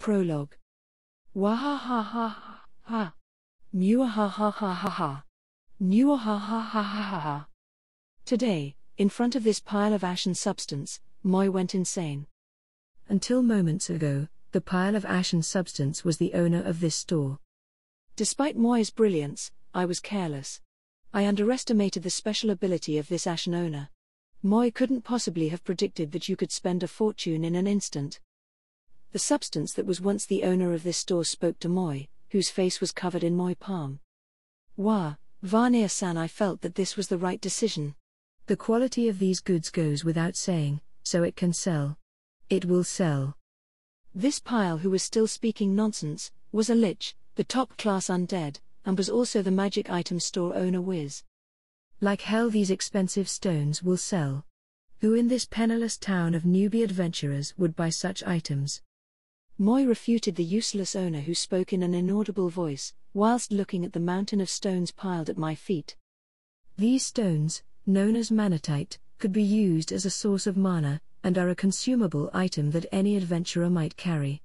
Prologue. Wahahaha. Muahahaha. Nuahahaha. Today, in front of this pile of ash and substance, Moi went insane. Until moments ago, the pile of ash and substance was the owner of this store. Despite Moi's brilliance, I was careless. I underestimated the special ability of this ashen owner. Moi couldn't possibly have predicted that you could spend a fortune in an instant. The substance that was once the owner of this store spoke to Moi, whose face was covered in Moi palm. Varnir-san, I felt that this was the right decision. The quality of these goods goes without saying, so it can sell. It will sell. This pile, who was still speaking nonsense, was a Lich, the top-class undead, and was also the magic item store owner Wiz. Like hell these expensive stones will sell. Who in this penniless town of newbie adventurers would buy such items? Moi refuted the useless owner, who spoke in an inaudible voice, whilst looking at the mountain of stones piled at my feet. These stones, known as manatite, could be used as a source of mana, and are a consumable item that any adventurer might carry.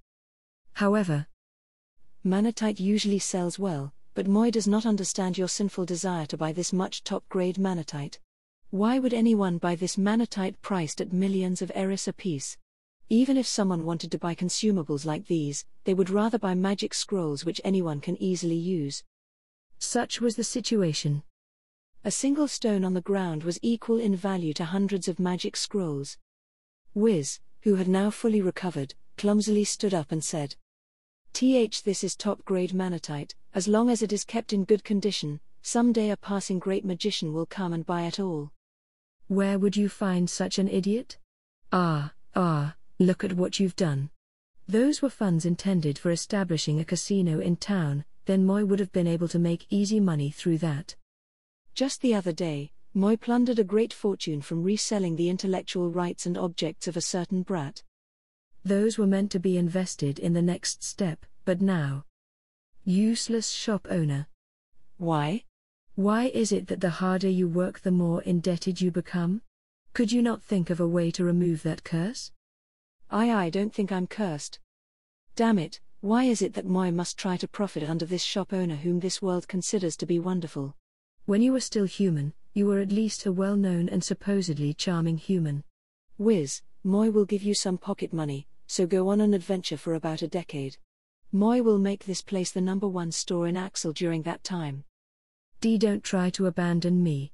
However, manatite usually sells well, but Moi does not understand your sinful desire to buy this much top-grade manatite. Why would anyone buy this manatite priced at millions of eris apiece? Even if someone wanted to buy consumables like these, they would rather buy magic scrolls which anyone can easily use. Such was the situation. A single stone on the ground was equal in value to hundreds of magic scrolls. Wiz, who had now fully recovered, clumsily stood up and said, This is top-grade manatite. As long as it is kept in good condition, someday a passing great magician will come and buy it all. Where would you find such an idiot? Look at what you've done. Those were funds intended for establishing a casino in town, then Moi would have been able to make easy money through that. Just the other day, Moi plundered a great fortune from reselling the intellectual rights and objects of a certain brat. Those were meant to be invested in the next step, but now. Useless shop owner. Why? Why is it that the harder you work the more indebted you become? Could you not think of a way to remove that curse? I don't think I'm cursed. Damn it, why is it that Moi must try to profit under this shop owner whom this world considers to be wonderful? When you were still human, you were at least a well-known and supposedly charming human. Wiz, Moi will give you some pocket money, so go on an adventure for about a decade. Moi will make this place the #1 store in Axel during that time. Don't try to abandon me.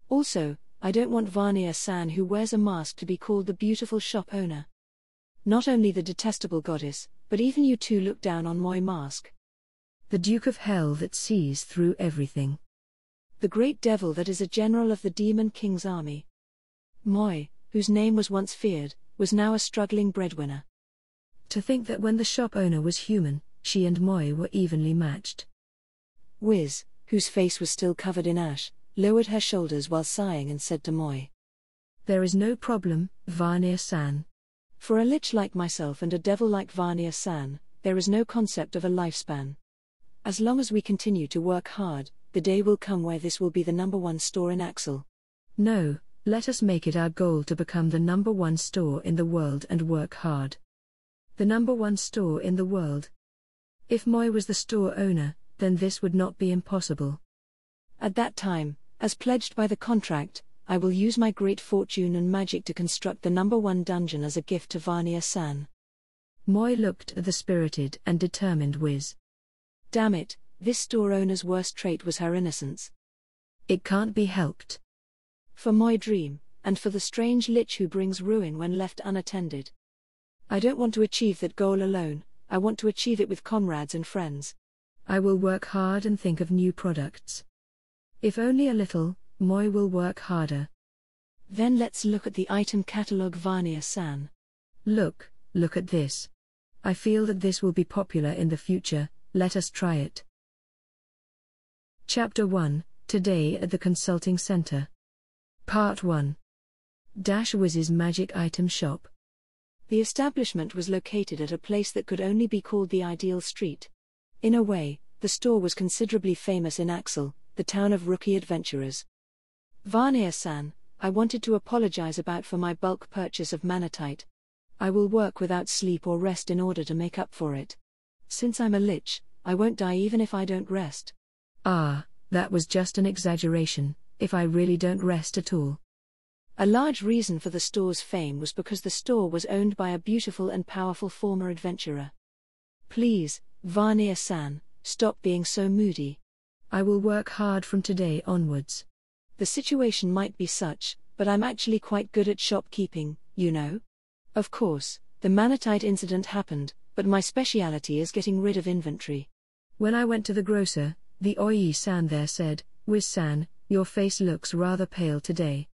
Also, I don't want Varnir-san, who wears a mask, to be called the beautiful shop owner. Not only the detestable goddess, but even you two look down on Moi mask. The Duke of Hell that sees through everything. The great devil that is a general of the Demon King's army. Moi, whose name was once feared, was now a struggling breadwinner. To think that when the shop owner was human, she and Moi were evenly matched. Wiz, whose face was still covered in ash, lowered her shoulders while sighing and said to Moi, There is no problem, Varnir-san. For a Lich like myself and a devil like Varnir-san, there is no concept of a lifespan. As long as we continue to work hard, the day will come where this will be the #1 store in Axel. No, let us make it our goal to become the #1 store in the world and work hard. The #1 store in the world. If Moi was the store owner, then this would not be impossible. At that time, as pledged by the contract, I will use my great fortune and magic to construct the #1 dungeon as a gift to Varnir-san. Moi looked at the spirited and determined Wiz. Damn it, this store owner's worst trait was her innocence. It can't be helped. For my dream, and for the strange Lich who brings ruin when left unattended. I don't want to achieve that goal alone, I want to achieve it with comrades and friends. I will work hard and think of new products. If only a little, Moi will work harder. Then let's look at the item catalog, Varnir-san. Look at this. I feel that this will be popular in the future, let us try it. Chapter 1, Today at the Consulting Center. Part 1. Wiz's Magic Item Shop. The establishment was located at a place that could only be called the ideal street. In a way, the store was considerably famous in Axel, the town of rookie adventurers. Varnir-san, I wanted to apologize for my bulk purchase of manatite. I will work without sleep or rest in order to make up for it. Since I'm a lich, I won't die even if I don't rest. Ah, that was just an exaggeration, if I really don't rest at all. A large reason for the store's fame was because the store was owned by a beautiful and powerful former adventurer. Please, Varnir-san, stop being so moody. I will work hard from today onwards. The situation might be such, but I'm actually quite good at shopkeeping, you know. Of course, the Manatite incident happened, but my speciality is getting rid of inventory. When I went to the grocer, the Oyi-san there said, "Wiz-san, your face looks rather pale today.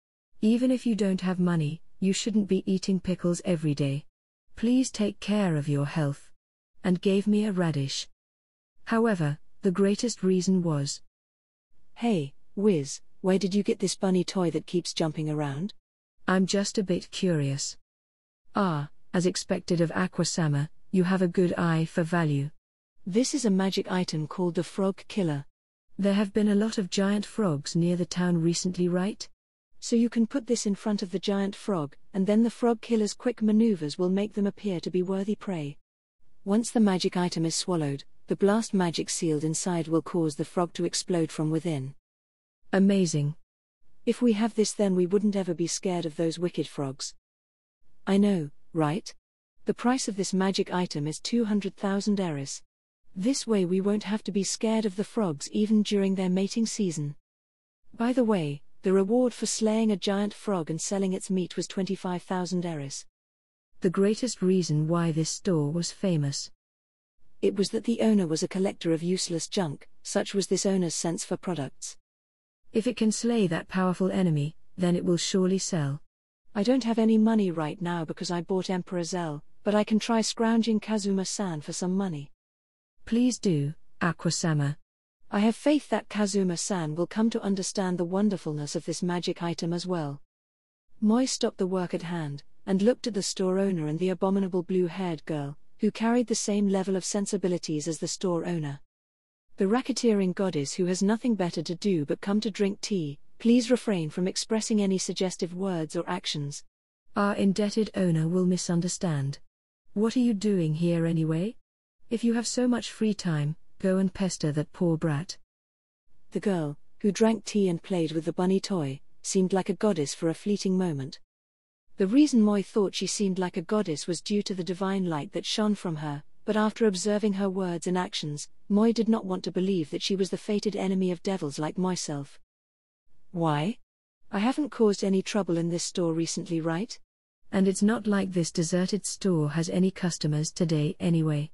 Even if you don't have money, you shouldn't be eating pickles every day. Please take care of your health." And gave me a radish. However, the greatest reason was, "Hey, Wiz, where did you get this bunny toy that keeps jumping around?" "I'm just a bit curious." "Ah, as expected of Aqua-sama, you have a good eye for value." "This is a magic item called the Frog Killer. There have been a lot of giant frogs near the town recently, right? So you can put this in front of the giant frog, and then the Frog Killer's quick maneuvers will make them appear to be worthy prey. Once the magic item is swallowed, the blast magic sealed inside will cause the frog to explode from within." Amazing. "If we have this, then we wouldn't ever be scared of those wicked frogs." "I know, right? The price of this magic item is 200,000 eris. This way we won't have to be scared of the frogs even during their mating season. By the way, the reward for slaying a giant frog and selling its meat was 25,000 eris. The greatest reason why this store was famous. It was that the owner was a collector of useless junk, such was this owner's sense for products. If it can slay that powerful enemy, then it will surely sell. I don't have any money right now because I bought Emperor Zell, but I can try scrounging Kazuma-san for some money." "Please do, Aqua-sama." "I have faith that Kazuma-san will come to understand the wonderfulness of this magic item as well." Moi stopped the work at hand, and looked at the store owner and the abominable blue-haired girl, who carried the same level of sensibilities as the store owner. "The racketeering goddess who has nothing better to do but come to drink tea, please refrain from expressing any suggestive words or actions. Our indebted owner will misunderstand. What are you doing here anyway? If you have so much free time, go and pester that poor brat." The girl, who drank tea and played with the bunny toy, seemed like a goddess for a fleeting moment. The reason Moi thought she seemed like a goddess was due to the divine light that shone from her, but after observing her words and actions, Moi did not want to believe that she was the fated enemy of devils like myself. "Why? I haven't caused any trouble in this store recently, right? And it's not like this deserted store has any customers today anyway."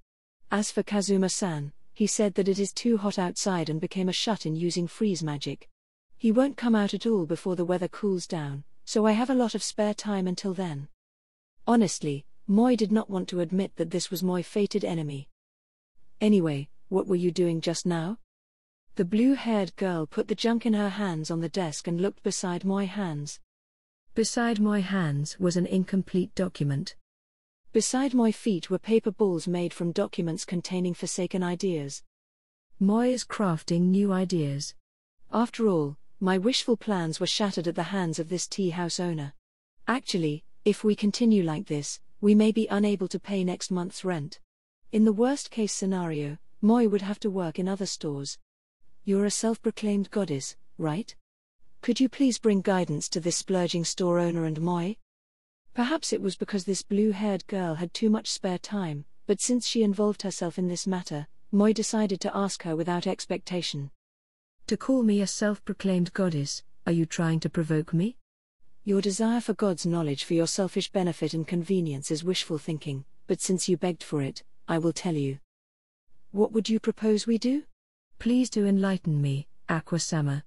As for Kazuma-san, he said that it is too hot outside and became a shut-in using freeze magic. He won't come out at all before the weather cools down, so I have a lot of spare time until then. Honestly, Moi did not want to admit that this was my fated enemy. "Anyway, what were you doing just now?" The blue-haired girl put the junk in her hands on the desk and looked beside my hands. Beside my hands was an incomplete document. Beside my feet were paper balls made from documents containing forsaken ideas. Moi is crafting new ideas. After all, my wishful plans were shattered at the hands of this tea house owner. Actually, if we continue like this, we may be unable to pay next month's rent. In the worst-case scenario, Moi would have to work in other stores. You're a self-proclaimed goddess, right? Could you please bring guidance to this splurging store owner and Moi? Perhaps it was because this blue-haired girl had too much spare time, but since she involved herself in this matter, Moi decided to ask her without expectation. To call me a self-proclaimed goddess, are you trying to provoke me? Your desire for God's knowledge for your selfish benefit and convenience is wishful thinking, but since you begged for it, I will tell you. What would you propose we do? Please do enlighten me, Aqua-sama.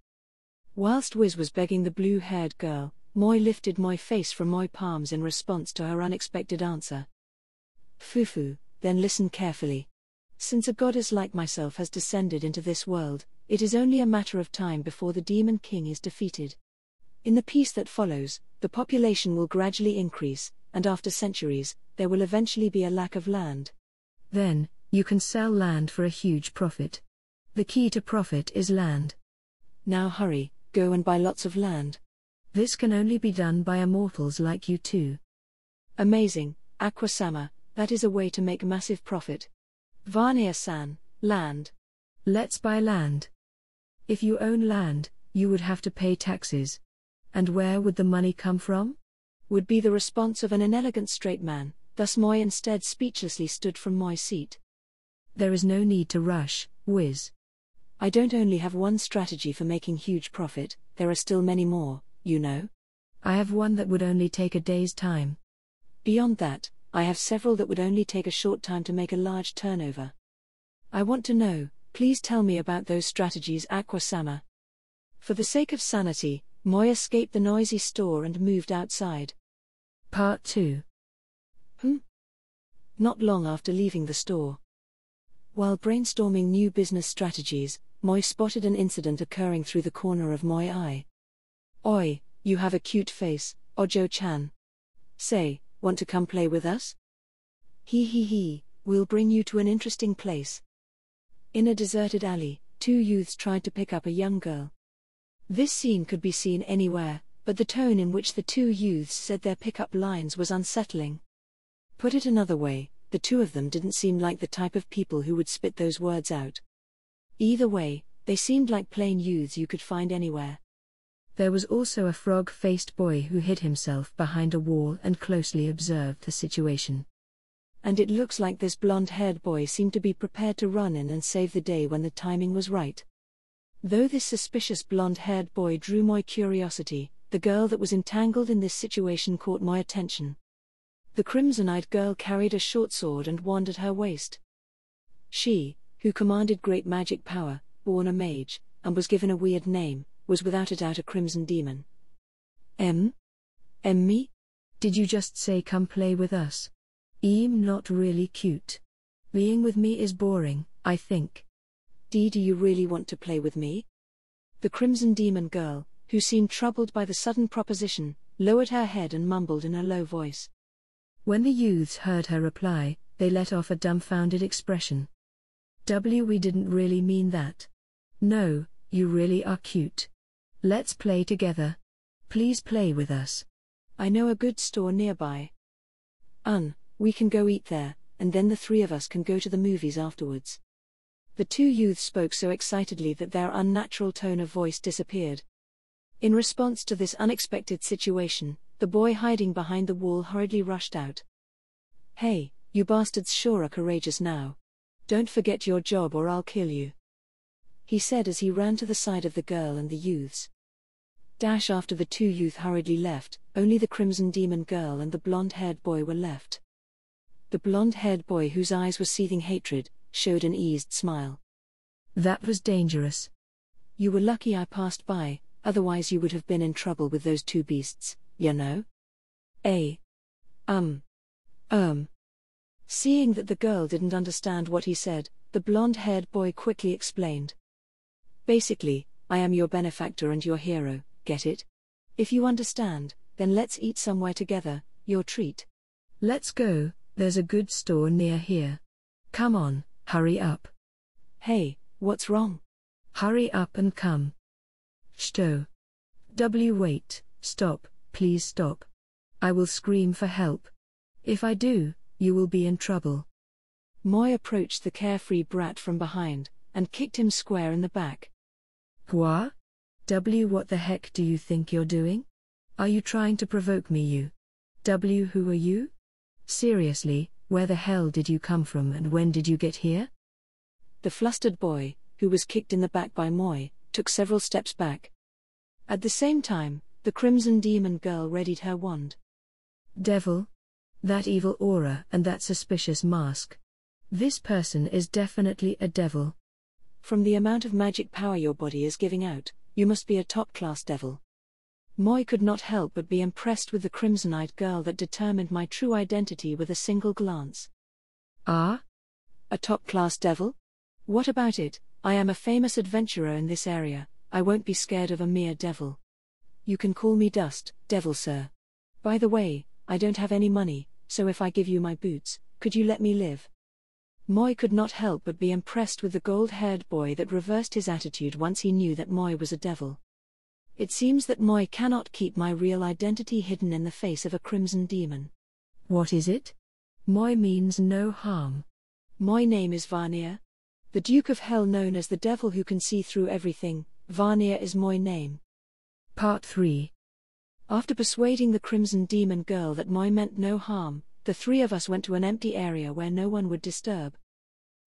Whilst Wiz was begging the blue-haired girl, Moi lifted my face from my palms in response to her unexpected answer. Fufu, then listen carefully. Since a goddess like myself has descended into this world, it is only a matter of time before the Demon King is defeated. In the peace that follows, the population will gradually increase, and after centuries, there will eventually be a lack of land. Then, you can sell land for a huge profit. The key to profit is land. Now hurry, go and buy lots of land. This can only be done by immortals like you two. Amazing, Aqua-sama, that is a way to make massive profit. Vania-san, land. Let's buy land. If you own land, you would have to pay taxes. And where would the money come from? Would be the response of an inelegant straight man, thus Moi instead speechlessly stood from Moi's seat. There is no need to rush, Wiz. I don't only have one strategy for making huge profit, there are still many more, you know. I have one that would only take a day's time. Beyond that, I have several that would only take a short time to make a large turnover. I want to know, please tell me about those strategies, Aqua-sama. For the sake of sanity, Moi escaped the noisy store and moved outside. Part 2. Not long after leaving the store. While brainstorming new business strategies, Moi spotted an incident occurring through the corner of Moi eye. Oi, you have a cute face, Ojo-chan. Say, want to come play with us? He, we'll bring you to an interesting place. In a deserted alley, two youths tried to pick up a young girl. This scene could be seen anywhere, but the tone in which the two youths said their pickup lines was unsettling. Put it another way, the two of them didn't seem like the type of people who would spit those words out. Either way, they seemed like plain youths you could find anywhere. There was also a frog-faced boy who hid himself behind a wall and closely observed the situation. And it looks like this blonde-haired boy seemed to be prepared to run in and save the day when the timing was right. Though this suspicious blonde-haired boy drew my curiosity, the girl that was entangled in this situation caught my attention. The crimson-eyed girl carried a short sword and wand at her waist. She, who commanded great magic power, born a mage, and was given a weird name, was without a doubt a crimson demon. Me? Did you just say come play with us? Not really cute. Being with me is boring, I think. Do you really want to play with me? The crimson demon girl, who seemed troubled by the sudden proposition, lowered her head and mumbled in a low voice. When the youths heard her reply, they let off a dumbfounded expression. We didn't really mean that. No, you really are cute. Let's play together. Please play with us. I know a good store nearby. We can go eat there, and then the three of us can go to the movies afterwards. The two youths spoke so excitedly that their unnatural tone of voice disappeared. In response to this unexpected situation, the boy hiding behind the wall hurriedly rushed out. Hey, you bastards sure are courageous now. Don't forget your job or I'll kill you, he said as he ran to the side of the girl and the youths. After the two youths hurriedly left, only the crimson demon girl and the blonde-haired boy were left. The blonde-haired boy, whose eyes were seething hatred, showed an eased smile. That was dangerous. You were lucky I passed by, otherwise you would have been in trouble with those two beasts, you know? Seeing that the girl didn't understand what he said, the blonde-haired boy quickly explained. Basically, I am your benefactor and your hero, get it? If you understand, then let's eat somewhere together, your treat. Let's go, there's a good store near here. Come on, hurry up. Hey, what's wrong? Hurry up and come. Shto. Wait, stop, please stop. I will scream for help. If I do, you will be in trouble. Moi approached the carefree brat from behind, and kicked him square in the back. What? What the heck do you think you're doing? Are you trying to provoke me, you? Who are you? Seriously, where the hell did you come from and when did you get here? The flustered boy, who was kicked in the back by Moi, took several steps back. At the same time, the crimson demon girl readied her wand. Devil? That evil aura and that suspicious mask. This person is definitely a devil. From the amount of magic power your body is giving out, you must be a top-class devil. Moi could not help but be impressed with the crimson-eyed girl that determined my true identity with a single glance. Ah? A top-class devil? What about it? I am a famous adventurer in this area, I won't be scared of a mere devil. You can call me Dust, Devil Sir. By the way, I don't have any money, so if I give you my boots, could you let me live? Moi could not help but be impressed with the gold-haired boy that reversed his attitude once he knew that Moi was a devil. It seems that Moi cannot keep my real identity hidden in the face of a crimson demon. What is it? Moi means no harm. My name is Varnir. The Duke of Hell, known as the Devil who can see through everything, Varnir is my name. Part 3. After persuading the Crimson Demon girl that Moi meant no harm, the three of us went to an empty area where no one would disturb.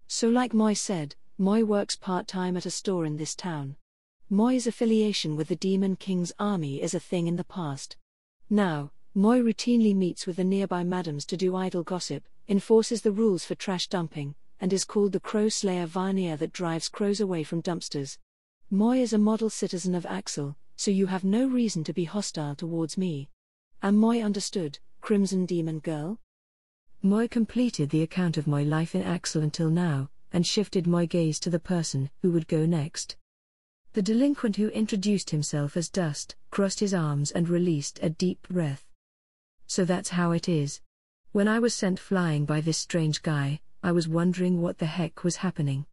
So like Moi said, Moi works part-time at a store in this town. Moi's affiliation with the Demon King's army is a thing in the past. Now, Moi routinely meets with the nearby madams to do idle gossip, enforces the rules for trash dumping, and is called the Crow Slayer Varnir that drives crows away from dumpsters. Moi is a model citizen of Axel, so you have no reason to be hostile towards me. Am Moi understood, Crimson Demon girl? Moi completed the account of my life in Axel until now, and shifted my gaze to the person who would go next. The delinquent who introduced himself as Dust, crossed his arms and released a deep breath. So that's how it is. When I was sent flying by this strange guy, I was wondering what the heck was happening.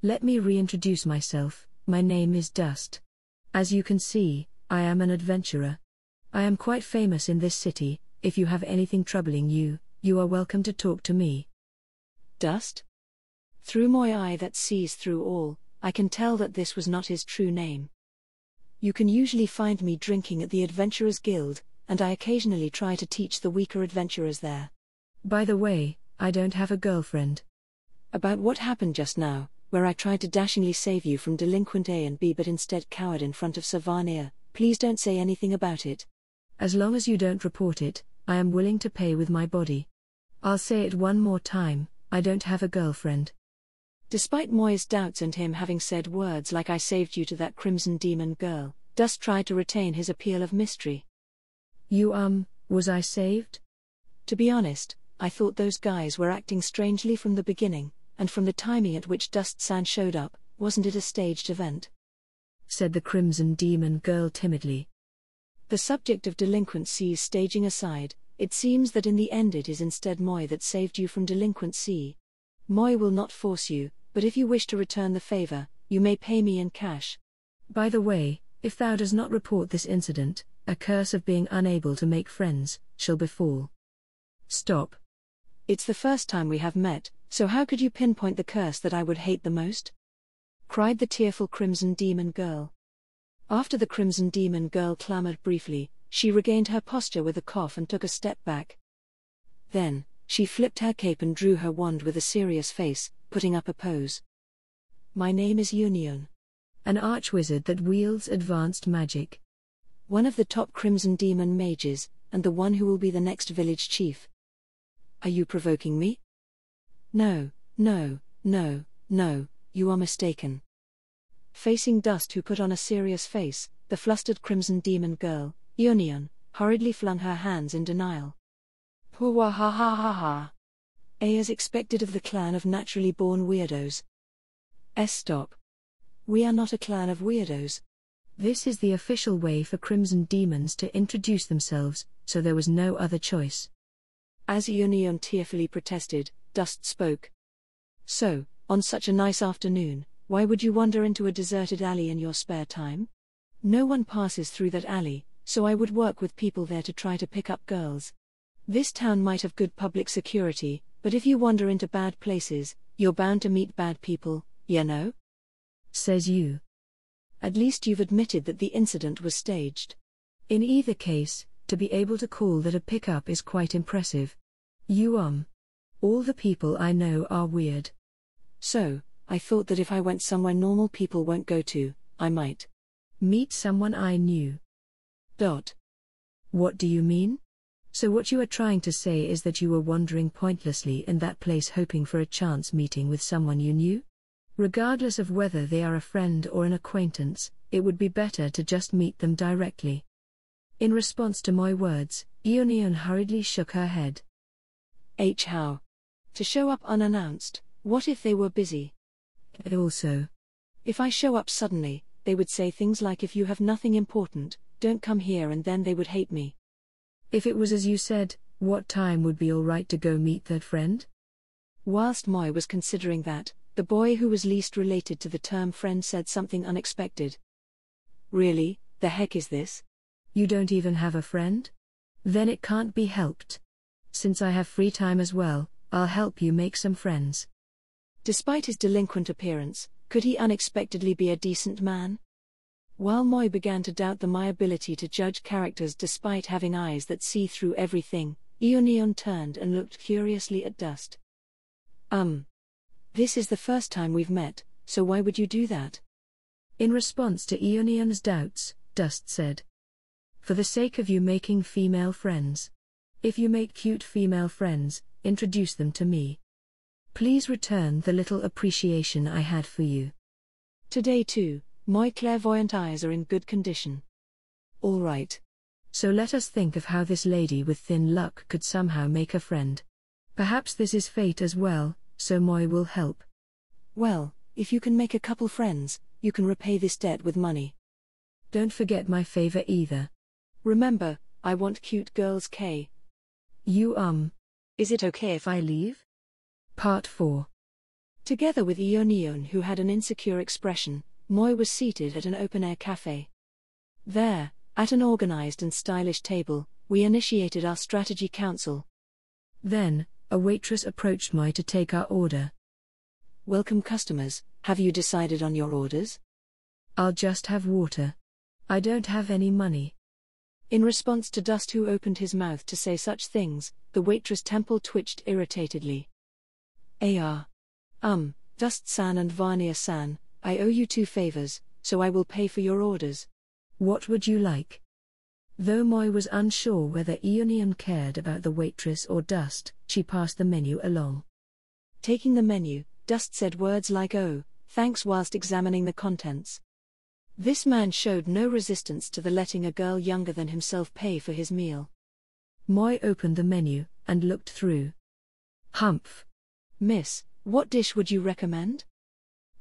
Let me reintroduce myself. My name is Dust. As you can see, I am an adventurer. I am quite famous in this city. If you have anything troubling you, you are welcome to talk to me. Dust? Through my eye that sees through all, I can tell that this was not his true name. You can usually find me drinking at the Adventurers Guild, and I occasionally try to teach the weaker adventurers there. By the way, I don't have a girlfriend. About what happened just now, where I tried to dashingly save you from delinquent A and B but instead cowered in front of Sir Varnir, please don't say anything about it. As long as you don't report it, I am willing to pay with my body. I'll say it one more time, I don't have a girlfriend. Despite Moi's doubts and him having said words like I saved you to that Crimson Demon girl, Dust tried to retain his appeal of mystery. Was I saved? To be honest, I thought those guys were acting strangely from the beginning, and from the timing at which Dust-san showed up, wasn't it a staged event? Said the Crimson Demon girl timidly. The subject of delinquent C's staging aside, it seems that in the end it is instead Moi that saved you from delinquent C. Moi will not force you, but if you wish to return the favor, you may pay me in cash. By the way, if thou does not report this incident, a curse of being unable to make friends shall befall. Stop. It's the first time we have met, so how could you pinpoint the curse that I would hate the most? Cried the tearful Crimson Demon girl. After the Crimson Demon girl clamored briefly, she regained her posture with a cough and took a step back. Then, she flipped her cape and drew her wand with a serious face, putting up a pose. My name is Union. An archwizard that wields advanced magic. One of the top Crimson Demon mages, and the one who will be the next village chief. Are you provoking me? No, you are mistaken. Facing Dust, who put on a serious face, the flustered Crimson Demon girl, Union, hurriedly flung her hands in denial. Hoo-wah ha ha ha ha. As expected of the clan of naturally born weirdos. Stop. We are not a clan of weirdos. This is the official way for Crimson Demons to introduce themselves, so there was no other choice. As Union tearfully protested, Dust spoke. So, on such a nice afternoon, why would you wander into a deserted alley in your spare time? No one passes through that alley, so I would work with people there to try to pick up girls. This town might have good public security, but if you wander into bad places, you're bound to meet bad people, you know? Says you. At least you've admitted that the incident was staged. In either case, to be able to call that a pickup is quite impressive. All the people I know are weird. So, I thought that if I went somewhere normal people won't go to, I might meet someone I knew. What do you mean? So what you are trying to say is that you were wandering pointlessly in that place hoping for a chance meeting with someone you knew? Regardless of whether they are a friend or an acquaintance, it would be better to just meet them directly. In response to my words, Union hurriedly shook her head. How? To show up unannounced, what if they were busy? Also, if I show up suddenly, they would say things like if you have nothing important, don't come here, and then they would hate me. If it was as you said, what time would be all right to go meet that friend? Whilst Moi was considering that, the boy who was least related to the term friend said something unexpected. Really, the heck is this? You don't even have a friend? Then it can't be helped. Since I have free time as well, I'll help you make some friends. Despite his delinquent appearance, could he unexpectedly be a decent man? While Moi began to doubt my ability to judge characters despite having eyes that see through everything, Eonion turned and looked curiously at Dust. This is the first time we've met, so why would you do that? In response to Eonion's doubts, Dust said, "For the sake of you making female friends. If you make cute female friends, introduce them to me. Please return the little appreciation I had for you." Today too, my clairvoyant eyes are in good condition. All right. So let us think of how this lady with thin luck could somehow make a friend. Perhaps this is fate as well, so Moi will help. Well, if you can make a couple friends, you can repay this debt with money. Don't forget my favor either. Remember, I want cute girls. K. You Is it okay if I leave? Part 4. Together with Eonion, who had an insecure expression, Moi was seated at an open-air cafe. There, at an organized and stylish table, we initiated our strategy council. Then, a waitress approached Moi to take our order. Welcome customers, have you decided on your orders? I'll just have water. I don't have any money. In response to Dust, who opened his mouth to say such things, the waitress' temple twitched irritatedly. Dust-san and Varnier-san, I owe you 2 favors, so I will pay for your orders. What would you like? Though Moi was unsure whether Eonion cared about the waitress or Dust, she passed the menu along. Taking the menu, Dust said words like "oh, thanks" whilst examining the contents. This man showed no resistance to the letting a girl younger than himself pay for his meal. Moi opened the menu and looked through. Humph. Miss, what dish would you recommend?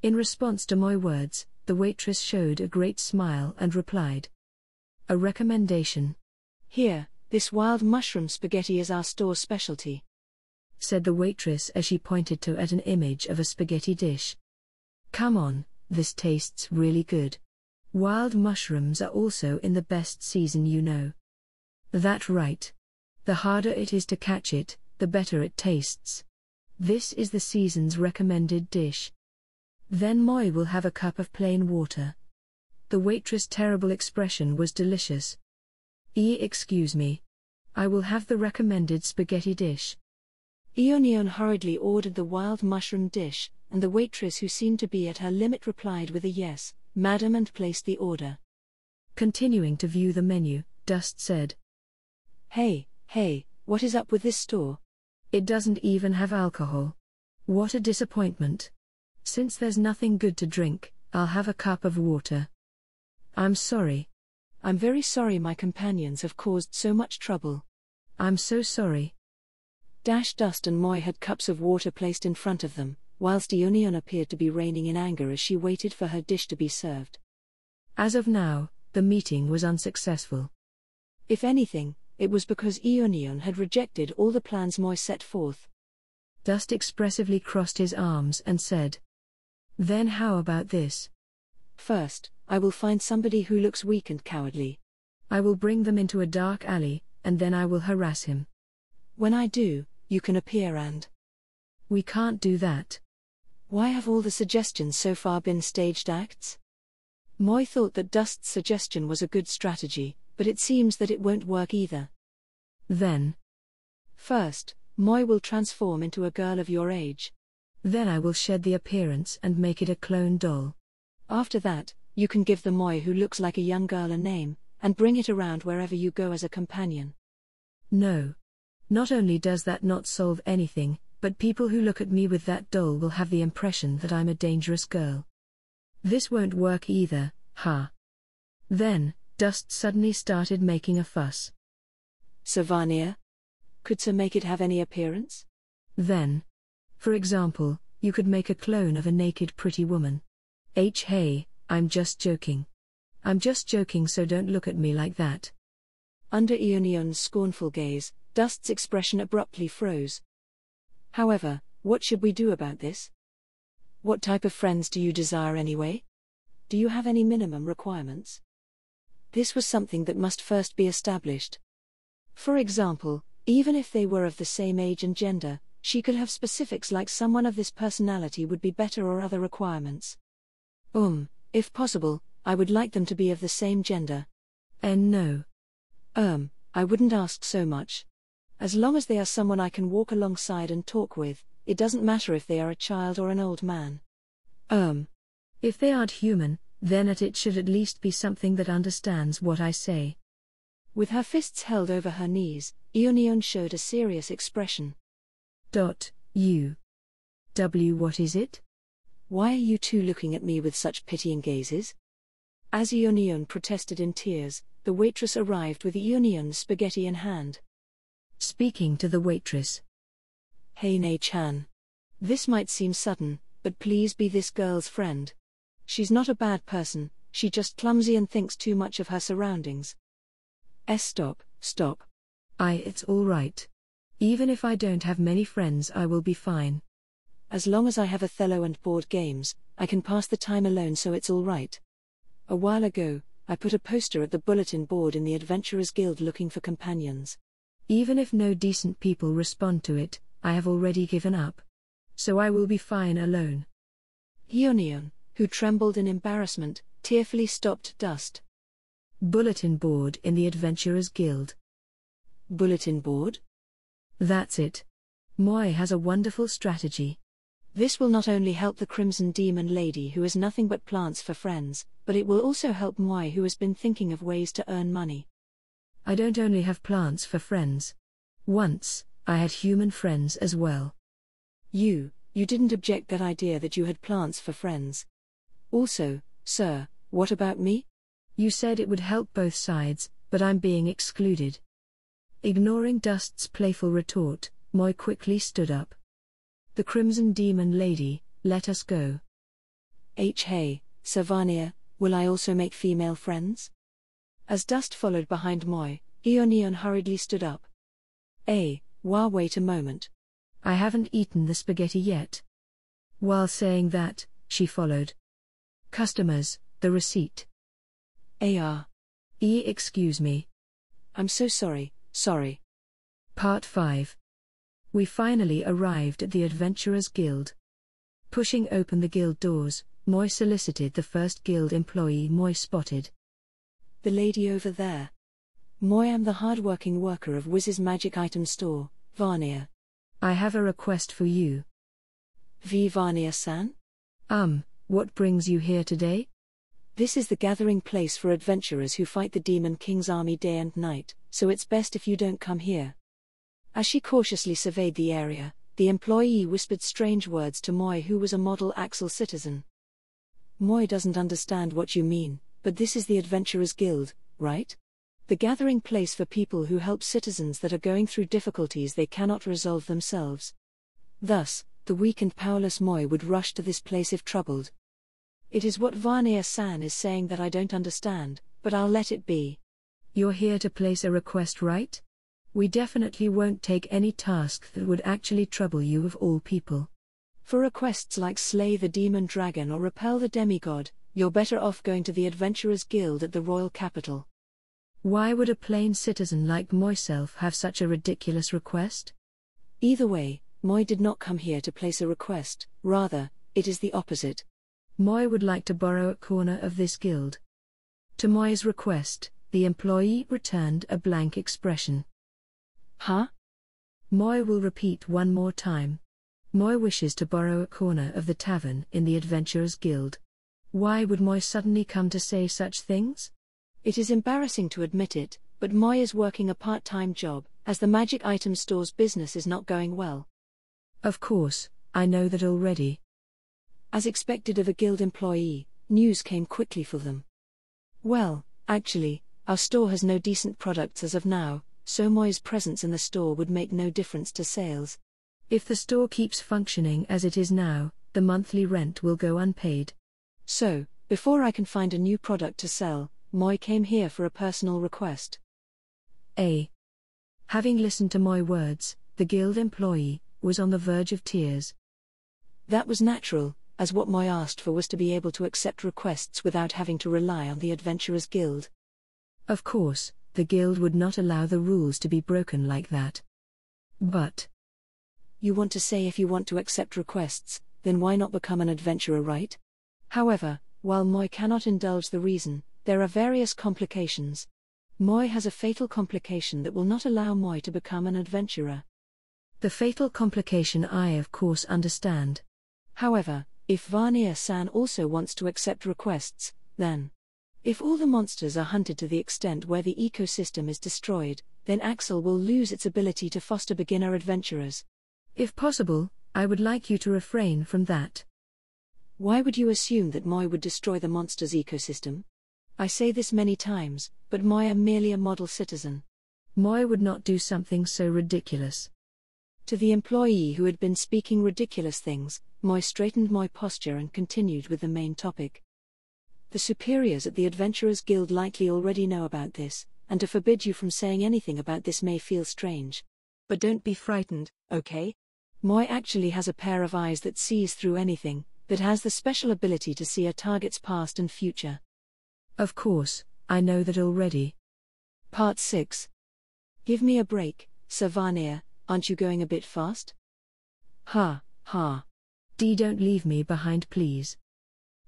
In response to my words, the waitress showed a great smile and replied. A recommendation. Here, this wild mushroom spaghetti is our store specialty, said the waitress as she pointed to an image of a spaghetti dish. Come on, this tastes really good. Wild mushrooms are also in the best season, you know. That right. The harder it is to catch it, the better it tastes. This is the season's recommended dish. Then Moi will have a cup of plain water. The waitress' terrible expression was delicious. Excuse me. I will have the recommended spaghetti dish. Eonion hurriedly ordered the wild mushroom dish, and the waitress, who seemed to be at her limit, replied with a "yes, madam," and placed the order. Continuing to view the menu, Dust said, Hey, what is up with this store? It doesn't even have alcohol. What a disappointment. Since there's nothing good to drink, I'll have a cup of water. I'm sorry. I'm very sorry my companions have caused so much trouble. I'm so sorry. Dust and Moi had cups of water placed in front of them, whilst Eonion appeared to be reigning in anger as she waited for her dish to be served. As of now, the meeting was unsuccessful. If anything, it was because Eonion had rejected all the plans Moi set forth. Dust expressively crossed his arms and said, Then how about this? First, I will find somebody who looks weak and cowardly. I will bring them into a dark alley, and then I will harass him. When I do, you can appear and... We can't do that. Why have all the suggestions so far been staged acts? Moi thought that Dust's suggestion was a good strategy, but it seems that it won't work either. Then. First, Moi will transform into a girl of your age. Then I will shed the appearance and make it a clone doll. After that, you can give the Moi who looks like a young girl a name, and bring it around wherever you go as a companion. No. Not only does that not solve anything, but people who look at me with that doll will have the impression that I'm a dangerous girl. This won't work either, ha. Then, Dust suddenly started making a fuss. Savania? Could Sir make it have any appearance? Then. For example, you could make a clone of a naked pretty woman. Hey, I'm just joking. I'm just joking, so don't look at me like that. Under Eonion's scornful gaze, Dust's expression abruptly froze. However, what should we do about this? What type of friends do you desire anyway? Do you have any minimum requirements? This was something that must first be established. For example, Even if they were of the same age and gender, she could have specifics like someone of this personality would be better or other requirements. If possible, I would like them to be of the same gender. No. I wouldn't ask so much. As long as they are someone I can walk alongside and talk with, it doesn't matter if they are a child or an old man. If they aren't human, then it should at least be something that understands what I say. With her fists held over her knees, Ionion showed a serious expression. What is it? Why are you two looking at me with such pitying gazes? As Ionion protested in tears, the waitress arrived with Ionion's spaghetti in hand. Speaking to the waitress. Heine-chan. This might seem sudden, but please be this girl's friend. She's not a bad person, she's just clumsy and thinks too much of her surroundings. Stop. It's all right. Even if I don't have many friends, I will be fine. As long as I have Othello and board games, I can pass the time alone, so it's all right. A while ago, I put a poster at the bulletin board in the Adventurers Guild looking for companions. Even if no decent people respond to it, I have already given up. So I will be fine alone. Ionion, who trembled in embarrassment, tearfully stopped Dust. Bulletin board in the Adventurers Guild. Bulletin board? That's it. Moi has a wonderful strategy. This will not only help the Crimson Demon Lady who has nothing but plants for friends, but it will also help Moi who has been thinking of ways to earn money. I don't only have plants for friends. Once, I had human friends as well. You didn't object that idea that you had plants for friends. Also, sir, what about me? You said it would help both sides, but I'm being excluded. Ignoring Dust's playful retort, Moi quickly stood up. The Crimson Demon Lady, let us go. Hey, Savania, will I also make female friends? As Dust followed behind Moi, Ionion hurriedly stood up. Wait a moment. I haven't eaten the spaghetti yet. While saying that, she followed. Customers, the receipt. Excuse me. I'm so sorry. Part 5. We finally arrived at the Adventurers Guild. Pushing open the guild doors, Moi solicited the first guild employee Moi spotted. The lady over there. Moi am the hard-working worker of Wiz's magic item store, Varnia. I have a request for you. Varnia-san? What brings you here today? This is the gathering place for adventurers who fight the Demon King's army day and night, so it's best if you don't come here. As she cautiously surveyed the area, the employee whispered strange words to Moi, who was a model Axel citizen. Moi doesn't understand what you mean, but this is the Adventurers Guild, right? The gathering place for people who help citizens that are going through difficulties they cannot resolve themselves. Thus, the weak and powerless Moi would rush to this place if troubled. It is what Varnia-san is saying that I don't understand, but I'll let it be. You're here to place a request, right? We definitely won't take any task that would actually trouble you of all people. For requests like slay the demon dragon or repel the demigod, you're better off going to the Adventurers Guild at the royal capital. Why would a plain citizen like myself have such a ridiculous request? Either way, Moi did not come here to place a request, rather, it is the opposite. Moi would like to borrow a corner of this guild. To Moi's request, the employee returned a blank expression. Huh? Moi will repeat one more time. Moi wishes to borrow a corner of the tavern in the Adventurers Guild. Why would Moi suddenly come to say such things? It is embarrassing to admit it, but Moi is working a part-time job, as the magic item store's business is not going well. Of course, I know that already. As expected of a guild employee, news came quickly for them. Well, actually, our store has no decent products as of now, so Moi's presence in the store would make no difference to sales. If the store keeps functioning as it is now, the monthly rent will go unpaid. So, before I can find a new product to sell, Moi came here for a personal request. Having listened to my words, the guild employee was on the verge of tears. That was natural, as what Moi asked for was to be able to accept requests without having to rely on the Adventurers Guild. Of course, the guild would not allow the rules to be broken like that. But you want to say if you want to accept requests, then why not become an adventurer, right? However, while Moi cannot indulge the reason, there are various complications. Moi has a fatal complication that will not allow Moi to become an adventurer. The fatal complication I of course understand. However, if Varnier-san also wants to accept requests, then if all the monsters are hunted to the extent where the ecosystem is destroyed, then Axel will lose its ability to foster beginner adventurers. If possible, I would like you to refrain from that. Why would you assume that Moi would destroy the monster's ecosystem? I say this many times, but Moi am merely a model citizen. Moi would not do something so ridiculous. To the employee who had been speaking ridiculous things, Moi straightened Moi posture and continued with the main topic. The superiors at the Adventurers Guild likely already know about this, and to forbid you from saying anything about this may feel strange. But don't be frightened, okay? Moi actually has a pair of eyes that sees through anything, that has the special ability to see a target's past and future. Of course, I know that already. Part 6. Give me a break, Sir Varnier, aren't you going a bit fast? Ha, ha. Don't leave me behind, please.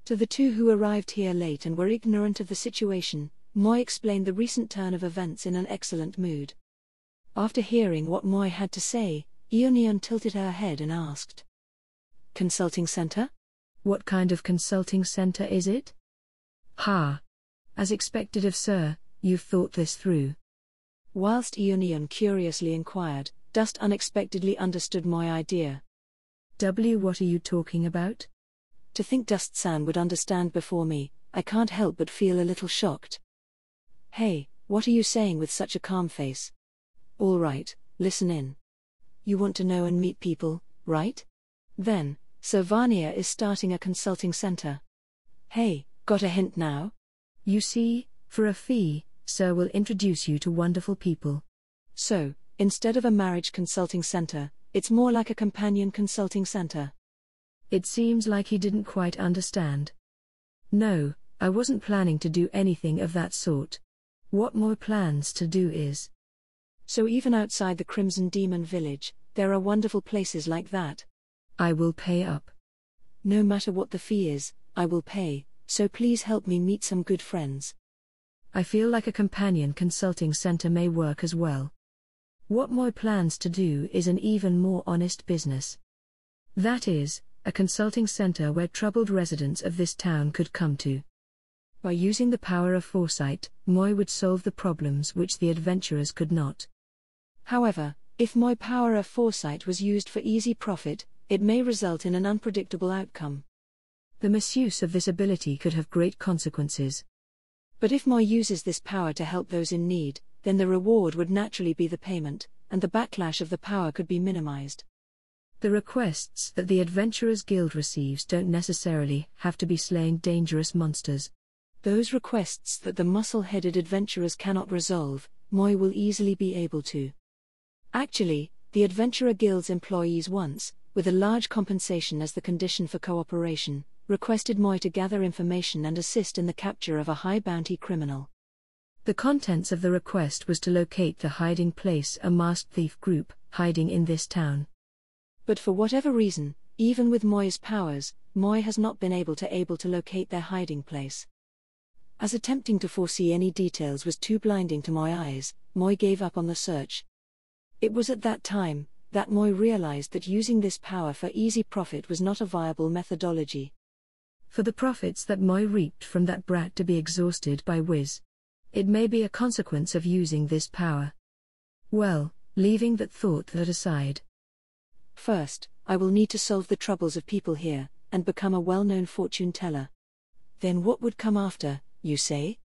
To the two who arrived here late and were ignorant of the situation, Moi explained the recent turn of events in an excellent mood. After hearing what Moi had to say, Eonion tilted her head and asked, "Consulting center? What kind of consulting center is it?" "Ha. As expected of sir, you've thought this through." Whilst Eonion curiously inquired, Dust unexpectedly understood my idea. What are you talking about? To think Dust-san would understand before me, I can't help but feel a little shocked. Hey, what are you saying with such a calm face? All right, listen in. You want to know and meet people, right? Then, Sir Varnier is starting a consulting center. Hey, got a hint now? You see, for a fee, sir will introduce you to wonderful people. So, instead of a marriage consulting center, it's more like a companion consulting center. It seems like he didn't quite understand. No, I wasn't planning to do anything of that sort. What Moi plans to do is. So even outside the Crimson Demon Village, there are wonderful places like that. I will pay up. No matter what the fee is, I will pay, so please help me meet some good friends. I feel like a companion consulting center may work as well. What Moi plans to do is an even more honest business. That is, a consulting center where troubled residents of this town could come to. By using the power of foresight, Moi would solve the problems which the adventurers could not. However, if Moi power of foresight was used for easy profit, it may result in an unpredictable outcome. The misuse of this ability could have great consequences. But if Moi uses this power to help those in need, then the reward would naturally be the payment, and the backlash of the power could be minimized. The requests that the Adventurers Guild receives don't necessarily have to be slaying dangerous monsters. Those requests that the muscle-headed adventurers cannot resolve, Moi will easily be able to. Actually, the Adventurer Guild's employees once, with a large compensation as the condition for cooperation, requested Moi to gather information and assist in the capture of a high-bounty criminal. The contents of the request was to locate the hiding place a masked thief group, hiding in this town. But for whatever reason, even with Moi's powers, Moi has not been able to locate their hiding place. As attempting to foresee any details was too blinding to my eyes, Moi gave up on the search. It was at that time that Moi realized that using this power for easy profit was not a viable methodology. For the profits that Moi reaped from that brat to be exhausted by Wiz. It may be a consequence of using this power. Well, leaving that thought aside. First, I will need to solve the troubles of people here, and become a well-known fortune teller. Then what would come after, you say?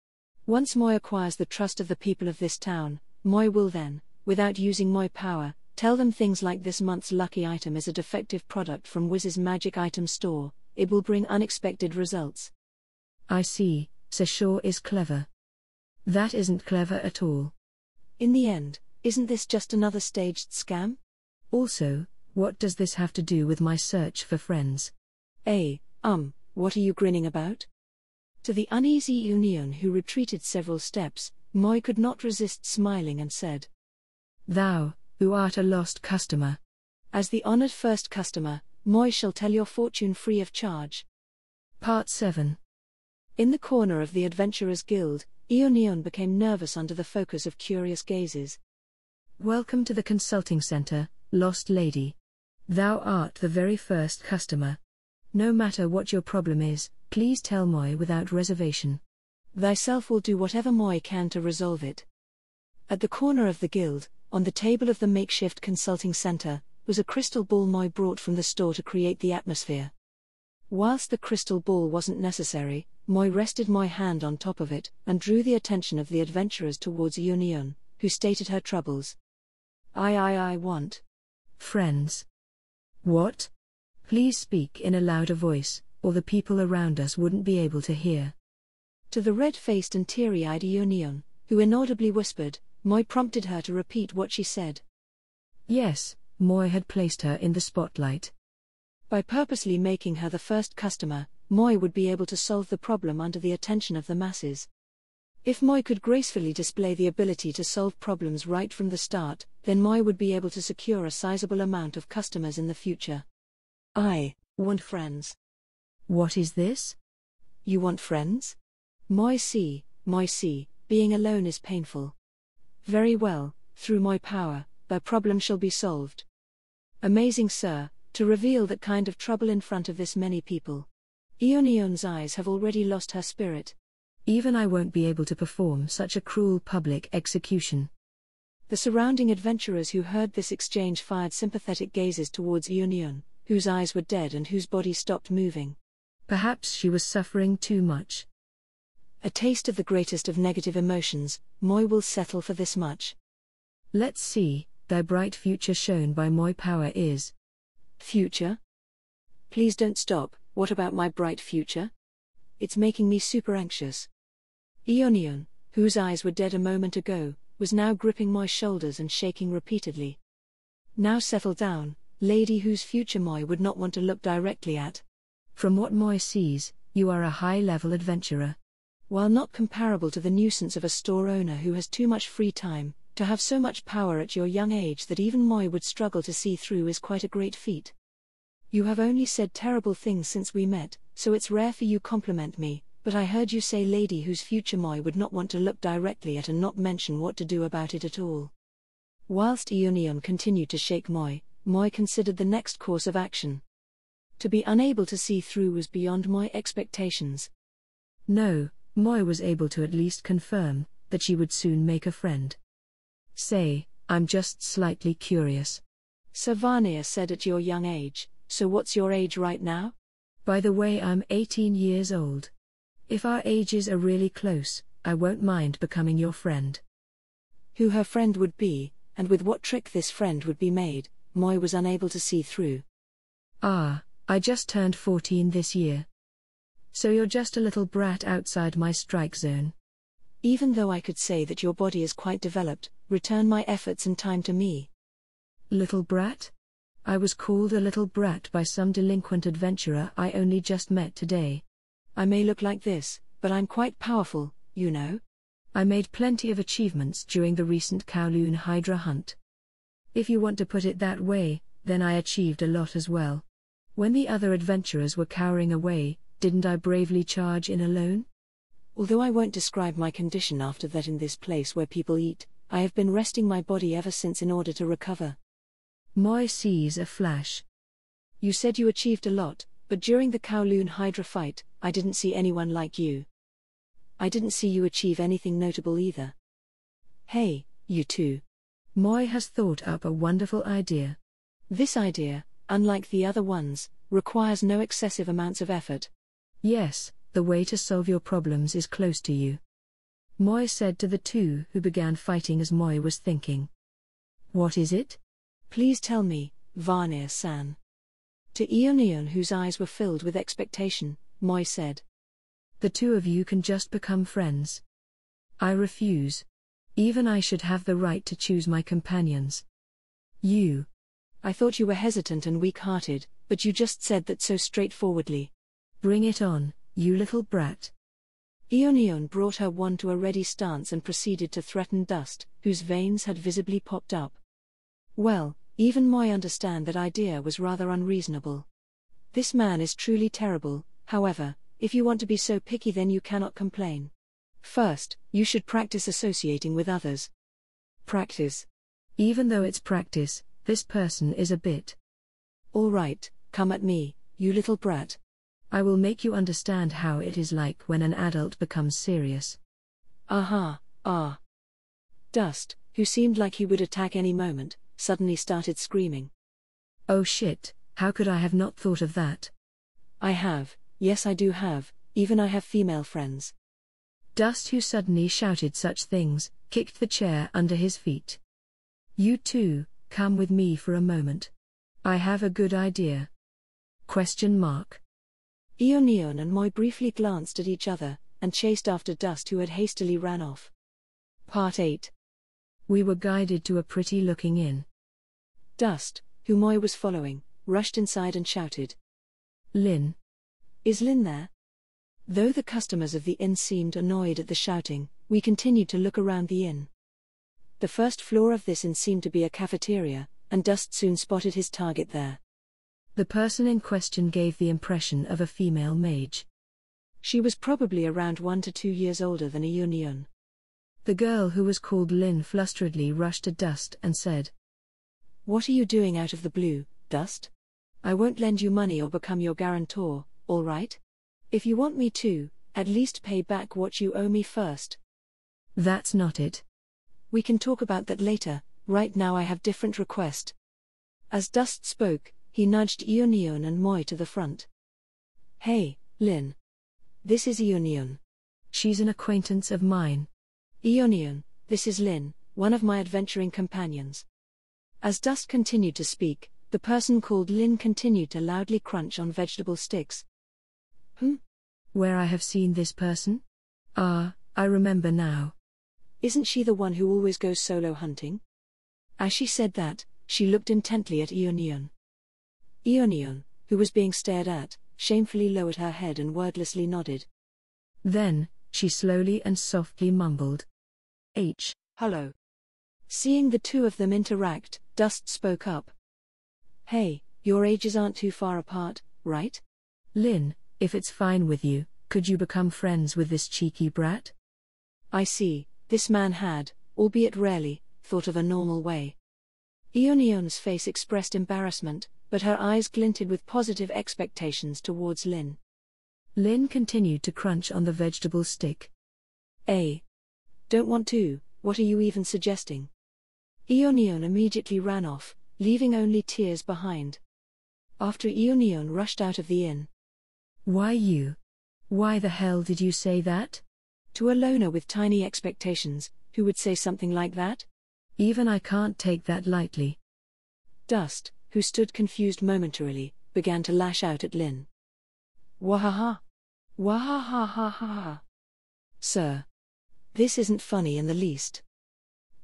Once Moi acquires the trust of the people of this town, Moi will then, without using Moi power, tell them things like this month's lucky item is a defective product from Wiz's magic item store. It will bring unexpected results. I see, Sir Shaw is clever. That isn't clever at all. In the end, isn't this just another staged scam? Also, what does this have to do with my search for friends? What are you grinning about? To the uneasy Union who retreated several steps, Moi could not resist smiling and said, Thou, who art a lost customer. As the honored first customer, Moi shall tell your fortune free of charge. Part 7. In the corner of the Adventurers Guild, Ionion became nervous under the focus of curious gazes. Welcome to the consulting center, lost lady. Thou art the very first customer. No matter what your problem is, please tell Moi without reservation. Thyself will do whatever Moi can to resolve it. At the corner of the guild, on the table of the makeshift consulting center, was a crystal ball Moi brought from the store to create the atmosphere. Whilst the crystal ball wasn't necessary, Moi rested my hand on top of it and drew the attention of the adventurers towards Ionion, who stated her troubles. I want friends. What? Please speak in a louder voice, or the people around us wouldn't be able to hear. To the red-faced and teary-eyed Ionion, who inaudibly whispered, Moi prompted her to repeat what she said. Yes, Moi had placed her in the spotlight. By purposely making her the first customer, Moi would be able to solve the problem under the attention of the masses. If Moi could gracefully display the ability to solve problems right from the start, then Moi would be able to secure a sizable amount of customers in the future. I want friends. What is this? You want friends? Moi see, being alone is painful. Very well, through my power, their problem shall be solved. Amazing, sir, to reveal that kind of trouble in front of this many people. Ionion's eyes have already lost her spirit. Even I won't be able to perform such a cruel public execution. The surrounding adventurers who heard this exchange fired sympathetic gazes towards Ionion, whose eyes were dead and whose body stopped moving. Perhaps she was suffering too much. A taste of the greatest of negative emotions, Moi will settle for this much. Let's see, thy bright future shown by Moi power is. Future? Please don't stop, what about my bright future? It's making me super anxious. Ionion, whose eyes were dead a moment ago, was now gripping my shoulders and shaking repeatedly. Now settle down, lady whose future Moi would not want to look directly at. From what Moi sees, you are a high-level adventurer. While not comparable to the nuisance of a store owner who has too much free time, to have so much power at your young age that even Moi would struggle to see through is quite a great feat. You have only said terrible things since we met, so it's rare for you compliment me, but I heard you say lady whose future Moi would not want to look directly at and not mention what to do about it at all. Whilst Ionion continued to shake Moi considered the next course of action. To be unable to see through was beyond my expectations. No, Moi was able to at least confirm that she would soon make a friend. Say, I'm just slightly curious. Sir Varnir said at your young age, so what's your age right now? By the way, I'm 18 years old. If our ages are really close, I won't mind becoming your friend. Who her friend would be, and with what trick this friend would be made, Moi was unable to see through. I just turned 14 this year. So you're just a little brat outside my strike zone. Even though I could say that your body is quite developed, return my efforts and time to me. Little brat? I was called a little brat by some delinquent adventurer I only just met today. I may look like this, but I'm quite powerful, you know. I made plenty of achievements during the recent Kowloon Hydra hunt. If you want to put it that way, then I achieved a lot as well. When the other adventurers were cowering away, didn't I bravely charge in alone? Although I won't describe my condition after that in this place where people eat, I have been resting my body ever since in order to recover. Moi sees a flash. You said you achieved a lot, but during the Kowloon Hydra fight, I didn't see anyone like you. I didn't see you achieve anything notable either. Hey, you two. Moi has thought up a wonderful idea. This idea, unlike the other ones, requires no excessive amounts of effort. Yes, the way to solve your problems is close to you. Moi said to the two who began fighting as Moi was thinking. What is it? Please tell me, Varnir-san. To Ionion, whose eyes were filled with expectation, Moi said. The two of you can just become friends. I refuse. Even I should have the right to choose my companions. You. I thought you were hesitant and weak-hearted, but you just said that so straightforwardly. Bring it on, you little brat. Ionion brought her wand to a ready stance and proceeded to threaten Dust, whose veins had visibly popped up. Well, even Moi understand that idea was rather unreasonable. This man is truly terrible. However, if you want to be so picky, then you cannot complain. First, you should practice associating with others. Practice. Even though it's practice, this person is a bit. All right, come at me, you little brat. I will make you understand how it is like when an adult becomes serious. Aha, ah. Dust, who seemed like he would attack any moment, suddenly started screaming. Oh shit, how could I have not thought of that? I have, yes I do have, even I have female friends. Dust, who suddenly shouted such things, kicked the chair under his feet. You two, come with me for a moment. I have a good idea. Question mark. Eonion and Moi briefly glanced at each other, and chased after Dust, who had hastily ran off. Part 8. We were guided to a pretty-looking inn. Dust, who Moi was following, rushed inside and shouted. Lin. Is Lin there? Though the customers of the inn seemed annoyed at the shouting, we continued to look around the inn. The first floor of this inn seemed to be a cafeteria, and Dust soon spotted his target there. The person in question gave the impression of a female mage. She was probably around 1 to 2 years older than Eonion. The girl, who was called Lin, flusteredly rushed to Dust and said, What are you doing out of the blue, Dust? I won't lend you money or become your guarantor, all right? If you want me to, at least pay back what you owe me first. That's not it. We can talk about that later. Right now I have different request. As Dust spoke, he nudged Eonion and Moi to the front. Hey, Lin. This is Eonion. She's an acquaintance of mine. Eonion, this is Lin, one of my adventuring companions. As Dust continued to speak, the person called Lin continued to loudly crunch on vegetable sticks. Where I have seen this person? Ah, I remember now. Isn't she the one who always goes solo hunting? As she said that, she looked intently at Eonion. Eonion, who was being stared at, shamefully lowered her head and wordlessly nodded. Then, she slowly and softly mumbled. Hello. Seeing the two of them interact, Dust spoke up. Hey, your ages aren't too far apart, right? Lin, if it's fine with you, could you become friends with this cheeky brat? I see, this man had, albeit rarely, thought of a normal way. Eonion's face expressed embarrassment, but her eyes glinted with positive expectations towards Lin. Lin continued to crunch on the vegetable stick. Don't want to, what are you even suggesting? Eonion immediately ran off, leaving only tears behind. After Eonion rushed out of the inn. Why you? Why the hell did you say that? To a loner with tiny expectations, who would say something like that? Even I can't take that lightly. Dust, who stood confused momentarily, began to lash out at Lin. Wahaha! Wahaha! Sir. This isn't funny in the least.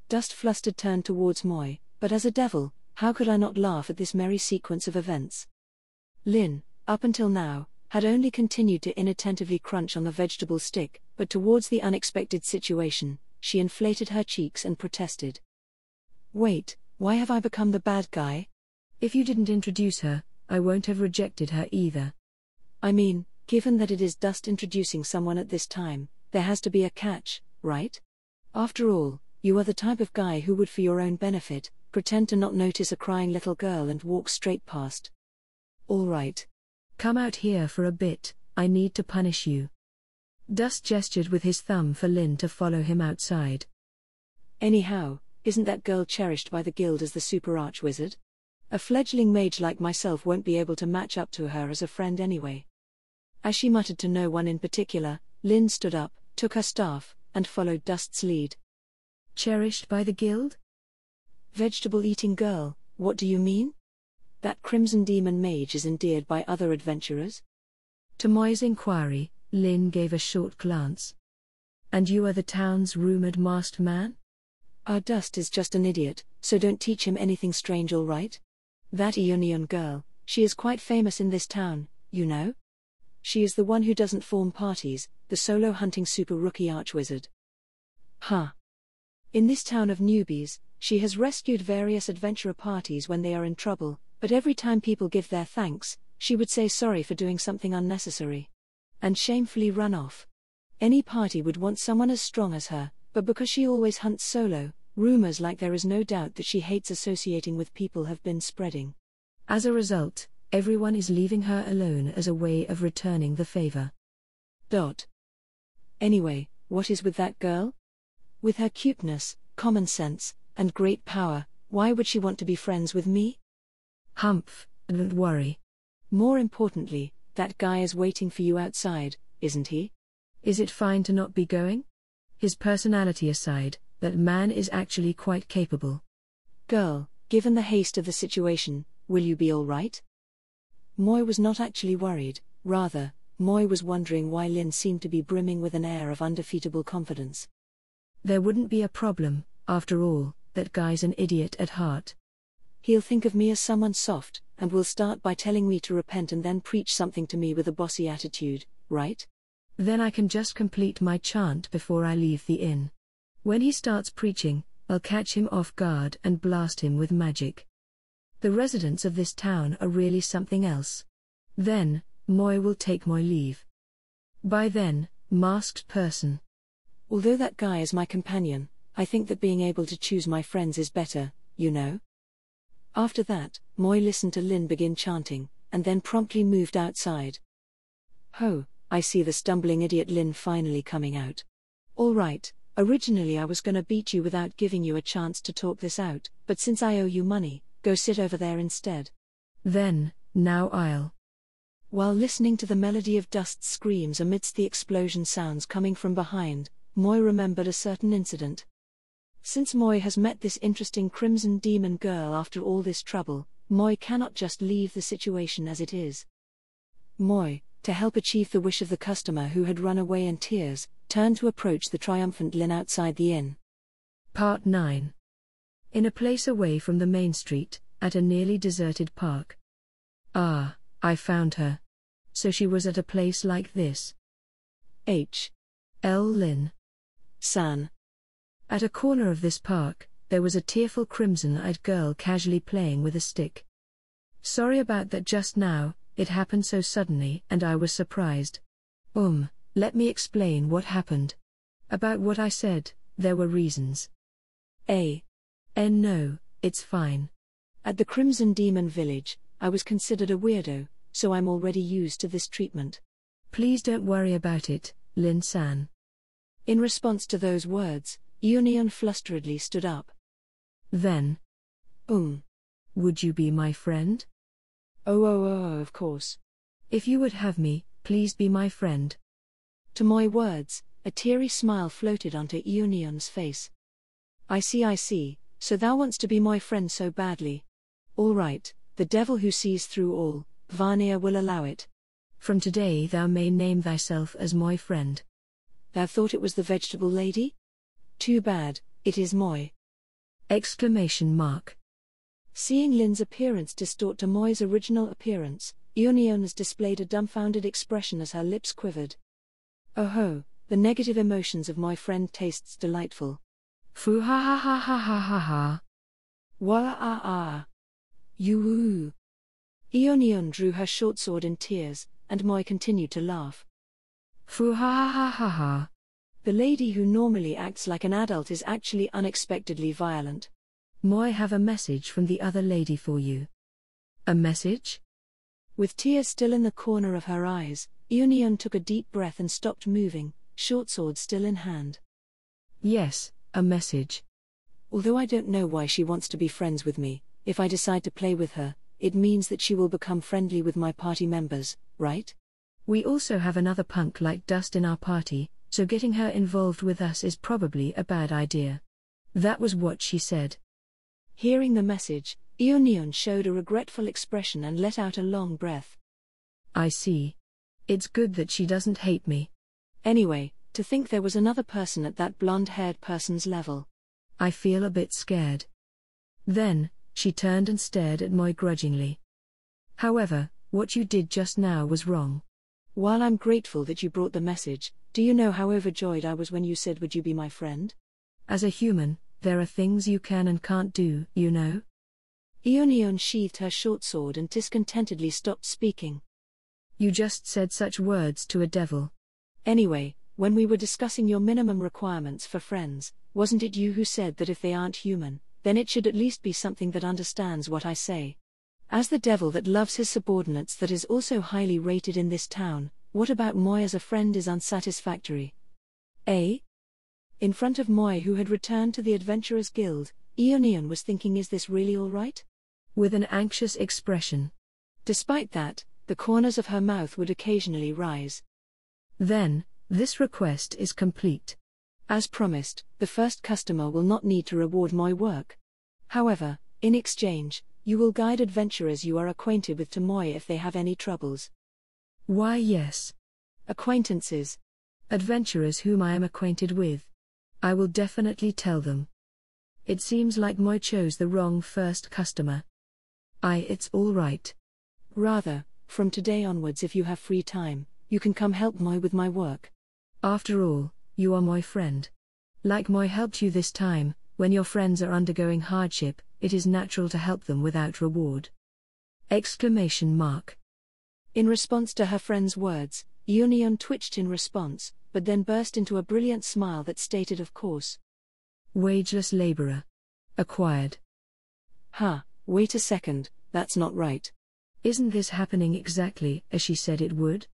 Dust flustered turned towards Moi, but as a devil, how could I not laugh at this merry sequence of events? Lin, up until now, had only continued to inattentively crunch on the vegetable stick, but towards the unexpected situation, she inflated her cheeks and protested. Wait, why have I become the bad guy? If you didn't introduce her, I won't have rejected her either. I mean, given that it is Dust introducing someone at this time, there has to be a catch, right? After all, you are the type of guy who would, for your own benefit, pretend to not notice a crying little girl and walk straight past. All right. Come out here for a bit, I need to punish you. Dust gestured with his thumb for Lin to follow him outside. Anyhow, isn't that girl cherished by the guild as the super archwizard? A fledgling mage like myself won't be able to match up to her as a friend anyway. As she muttered to no one in particular, Lin stood up, took her staff, and followed Dust's lead. Cherished by the guild? Vegetable-eating girl, what do you mean? That crimson demon mage is endeared by other adventurers? To Moi's inquiry, Lin gave a short glance. And you are the town's rumored masked man? Our Dust is just an idiot, so don't teach him anything strange, all right? That Eonion girl, she is quite famous in this town, you know? She is the one who doesn't form parties, the solo hunting super rookie archwizard. Huh. In this town of newbies, She has rescued various adventurer parties when they are in trouble, but every time people give their thanks, she would say sorry for doing something unnecessary and shamefully run off. Any party would want someone as strong as her, but because she always hunts solo, rumors like there is no doubt that she hates associating with people have been spreading. As a result, everyone is leaving her alone as a way of returning the favor. Anyway, what is with that girl? With her cuteness, common sense, and great power, why would she want to be friends with me? Humph, don't worry. More importantly, that guy is waiting for you outside, isn't he? Is it fine to not be going? His personality aside, that man is actually quite capable. Girl, given the haste of the situation, will you be all right? Moy was not actually worried, rather, Moy was wondering why Lin seemed to be brimming with an air of undefeatable confidence. There wouldn't be a problem, after all, that guy's an idiot at heart. He'll think of me as someone soft, and will start by telling me to repent and then preach something to me with a bossy attitude, right? Then I can just complete my chant before I leave the inn. When he starts preaching, I'll catch him off guard and blast him with magic. The residents of this town are really something else. Then, Moy will take my leave. By then, masked person. Although that guy is my companion, I think that being able to choose my friends is better, you know? After that, Moy listened to Lin begin chanting, and then promptly moved outside. Ho, I see the stumbling idiot Lin finally coming out. All right, originally I was gonna beat you without giving you a chance to talk this out, but since I owe you money, go sit over there instead. Then, now I'll. While listening to the melody of Dust's screams amidst the explosion sounds coming from behind, Moy remembered a certain incident. Since Moy has met this interesting Crimson Demon girl after all this trouble, Moy cannot just leave the situation as it is. Moy, to help achieve the wish of the customer who had run away in tears, turned to approach the triumphant Lin outside the inn. Part 9. In a place away from the main street, at a nearly deserted park. Ah, I found her. So she was at a place like this. Lin San. At a corner of this park, there was a tearful crimson-eyed girl casually playing with a stick. Sorry about that just now, it happened so suddenly and I was surprised. Let me explain what happened. About what I said, there were reasons. No, it's fine. At the Crimson Demon Village, I was considered a weirdo, so I'm already used to this treatment. Please don't worry about it, Lin-san. In response to those words, Eunion flusteredly stood up. Then. Would you be my friend? Oh, of course. If you would have me, please be my friend. To my words, a teary smile floated onto Eunion's face. I see, so thou wants to be my friend so badly. All right, the devil who sees through all, Varnir will allow it. From today thou may name thyself as my friend. Thou thought it was the vegetable lady? Too bad, it is Moy. Exclamation mark. Seeing Lin's appearance distort to Moy's original appearance, Eunion displayed a dumbfounded expression as her lips quivered. Oh ho, the negative emotions of my friend tastes delightful. Foo ha ha ha ha ha ha ha. Wah ah ah. You. Eunion drew her short sword in tears, and Moy continued to laugh. Foo ha ha ha ha ha. The lady who normally acts like an adult is actually unexpectedly violent. Moy have a message from the other lady for you. A message? With tears still in the corner of her eyes, Eunion took a deep breath and stopped moving, short sword still in hand. Yes, a message. Although I don't know why she wants to be friends with me, if I decide to play with her, it means that she will become friendly with my party members, right? We also have another punk like Dust in our party, so getting her involved with us is probably a bad idea. That was what she said. Hearing the message, Eunion showed a regretful expression and let out a long breath. I see. It's good that she doesn't hate me. Anyway, to think there was another person at that blonde-haired person's level. I feel a bit scared. Then, she turned and stared at Moy grudgingly. However, what you did just now was wrong. While I'm grateful that you brought the message, do you know how overjoyed I was when you said would you be my friend? As a human, There are things you can and can't do, you know? Ionion sheathed her short sword and discontentedly stopped speaking. You just said such words to a devil. Anyway, when we were discussing your minimum requirements for friends, wasn't it you who said that if they aren't human, then it should at least be something that understands what I say? As the devil that loves his subordinates that is also highly rated in this town, what about Moi as a friend is unsatisfactory? Eh? In front of Moi, who had returned to the Adventurers Guild, Ionion was thinking, is this really all right? With an anxious expression. Despite that, the corners of her mouth would occasionally rise. Then, this request is complete. As promised, the first customer will not need to reward my work. However, in exchange, you will guide adventurers you are acquainted with to Moi if they have any troubles. Why, yes. Acquaintances. Adventurers whom I am acquainted with. I will definitely tell them. It seems like Moi chose the wrong first customer. It's all right. Rather, from today onwards, if you have free time, you can come help Moi with my work. After all, you are my friend. Like Moi helped you this time, when your friends are undergoing hardship, it is natural to help them without reward. Exclamation mark. In response to her friend's words, Ionion twitched in response, but then burst into a brilliant smile that stated, of course. Wageless laborer. Acquired. Wait a second, that's not right. Isn't this happening exactly as she said it would?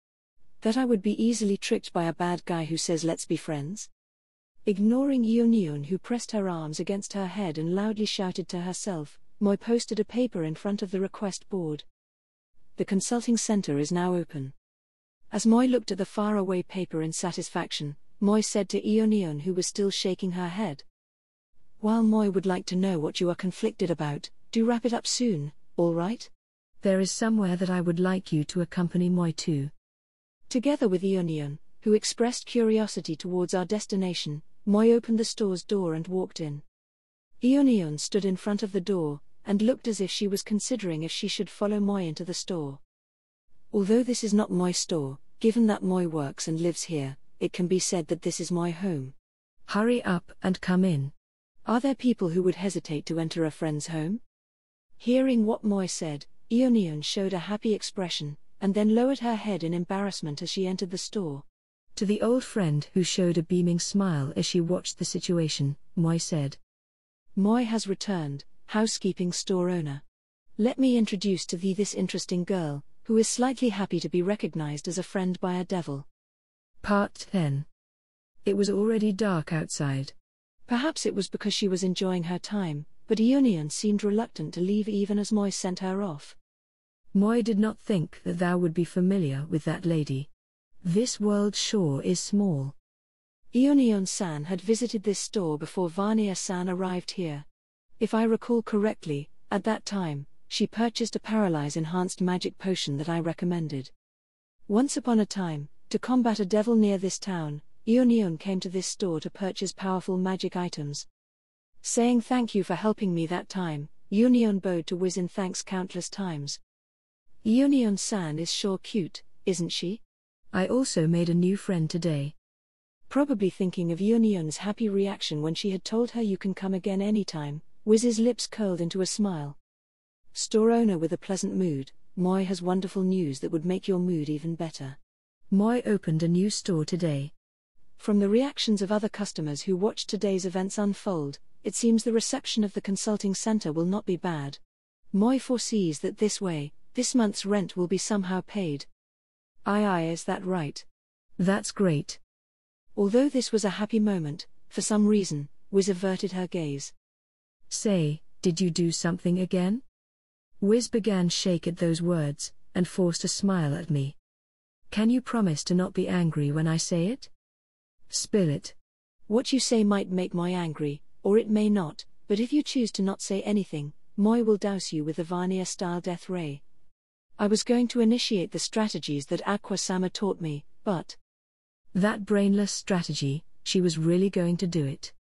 That I would be easily tricked by a bad guy who says let's be friends? Ignoring Ionion, who pressed her arms against her head and loudly shouted to herself, Moi posted a paper in front of the request board. The consulting center is now open. As Moi looked at the faraway paper in satisfaction, Moi said to Ionion, who was still shaking her head. While Moi would like to know what you are conflicted about, do wrap it up soon, all right? There is somewhere that I would like you to accompany Moi to. Together with Ionion, who expressed curiosity towards our destination, Moi opened the store's door and walked in. Ionion stood in front of the door, and looked as if she was considering if she should follow Moi into the store. Although this is not Moi's store, given that Moi works and lives here, it can be said that this is my home. Hurry up and come in. Are there people who would hesitate to enter a friend's home? Hearing what Moi said, Ionion showed a happy expression, and then lowered her head in embarrassment as she entered the store. To the old friend who showed a beaming smile as she watched the situation, Moi said. Moi has returned, housekeeping store owner. Let me introduce to thee this interesting girl, who is slightly happy to be recognized as a friend by a devil. Part 10. It was already dark outside. Perhaps it was because she was enjoying her time, but Ionion seemed reluctant to leave even as Moi sent her off. Moi did not think that thou would be familiar with that lady. This world sure is small. Ionion-san had visited this store before Vania-san arrived here. If I recall correctly, at that time, she purchased a paralyze-enhanced magic potion that I recommended. Once upon a time, to combat a devil near this town, Ionion came to this store to purchase powerful magic items. Saying thank you for helping me that time, Ionion bowed to Wiz in thanks countless times. Ionion-san is sure cute, isn't she? I also made a new friend today. Probably thinking of Ionion's happy reaction when she had told her you can come again anytime, Wiz's lips curled into a smile. Store owner with a pleasant mood, Moi has wonderful news that would make your mood even better. Moi opened a new store today. From the reactions of other customers who watched today's events unfold, it seems the reception of the consulting center will not be bad. Moi foresees that this way, this month's rent will be somehow paid. Is that right? That's great. Although this was a happy moment, for some reason, Wiz averted her gaze. Say, did you do something again? Wiz began shake at those words, and forced a smile at me. Can you promise to not be angry when I say it? Spill it. What you say might make Moi angry, or it may not, but if you choose to not say anything, Moi will douse you with the Varnier-style death ray. I was going to initiate the strategies that Aqua-sama taught me, but... That brainless strategy, she was really going to do it.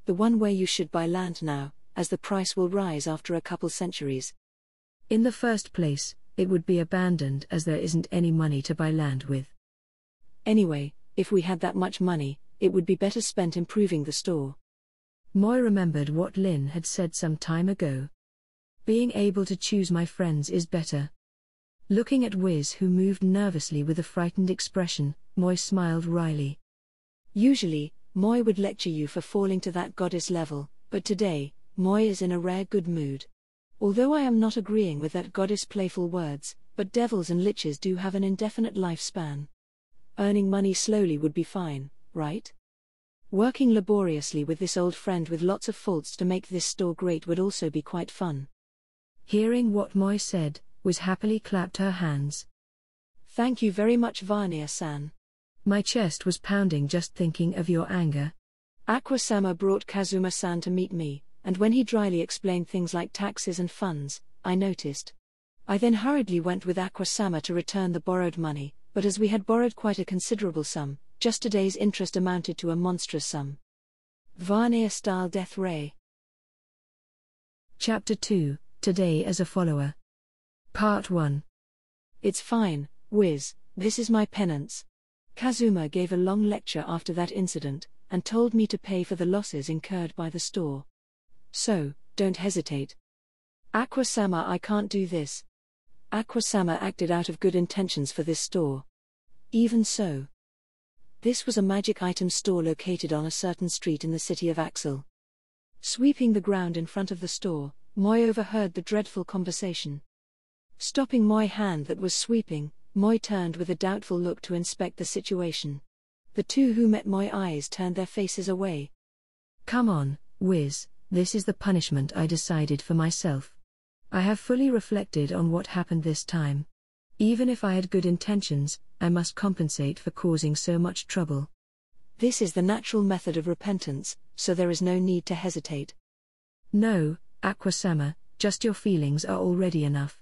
The one way you should buy land now, as the price will rise after a couple centuries. In the first place, it would be abandoned as there isn't any money to buy land with. Anyway, if we had that much money, it would be better spent improving the store. Moi remembered what Lin had said some time ago. Being able to choose my friends is better. Looking at Wiz, who moved nervously with a frightened expression, Moi smiled wryly. Usually, Moi would lecture you for falling to that goddess level, but today, Moi is in a rare good mood. Although I am not agreeing with that goddess' playful words, but devils and liches do have an indefinite lifespan. Earning money slowly would be fine, right? Working laboriously with this old friend with lots of faults to make this store great would also be quite fun. Hearing what Moi said, Wiz happily clapped her hands. Thank you very much, Vania-san. My chest was pounding just thinking of your anger. Aqua-sama brought Kazuma-san to meet me, and when he dryly explained things like taxes and funds, I noticed. I then hurriedly went with Aqua-sama to return the borrowed money, but as we had borrowed quite a considerable sum, just today's interest amounted to a monstrous sum. Vania-style death ray. Chapter 2, Today as a Follower. Part 1. It's fine, Wiz, this is my penance. Kazuma gave a long lecture after that incident, and told me to pay for the losses incurred by the store. So, don't hesitate. Aqua-sama, I can't do this. Aqua-sama acted out of good intentions for this store. Even so. This was a magic item store located on a certain street in the city of Axel. Sweeping the ground in front of the store, Moi overheard the dreadful conversation. Stopping Moi's hand that was sweeping, Moi turned with a doubtful look to inspect the situation. The two who met Moi's eyes turned their faces away. Come on, Wiz, this is the punishment I decided for myself. I have fully reflected on what happened this time. Even if I had good intentions, I must compensate for causing so much trouble. This is the natural method of repentance, so there is no need to hesitate. No, Aqua-sama, just your feelings are already enough.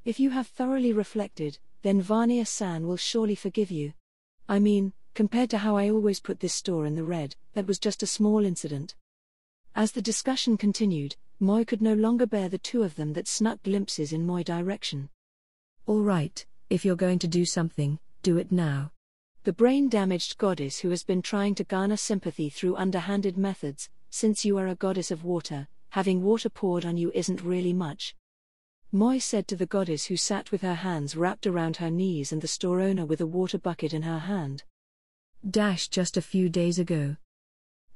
If you have thoroughly reflected, then Vania-san will surely forgive you. I mean, compared to how I always put this store in the red, that was just a small incident. As the discussion continued, Moi could no longer bear the two of them that snuck glimpses in Moi's direction. All right, if you're going to do something, do it now. The brain-damaged goddess who has been trying to garner sympathy through underhanded methods, since you are a goddess of water, having water poured on you isn't really much. Moi said to the goddess who sat with her hands wrapped around her knees and the store owner with a water bucket in her hand. Just a few days ago.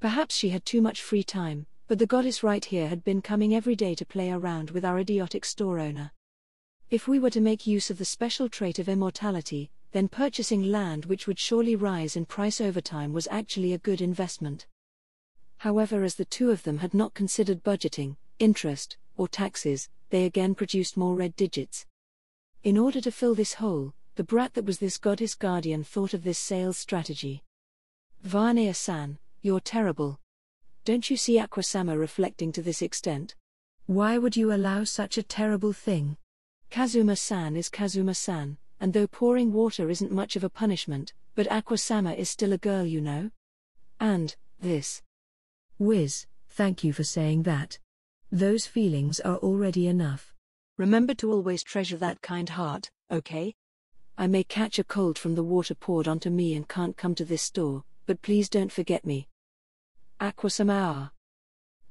Perhaps she had too much free time, but the goddess right here had been coming every day to play around with our idiotic store owner. If we were to make use of the special trait of immortality, then purchasing land which would surely rise in price over time was actually a good investment. However, as the two of them had not considered budgeting, interest, or taxes, they again produced more red digits. In order to fill this hole, the brat that was this goddess guardian thought of this sales strategy. Vania-san, you're terrible. Don't you see Aqua-sama reflecting to this extent? Why would you allow such a terrible thing? Kazuma-san is Kazuma-san, and though pouring water isn't much of a punishment, but Aqua-sama is still a girl, you know. And, this. Wiz, thank you for saying that. Those feelings are already enough. Remember to always treasure that kind heart, okay? I may catch a cold from the water poured onto me and can't come to this store, but please don't forget me. Aqua-sama.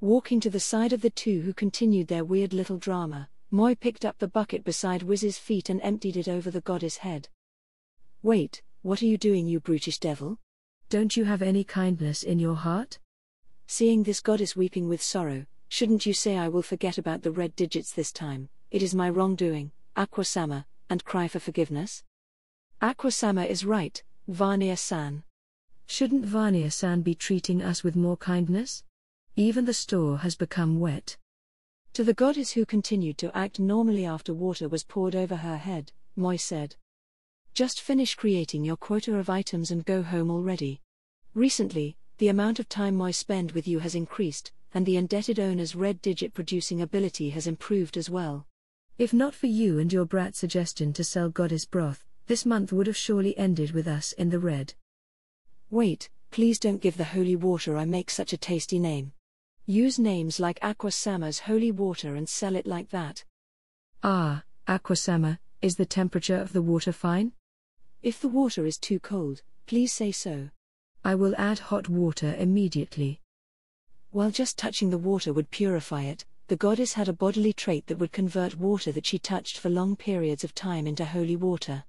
Walking to the side of the two who continued their weird little drama, Moi picked up the bucket beside Wiz's feet and emptied it over the goddess' head. Wait, what are you doing, you brutish devil? Don't you have any kindness in your heart? Seeing this goddess weeping with sorrow, shouldn't you say I will forget about the red digits this time, it is my wrongdoing, Aqua-sama, and cry for forgiveness? Aqua-sama is right, Vania-san. Shouldn't Vania-san be treating us with more kindness? Even the store has become wet. To the goddess who continued to act normally after water was poured over her head, Moi said. Just finish creating your quota of items and go home already. Recently, the amount of time Moi spend with you has increased, and the indebted owner's red digit producing ability has improved as well. If not for you and your brat suggestion to sell goddess broth, this month would have surely ended with us in the red. Wait, please don't give the holy water I make such a tasty name. Use names like Aqua-sama's holy water and sell it like that. Ah, Aqua-sama, is the temperature of the water fine? If the water is too cold, please say so. I will add hot water immediately. While just touching the water would purify it, the goddess had a bodily trait that would convert water that she touched for long periods of time into holy water.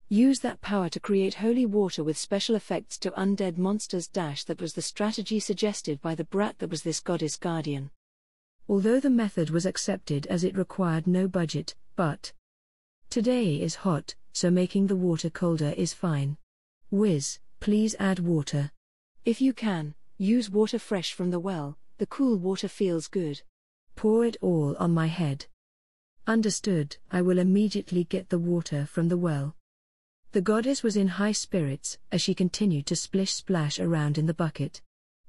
Use that power to create holy water with special effects to undead monsters. That was the strategy suggested by the brat that was this goddess guardian. Although the method was accepted as it required no budget, but today is hot, so making the water colder is fine. Whiz, please add water. If you can, use water fresh from the well, the cool water feels good. Pour it all on my head. Understood, I will immediately get the water from the well. The goddess was in high spirits as she continued to splish-splash around in the bucket.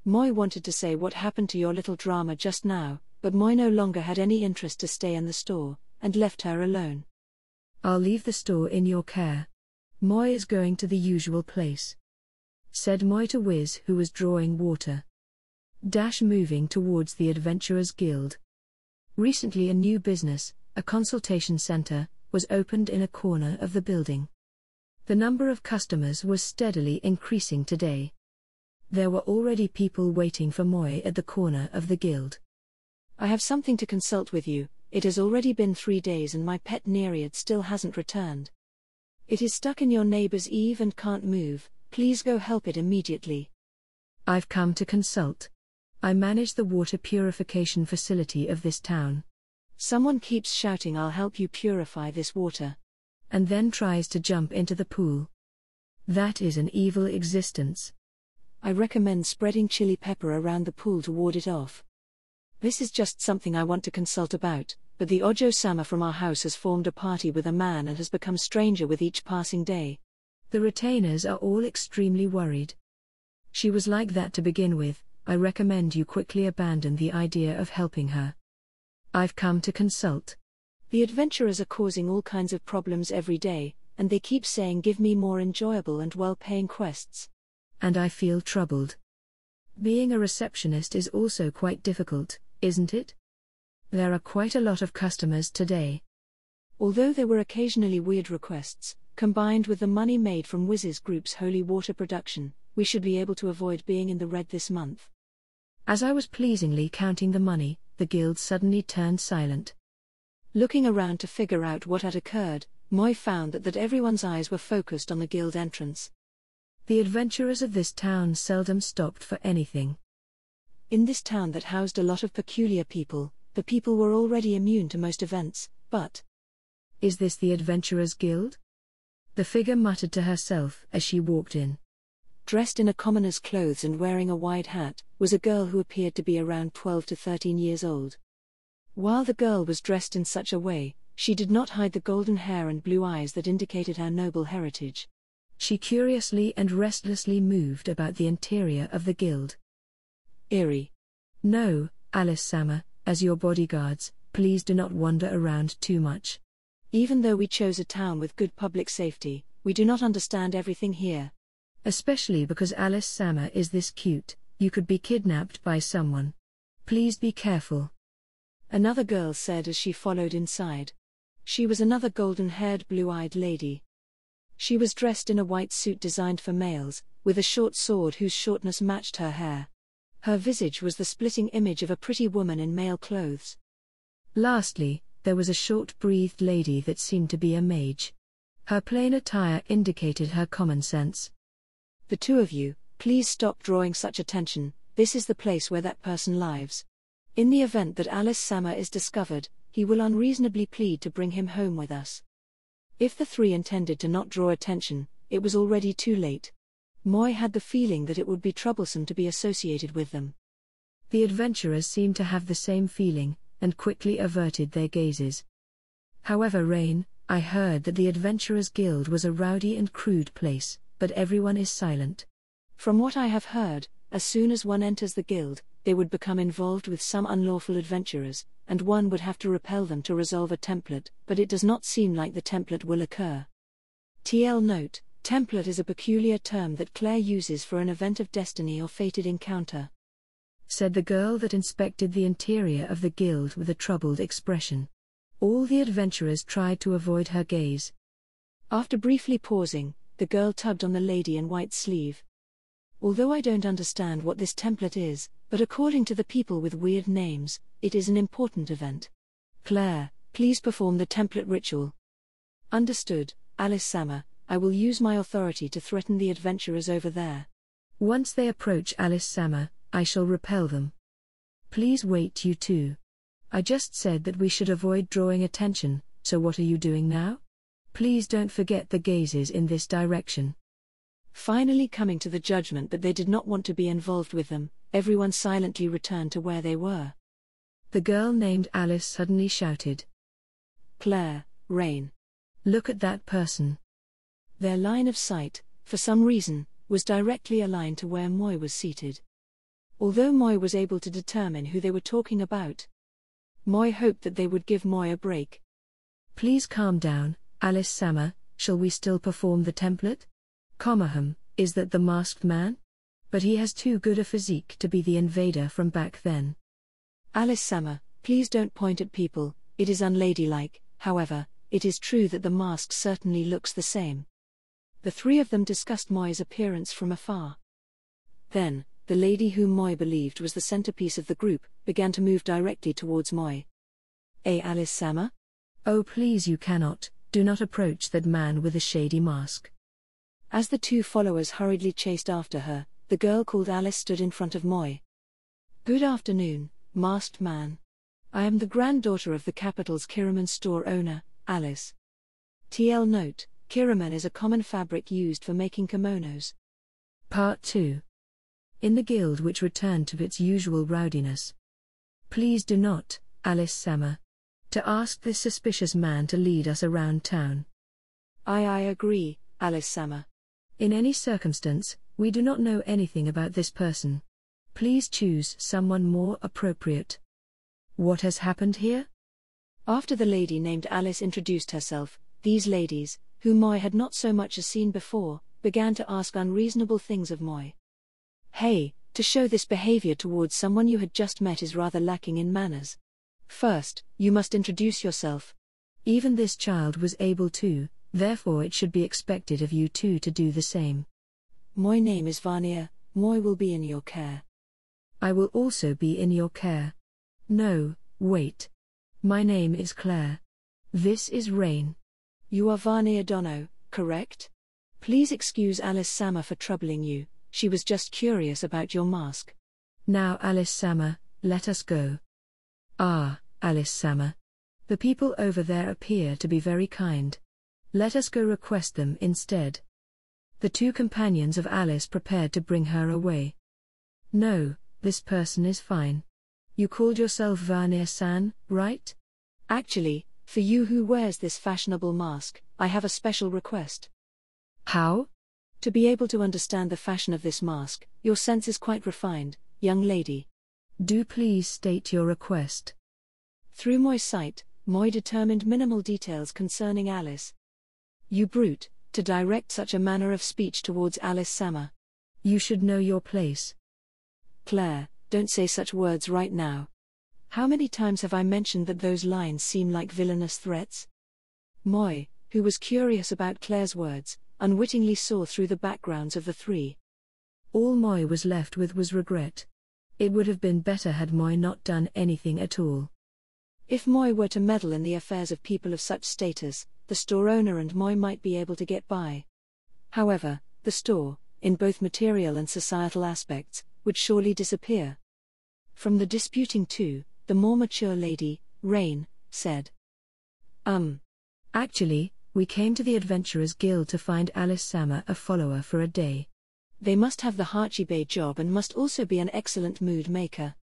Moi wanted to say what happened to your little drama just now, but Moi no longer had any interest to stay in the store, and left her alone. I'll leave the store in your care. Moi is going to the usual place, said Moi to Wiz, who was drawing water. Moving towards the Adventurers Guild. Recently a new business, a consultation center, was opened in a corner of the building. The number of customers was steadily increasing today. There were already people waiting for Moi at the corner of the guild. I have something to consult with you. It has already been 3 days and my pet Nereid still hasn't returned. It is stuck in your neighbor's eave and can't move. Please go help it immediately. I've come to consult. I manage the water purification facility of this town. Someone keeps shouting, I'll help you purify this water. And then tries to jump into the pool. That is an evil existence. I recommend spreading chili pepper around the pool to ward it off. This is just something I want to consult about, but the Ojo-sama from our house has formed a party with a man and has become stranger with each passing day. The retainers are all extremely worried. She was like that to begin with. I recommend you quickly abandon the idea of helping her. I've come to consult. The adventurers are causing all kinds of problems every day, and they keep saying give me more enjoyable and well-paying quests. And I feel troubled. Being a receptionist is also quite difficult, isn't it? There are quite a lot of customers today. Although there were occasionally weird requests, combined with the money made from Wiz's group's holy water production, we should be able to avoid being in the red this month. As I was pleasingly counting the money, the guild suddenly turned silent. Looking around to figure out what had occurred, Moi found that everyone's eyes were focused on the guild entrance. The adventurers of this town seldom stopped for anything. In this town that housed a lot of peculiar people, the people were already immune to most events, but... Is this the Adventurers Guild? The figure muttered to herself as she walked in. Dressed in a commoner's clothes and wearing a wide hat, was a girl who appeared to be around 12 to 13 years old. While the girl was dressed in such a way, she did not hide the golden hair and blue eyes that indicated her noble heritage. She curiously and restlessly moved about the interior of the guild. Eerie. No, Alice-sama, as your bodyguards, please do not wander around too much. Even though we chose a town with good public safety, we do not understand everything here. Especially because Alice-sama is this cute, you could be kidnapped by someone. Please be careful. Another girl said as she followed inside. She was another golden-haired blue-eyed lady. She was dressed in a white suit designed for males, with a short sword whose shortness matched her hair. Her visage was the splitting image of a pretty woman in male clothes. Lastly, there was a short-breathed lady that seemed to be a mage. Her plain attire indicated her common sense. The two of you, please stop drawing such attention. This is the place where that person lives. In the event that Alice-sama is discovered, he will unreasonably plead to bring him home with us. If the three intended to not draw attention, it was already too late. Moi had the feeling that it would be troublesome to be associated with them. The adventurers seemed to have the same feeling, and quickly averted their gazes. However, Rain, I heard that the Adventurers Guild was a rowdy and crude place, but everyone is silent. From what I have heard, as soon as one enters the guild, they would become involved with some unlawful adventurers, and one would have to repel them to resolve a template, but it does not seem like the template will occur. TL note, template is a peculiar term that Claire uses for an event of destiny or fated encounter, said the girl that inspected the interior of the guild with a troubled expression. All the adventurers tried to avoid her gaze. After briefly pausing, the girl tugged on the lady in white sleeve. Although I don't understand what this template is, but according to the people with weird names, it is an important event. Claire, please perform the template ritual. Understood, Alice-sama. I will use my authority to threaten the adventurers over there. Once they approach Alice-sama, I shall repel them. Please wait, you two. I just said that we should avoid drawing attention, so what are you doing now? Please don't forget the gazes in this direction. Finally coming to the judgment that they did not want to be involved with them, everyone silently returned to where they were. The girl named Alice suddenly shouted. Claire, Rain. Look at that person. Their line of sight, for some reason, was directly aligned to where Moi was seated. Although Moi was able to determine who they were talking about, Moi hoped that they would give Moi a break. Please calm down, Alice-sama. Shall we still perform the template? Ahem, is that the masked man? But he has too good a physique to be the invader from back then. Alice-sama, please don't point at people, it is unladylike. However, it is true that the mask certainly looks the same. The three of them discussed Moi's appearance from afar. Then, the lady whom Moi believed was the centerpiece of the group, began to move directly towards Moi. Alice-sama? Oh please, you cannot, do not approach that man with a shady mask. As the two followers hurriedly chased after her, the girl called Alice stood in front of Moi. Good afternoon, masked man. I am the granddaughter of the capital's Kiraman store owner, Alice. TL note, Kiraman is a common fabric used for making kimonos. Part 2. In the guild which returned to its usual rowdiness. Please do not, Alice-sama, to ask this suspicious man to lead us around town. I agree, Alice-sama. In any circumstance, we do not know anything about this person. Please choose someone more appropriate. What has happened here? After the lady named Alice introduced herself, these ladies, whom Moi had not so much as seen before, began to ask unreasonable things of Moi. Hey, to show this behavior towards someone you had just met is rather lacking in manners. First, you must introduce yourself. Even this child was able to, therefore it should be expected of you two to do the same. My name is Varnier, Moi will be in your care. I will also be in your care. No, wait. My name is Claire. This is Rain. You are Varnier Dono, correct? Please excuse Alice-sama for troubling you, she was just curious about your mask. Now Alice-sama, let us go. Ah, Alice-sama. The people over there appear to be very kind. Let us go request them instead. The two companions of Alice prepared to bring her away. No, this person is fine. You called yourself Varnier-san, right? Actually, for you who wears this fashionable mask, I have a special request. How? To be able to understand the fashion of this mask, your sense is quite refined, young lady. Do please state your request. Through Moi's sight, Moi determined minimal details concerning Alice. You brute, to direct such a manner of speech towards Alice-sama. You should know your place. Claire, don't say such words right now. How many times have I mentioned that those lines seem like villainous threats? Moi, who was curious about Claire's words, unwittingly saw through the backgrounds of the three. All Moi was left with was regret. It would have been better had Moi not done anything at all. If Moi were to meddle in the affairs of people of such status, the store owner and Moi might be able to get by. However, the store, in both material and societal aspects, would surely disappear. From the disputing two, the more mature lady, Rain, said. Actually, we came to the Adventurers Guild to find Alice-sama a follower for a day. They must have the Hachibe job and must also be an excellent mood maker.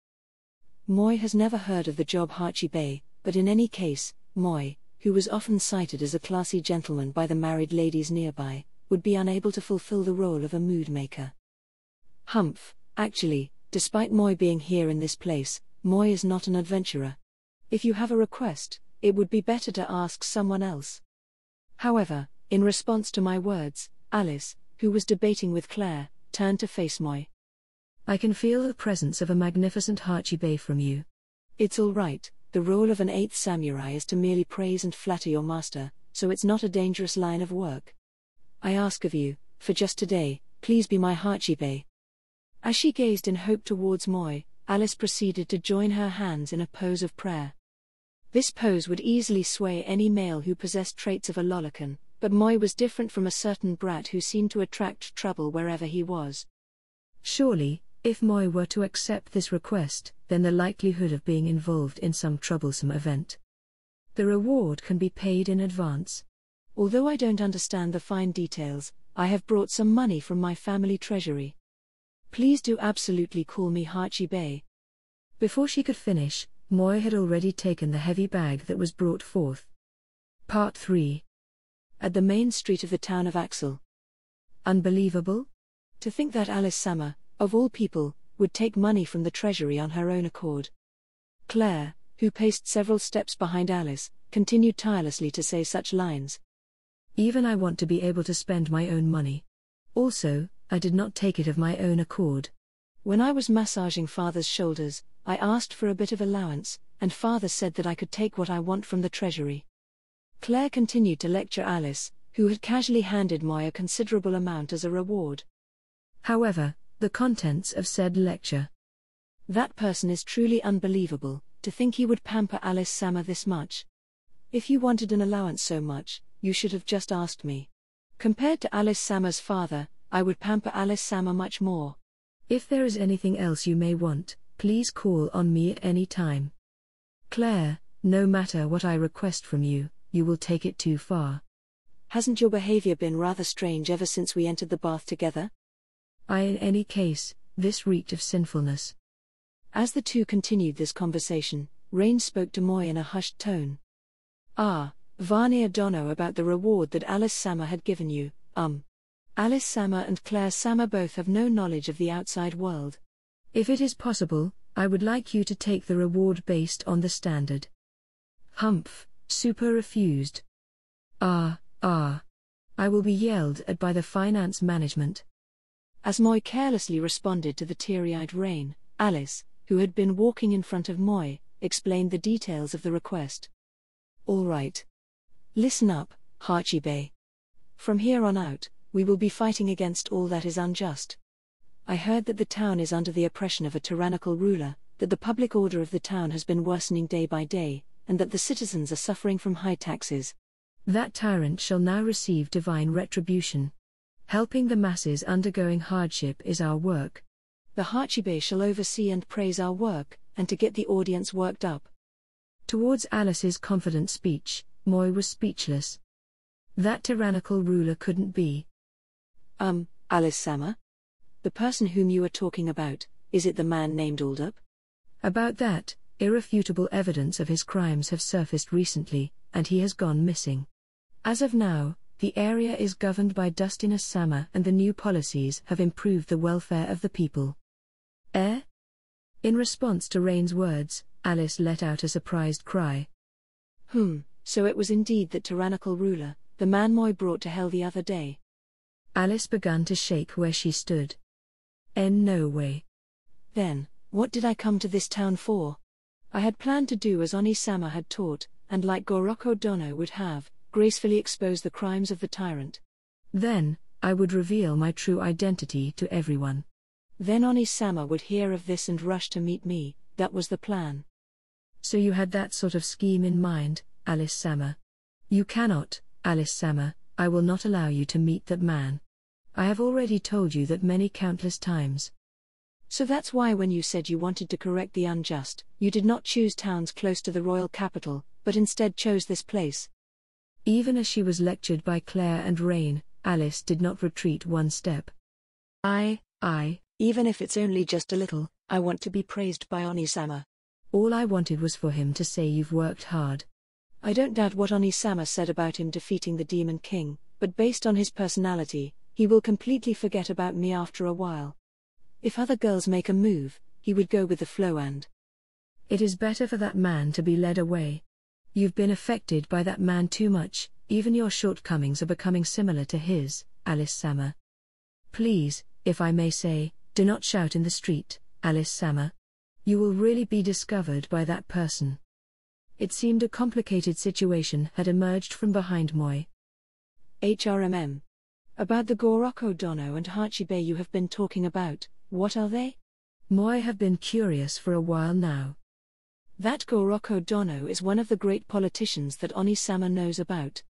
Moi has never heard of the job Hachibe, but in any case, Moi, who was often cited as a classy gentleman by the married ladies nearby, would be unable to fulfill the role of a mood maker. Humph, actually, despite Moi being here in this place, Moi is not an adventurer. If you have a request, it would be better to ask someone else. However, in response to my words, Alice, who was debating with Claire, turned to face Moi. I can feel the presence of a magnificent Hachibe from you. It's all right, the role of an 8th samurai is to merely praise and flatter your master, so it's not a dangerous line of work. I ask of you, for just today, please be my Hachibe. As she gazed in hope towards Moi, Alice proceeded to join her hands in a pose of prayer. This pose would easily sway any male who possessed traits of a lolicon, but Moi was different from a certain brat who seemed to attract trouble wherever he was. Surely, if Moi were to accept this request, then the likelihood of being involved in some troublesome event. The reward can be paid in advance. Although I don't understand the fine details, I have brought some money from my family treasury. Please do absolutely call me Hachi-Bei. Before she could finish, Moi had already taken the heavy bag that was brought forth. Part 3. At the main street of the town of Axel. Unbelievable? To think that Alice Sama, of all people, would take money from the treasury on her own accord. Claire, who paced several steps behind Alice, continued tirelessly to say such lines. Even I want to be able to spend my own money. Also, I did not take it of my own accord. When I was massaging Father's shoulders, I asked for a bit of allowance, and Father said that I could take what I want from the treasury. Claire continued to lecture Alice, who had casually handed Moi a considerable amount as a reward. However, the contents of said lecture. That person is truly unbelievable, to think he would pamper Alice Sama this much. If you wanted an allowance so much, you should have just asked me. Compared to Alice Sama's father, I would pamper Alice Sama much more. If there is anything else you may want, please call on me at any time. Claire, no matter what I request from you, you will take it too far. Hasn't your behavior been rather strange ever since we entered the bath together? In any case, this reeked of sinfulness. As the two continued this conversation, Rain spoke to Moi in a hushed tone. Varnir Dono about the reward that Alice Sama had given you, Alice Sama and Claire Sama both have no knowledge of the outside world. If it is possible, I would like you to take the reward based on the standard. Humph, Super refused. I will be yelled at by the finance management. As Moi carelessly responded to the teary-eyed Rain, Alice, who had been walking in front of Moi, explained the details of the request. All right. Listen up, Hachi-Bei. From here on out, we will be fighting against all that is unjust. I heard that the town is under the oppression of a tyrannical ruler, that the public order of the town has been worsening day by day, and that the citizens are suffering from high taxes. That tyrant shall now receive divine retribution. Helping the masses undergoing hardship is our work. The Hachi-Bei shall oversee and praise our work, and to get the audience worked up. Towards Alice's confident speech, Moi was speechless. That tyrannical ruler couldn't be. Alice Sama? The person whom you are talking about, is it the man named Aldup? About that, irrefutable evidence of his crimes have surfaced recently, and he has gone missing. As of now, the area is governed by Dustinus Sama and the new policies have improved the welfare of the people. In response to Rain's words, Alice let out a surprised cry. So it was indeed that tyrannical ruler, the man Moi brought to hell the other day. Alice began to shake where she stood. No way. Then, what did I come to this town for? I had planned to do as Oni-sama had taught, and like Goroko Dono would have, gracefully expose the crimes of the tyrant. Then, I would reveal my true identity to everyone. Then Oni-sama would hear of this and rush to meet me. That was the plan. So you had that sort of scheme in mind, Alice Sama? You cannot, Alice Sama, I will not allow you to meet that man. I have already told you that many countless times. So that's why when you said you wanted to correct the unjust, you did not choose towns close to the royal capital, but instead chose this place. Even as she was lectured by Claire and Rain, Alice did not retreat one step. Even if it's only just a little, I want to be praised by Oni-sama. All I wanted was for him to say you've worked hard. I don't doubt what Oni-sama said about him defeating the Demon King, but based on his personality, he will completely forget about me after a while. If other girls make a move, he would go with the flow and... It is better for that man to be led away. You've been affected by that man too much, even your shortcomings are becoming similar to his, Alice Sama. Please, if I may say, do not shout in the street, Alice Sama. You will really be discovered by that person. It seemed a complicated situation had emerged from behind Moi. About the Goroko Dono and Hachi-Bei you have been talking about, What are they? Moi have been curious for a while now. That Goroko Dono is one of the great politicians that Oni-sama knows about.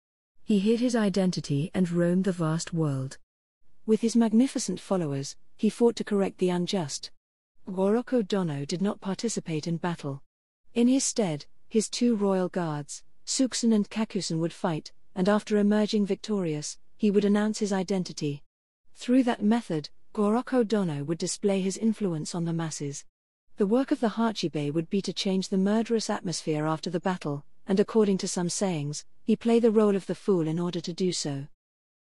He hid his identity and roamed the vast world. With his magnificent followers, he fought to correct the unjust. Goroko Dono did not participate in battle. In his stead, his two royal guards, Sukusen and Kakusen, would fight, and after emerging victorious, he would announce his identity. Through that method, Goroko Dono would display his influence on the masses. The work of the Hachibe would be to change the murderous atmosphere after the battle, and according to some sayings, he played the role of the fool in order to do so.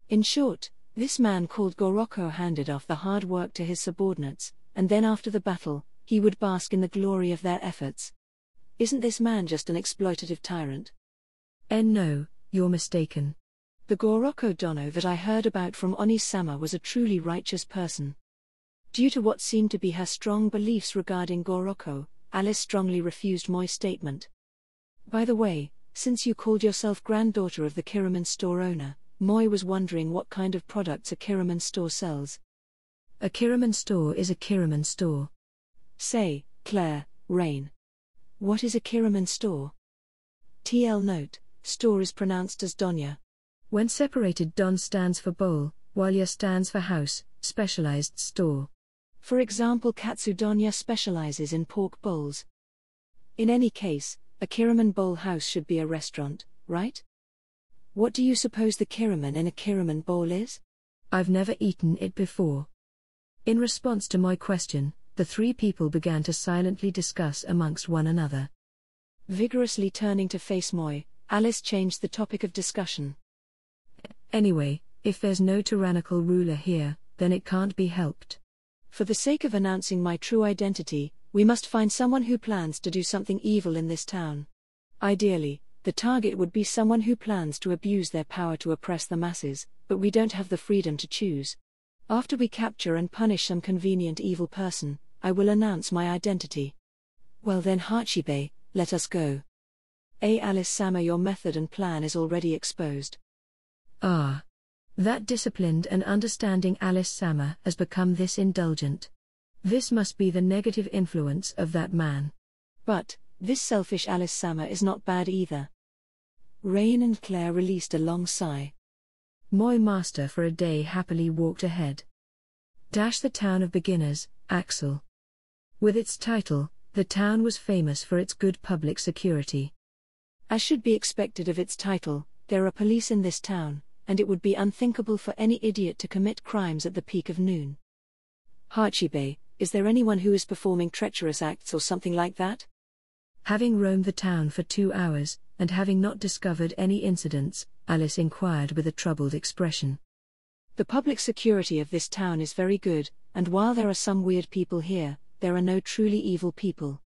In short, this man called Goroko handed off the hard work to his subordinates, and then after the battle, he would bask in the glory of their efforts. Isn't this man just an exploitative tyrant? No, you're mistaken. The Goroko Dono that I heard about from Oni-sama was a truly righteous person. Due to what seemed to be her strong beliefs regarding Goroko, Alice strongly refused Moi's statement. By the way, since you called yourself granddaughter of the Kiraman store owner, Moi was wondering what kind of products a Kiraman store sells. A Kiraman store is a Kiraman store. Say, Claire, Rain. What is a Kiraman store? TL note, store is pronounced as Donya. When separated, Don stands for bowl, while Ya stands for house, specialized store. For example, Katsu Donya specializes in pork bowls. In any case, a Kiraman bowl house should be a restaurant, right? What do you suppose the Kiraman in a Kiraman bowl is? I've never eaten it before. In response to my question, the three people began to silently discuss amongst one another. Vigorously turning to face Moi, Alice changed the topic of discussion. Anyway, if there's no tyrannical ruler here, then it can't be helped. For the sake of announcing my true identity, we must find someone who plans to do something evil in this town. Ideally, the target would be someone who plans to abuse their power to oppress the masses, but we don't have the freedom to choose. After we capture and punish some convenient evil person, I will announce my identity. Well then, Hachibe, let us go. Alice-sama, your method and plan is already exposed. Ah. That disciplined and understanding Alice-sama has become this indulgent. This must be the negative influence of that man. But, this selfish Alice-sama is not bad either. Rain and Claire released a long sigh. Moi master for a day happily walked ahead. The town of beginners, Axel. With its title, the town was famous for its good public security. As should be expected of its title, there are police in this town, and it would be unthinkable for any idiot to commit crimes at the peak of noon. Hachibe, is there anyone who is performing treacherous acts or something like that? Having roamed the town for 2 hours, and having not discovered any incidents, Alice inquired with a troubled expression. The public security of this town is very good, and while there are some weird people here, there are no truly evil people.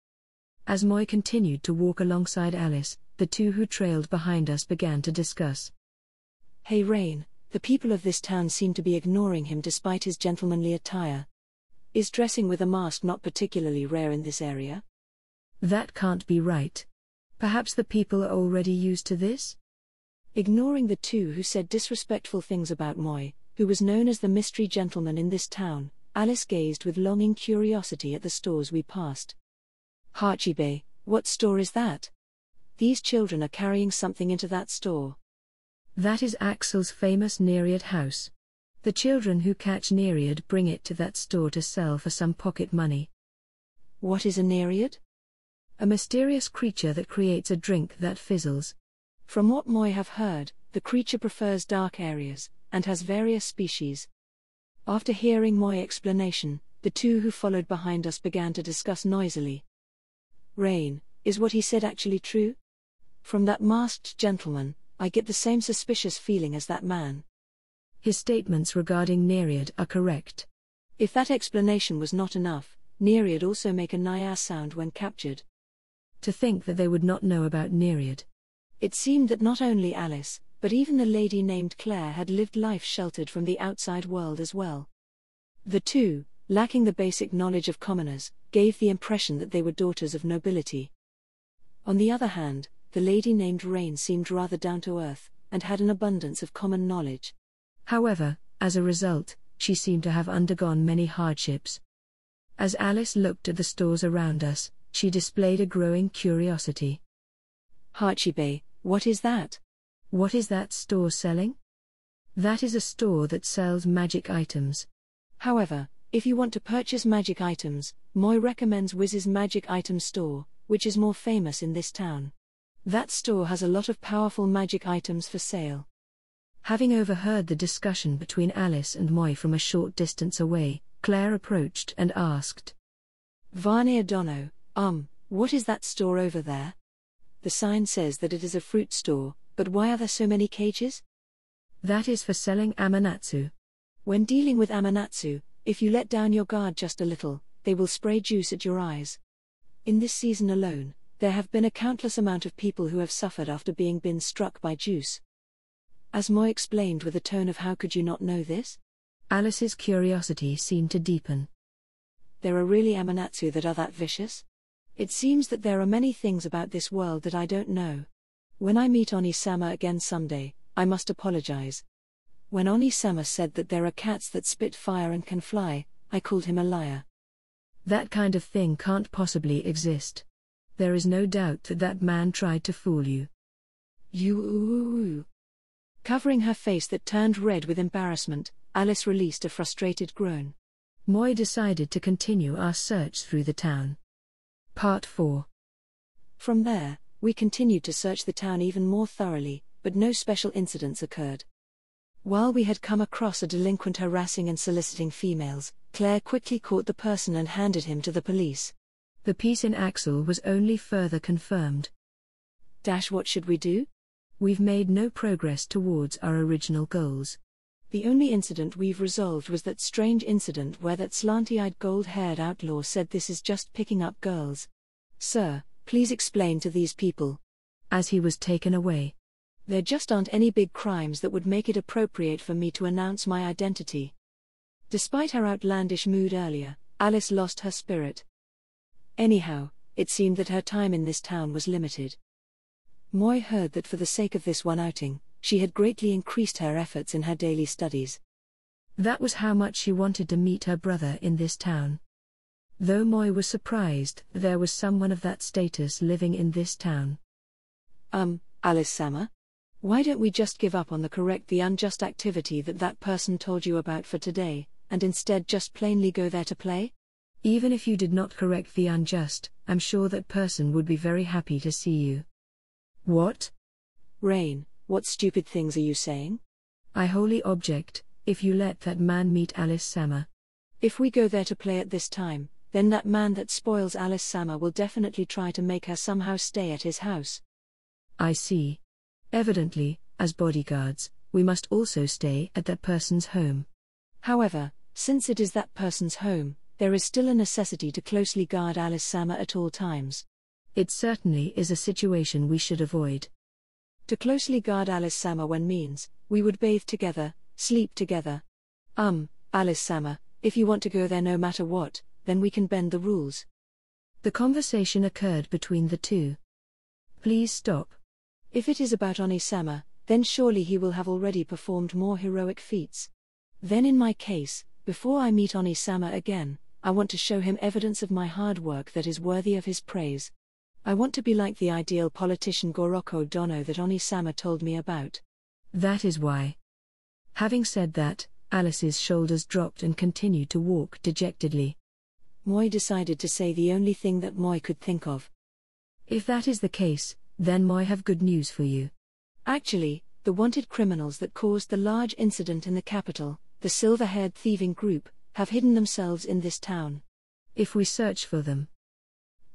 As Moi continued to walk alongside Alice, the two who trailed behind us began to discuss. Hey Rain, the people of this town seem to be ignoring him despite his gentlemanly attire. Is dressing with a mask not particularly rare in this area? That can't be right. Perhaps the people are already used to this? Ignoring the two who said disrespectful things about Moi, who was known as the mystery gentleman in this town, Alice gazed with longing curiosity at the stores we passed. Hachibe, what store is that? These children are carrying something into that store. That is Axel's famous Nereid house. The children who catch Nereid bring it to that store to sell for some pocket money. What is a Nereid? A mysterious creature that creates a drink that fizzles. From what Moi have heard, the creature prefers dark areas, and has various species. After hearing Moi's explanation, the two who followed behind us began to discuss noisily. Rain, is what he said actually true? From that masked gentleman, I get the same suspicious feeling as that man. His statements regarding Nereid are correct. If that explanation was not enough, Nereid also make a Naya sound when captured. To think that they would not know about Nereid. It seemed that not only Alice, but even the lady named Claire had lived life sheltered from the outside world as well. The two, lacking the basic knowledge of commoners, gave the impression that they were daughters of nobility. On the other hand, the lady named Rain seemed rather down to earth, and had an abundance of common knowledge. However, as a result, she seemed to have undergone many hardships. As Alice looked at the stores around us, she displayed a growing curiosity. Hachibe, what is that? What is that store selling? That is a store that sells magic items. However, if you want to purchase magic items, Moi recommends Wiz's Magic Item Store, which is more famous in this town. That store has a lot of powerful magic items for sale. Having overheard the discussion between Alice and Moi from a short distance away, Claire approached and asked. Varnir Dono, what is that store over there? The sign says that it is a fruit store, but why are there so many cages? That is for selling Amanatsu. When dealing with Amanatsu, if you let down your guard just a little, they will spray juice at your eyes. In this season alone, there have been a countless amount of people who have suffered after being struck by juice. As Moi explained with a tone of how could you not know this? Alice's curiosity seemed to deepen. There are really Amanatsu that are that vicious? It seems that there are many things about this world that I don't know. When I meet Oni-sama again someday, I must apologize. When Oni-sama said that there are cats that spit fire and can fly, I called him a liar. That kind of thing can't possibly exist. There is no doubt that that man tried to fool you. You. Covering her face that turned red with embarrassment, Alice released a frustrated groan. Moi decided to continue our search through the town. Part 4. From there, we continued to search the town even more thoroughly, but no special incidents occurred. While we had come across a delinquent harassing and soliciting females, Claire quickly caught the person and handed him to the police. The piece in Axel was only further confirmed. What should we do? We've made no progress towards our original goals. The only incident we've resolved was that strange incident where that slanty-eyed gold-haired outlaw said this is just picking up girls. Sir, please explain to these people. As he was taken away. There just aren't any big crimes that would make it appropriate for me to announce my identity. Despite her outlandish mood earlier, Alice lost her spirit. Anyhow, it seemed that her time in this town was limited. Moi heard that for the sake of this one outing, she had greatly increased her efforts in her daily studies. That was how much she wanted to meet her brother in this town. Though Moi was surprised, there was someone of that status living in this town. Alice-sama? Why don't we just give up on the unjust activity that person told you about for today, and instead just plainly go there to play? Even if you did not correct the unjust, I'm sure that person would be very happy to see you. What? Rain, what stupid things are you saying? I wholly object, if you let that man meet Alice-sama. If we go there to play at this time, then that man that spoils Alice-sama will definitely try to make her somehow stay at his house. I see. Evidently, as bodyguards, we must also stay at that person's home. However, since it is that person's home, there is still a necessity to closely guard Alice-sama at all times. It certainly is a situation we should avoid. To closely guard Alice-sama when means, we would bathe together, sleep together. Alice-sama, if you want to go there no matter what, then we can bend the rules. The conversation occurred between the two. Please stop. If it is about Oni-sama, then surely he will have already performed more heroic feats. Then in my case, before I meet Oni-sama again, I want to show him evidence of my hard work that is worthy of his praise. I want to be like the ideal politician Goroko Dono that Oni-sama told me about. That is why. Having said that, Alice's shoulders dropped and continued to walk dejectedly. Moi decided to say the only thing that Moi could think of. If that is the case, then Moi have good news for you. Actually, the wanted criminals that caused the large incident in the capital, the silver-haired thieving group, have hidden themselves in this town. If we search for them.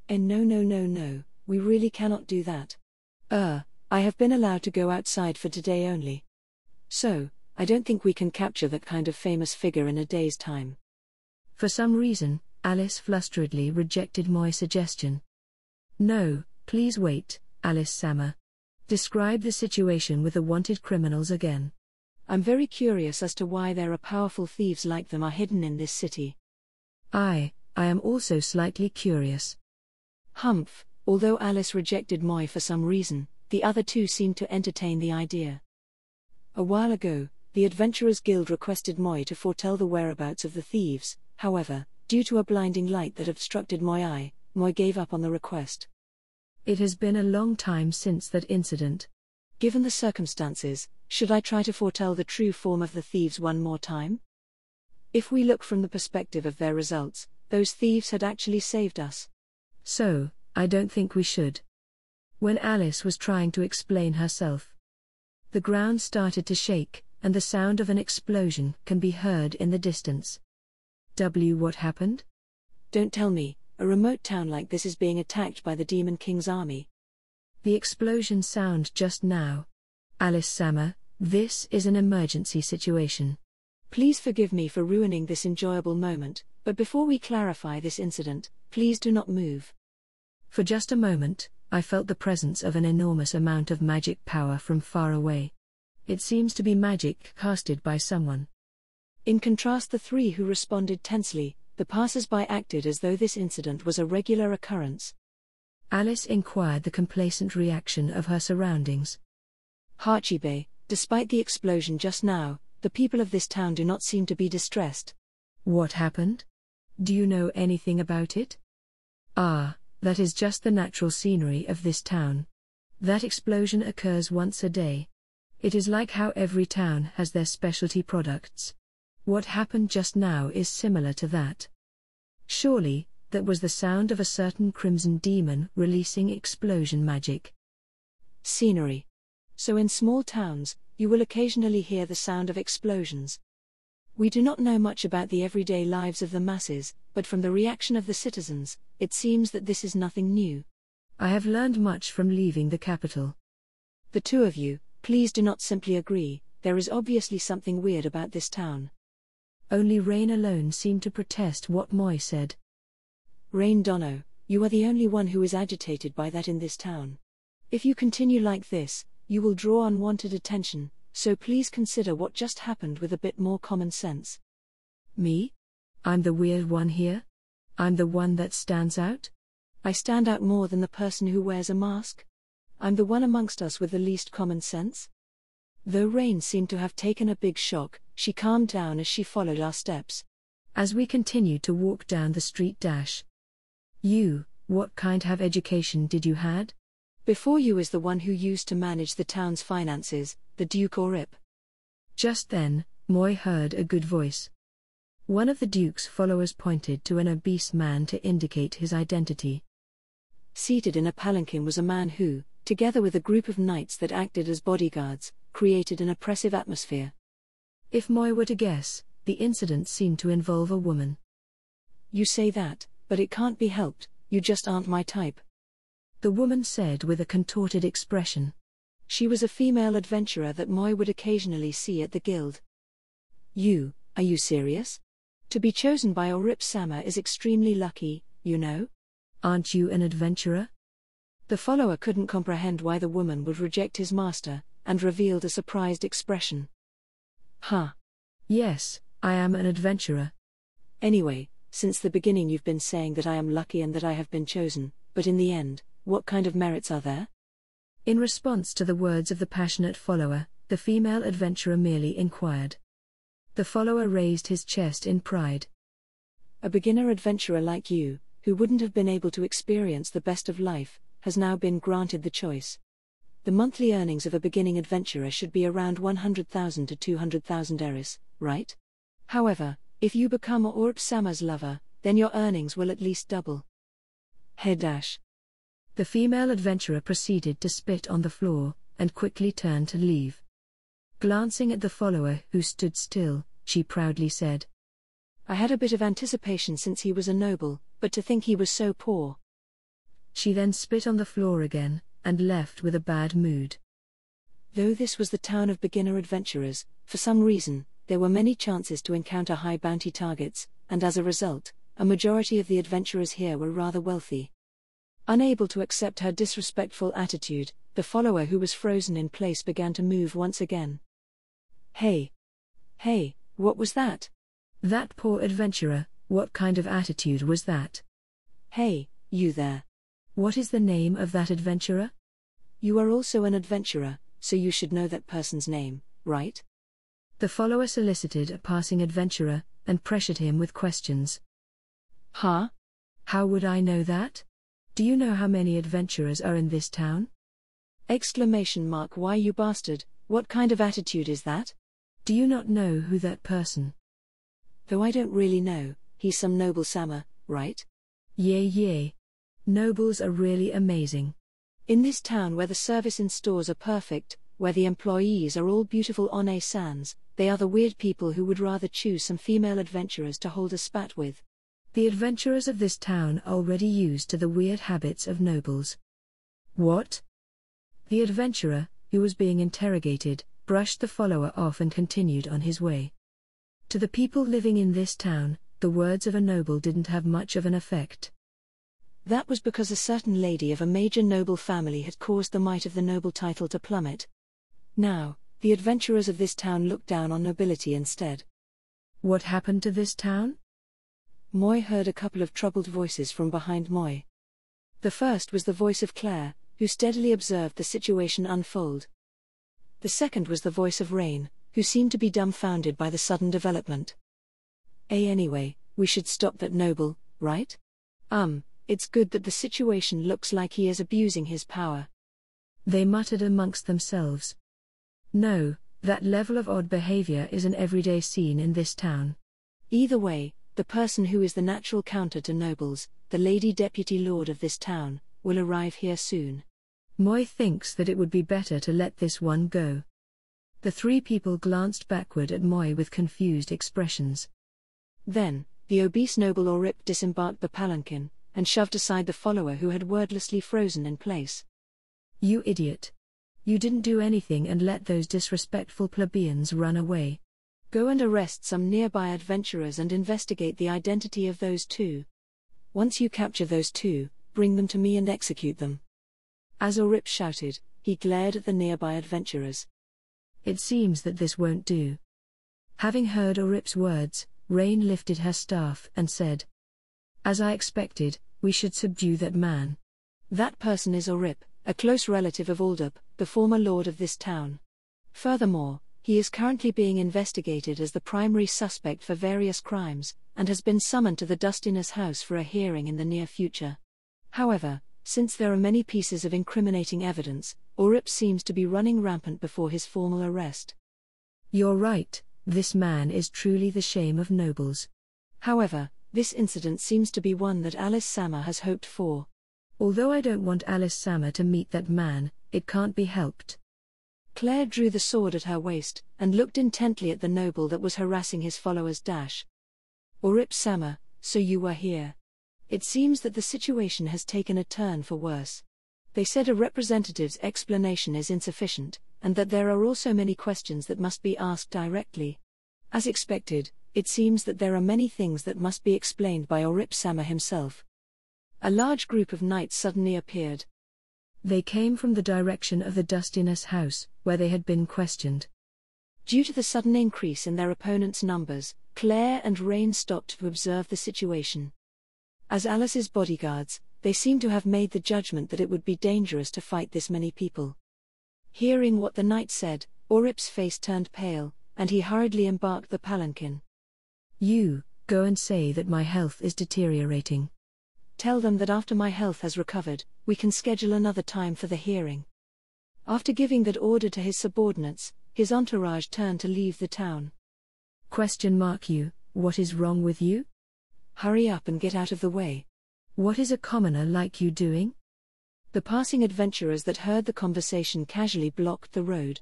No, we really cannot do that. I have been allowed to go outside for today only. So, I don't think we can capture that kind of famous figure in a day's time. For some reason, Alice flusteredly rejected Moi's suggestion. No, please wait, Alice-sama. Describe the situation with the wanted criminals again. I'm very curious as to why there are powerful thieves like them are hidden in this city. I am also slightly curious. Humph, although Alice rejected Moi for some reason, the other two seemed to entertain the idea. A while ago, the Adventurers Guild requested Moi to foretell the whereabouts of the thieves. However, Due to a blinding light that obstructed my eye, Moi gave up on the request. It has been a long time since that incident. Given the circumstances, should I try to foretell the true form of the thieves one more time? If we look from the perspective of their results, those thieves had actually saved us. So, I don't think we should. When Alice was trying to explain herself, the ground started to shake, and the sound of an explosion can be heard in the distance. What happened? Don't tell me, a remote town like this is being attacked by the Demon King's army. The explosion sound just now. Alice-sama, this is an emergency situation. Please forgive me for ruining this enjoyable moment, but before we clarify this incident, please do not move. For just a moment, I felt the presence of an enormous amount of magic power from far away. It seems to be magic casted by someone. In contrast, the three who responded tensely, the passers-by acted as though this incident was a regular occurrence. Alice inquired the complacent reaction of her surroundings. Hachibe, despite the explosion just now, the people of this town do not seem to be distressed. What happened? Do you know anything about it? Ah, that is just the natural scenery of this town. That explosion occurs once a day. It is like how every town has their specialty products. What happened just now is similar to that. Surely, that was the sound of a certain crimson demon releasing explosion magic. Scenery. So in small towns, you will occasionally hear the sound of explosions. We do not know much about the everyday lives of the masses, but from the reaction of the citizens, it seems that this is nothing new. I have learned much from leaving the capital. The two of you, please do not simply agree, there is obviously something weird about this town. Only Rain alone seemed to protest what Moi said. Rain Dono, you are the only one who is agitated by that in this town. If you continue like this, you will draw unwanted attention, so please consider what just happened with a bit more common sense. Me? I'm the weird one here? I'm the one that stands out? I stand out more than the person who wears a mask? I'm the one amongst us with the least common sense? Though Rain seemed to have taken a big shock, she calmed down as she followed our steps. As we continued to walk down the street dash. You, what kind of education did you had? Before you is the one who used to manage the town's finances, the Duke or Rip. Just then, Moi heard a good voice. One of the Duke's followers pointed to an obese man to indicate his identity. Seated in a palanquin was a man who, together with a group of knights that acted as bodyguards, created an oppressive atmosphere. If Moi were to guess, the incident seemed to involve a woman. You say that, but it can't be helped, you just aren't my type. The woman said with a contorted expression. She was a female adventurer that Moi would occasionally see at the guild. Are you serious? To be chosen by Orip-sama is extremely lucky, you know? Aren't you an adventurer? The follower couldn't comprehend why the woman would reject his master, and revealed a surprised expression. Huh. Yes, I am an adventurer. Anyway, since the beginning you've been saying that I am lucky and that I have been chosen, but in the end, what kind of merits are there? In response to the words of the passionate follower, the female adventurer merely inquired. The follower raised his chest in pride. A beginner adventurer like you, who wouldn't have been able to experience the best of life, has now been granted the choice. The monthly earnings of a beginning adventurer should be around 100,000 to 200,000 eris, right? However, if you become Orip-sama's lover, then your earnings will at least double. Head dash. The female adventurer proceeded to spit on the floor, and quickly turned to leave. Glancing at the follower who stood still, she proudly said, I had a bit of anticipation since he was a noble, but to think he was so poor. She then spit on the floor again, and left with a bad mood. Though this was the town of beginner adventurers, for some reason, there were many chances to encounter high bounty targets, and as a result, a majority of the adventurers here were rather wealthy. Unable to accept her disrespectful attitude, the follower who was frozen in place began to move once again. Hey, what was that? That poor adventurer, what kind of attitude was that? Hey, you there. What is the name of that adventurer? You are also an adventurer, so you should know that person's name, right? The follower solicited a passing adventurer, and pressured him with questions. Huh? How would I know that? Do you know how many adventurers are in this town? Exclamation mark, why you bastard, what kind of attitude is that? Do you not know who that person? Though I don't really know, he's some noble Sama, right? Yay. Nobles are really amazing. In this town where the service in stores are perfect, where the employees are all beautiful One-sans, they are the weird people who would rather choose some female adventurers to hold a spat with. The adventurers of this town are already used to the weird habits of nobles. What? The adventurer, who was being interrogated, brushed the follower off and continued on his way. To the people living in this town, the words of a noble didn't have much of an effect. That was because a certain lady of a major noble family had caused the might of the noble title to plummet. Now, the adventurers of this town looked down on nobility instead. What happened to this town? Moy heard a couple of troubled voices from behind Moy. The first was the voice of Claire, who steadily observed the situation unfold. The second was the voice of Rain, who seemed to be dumbfounded by the sudden development. Anyway, we should stop that noble, right? It's good that the situation looks like he is abusing his power. They muttered amongst themselves. No, that level of odd behavior is an everyday scene in this town. Either way, the person who is the natural counter to nobles, the Lady Deputy Lord of this town, will arrive here soon. Moy thinks that it would be better to let this one go. The three people glanced backward at Moy with confused expressions. Then, the obese noble Orip disembarked the palanquin, and shoved aside the follower who had wordlessly frozen in place. You idiot. You didn't do anything and let those disrespectful plebeians run away. Go and arrest some nearby adventurers and investigate the identity of those two. Once you capture those two, bring them to me and execute them. As Orip shouted, he glared at the nearby adventurers. It seems that this won't do. Having heard Orip's words, Rain lifted her staff and said, As I expected, we should subdue that man. That person is Orip, a close relative of Aldup, the former lord of this town. Furthermore, he is currently being investigated as the primary suspect for various crimes, and has been summoned to the Dustiness House for a hearing in the near future. However, since there are many pieces of incriminating evidence, Orip seems to be running rampant before his formal arrest. You're right, this man is truly the shame of nobles. However, this incident seems to be one that Alice Sama has hoped for. Although I don't want Alice Sama to meet that man, it can't be helped. Claire drew the sword at her waist, and looked intently at the noble that was harassing his followers. Orip Sama, so you were here. It seems that the situation has taken a turn for worse. They said a representative's explanation is insufficient, and that there are also many questions that must be asked directly. As expected, it seems that there are many things that must be explained by Orip Sama himself. A large group of knights suddenly appeared. They came from the direction of the Dustiness House, where they had been questioned. Due to the sudden increase in their opponents' numbers, Claire and Rain stopped to observe the situation. As Alice's bodyguards, they seem to have made the judgment that it would be dangerous to fight this many people. Hearing what the knight said, Orip's face turned pale, and he hurriedly embarked the palanquin. You, go and say that my health is deteriorating. Tell them that after my health has recovered, we can schedule another time for the hearing. After giving that order to his subordinates, his entourage turned to leave the town. You, what is wrong with you? Hurry up and get out of the way. What is a commoner like you doing? The passing adventurers that heard the conversation casually blocked the road.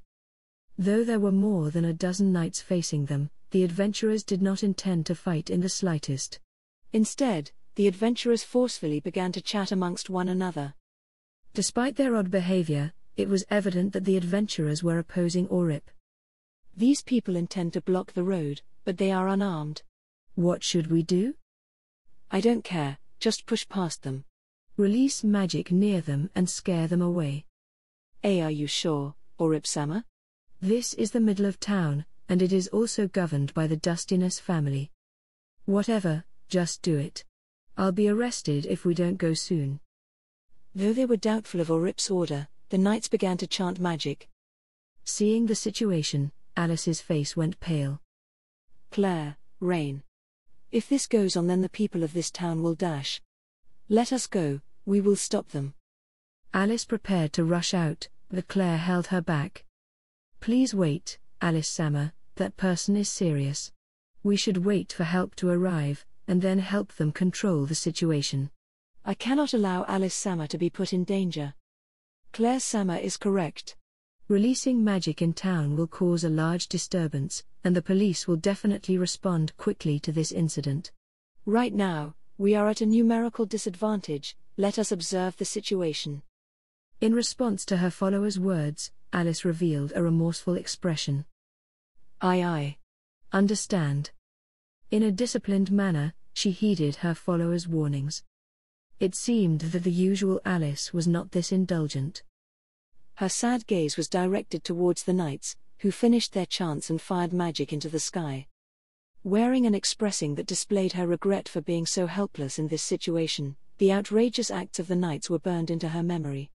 Though there were more than a dozen knights facing them, the adventurers did not intend to fight in the slightest. Instead, the adventurers forcefully began to chat amongst one another. Despite their odd behavior, it was evident that the adventurers were opposing Orip. These people intend to block the road, but they are unarmed. What should we do? I don't care, just push past them. Release magic near them and scare them away. Are you sure, Orip-sama? This is the middle of town, and it is also governed by the Dustiness family. Whatever, just do it. I'll be arrested if we don't go soon. Though they were doubtful of Orip's order, the knights began to chant magic. Seeing the situation, Alice's face went pale. Claire, Rain. If this goes on, then the people of this town will dash. Let us go, we will stop them. Alice prepared to rush out, but Claire held her back. Please wait, Alice-sama, that person is serious. We should wait for help to arrive, and then help them control the situation. I cannot allow Alice-sama to be put in danger. Claire-sama is correct. Releasing magic in town will cause a large disturbance, and the police will definitely respond quickly to this incident. Right now, we are at a numerical disadvantage, let us observe the situation. In response to her followers' words, Alice revealed a remorseful expression. I understand. In a disciplined manner, she heeded her followers' warnings. It seemed that the usual Alice was not this indulgent. Her sad gaze was directed towards the knights, who finished their chants and fired magic into the sky. Wearing an expressing that displayed her regret for being so helpless in this situation, the outrageous acts of the knights were burned into her memory.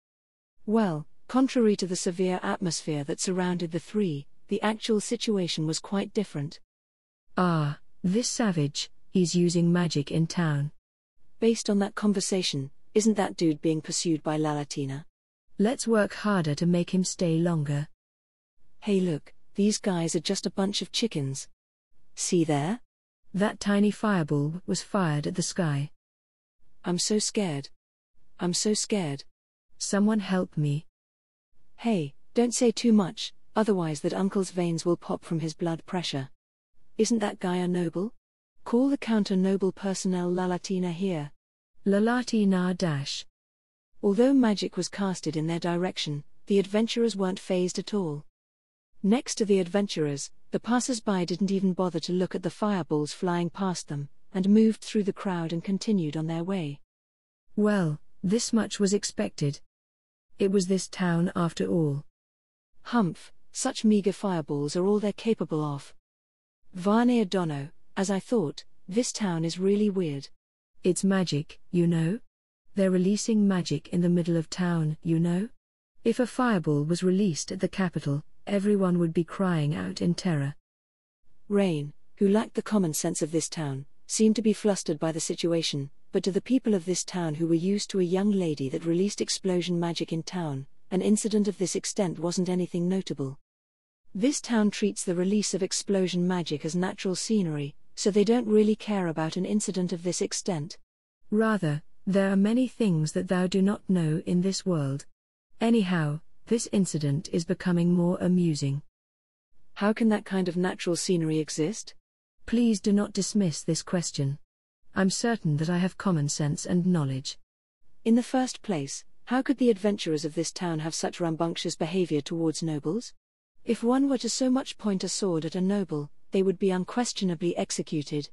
Well, contrary to the severe atmosphere that surrounded the three, the actual situation was quite different. Ah, this savage, he's using magic in town. Based on that conversation, isn't that dude being pursued by Lalatina? Let's work harder to make him stay longer. Hey look, these guys are just a bunch of chickens. See there? That tiny fireball was fired at the sky. I'm so scared. I'm so scared. Someone help me. Hey, don't say too much, otherwise that uncle's veins will pop from his blood pressure. Isn't that guy a noble? Call the counter-noble personnel. Lalatina here. Lalatina dash. Although magic was casted in their direction, the adventurers weren't fazed at all. Next to the adventurers, the passers-by didn't even bother to look at the fireballs flying past them, and moved through the crowd and continued on their way. Well, this much was expected. It was this town after all. Humph, such meager fireballs are all they're capable of. Varney Dono, as I thought, this town is really weird. It's magic, you know? They're releasing magic in the middle of town, you know? If a fireball was released at the capital, everyone would be crying out in terror. Rain, who lacked the common sense of this town, seemed to be flustered by the situation, but to the people of this town who were used to a young lady that released explosion magic in town, an incident of this extent wasn't anything notable. This town treats the release of explosion magic as natural scenery, so they don't really care about an incident of this extent. Rather, there are many things that thou do not know in this world. Anyhow, this incident is becoming more amusing. How can that kind of natural scenery exist? Please do not dismiss this question. I'm certain that I have common sense and knowledge. In the first place, how could the adventurers of this town have such rambunctious behavior towards nobles? If one were to so much point a sword at a noble, they would be unquestionably executed.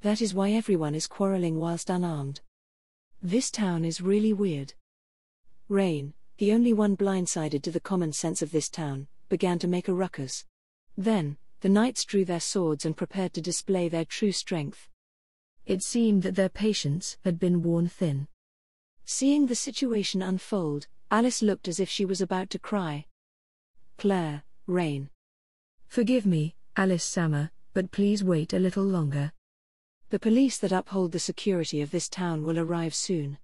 That is why everyone is quarreling whilst unarmed. This town is really weird. Rain, the only one blindsided to the common sense of this town, began to make a ruckus. Then, the knights drew their swords and prepared to display their true strength. It seemed that their patience had been worn thin. Seeing the situation unfold, Alice looked as if she was about to cry. Claire, Rain. Forgive me, Alice-sama, but please wait a little longer. The police that uphold the security of this town will arrive soon.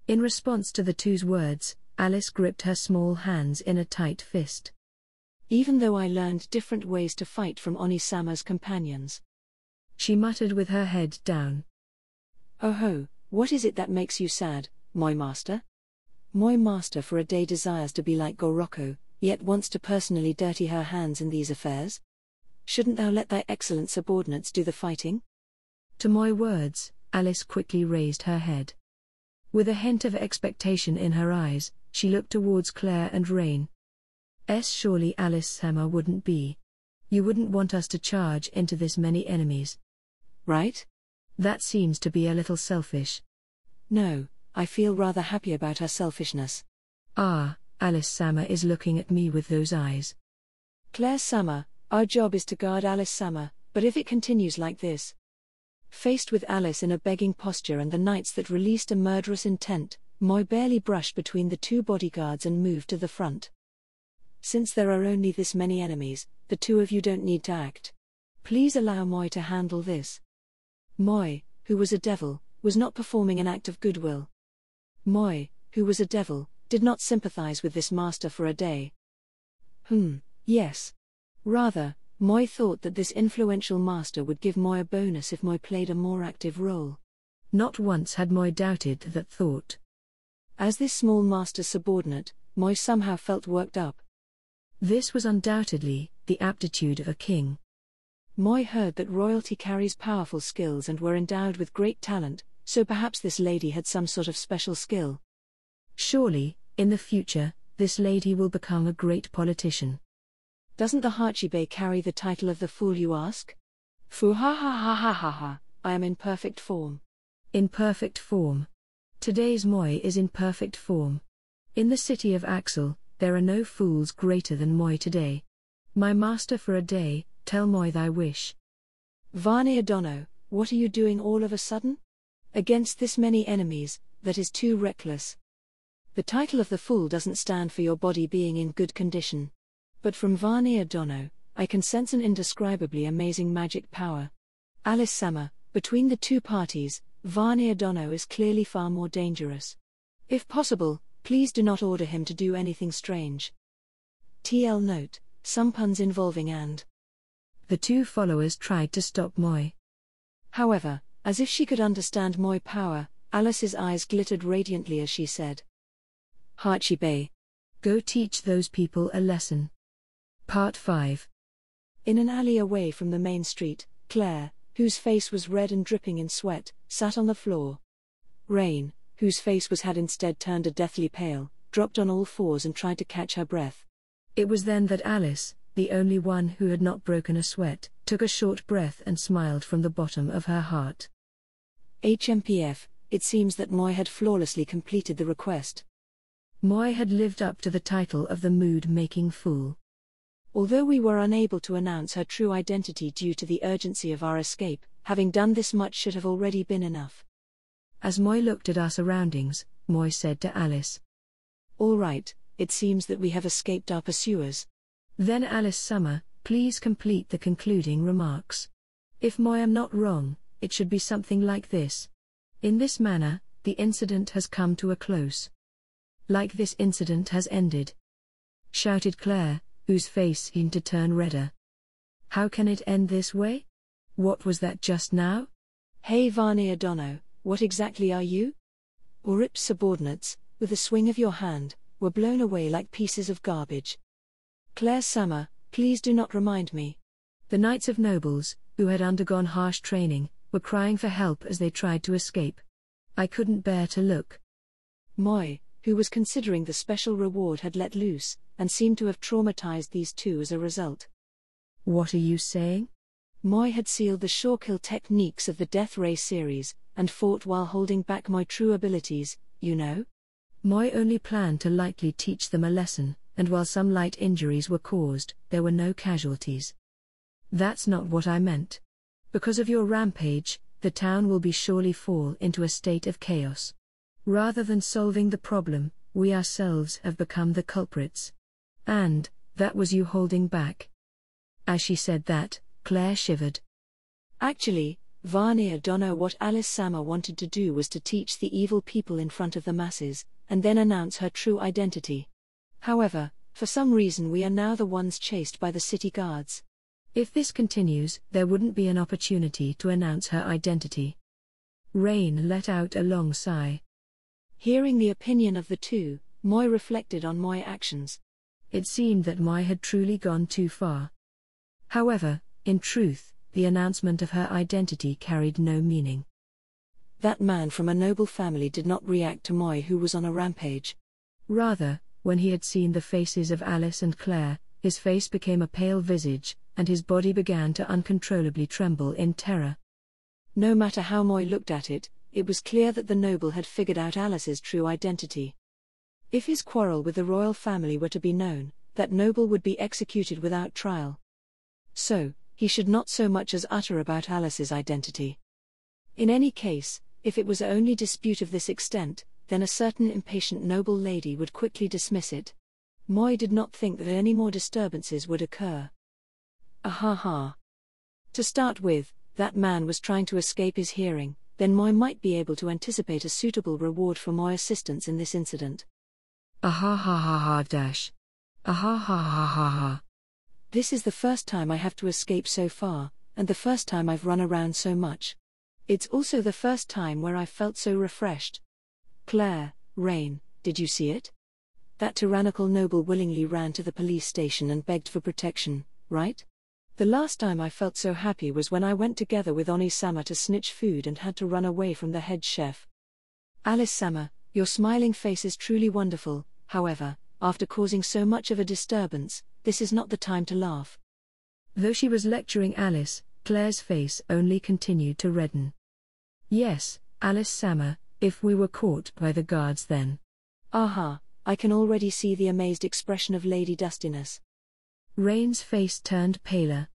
In response to the two's words, Alice gripped her small hands in a tight fist. Even though I learned different ways to fight from Oni-sama's companions. She muttered with her head down. Oh ho, what is it that makes you sad, my master? My master for a day desires to be like Goroko, yet wants to personally dirty her hands in these affairs? Shouldn't thou let thy excellent subordinates do the fighting? To my words, Alice quickly raised her head. With a hint of expectation in her eyes, she looked towards Claire and Rain. Surely Alice-sama wouldn't be. You wouldn't want us to charge into this many enemies. Right? That seems to be a little selfish. No, I feel rather happy about her selfishness. Ah, Alice-sama is looking at me with those eyes. Claire-sama, our job is to guard Alice-sama, but if it continues like this. Faced with Alice in a begging posture and the knights that released a murderous intent, Moi barely brushed between the two bodyguards and moved to the front. Since there are only this many enemies, the two of you don't need to act. Please allow Moi to handle this. Moi, who was a devil, was not performing an act of goodwill. Moi, who was a devil, did not sympathize with this master for a day. Yes. Rather, Moi thought that this influential master would give Moi a bonus if Moi played a more active role. Not once had Moi doubted that thought. As this small master's subordinate, Moi somehow felt worked up. This was undoubtedly the aptitude of a king. Moi heard that royalty carries powerful skills and were endowed with great talent, so perhaps this lady had some sort of special skill. Surely, in the future, this lady will become a great politician. Doesn't the Hachibe carry the title of the fool, you ask? Fu ha ha ha ha ha ha, I am in perfect form. In perfect form. Today's Moi is in perfect form. In the city of Axel, there are no fools greater than Moi today. My master for a day, tell Moi thy wish. Vanir Dono, what are you doing all of a sudden? Against this many enemies, that is too reckless. The title of the fool doesn't stand for your body being in good condition. But from Vanir Dono, I can sense an indescribably amazing magic power. Alice Sama, between the two parties, Vanir Dono is clearly far more dangerous. If possible, please do not order him to do anything strange. TL note, some puns involving and. The two followers tried to stop Moi. However, as if she could understand Moi power, Alice's eyes glittered radiantly as she said, Hachibe, go teach those people a lesson. Part 5. In an alley away from the main street, Claire, whose face was red and dripping in sweat, sat on the floor. Rain, whose face had instead turned a deathly pale, dropped on all fours and tried to catch her breath. It was then that Alice, the only one who had not broken a sweat, took a short breath and smiled from the bottom of her heart. HMPF, it seems that Moi had flawlessly completed the request. Moi had lived up to the title of the mood-making fool. Although we were unable to announce her true identity due to the urgency of our escape, having done this much should have already been enough. As Moi looked at our surroundings, Moi said to Alice, All right, it seems that we have escaped our pursuers. Then Alice Summer, please complete the concluding remarks. If Moi am not wrong, it should be something like this. In this manner, the incident has come to a close. Like this incident has ended. Shouted Claire, whose face seemed to turn redder. How can it end this way? What was that just now? Hey Vanir Dono, what exactly are you? Orip's subordinates, with a swing of your hand, were blown away like pieces of garbage. Claire Summer, please do not remind me. The Knights of Nobles, who had undergone harsh training, were crying for help as they tried to escape. I couldn't bear to look. Moi, who was considering the special reward, had let loose, and seemed to have traumatized these two as a result. What are you saying? Moi had sealed the Shorekill techniques of the Death Ray series, and fought while holding back my true abilities, you know? Moi only planned to lightly teach them a lesson, and while some light injuries were caused, there were no casualties. That's not what I meant. Because of your rampage, the town will surely fall into a state of chaos. Rather than solving the problem, we ourselves have become the culprits. And, that was you holding back. As she said that, Claire shivered. Actually, Vanir Dono, what Alice Sama wanted to do was to teach the evil people in front of the masses, and then announce her true identity. However, for some reason we are now the ones chased by the city guards. If this continues, there wouldn't be an opportunity to announce her identity. Rain let out a long sigh. Hearing the opinion of the two, Moi reflected on Moi actions. It seemed that Moi had truly gone too far. However, in truth, the announcement of her identity carried no meaning. That man from a noble family did not react to Moi, who was on a rampage. Rather, when he had seen the faces of Alice and Claire, his face became a pale visage, and his body began to uncontrollably tremble in terror. No matter how Moi looked at it, it was clear that the noble had figured out Alice's true identity. If his quarrel with the royal family were to be known, that noble would be executed without trial. So, he should not so much as utter about Alice's identity. In any case, if it was only dispute of this extent, then a certain impatient noble lady would quickly dismiss it. Moi did not think that any more disturbances would occur. To start with, that man was trying to escape his hearing, then Moy might be able to anticipate a suitable reward for Moy's assistance in this incident. Aha ha ha ha dash. Aha ha ha ha ha. This is the first time I have to escape so far, and the first time I've run around so much. It's also the first time where I've felt so refreshed. Claire, Rain, did you see it? That tyrannical noble willingly ran to the police station and begged for protection, right? The last time I felt so happy was when I went together with Oni-sama to snitch food and had to run away from the head chef. Alice-sama, your smiling face is truly wonderful, however, after causing so much of a disturbance, this is not the time to laugh. Though she was lecturing Alice, Claire's face only continued to redden. Yes, Alice-sama, if we were caught by the guards then. Aha, I can already see the amazed expression of Lady Dustiness. Rain's face turned paler.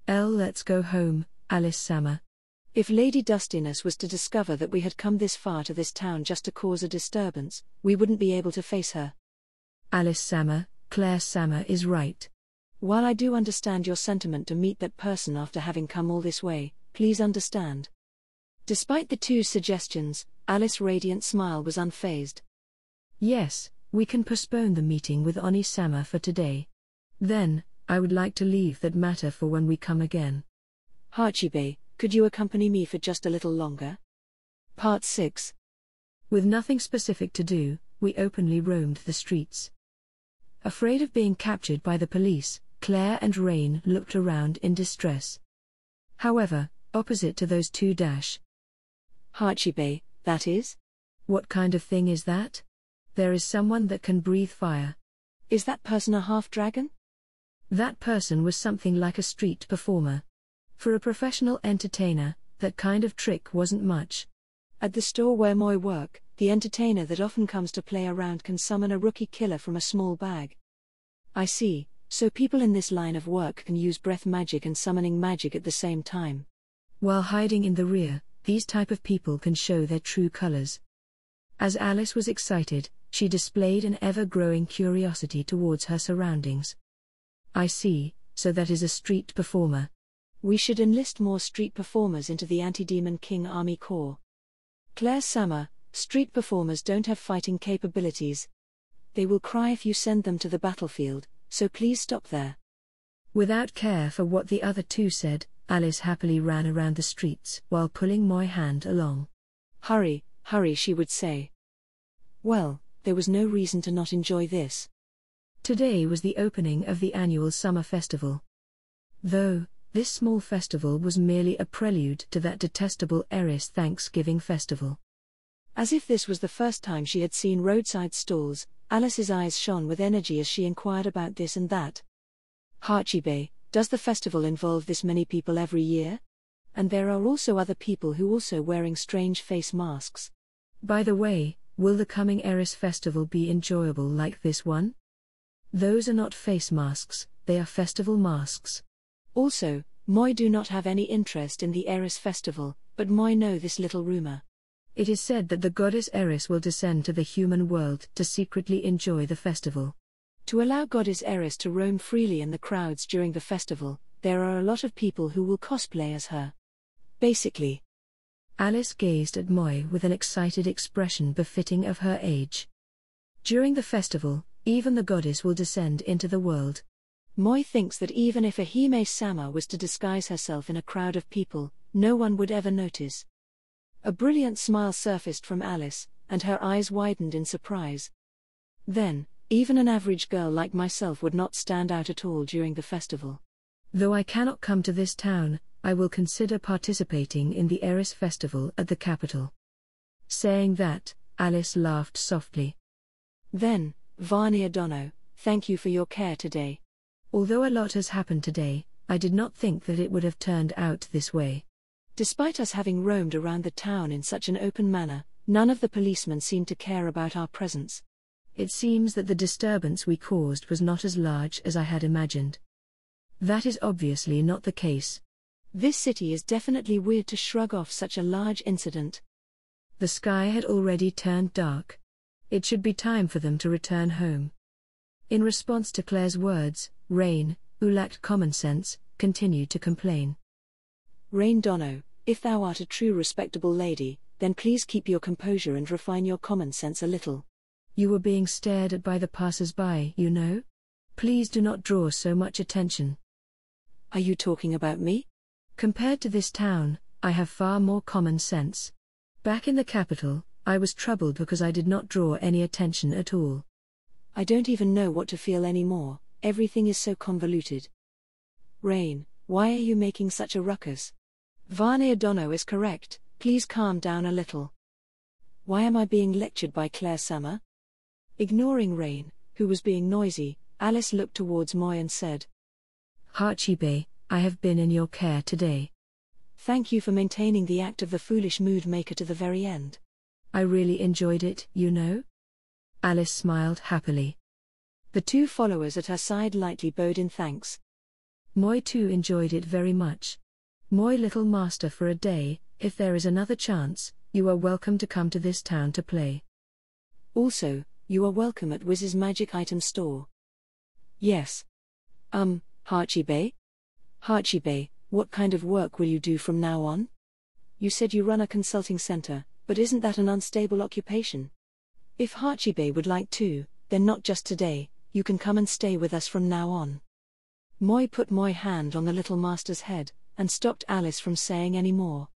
Let's go home, Alice-sama. If Lady Dustiness was to discover that we had come this far to this town just to cause a disturbance, we wouldn't be able to face her. Alice-sama, Claire-sama is right. While I do understand your sentiment to meet that person after having come all this way, please understand. Despite the two suggestions, Alice's radiant smile was unfazed. Yes, we can postpone the meeting with Oni-sama for today. Then, I would like to leave that matter for when we come again. Hachibe, could you accompany me for just a little longer? Part 6. With nothing specific to do, we openly roamed the streets. Afraid of being captured by the police, Claire and Rain looked around in distress. However, opposite to those two Hachibe, that is? What kind of thing is that? There is someone that can breathe fire. Is that person a half-dragon? That person was something like a street performer. For a professional entertainer, that kind of trick wasn't much. At the store where Moy work, the entertainer that often comes to play around can summon a rookie killer from a small bag. I see, so people in this line of work can use breath magic and summoning magic at the same time. While hiding in the rear, these type of people can show their true colors. As Alice was excited, she displayed an ever-growing curiosity towards her surroundings. I see, so that is a street performer. We should enlist more street performers into the Anti-Demon King Army Corps. Claire-sama, street performers don't have fighting capabilities. They will cry if you send them to the battlefield, so please stop there. Without care for what the other two said, Alice happily ran around the streets while pulling Moy's hand along. Hurry, hurry, she would say. Well, there was no reason to not enjoy this. Today was the opening of the annual summer festival. Though, this small festival was merely a prelude to that detestable Eris Thanksgiving festival. As if this was the first time she had seen roadside stalls, Alice's eyes shone with energy as she inquired about this and that. Hachibe, does the festival involve this many people every year? And there are also other people who also wearing strange face masks. By the way, will the coming Eris festival be enjoyable like this one? Those are not face masks, they are festival masks. Also, Moy do not have any interest in the Eris festival, but Moy know this little rumor. It is said that the goddess Eris will descend to the human world to secretly enjoy the festival. To allow goddess Eris to roam freely in the crowds during the festival, there are a lot of people who will cosplay as her. Basically. Alice gazed at Moy with an excited expression befitting of her age. During the festival, even the goddess will descend into the world. Moy thinks that even if a Hime-sama was to disguise herself in a crowd of people, no one would ever notice. A brilliant smile surfaced from Alice, and her eyes widened in surprise. Then, even an average girl like myself would not stand out at all during the festival. Though I cannot come to this town, I will consider participating in the Eris festival at the capital. Saying that, Alice laughed softly. Then, Varnir Dono, thank you for your care today. Although a lot has happened today, I did not think that it would have turned out this way. Despite us having roamed around the town in such an open manner, none of the policemen seemed to care about our presence. It seems that the disturbance we caused was not as large as I had imagined. That is obviously not the case. This city is definitely weird to shrug off such a large incident. The sky had already turned dark. It should be time for them to return home. In response to Claire's words, Rain, who lacked common sense, continued to complain. Rain Dono, if thou art a true respectable lady, then please keep your composure and refine your common sense a little. You were being stared at by the passers-by, you know? Please do not draw so much attention. Are you talking about me? Compared to this town, I have far more common sense. Back in the capital, I was troubled because I did not draw any attention at all. I don't even know what to feel anymore, everything is so convoluted. Rain, why are you making such a ruckus? Varnir Dono is correct, please calm down a little. Why am I being lectured by Claire Summer? Ignoring Rain, who was being noisy, Alice looked towards Moy and said, Hachibe, I have been in your care today. Thank you for maintaining the act of the foolish mood maker to the very end. I really enjoyed it, you know? Alice smiled happily. The two followers at her side lightly bowed in thanks. Moy too enjoyed it very much. Moy little master for a day, if there is another chance, you are welcome to come to this town to play. Also, you are welcome at Wiz's magic item store. Yes. Hachibe? Hachibe, what kind of work will you do from now on? You said you run a consulting center, but isn't that an unstable occupation? If Hachibe would like to, then not just today, you can come and stay with us from now on. Moy put Moy hand on the little master's head, and stopped Alice from saying any more.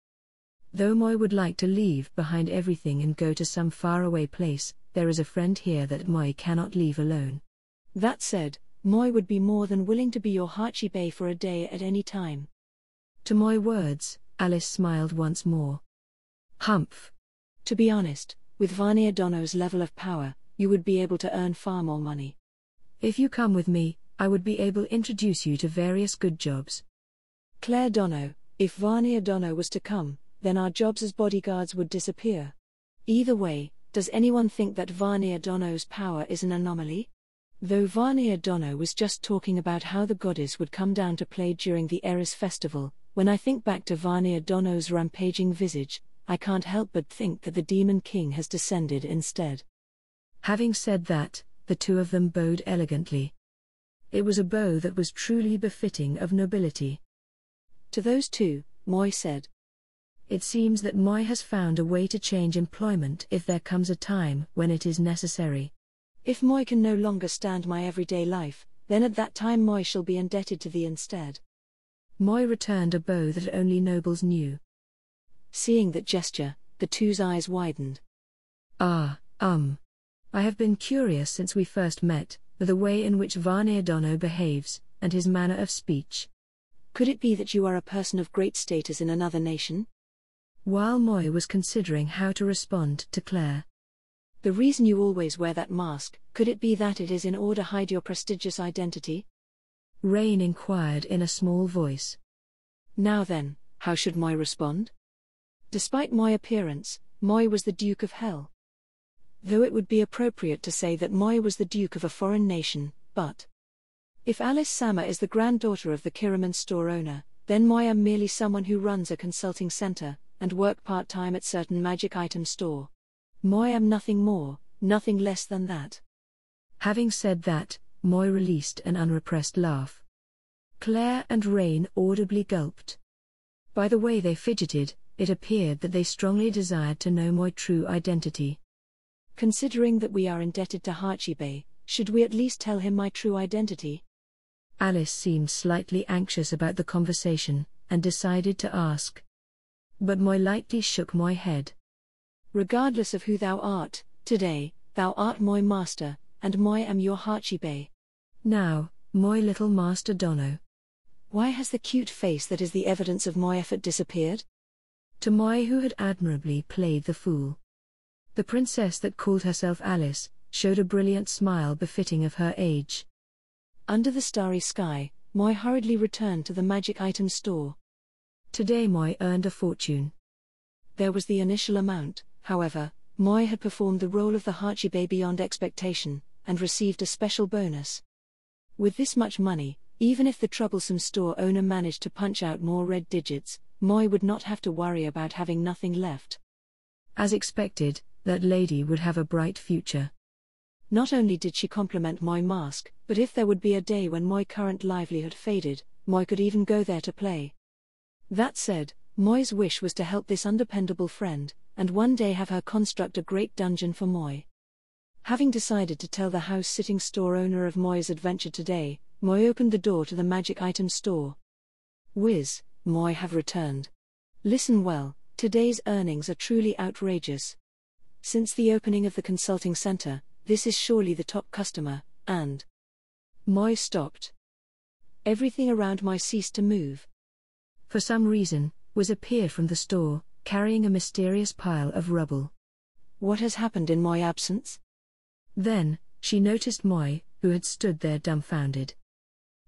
Though Moy would like to leave behind everything and go to some faraway place, there is a friend here that Moy cannot leave alone. That said, Moy would be more than willing to be your Hachibe for a day at any time. To Moy words, Alice smiled once more. Humph. To be honest, with Varnir Dono's level of power, you would be able to earn far more money. If you come with me, I would be able to introduce you to various good jobs. Claire Dono, if Varnir Dono was to come, then our jobs as bodyguards would disappear. Either way, does anyone think that Varnir Dono's power is an anomaly? Though Varnir Dono was just talking about how the goddess would come down to play during the Eris festival, when I think back to Varnir Dono's rampaging visage, I can't help but think that the Demon King has descended instead. Having said that, the two of them bowed elegantly. It was a bow that was truly befitting of nobility. To those two, Moy said, It seems that Moy has found a way to change employment if there comes a time when it is necessary. If Moy can no longer stand my everyday life, then at that time Moy shall be indebted to thee instead. Moy returned a bow that only nobles knew. Seeing that gesture, the two's eyes widened. I have been curious since we first met, the way in which Varnir Dono behaves, and his manner of speech. Could it be that you are a person of great status in another nation? While Moy was considering how to respond to Claire. The reason you always wear that mask, could it be that it is in order to hide your prestigious identity? Rain inquired in a small voice. Now then, how should Moy respond? Despite Moy appearance, Moy was the Duke of Hell. Though it would be appropriate to say that Moy was the Duke of a foreign nation, but if Alice Sama is the granddaughter of the Kiraman store owner, then Moy am merely someone who runs a consulting center, and work part-time at certain magic item store. Moy am nothing more, nothing less than that. Having said that, Moy released an unrepressed laugh. Claire and Rain audibly gulped. By the way they fidgeted, it appeared that they strongly desired to know Moy's true identity. Considering that we are indebted to Hachibe, should we at least tell him my true identity? Alice seemed slightly anxious about the conversation, and decided to ask. But Moy lightly shook Moy's head. Regardless of who thou art, today, thou art Moy master, and Moy am your Hachibe. Now, Moy little master Dono. Why has the cute face that is the evidence of Moy effort disappeared? To Moy, who had admirably played the fool. The princess that called herself Alice, showed a brilliant smile befitting of her age. Under the starry sky, Moy hurriedly returned to the magic item store. Today Moy earned a fortune. There was the initial amount, however, Moy had performed the role of the Hachibe beyond expectation, and received a special bonus. With this much money, even if the troublesome store owner managed to punch out more red digits, Moy would not have to worry about having nothing left. As expected, that lady would have a bright future. Not only did she compliment Moy mask, but if there would be a day when Moy current livelihood faded, Moy could even go there to play. That said, Moi's wish was to help this undependable friend, and one day have her construct a great dungeon for Moi. Having decided to tell the house-sitting store owner of Moi's adventure today, Moi opened the door to the magic item store. Whiz, Moi have returned. Listen well, today's earnings are truly outrageous. Since the opening of the consulting center, this is surely the top customer, and... Moi stopped. Everything around Moi ceased to move. For some reason, Whiz appeared from the store, carrying a mysterious pile of rubble. What has happened in Moi absence? Then, she noticed Moi, who had stood there dumbfounded.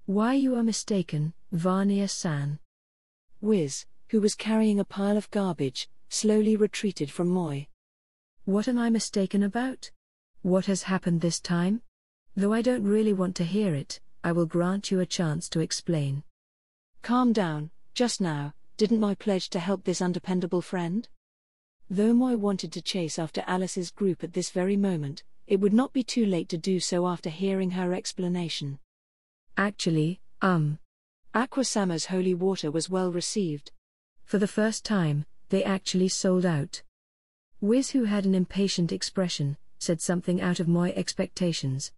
Why you are mistaken, Vania-san. Whiz, who was carrying a pile of garbage, slowly retreated from Moi. What am I mistaken about? What has happened this time? Though I don't really want to hear it, I will grant you a chance to explain. Calm down, just now, didn't Moi pledge to help this undependable friend? Though Moi wanted to chase after Alice's group at this very moment, it would not be too late to do so after hearing her explanation. Actually, Aquasama's holy water was well received. For the first time, they actually sold out. Whiz, who had an impatient expression, said something out of Moi expectations.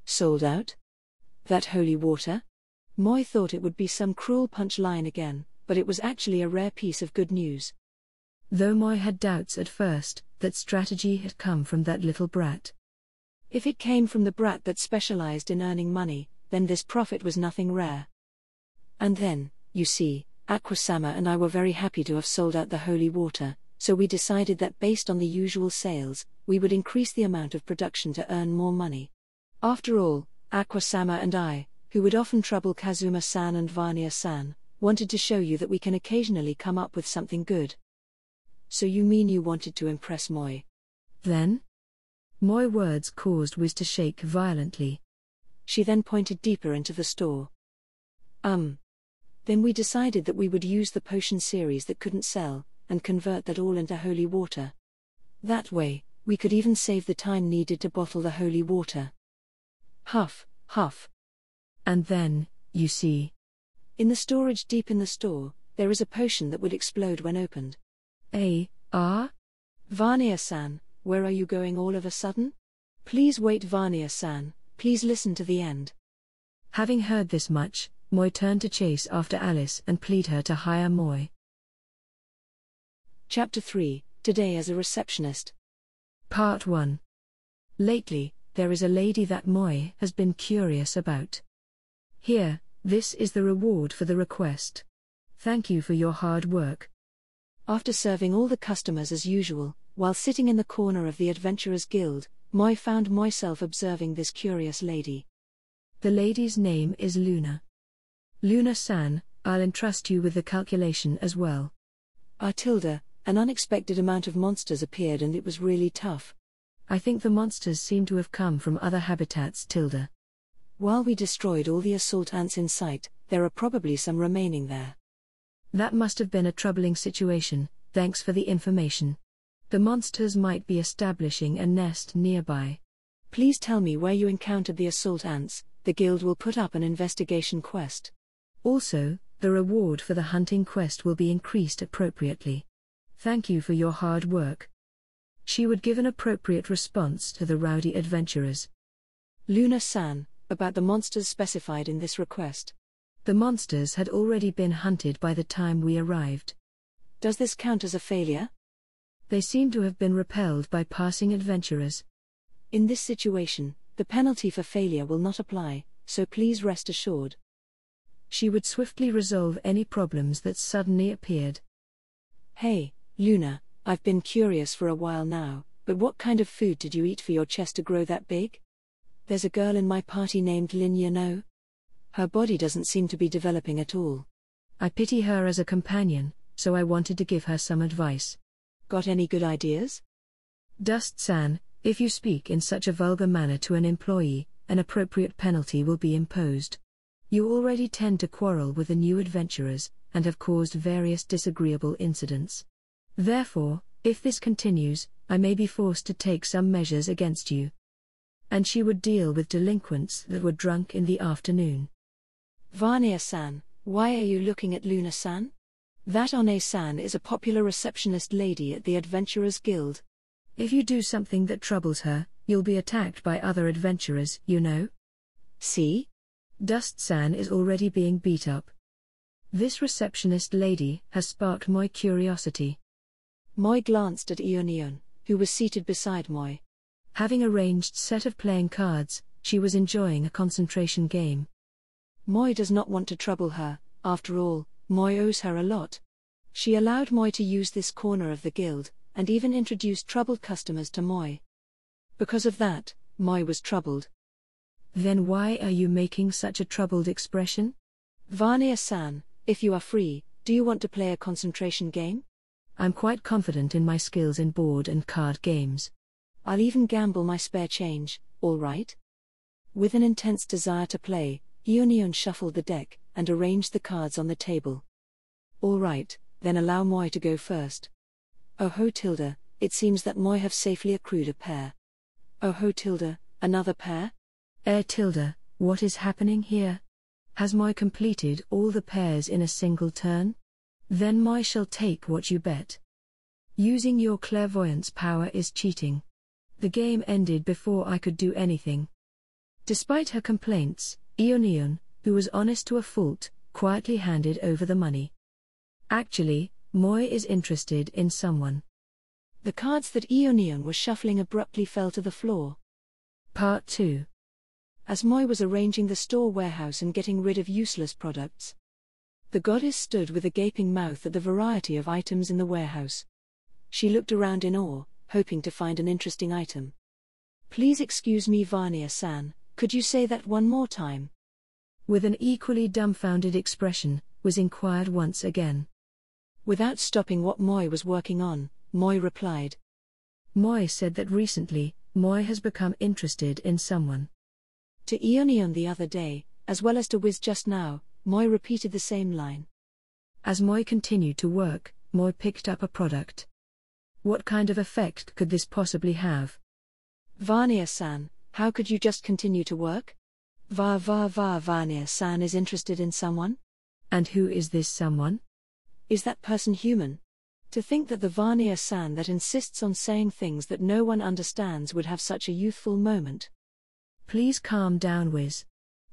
Sold out? That holy water? Moi thought it would be some cruel punchline again, but it was actually a rare piece of good news. Though Moi had doubts at first, that strategy had come from that little brat. If it came from the brat that specialized in earning money, then this profit was nothing rare. And then, you see, Aquasama and I were very happy to have sold out the holy water, so we decided that based on the usual sales, we would increase the amount of production to earn more money. After all, Aquasama and I, who would often trouble Kazuma-san and Vania-san, wanted to show you that we can occasionally come up with something good. So you mean you wanted to impress Moi? Then? Moi words caused Whiz to shake violently. She then pointed deeper into the store. Then we decided that we would use the potion series that couldn't sell, and convert that all into holy water. That way, we could even save the time needed to bottle the holy water. Huff, huff. And then, you see. In the storage deep in the store, there is a potion that would explode when opened. Vania-san, where are you going all of a sudden? Please wait, Vania-san, please listen to the end. Having heard this much, Moi turned to chase after Alice and plead her to hire Moi. Chapter 3, Today as a Receptionist. Part 1. Lately, there is a lady that Moi has been curious about. Here, this is the reward for the request. Thank you for your hard work. After serving all the customers as usual, while sitting in the corner of the Adventurers Guild, Moi found myself observing this curious lady. The lady's name is Luna. Luna-san, I'll entrust you with the calculation as well. Tilda, an unexpected amount of monsters appeared and it was really tough. I think the monsters seem to have come from other habitats, Tilda. While we destroyed all the assault ants in sight, there are probably some remaining there. That must have been a troubling situation, thanks for the information. The monsters might be establishing a nest nearby. Please tell me where you encountered the assault ants, the guild will put up an investigation quest. Also, the reward for the hunting quest will be increased appropriately. Thank you for your hard work. She would give an appropriate response to the rowdy adventurers. Luna-san, about the monsters specified in this request. The monsters had already been hunted by the time we arrived. Does this count as a failure? They seem to have been repelled by passing adventurers. In this situation, the penalty for failure will not apply, so please rest assured. She would swiftly resolve any problems that suddenly appeared. Hey, Luna, I've been curious for a while now, but what kind of food did you eat for your chest to grow that big? There's a girl in my party named Lin, you know. Her body doesn't seem to be developing at all. I pity her as a companion, so I wanted to give her some advice. Got any good ideas? Dust-san, if you speak in such a vulgar manner to an employee, an appropriate penalty will be imposed. You already tend to quarrel with the new adventurers, and have caused various disagreeable incidents. Therefore, if this continues, I may be forced to take some measures against you. And she would deal with delinquents that were drunk in the afternoon. Vania-san, why are you looking at Luna-san? That One-san is a popular receptionist lady at the Adventurers Guild. If you do something that troubles her, you'll be attacked by other adventurers, you know? See? Dust-san is already being beat up. This receptionist lady has sparked my curiosity. Moi glanced at Eonion, who was seated beside Moi. Having arranged set of playing cards, she was enjoying a concentration game. Moi does not want to trouble her, after all, Moi owes her a lot. She allowed Moi to use this corner of the guild, and even introduced troubled customers to Moi. Because of that, Moi was troubled. Then why are you making such a troubled expression? Vania-san, if you are free, do you want to play a concentration game? I'm quite confident in my skills in board and card games. I'll even gamble my spare change, all right? With an intense desire to play, Eonion shuffled the deck, and arranged the cards on the table. All right, then allow Moi to go first. Oh ho tilde, it seems that Moi have safely accrued a pair. Oh ho tilde, another pair? Tilde, what is happening here? Has Moi completed all the pairs in a single turn? Then Moi shall take what you bet. Using your clairvoyance power is cheating. The game ended before I could do anything. Despite her complaints, Eonion, who was honest to a fault, quietly handed over the money. Actually, Moi is interested in someone. The cards that Eonion was shuffling abruptly fell to the floor. Part 2. As Moi was arranging the store warehouse and getting rid of useless products, the goddess stood with a gaping mouth at the variety of items in the warehouse. She looked around in awe, hoping to find an interesting item. Please excuse me, Vania-san, could you say that one more time? With an equally dumbfounded expression, was inquired once again. Without stopping what Moi was working on, Moi replied. Moi said that recently, Moi has become interested in someone. To Eonion the other day, as well as to Wiz just now, Moi repeated the same line. As Moi continued to work, Moi picked up a product. What kind of effect could this possibly have? Vania-san, how could you just continue to work? Vania-san is interested in someone? And who is this someone? Is that person human? To think that the Vania-san that insists on saying things that no one understands would have such a youthful moment. Please calm down, Wiz.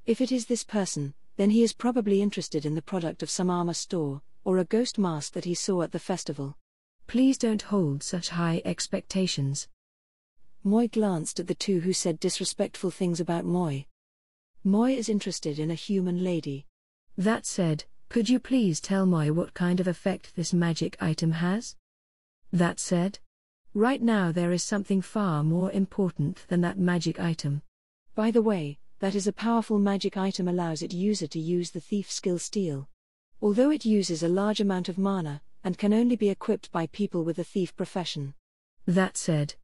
If it is this person, then he is probably interested in the product of some armor store, or a ghost mask that he saw at the festival. Please don't hold such high expectations. Moi glanced at the two who said disrespectful things about Moi. Moi is interested in a human lady. That said, could you please tell Moi what kind of effect this magic item has? That said, right now there is something far more important than that magic item. By the way, that is a powerful magic item allows its user to use the thief skill steal. Although it uses a large amount of mana, and can only be equipped by people with a thief profession. That said,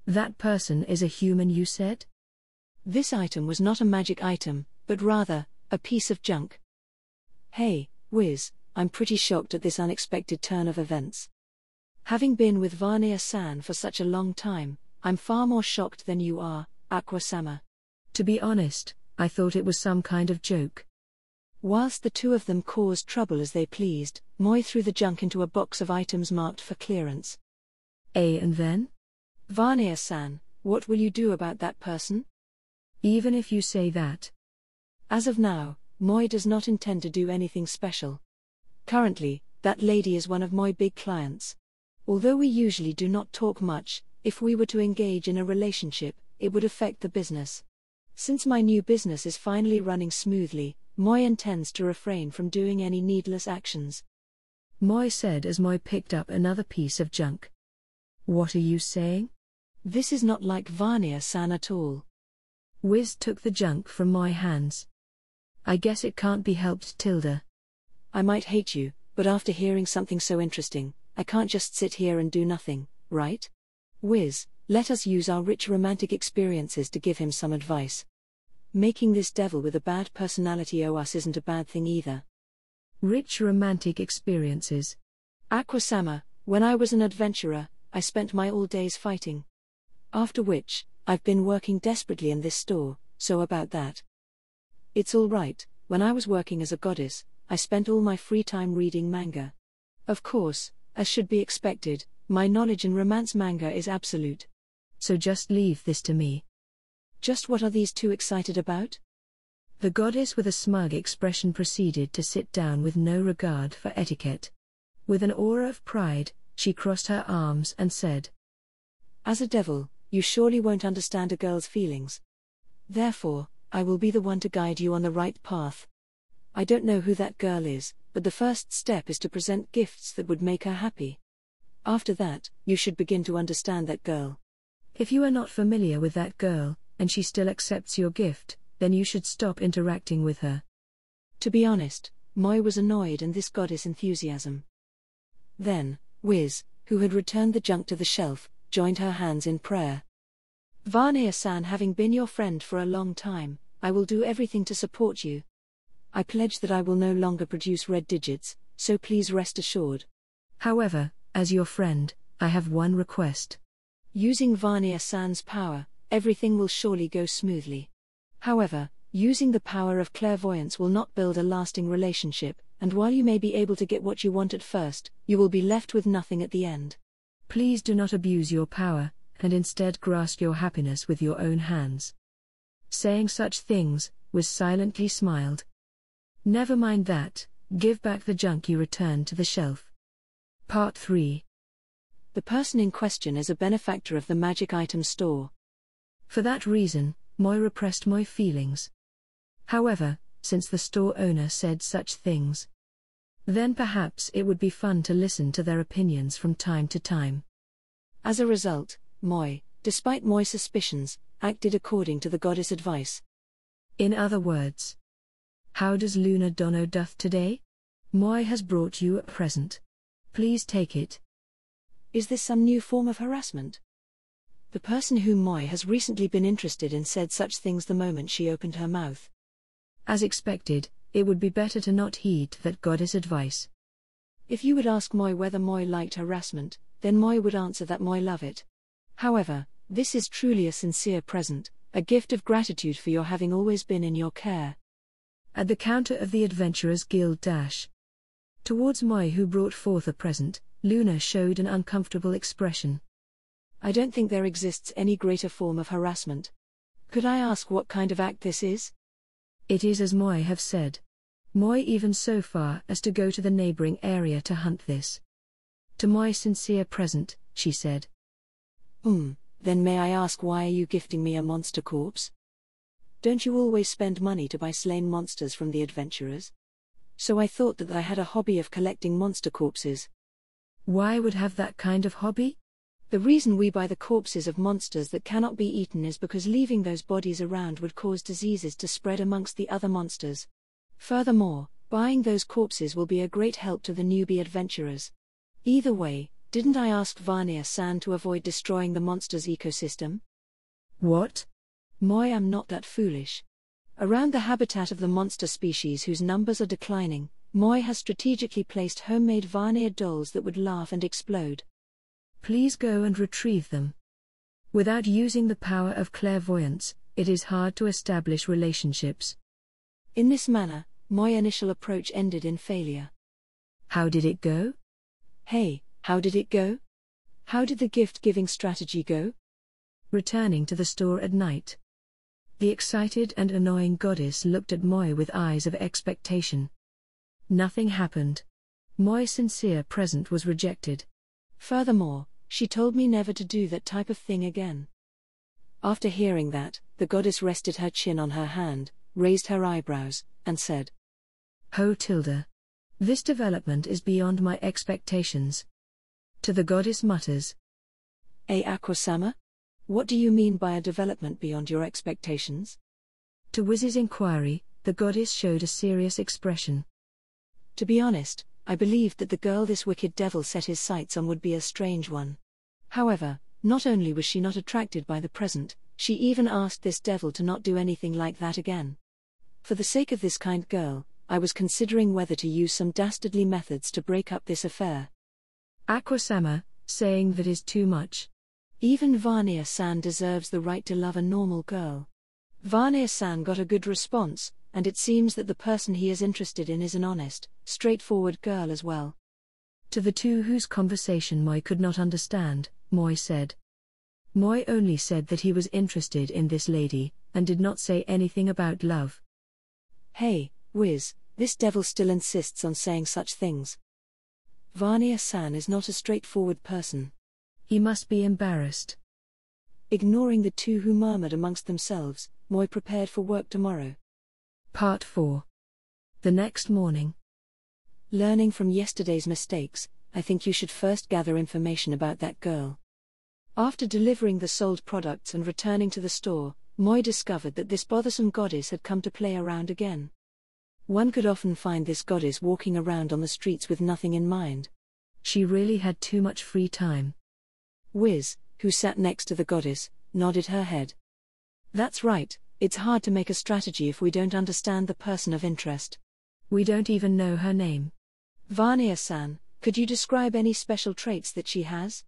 that person is a human, you said? This item was not a magic item, but rather, a piece of junk. Hey, Wiz, I'm pretty shocked at this unexpected turn of events. Having been with Vania-san for such a long time, I'm far more shocked than you are, Aqua-sama. To be honest, I thought it was some kind of joke. Whilst the two of them caused trouble as they pleased, Moi threw the junk into a box of items marked for clearance. And then? Vania-san, what will you do about that person? Even if you say that. As of now, Moi does not intend to do anything special. Currently, that lady is one of my big clients. Although we usually do not talk much, if we were to engage in a relationship, it would affect the business. Since my new business is finally running smoothly, Moi intends to refrain from doing any needless actions. Moi said as Moi picked up another piece of junk. What are you saying? This is not like Vania-san at all. Wiz took the junk from my hands. I guess it can't be helped, Tilda. I might hate you, but after hearing something so interesting, I can't just sit here and do nothing, right? Wiz, let us use our rich romantic experiences to give him some advice. Making this devil with a bad personality owe us isn't a bad thing either. Rich romantic experiences. Aqua-sama, when I was an adventurer, I spent my all days fighting. After which, I've been working desperately in this store, so about that. It's all right, when I was working as a goddess, I spent all my free time reading manga. Of course, as should be expected, my knowledge in romance manga is absolute. So just leave this to me. Just what are these two excited about? The goddess with a smug expression proceeded to sit down with no regard for etiquette. With an aura of pride, she crossed her arms and said, As a devil, you surely won't understand a girl's feelings. Therefore, I will be the one to guide you on the right path. I don't know who that girl is, but the first step is to present gifts that would make her happy. After that, you should begin to understand that girl. If you are not familiar with that girl, and she still accepts your gift, then you should stop interacting with her. To be honest, Moi was annoyed in this goddess' enthusiasm. Then, Wiz, who had returned the junk to the shelf, joined her hands in prayer. Varnaya-san, having been your friend for a long time, I will do everything to support you. I pledge that I will no longer produce red digits, so please rest assured. However, as your friend, I have one request. Using Varnaya-san's power, everything will surely go smoothly. However, using the power of clairvoyance will not build a lasting relationship, and while you may be able to get what you want at first, you will be left with nothing at the end. Please do not abuse your power, and instead grasp your happiness with your own hands. Saying such things, Wiz silently smiled. Never mind that, give back the junk you returned to the shelf. Part 3. The person in question is a benefactor of the magic item store. For that reason, Moi repressed my feelings. However, since the store owner said such things, then perhaps it would be fun to listen to their opinions from time to time. As a result, Moi, despite Moi's suspicions, acted according to the goddess' advice. In other words, how does Luna Dono doth today? Moi has brought you a present. Please take it. Is this some new form of harassment? The person whom Moi has recently been interested in said such things the moment she opened her mouth. As expected, it would be better to not heed that goddess' advice. If you would ask Moi whether Moi liked harassment, then Moi would answer that Moi love it. However, this is truly a sincere present, a gift of gratitude for your having always been in your care. At the counter of the Adventurers Guild towards Moi who brought forth a present, Luna showed an uncomfortable expression. I don't think there exists any greater form of harassment. Could I ask what kind of act this is? It is as Moi have said. Moi even so far as to go to the neighboring area to hunt this. To Moi's sincere present, she said. Then may I ask why are you gifting me a monster corpse? Don't you always spend money to buy slain monsters from the adventurers? So I thought that I had a hobby of collecting monster corpses. Why would have that kind of hobby? The reason we buy the corpses of monsters that cannot be eaten is because leaving those bodies around would cause diseases to spread amongst the other monsters. Furthermore, buying those corpses will be a great help to the newbie adventurers. Either way, didn't I ask Varnaya-san to avoid destroying the monster's ecosystem? What? Moi am not that foolish. Around the habitat of the monster species whose numbers are declining, Moi has strategically placed homemade Varnaya dolls that would laugh and explode. Please go and retrieve them. Without using the power of clairvoyance, it is hard to establish relationships. In this manner, Moi initial approach ended in failure. How did it go? Hey, how did it go? How did the gift-giving strategy go? Returning to the store at night, the excited and annoying goddess looked at Moi with eyes of expectation. Nothing happened. Moi's sincere present was rejected. Furthermore, she told me never to do that type of thing again. After hearing that, the goddess rested her chin on her hand, raised her eyebrows, and said, Ho tilde. This development is beyond my expectations. To the goddess mutters, Aquasama? What do you mean by a development beyond your expectations? To Wiz's inquiry, the goddess showed a serious expression. To be honest, I believed that the girl this wicked devil set his sights on would be a strange one. However, not only was she not attracted by the present, she even asked this devil to not do anything like that again. For the sake of this kind girl, I was considering whether to use some dastardly methods to break up this affair. Aquasama, saying that is too much. Even Varnaya-san deserves the right to love a normal girl. Varnaya-san got a good response, and it seems that the person he is interested in is an honest, straightforward girl as well. To the two whose conversation Moi could not understand, Moi said. Moi only said that he was interested in this lady, and did not say anything about love. Hey, Wiz, this devil still insists on saying such things. Vanya-san is not a straightforward person. He must be embarrassed. Ignoring the two who murmured amongst themselves, Moi prepared for work tomorrow. Part 4. The next morning. Learning from yesterday's mistakes, I think you should first gather information about that girl. After delivering the sold products and returning to the store, Moi discovered that this bothersome goddess had come to play around again. One could often find this goddess walking around on the streets with nothing in mind. She really had too much free time. Wiz, who sat next to the goddess, nodded her head. That's right, it's hard to make a strategy if we don't understand the person of interest. We don't even know her name. Vanya-san, could you describe any special traits that she has?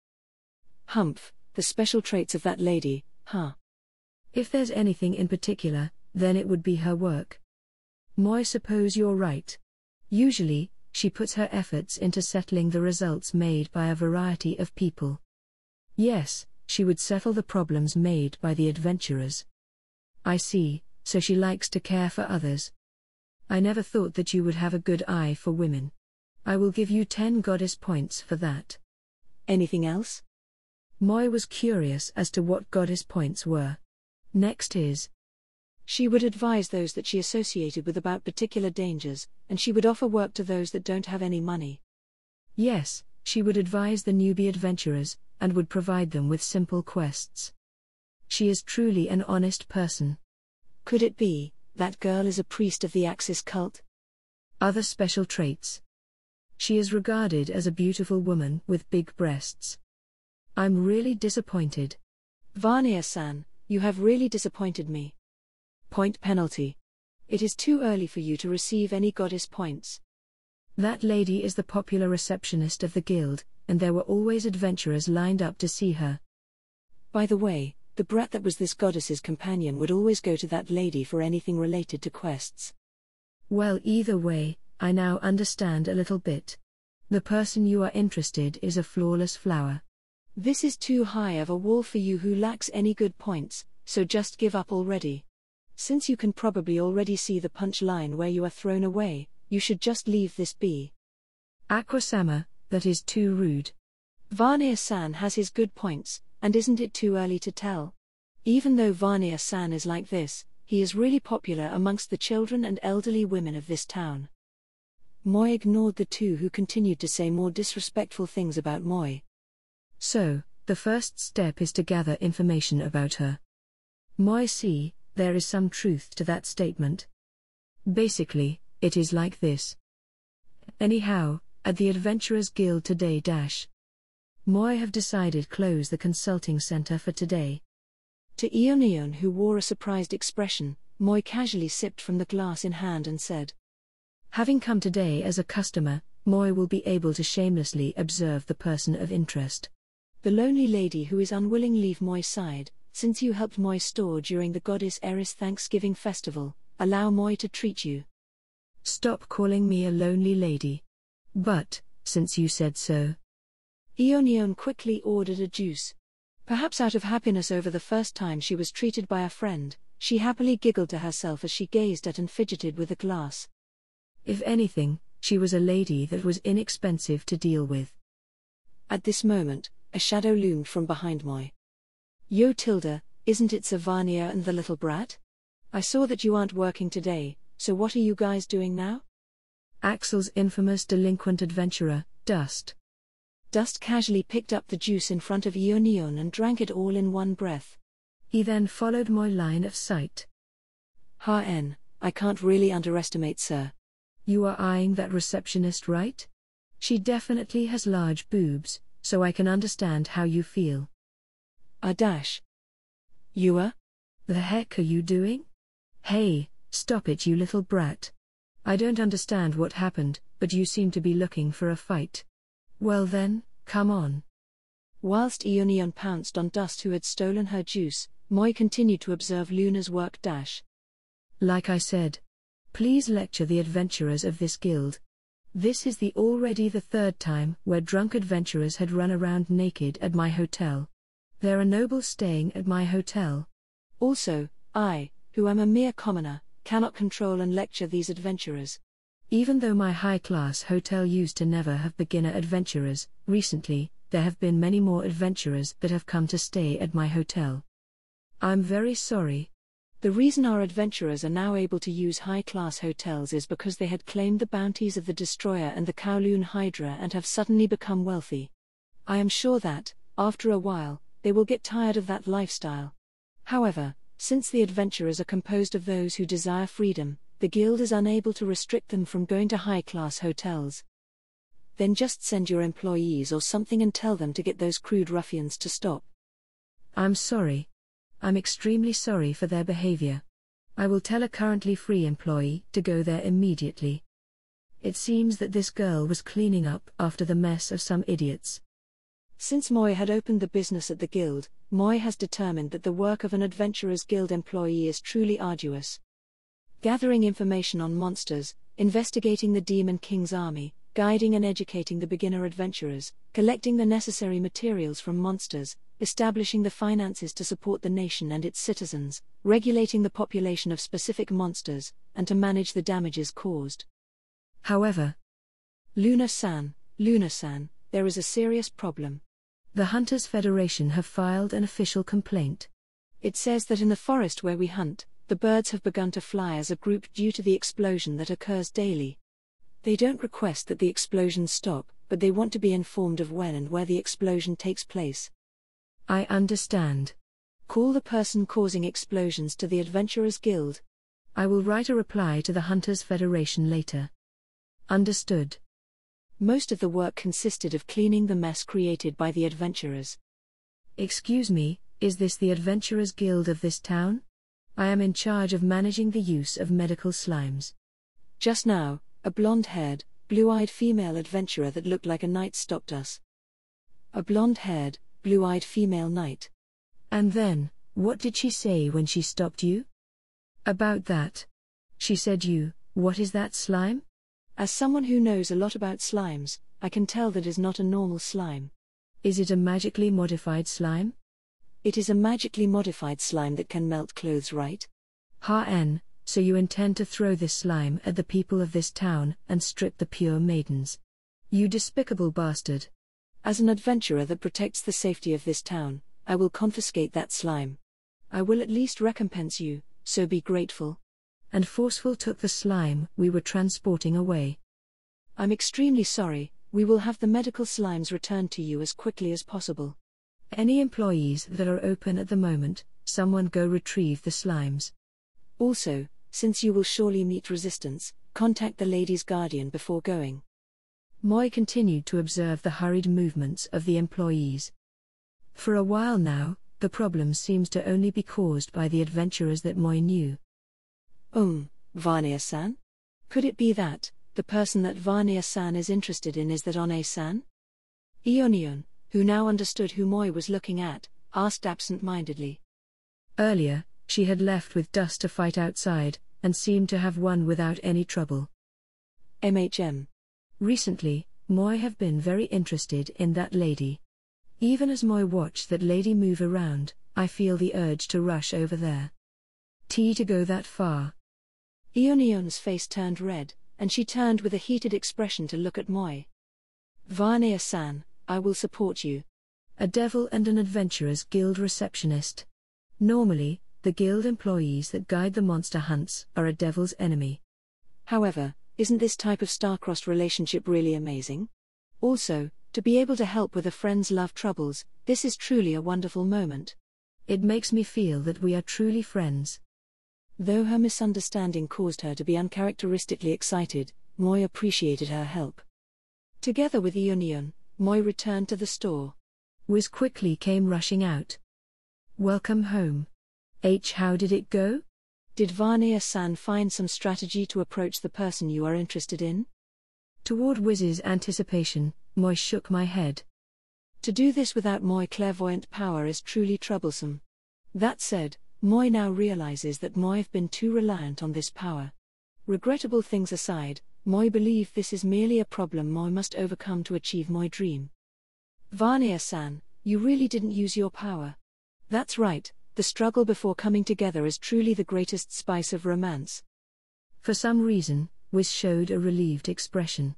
Humph, the special traits of that lady, huh? If there's anything in particular, then it would be her work. Moi suppose you're right. Usually, she puts her efforts into settling the results made by a variety of people. Yes, she would settle the problems made by the adventurers. I see, so she likes to care for others. I never thought that you would have a good eye for women. I will give you 10 goddess points for that. Anything else? Moi was curious as to what goddess points were. Next is, she would advise those that she associated with about particular dangers, and she would offer work to those that don't have any money. Yes, she would advise the newbie adventurers, and would provide them with simple quests. She is truly an honest person. Could it be that girl is a priest of the Axis cult? Other special traits. She is regarded as a beautiful woman with big breasts. I'm really disappointed. Vanya-san, you have really disappointed me. Point penalty. It is too early for you to receive any goddess points. That lady is the popular receptionist of the guild, and there were always adventurers lined up to see her. By the way, the brat that was this goddess's companion would always go to that lady for anything related to quests. Well, either way, I now understand a little bit. The person you are interested in is a flawless flower. This is too high of a wall for you who lacks any good points, so just give up already. Since you can probably already see the punch line where you are thrown away, you should just leave this be. Aquasama, that is too rude. Vanya-san has his good points, and isn't it too early to tell? Even though Vanya-san is like this, he is really popular amongst the children and elderly women of this town. Moi ignored the two who continued to say more disrespectful things about Moi. So, the first step is to gather information about her. Moi see, there is some truth to that statement. Basically, it is like this. Anyhow, at the Adventurers Guild today Moi have decided close the consulting center for today. To Ionion, who wore a surprised expression, Moi casually sipped from the glass in hand and said, having come today as a customer, Moi will be able to shamelessly observe the person of interest. The lonely lady who is unwilling leave Moi's side, since you helped Moi's store during the Goddess Eris Thanksgiving festival, allow Moi to treat you. Stop calling me a lonely lady. But, since you said so. Ionion quickly ordered a juice. Perhaps out of happiness over the first time she was treated by a friend, she happily giggled to herself as she gazed at and fidgeted with the glass. If anything, she was a lady that was inexpensive to deal with. At this moment, a shadow loomed from behind Moi. Yo Tilda, isn't it Savania and the little brat? I saw that you aren't working today, so what are you guys doing now? Axel's infamous delinquent adventurer, Dust. Dust casually picked up the juice in front of Ionion and drank it all in one breath. He then followed my line of sight. Harem, I can't really underestimate, sir. You are eyeing that receptionist, right? She definitely has large boobs, so I can understand how you feel. You are? The heck are you doing? Hey, stop it, you little brat. I don't understand what happened, but you seem to be looking for a fight. Well then, come on. Whilst Ionion pounced on Dust, who had stolen her juice, Moi continued to observe Luna's work. Like I said, please lecture the adventurers of this guild. This is already the third time where drunk adventurers had run around naked at my hotel. There are nobles staying at my hotel. Also, I, who am a mere commoner, cannot control and lecture these adventurers. Even though my high-class hotel used to never have beginner adventurers, recently, there have been many more adventurers that have come to stay at my hotel. I'm very sorry. The reason our adventurers are now able to use high-class hotels is because they had claimed the bounties of the Destroyer and the Kowloon Hydra and have suddenly become wealthy. I am sure that, after a while, they will get tired of that lifestyle. However, since the adventurers are composed of those who desire freedom, the guild is unable to restrict them from going to high-class hotels. Then just send your employees or something and tell them to get those crude ruffians to stop. I'm sorry. I'm extremely sorry for their behavior. I will tell a currently free employee to go there immediately. It seems that this girl was cleaning up after the mess of some idiots. Since Moy had opened the business at the guild, Moy has determined that the work of an adventurer's guild employee is truly arduous. Gathering information on monsters, investigating the Demon King's army, guiding and educating the beginner adventurers, collecting the necessary materials from monsters, establishing the finances to support the nation and its citizens, regulating the population of specific monsters, and to manage the damages caused. However, Luna-san, there is a serious problem. The Hunters Federation have filed an official complaint. It says that in the forest where we hunt, the birds have begun to fly as a group due to the explosion that occurs daily. They don't request that the explosions stop, but they want to be informed of when and where the explosion takes place. I understand. Call the person causing explosions to the Adventurers Guild. I will write a reply to the Hunters Federation later. Understood. Most of the work consisted of cleaning the mess created by the adventurers. Excuse me, is this the Adventurers Guild of this town? I am in charge of managing the use of medical slimes. Just now, a blonde-haired, blue-eyed female adventurer that looked like a knight stopped us. A blonde-haired, blue-eyed female knight. And then, what did she say when she stopped you? About that. She said what is that slime? As someone who knows a lot about slimes, I can tell that is not a normal slime. Is it a magically modified slime? It is a magically modified slime that can melt clothes, right? Harem, so you intend to throw this slime at the people of this town and strip the pure maidens. You despicable bastard. As an adventurer that protects the safety of this town, I will confiscate that slime. I will at least recompense you, so be grateful. And forceful took the slime we were transporting away. I'm extremely sorry, we will have the medical slimes returned to you as quickly as possible. Any employees that are open at the moment, someone go retrieve the slimes. Also, since you will surely meet resistance, contact the lady's guardian before going. Moy continued to observe the hurried movements of the employees. For a while now, the problem seems to only be caused by the adventurers that Moy knew. Vania-san? Could it be that, the person that Vania-san is interested in is that One-san? Ionion, who now understood who Moy was looking at, asked absent-mindedly. Earlier, she had left with Dust to fight outside, and seemed to have won without any trouble. Recently, Moy have been very interested in that lady. Even as Moy watched that lady move around, I feel the urge to rush over there. To go that far. Ionion's face turned red, and she turned with a heated expression to look at Moy. Vania-san, I will support you. A devil and an adventurer's guild receptionist. Normally, the guild employees that guide the monster hunts are a devil's enemy. However, isn't this type of star-crossed relationship really amazing? Also, to be able to help with a friend's love troubles, this is truly a wonderful moment. It makes me feel that we are truly friends. Though her misunderstanding caused her to be uncharacteristically excited, Moy appreciated her help. Together with Ionion, Moy returned to the store. Wiz quickly came rushing out. Welcome home. How did it go? Did Vania-san find some strategy to approach the person you are interested in? Toward Wiz's anticipation, Moy shook my head. To do this without Moy clairvoyant power is truly troublesome. That said, Moy now realizes that Moy have been too reliant on this power. Regrettable things aside, Moi believe this is merely a problem Moi must overcome to achieve my dream. Vanya-san, you really didn't use your power. That's right, the struggle before coming together is truly the greatest spice of romance. For some reason, Wiz showed a relieved expression.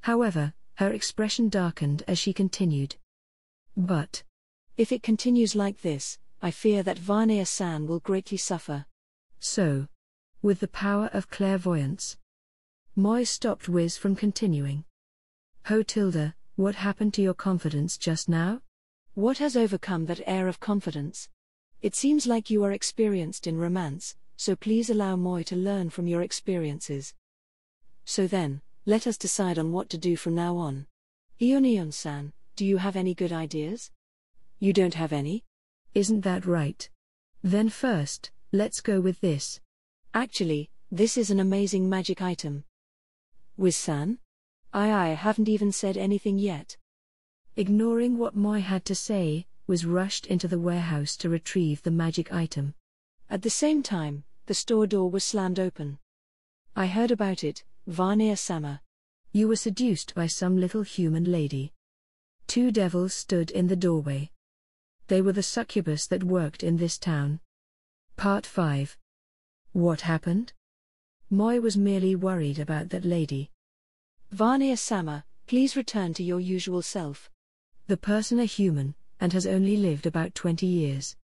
However, her expression darkened as she continued. But if it continues like this, I fear that Vanya-san will greatly suffer. So, with the power of clairvoyance, Moi stopped Wiz from continuing. Ho-tilde, what happened to your confidence just now? What has overcome that air of confidence? It seems like you are experienced in romance, so please allow Moi to learn from your experiences. So then, let us decide on what to do from now on. Ionion-san, do you have any good ideas? You don't have any? Isn't that right? Then first, let's go with this. Actually, this is an amazing magic item. Wiz-san? I haven't even said anything yet. Ignoring what Moi had to say, Wiz rushed into the warehouse to retrieve the magic item. At the same time, the store door was slammed open. I heard about it, Vanya-sama. You were seduced by some little human lady. Two devils stood in the doorway. They were the succubus that worked in this town. Part 5. What happened? Moi was merely worried about that lady. Vanya-sama, please return to your usual self. The person a human, and has only lived about 20 years.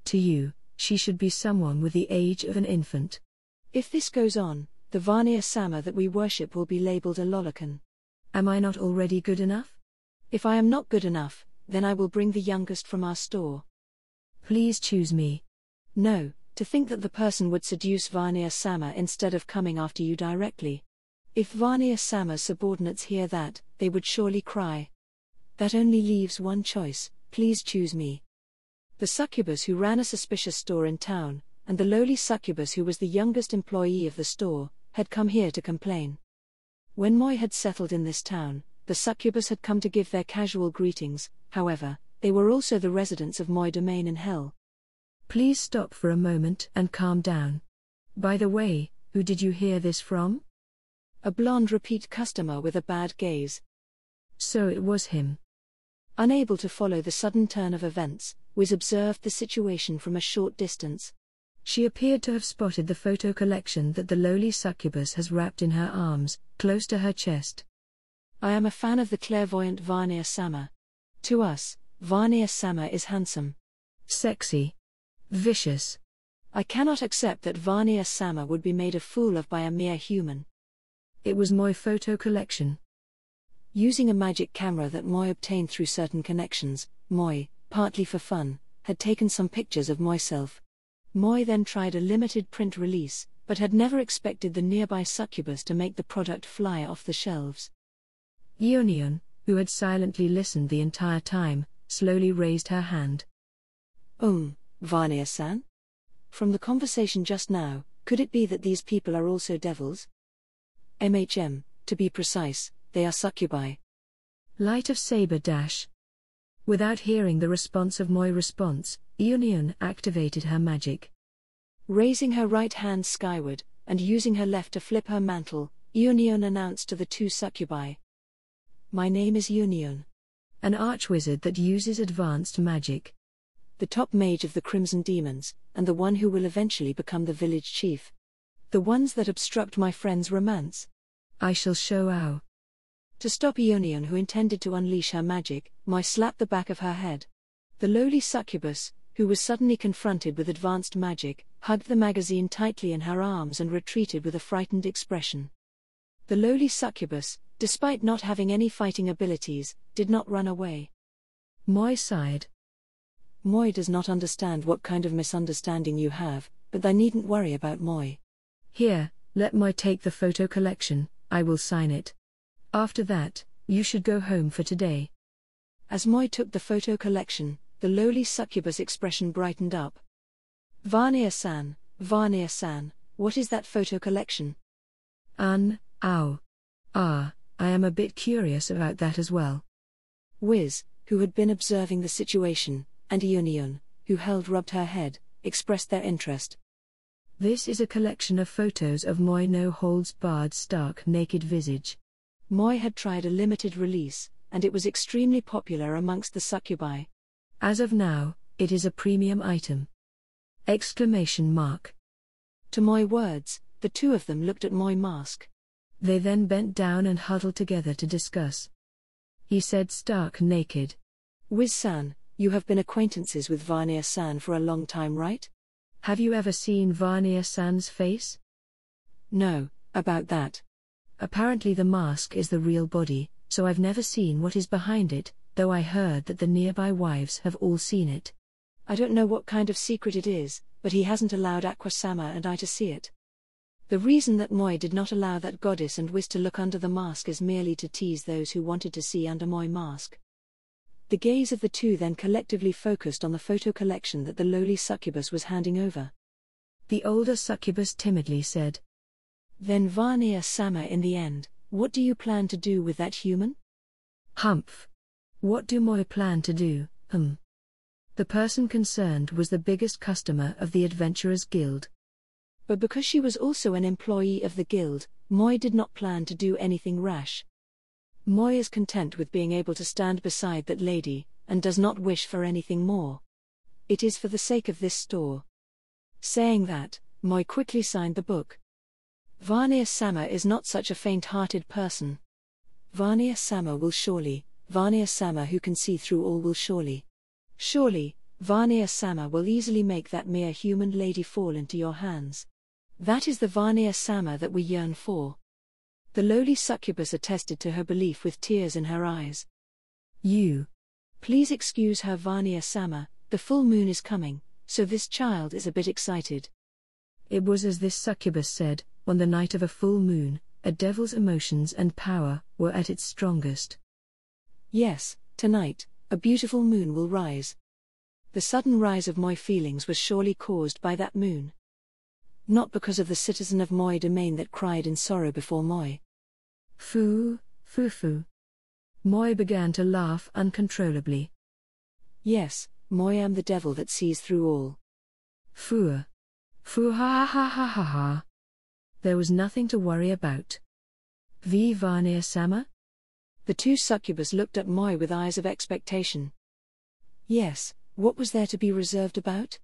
To you, she should be someone with the age of an infant. If this goes on, the Vanya-sama that we worship will be labeled a lolicon. Am I not already good enough? If I am not good enough, then I will bring the youngest from our store. Please choose me. No, to think that the person would seduce Vanya-sama instead of coming after you directly. If Vanya-sama's subordinates hear that, they would surely cry. That only leaves one choice, please choose me. The succubus who ran a suspicious store in town, and the lowly succubus who was the youngest employee of the store, had come here to complain. When Moi had settled in this town, the succubus had come to give their casual greetings, however, they were also the residents of Moi domain in hell. Please stop for a moment and calm down. By the way, who did you hear this from? A blonde repeat customer with a bad gaze. So it was him. Unable to follow the sudden turn of events, Wiz observed the situation from a short distance. She appeared to have spotted the photo collection that the lowly succubus has wrapped in her arms, close to her chest. I am a fan of the clairvoyant Vanya-sama. To us, Vanya-sama is handsome, sexy, vicious. I cannot accept that Vanya-sama would be made a fool of by a mere human. It was Moi photo collection. Using a magic camera that Moi obtained through certain connections, Moi, partly for fun, had taken some pictures of myself. Moi then tried a limited print release, but had never expected the nearby succubus to make the product fly off the shelves. Ionion, who had silently listened the entire time, slowly raised her hand. Vanya-san? From the conversation just now, could it be that these people are also devils? To be precise, they are succubi. Light of saber dash. Without hearing the response of Moi response, Ionion activated her magic. Raising her right hand skyward, and using her left to flip her mantle, Ionion announced to the two succubi. My name is Ionion. An archwizard that uses advanced magic. The top mage of the Crimson Demons, and the one who will eventually become the village chief. The ones that obstruct my friend's romance. I shall show how. To stop Ionion, who intended to unleash her magic, Moi slapped the back of her head. The lowly succubus, who was suddenly confronted with advanced magic, hugged the magazine tightly in her arms and retreated with a frightened expression. The lowly succubus, despite not having any fighting abilities, did not run away. Moi sighed. Moi does not understand what kind of misunderstanding you have, but I needn't worry about Moi. Here, let Moi take the photo collection, I will sign it. After that, you should go home for today. As Moi took the photo collection, the lowly succubus expression brightened up. Vanya-san, what is that photo collection? I am a bit curious about that as well. Wiz, who had been observing the situation, and Ionion, who rubbed her head, expressed their interest. This is a collection of photos of Moi no holds barred stark naked visage. Moi had tried a limited release, and it was extremely popular amongst the succubi. As of now, it is a premium item. Exclamation mark. To Moi words, the two of them looked at Moi mask. They then bent down and huddled together to discuss. He said stark naked. Wiz-san, you have been acquaintances with Varnir-san for a long time, right? Have you ever seen Varnir-san's face? No, about that. Apparently the mask is the real body, so I've never seen what is behind it, though I heard that the nearby wives have all seen it. I don't know what kind of secret it is, but he hasn't allowed Aqua-sama and I to see it. The reason that Moi did not allow that goddess and Wiz to look under the mask is merely to tease those who wanted to see under Moi mask. The gaze of the two then collectively focused on the photo collection that the lowly succubus was handing over. The older succubus timidly said, Then Varnir-sama, in the end, what do you plan to do with that human? Humph. What do Moi plan to do, The person concerned was the biggest customer of the Adventurers Guild. But because she was also an employee of the guild, Moi did not plan to do anything rash. Moi is content with being able to stand beside that lady, and does not wish for anything more. It is for the sake of this store. Saying that, Moi quickly signed the book. Varnir-sama is not such a faint-hearted person. Varnir-sama will surely, Varnir-sama who can see through all will surely. Surely, Varnir-sama will easily make that mere human lady fall into your hands. That is the Varnir-sama that we yearn for. The lowly succubus attested to her belief with tears in her eyes. Please excuse her, Varnir-sama, the full moon is coming, so this child is a bit excited. It was as this succubus said, on the night of a full moon, a devil's emotions and power were at its strongest. Yes, tonight, a beautiful moon will rise. The sudden rise of Moi feelings was surely caused by that moon. Not because of the citizen of Moi domain that cried in sorrow before Moi. Foo. Moi began to laugh uncontrollably. Yes, Moi am the devil that sees through all. Foo ha ha ha ha ha. There was nothing to worry about. Varnir-sama? The two succubus looked at Moi with eyes of expectation. Yes, what was there to be reserved about?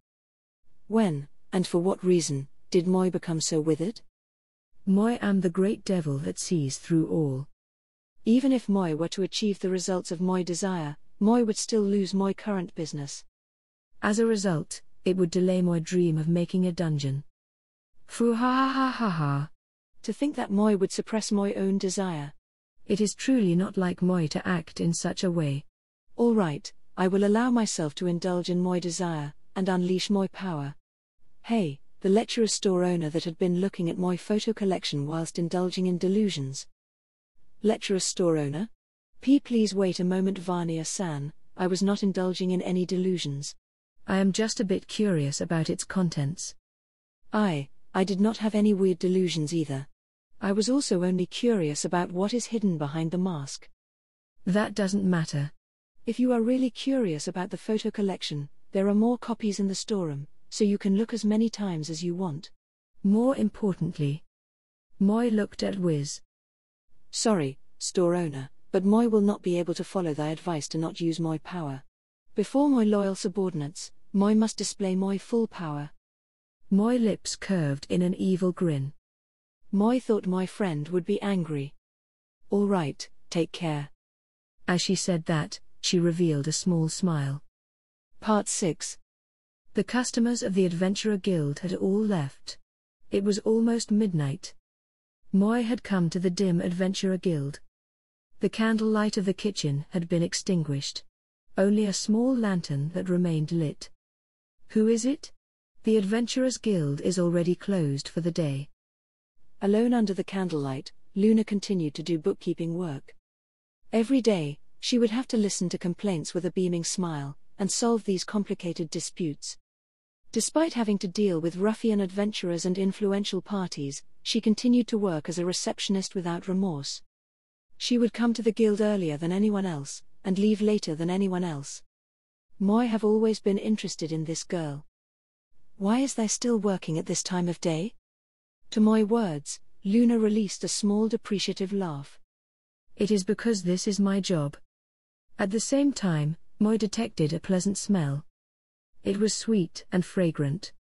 When, and for what reason, did Moi become so withered? Moi am the great devil that sees through all. Even if Moi were to achieve the results of Moi desire, Moi would still lose Moi current business. As a result, it would delay Moi dream of making a dungeon. Foo ha ha ha ha. To think that Moi would suppress Moi own desire. It is truly not like Moi to act in such a way. All right, I will allow myself to indulge in Moi desire, and unleash Moi power. Hey, the lecturer store owner that had been looking at Moi photo collection whilst indulging in delusions. Lecturer store owner? Please wait a moment, Varnir-san, I was not indulging in any delusions. I am just a bit curious about its contents. I did not have any weird delusions either. I was also only curious about what is hidden behind the mask. That doesn't matter. If you are really curious about the photo collection, there are more copies in the storeroom, so you can look as many times as you want. More importantly, Moi looked at Wiz. Sorry, store owner, but Moi will not be able to follow thy advice to not use Moi power. Before Moi loyal subordinates, Moi must display Moi full power. Moi lips curved in an evil grin. Moi thought my friend would be angry. All right, take care. As she said that, she revealed a small smile. Part 6. The customers of the Adventurer Guild had all left. It was almost midnight. Moi had come to the dim Adventurer Guild. The candlelight of the kitchen had been extinguished. Only a small lantern that remained lit. Who is it? The Adventurers Guild is already closed for the day. Alone under the candlelight, Luna continued to do bookkeeping work. Every day, she would have to listen to complaints with a beaming smile, and solve these complicated disputes. Despite having to deal with ruffian adventurers and influential parties, she continued to work as a receptionist without remorse. She would come to the guild earlier than anyone else, and leave later than anyone else. Moi have always been interested in this girl. Why is thou still working at this time of day? To my words, Luna released a small depreciative laugh. It is because this is my job. At the same time, Moi detected a pleasant smell. It was sweet and fragrant.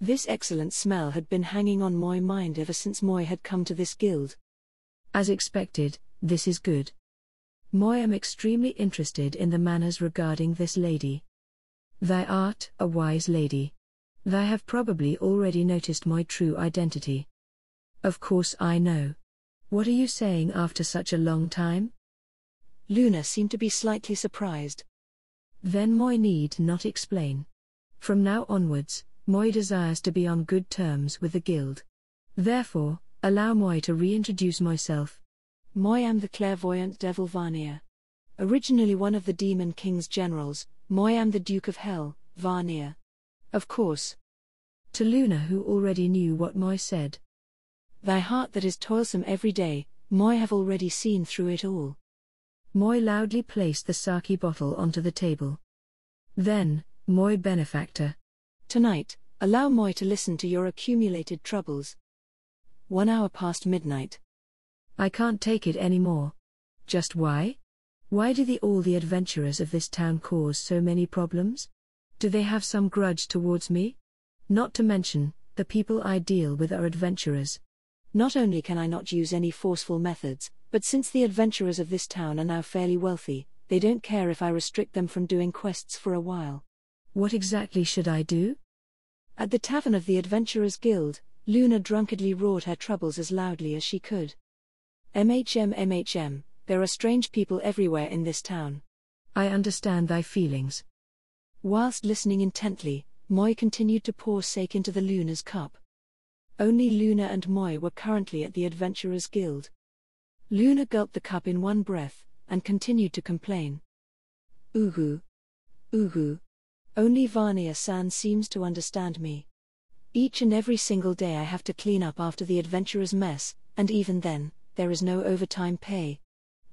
This excellent smell had been hanging on Moi's mind ever since Moi had come to this guild. As expected, this is good. Moi am extremely interested in the manners regarding this lady. Thou art a wise lady. Thou have probably already noticed my true identity. Of course I know. What are you saying after such a long time? Luna seemed to be slightly surprised. Then Moi need not explain. From now onwards, Moi desires to be on good terms with the guild. Therefore, allow Moi to reintroduce myself. Moi am the clairvoyant devil Varnir. Originally one of the Demon King's generals, Moi am the Duke of Hell, Varnir. Of course. To Luna, who already knew what Moi said. Thy heart that is toilsome every day, Moi have already seen through it all. Moi loudly placed the sake bottle onto the table. Then, Moi benefactor. Tonight, allow Moi to listen to your accumulated troubles. 1 hour past midnight. I can't take it anymore. Just why? Why do all the adventurers of this town cause so many problems? Do they have some grudge towards me? Not to mention, the people I deal with are adventurers. Not only can I not use any forceful methods, but since the adventurers of this town are now fairly wealthy, they don't care if I restrict them from doing quests for a while. What exactly should I do? At the tavern of the Adventurers Guild, Luna drunkenly roared her troubles as loudly as she could. MHM, there are strange people everywhere in this town. I understand thy feelings. Whilst listening intently, Moi continued to pour sake into the Luna's cup. Only Luna and Moi were currently at the Adventurers Guild. Luna gulped the cup in one breath, and continued to complain. Uhu. Only Varnir-san seems to understand me. Each and every single day I have to clean up after the adventurers' mess, and even then, there is no overtime pay.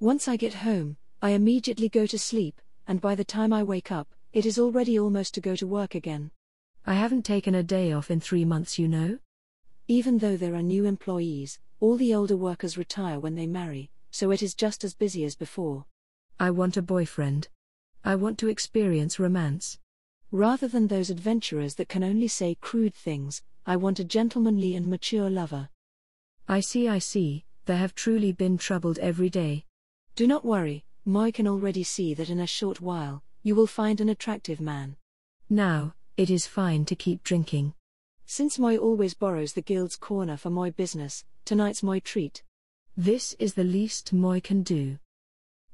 Once I get home, I immediately go to sleep, and by the time I wake up, it is already almost to go to work again. I haven't taken a day off in 3 months, you know. Even though there are new employees, all the older workers retire when they marry, so it is just as busy as before. I want a boyfriend. I want to experience romance. Rather than those adventurers that can only say crude things, I want a gentlemanly and mature lover. I see, there have truly been troubled every day. Do not worry, Moi can already see that in a short while, you will find an attractive man. Now, it is fine to keep drinking. Since Moi always borrows the guild's corner for Moi business, tonight's Moi treat. This is the least Moi can do.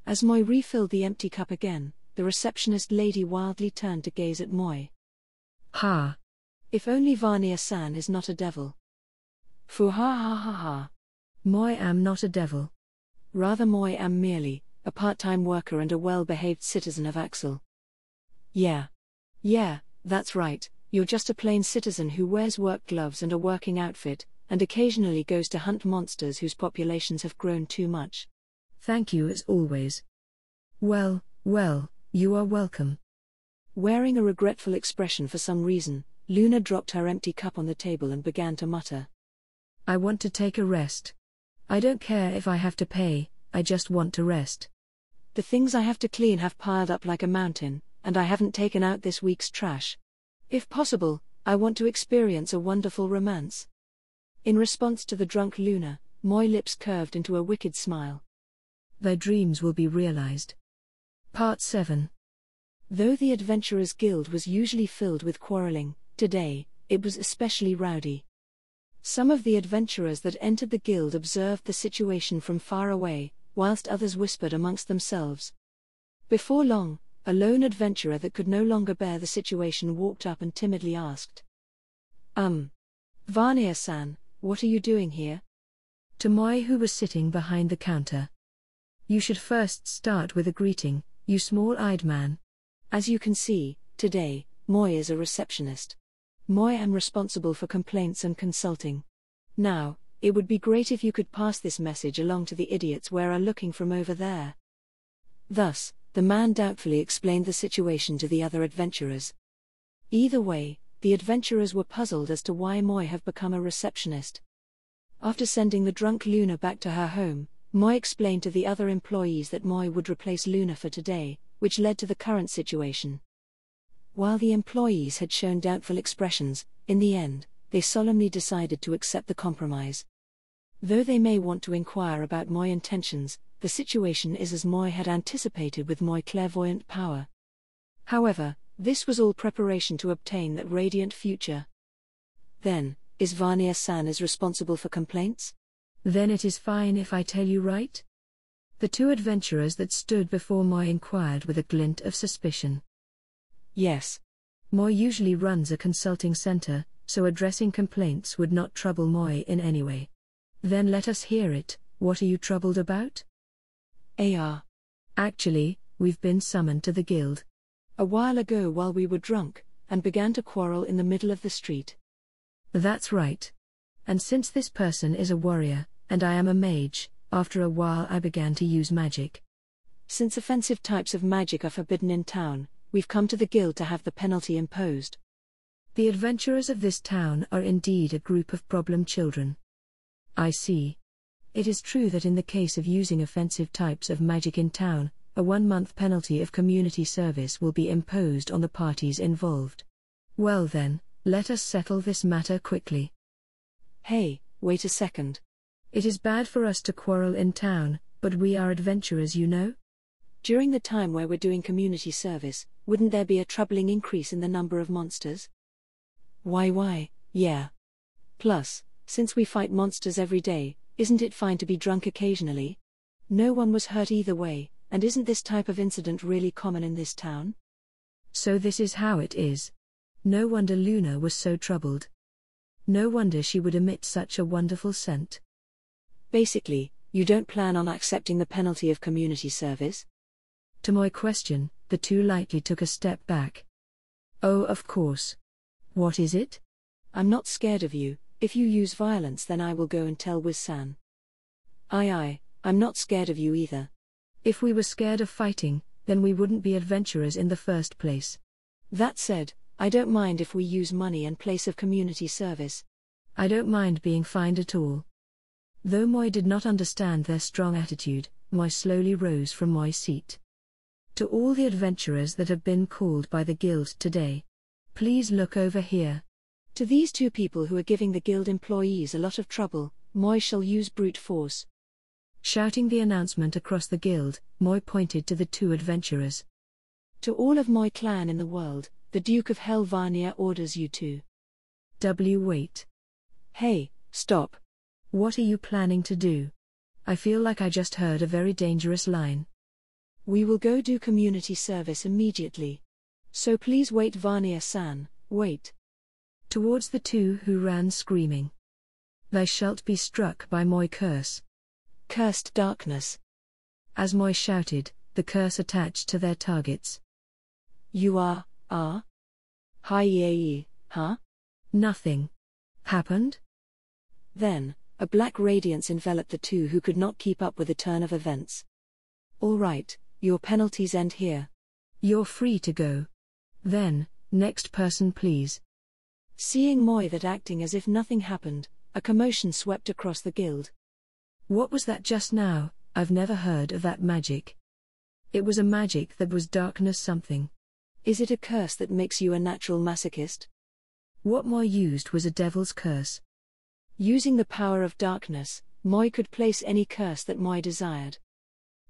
As Moi refilled the empty cup again, the receptionist lady wildly turned to gaze at Moi. Ha! If only Varnir-san is not a devil. Fu ha ha ha ha. Moi am not a devil. Rather Moi am merely a part-time worker and a well-behaved citizen of Axel. Yeah, that's right, you're just a plain citizen who wears work gloves and a working outfit, and occasionally goes to hunt monsters whose populations have grown too much. Thank you as always. Well, you are welcome. Wearing a regretful expression for some reason, Luna dropped her empty cup on the table and began to mutter. I want to take a rest. I don't care if I have to pay, I just want to rest. The things I have to clean have piled up like a mountain, and I haven't taken out this week's trash. If possible, I want to experience a wonderful romance. In response to the drunk Luna, Moi's lips curved into a wicked smile. Thy dreams will be realized. Part 7. Though the Adventurers Guild was usually filled with quarreling, today, it was especially rowdy. Some of the adventurers that entered the guild observed the situation from far away, whilst others whispered amongst themselves. Before long, a lone adventurer that could no longer bear the situation walked up and timidly asked. Varnir-san, what are you doing here? To Moi, who was sitting behind the counter. You should first start with a greeting, you small-eyed man. As you can see, today, Moi is a receptionist. Moi am responsible for complaints and consulting. Now, it would be great if you could pass this message along to the idiots where are looking from over there. Thus, the man doubtfully explained the situation to the other adventurers. Either way, The adventurers were puzzled as to why Moi have become a receptionist. After sending the drunk Luna back to her home, Moi explained to the other employees that Moi would replace Luna for today, which led to the current situation. While the employees had shown doubtful expressions, in the end, they solemnly decided to accept the compromise. Though they may want to inquire about Moi intentions, the situation is as Moi had anticipated with Moi clairvoyant power. However, this was all preparation to obtain that radiant future. Then, is Vanya-san is responsible for complaints? Then it is fine if I tell you, right? The two adventurers that stood before Moi inquired with a glint of suspicion. Yes. Moi usually runs a consulting center, so addressing complaints would not trouble Moi in any way. Then let us hear it. What are you troubled about? Actually, we've been summoned to the guild. A while ago while we were drunk, and began to quarrel in the middle of the street. That's right. And since this person is a warrior, and I am a mage, after a while I began to use magic. Since offensive types of magic are forbidden in town, we've come to the guild to have the penalty imposed. The adventurers of this town are indeed a group of problem children. I see. It is true that in the case of using offensive types of magic in town, a 1-month penalty of community service will be imposed on the parties involved. Well then, let us settle this matter quickly. Hey, wait a second. It is bad for us to quarrel in town, but we are adventurers, you know? During the time where we're doing community service, wouldn't there be a troubling increase in the number of monsters? Why, yeah. Plus, since we fight monsters every day, isn't it fine to be drunk occasionally? No one was hurt either way, and isn't this type of incident really common in this town? So this is how it is. No wonder Luna was so troubled. No wonder she would emit such a wonderful scent. Basically, you don't plan on accepting the penalty of community service? To my question, the two lightly took a step back. Oh, of course. What is it? I'm not scared of you. If you use violence, then I will go and tell Wiz-san. I'm not scared of you either. If we were scared of fighting, then we wouldn't be adventurers in the first place. That said, I don't mind if we use money in place of community service. I don't mind being fined at all. Though Moi did not understand their strong attitude, Moi slowly rose from my seat. To all the adventurers that have been called by the guild today, please look over here. To these two people who are giving the guild employees a lot of trouble, Moi shall use brute force. Shouting the announcement across the guild, Moi pointed to the two adventurers. To all of Moi clan in the world, the Duke of Helvania orders you to. Wait. Hey, stop. What are you planning to do? I feel like I just heard a very dangerous line. We will go do community service immediately. So please wait, Vanya-san, wait. Towards the two who ran screaming. Thou shalt be struck by Moi curse. Cursed darkness. As Moi shouted, the curse attached to their targets. You are? Hi, huh? Nothing happened? Then, a black radiance enveloped the two who could not keep up with the turn of events. All right, your penalties end here. You're free to go. Then, next person please. Seeing Moi that acting as if nothing happened, a commotion swept across the guild. What was that just now? I've never heard of that magic. It was a magic that was darkness something. Is it a curse that makes you a natural masochist? What Moi used was a devil's curse. Using the power of darkness, Moi could place any curse that Moi desired.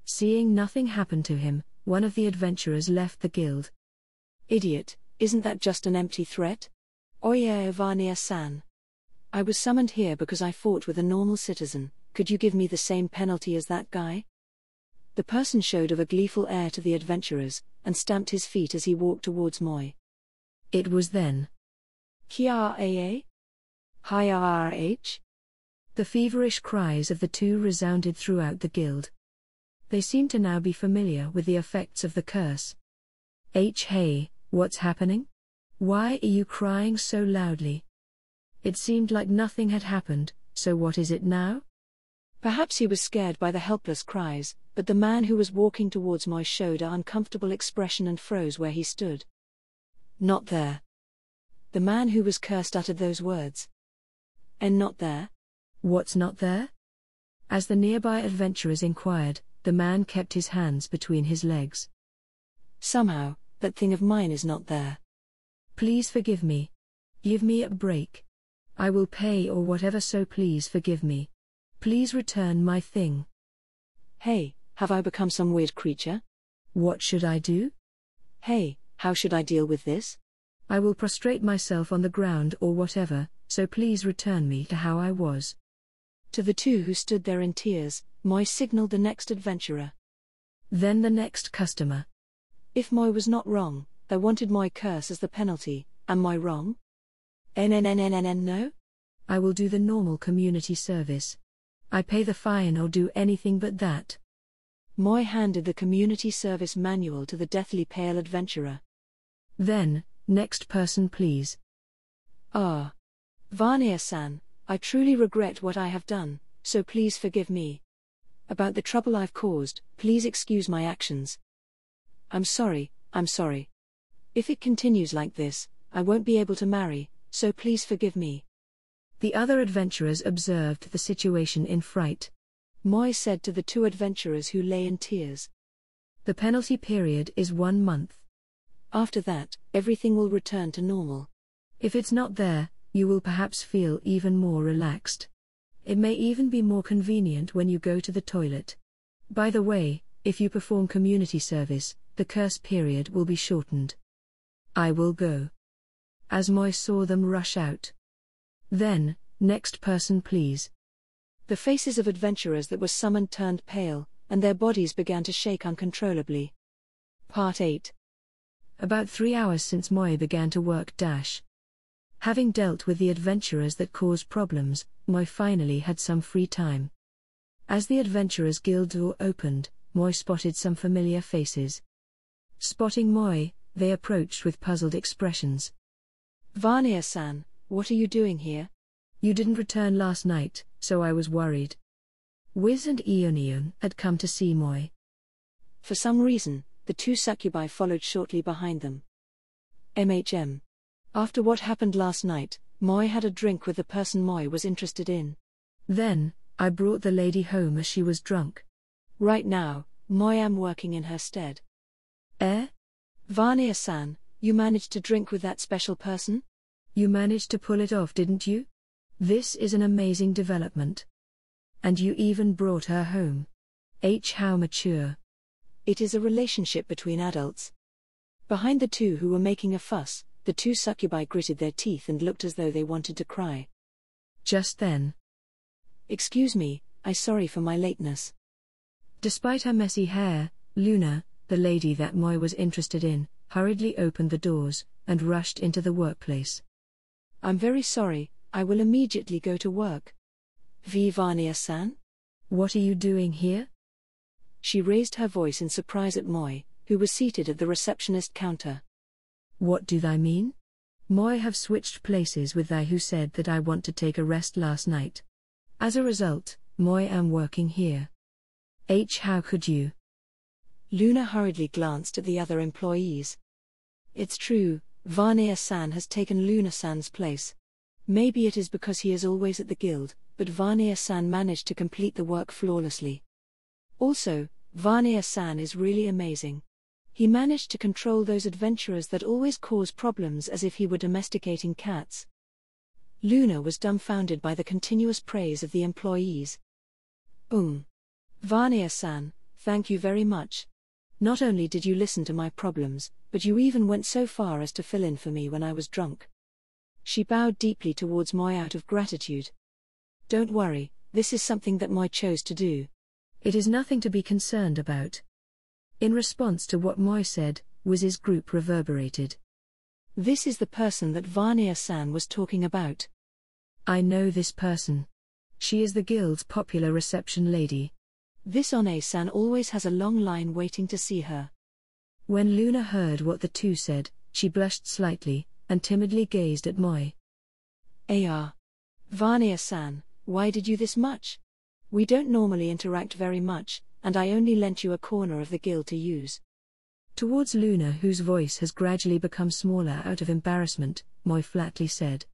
Seeing nothing happen to him, one of the adventurers left the guild. Idiot, isn't that just an empty threat? Oye Vanya-san. I was summoned here because I fought with a normal citizen. Could you give me the same penalty as that guy? The person showed of a gleeful air to the adventurers, and stamped his feet as he walked towards Moi. It was then. Kia-aa? Hi-rh? The feverish cries of the two resounded throughout the guild. They seemed to now be familiar with the effects of the curse. Hey, what's happening? Why are you crying so loudly? It seemed like nothing had happened, so what is it now? Perhaps he was scared by the helpless cries, but the man who was walking towards Moi showed an uncomfortable expression and froze where he stood. Not there. The man who was cursed uttered those words. And not there? What's not there? As the nearby adventurers inquired, the man kept his hands between his legs. Somehow, that thing of mine is not there. Please forgive me. Give me a break. I will pay or whatever, so please forgive me. Please return my thing. Hey, have I become some weird creature? What should I do? Hey, how should I deal with this? I will prostrate myself on the ground or whatever, so please return me to how I was. To the two who stood there in tears, Moi signaled the next adventurer. Then the next customer. If Moi was not wrong, they wanted Moi curse as the penalty. Am I wrong? No? I will do the normal community service. I pay the fine or do anything but that. Moi handed the community service manual to the deathly pale adventurer. Then, next person please. Ah. Vania-san, I truly regret what I have done, so please forgive me. About the trouble I've caused, please excuse my actions. I'm sorry. If it continues like this, I won't be able to marry, so please forgive me. The other adventurers observed the situation in fright. Moi said to the two adventurers who lay in tears. The penalty period is 1 month. After that, everything will return to normal. If it's not there, you will perhaps feel even more relaxed. It may even be more convenient when you go to the toilet. By the way, if you perform community service, the curse period will be shortened. I will go. As Moi saw them rush out. Then, next person please. The faces of adventurers that were summoned turned pale, and their bodies began to shake uncontrollably. Part 8. About 3 hours since Moi began to work. Having dealt with the adventurers that caused problems, Moi finally had some free time. As the adventurers' guild door opened, Moi spotted some familiar faces. Spotting Moi, they approached with puzzled expressions. Vania-san, what are you doing here? You didn't return last night, so I was worried. Wiz and Eonion had come to see Moi. For some reason, the two succubi followed shortly behind them. After what happened last night, Moi had a drink with the person Moi was interested in. Then, I brought the lady home as she was drunk. Right now, Moi am working in her stead. Vania-san, you managed to drink with that special person? You managed to pull it off, didn't you? This is an amazing development. And you even brought her home. How mature. It is a relationship between adults. Behind the two who were making a fuss, the two succubi gritted their teeth and looked as though they wanted to cry. Just then. Excuse me, I'm sorry for my lateness. Despite her messy hair, Luna, the lady that Moi was interested in, hurriedly opened the doors, and rushed into the workplace. I'm very sorry, I will immediately go to work. Vania-san? What are you doing here? She raised her voice in surprise at Moi, who was seated at the receptionist counter. What do thy mean? Moi have switched places with thy who said that I want to take a rest last night. As a result, Moi am working here. How could you? Luna hurriedly glanced at the other employees. It's true, Vania-san has taken Luna-san's place. Maybe it is because he is always at the guild, but Vania-san managed to complete the work flawlessly. Also, Vania-san is really amazing. He managed to control those adventurers that always cause problems as if he were domesticating cats. Luna was dumbfounded by the continuous praise of the employees. Vania-san, thank you very much. Not only did you listen to my problems, but you even went so far as to fill in for me when I was drunk. She bowed deeply towards Moi out of gratitude. Don't worry, this is something that Moi chose to do. It is nothing to be concerned about. In response to what Moi said, Wiz's group reverberated. This is the person that Vania-san was talking about. I know this person. She is the guild's popular reception lady. This One-san always has a long line waiting to see her. When Luna heard what the two said, she blushed slightly, and timidly gazed at Moi. Vania-san, why did you this much? We don't normally interact very much, and I only lent you a corner of the guild to use. Towards Luna, whose voice has gradually become smaller out of embarrassment, Moi flatly said.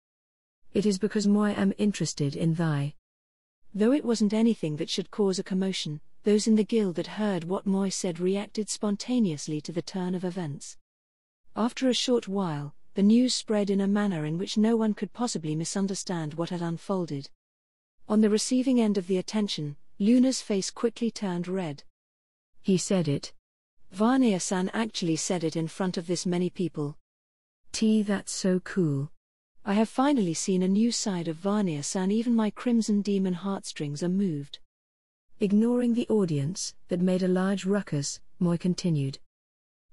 It is because Moi am interested in thy. Though it wasn't anything that should cause a commotion, those in the guild that heard what Moi said reacted spontaneously to the turn of events. After a short while, the news spread in a manner in which no one could possibly misunderstand what had unfolded. On the receiving end of the attention, Luna's face quickly turned red. He said it. Vanya-san actually said it in front of this many people. That's so cool. I have finally seen a new side of Vanya-san. Even my crimson demon heartstrings are moved. Ignoring the audience, that made a large ruckus, Moi continued.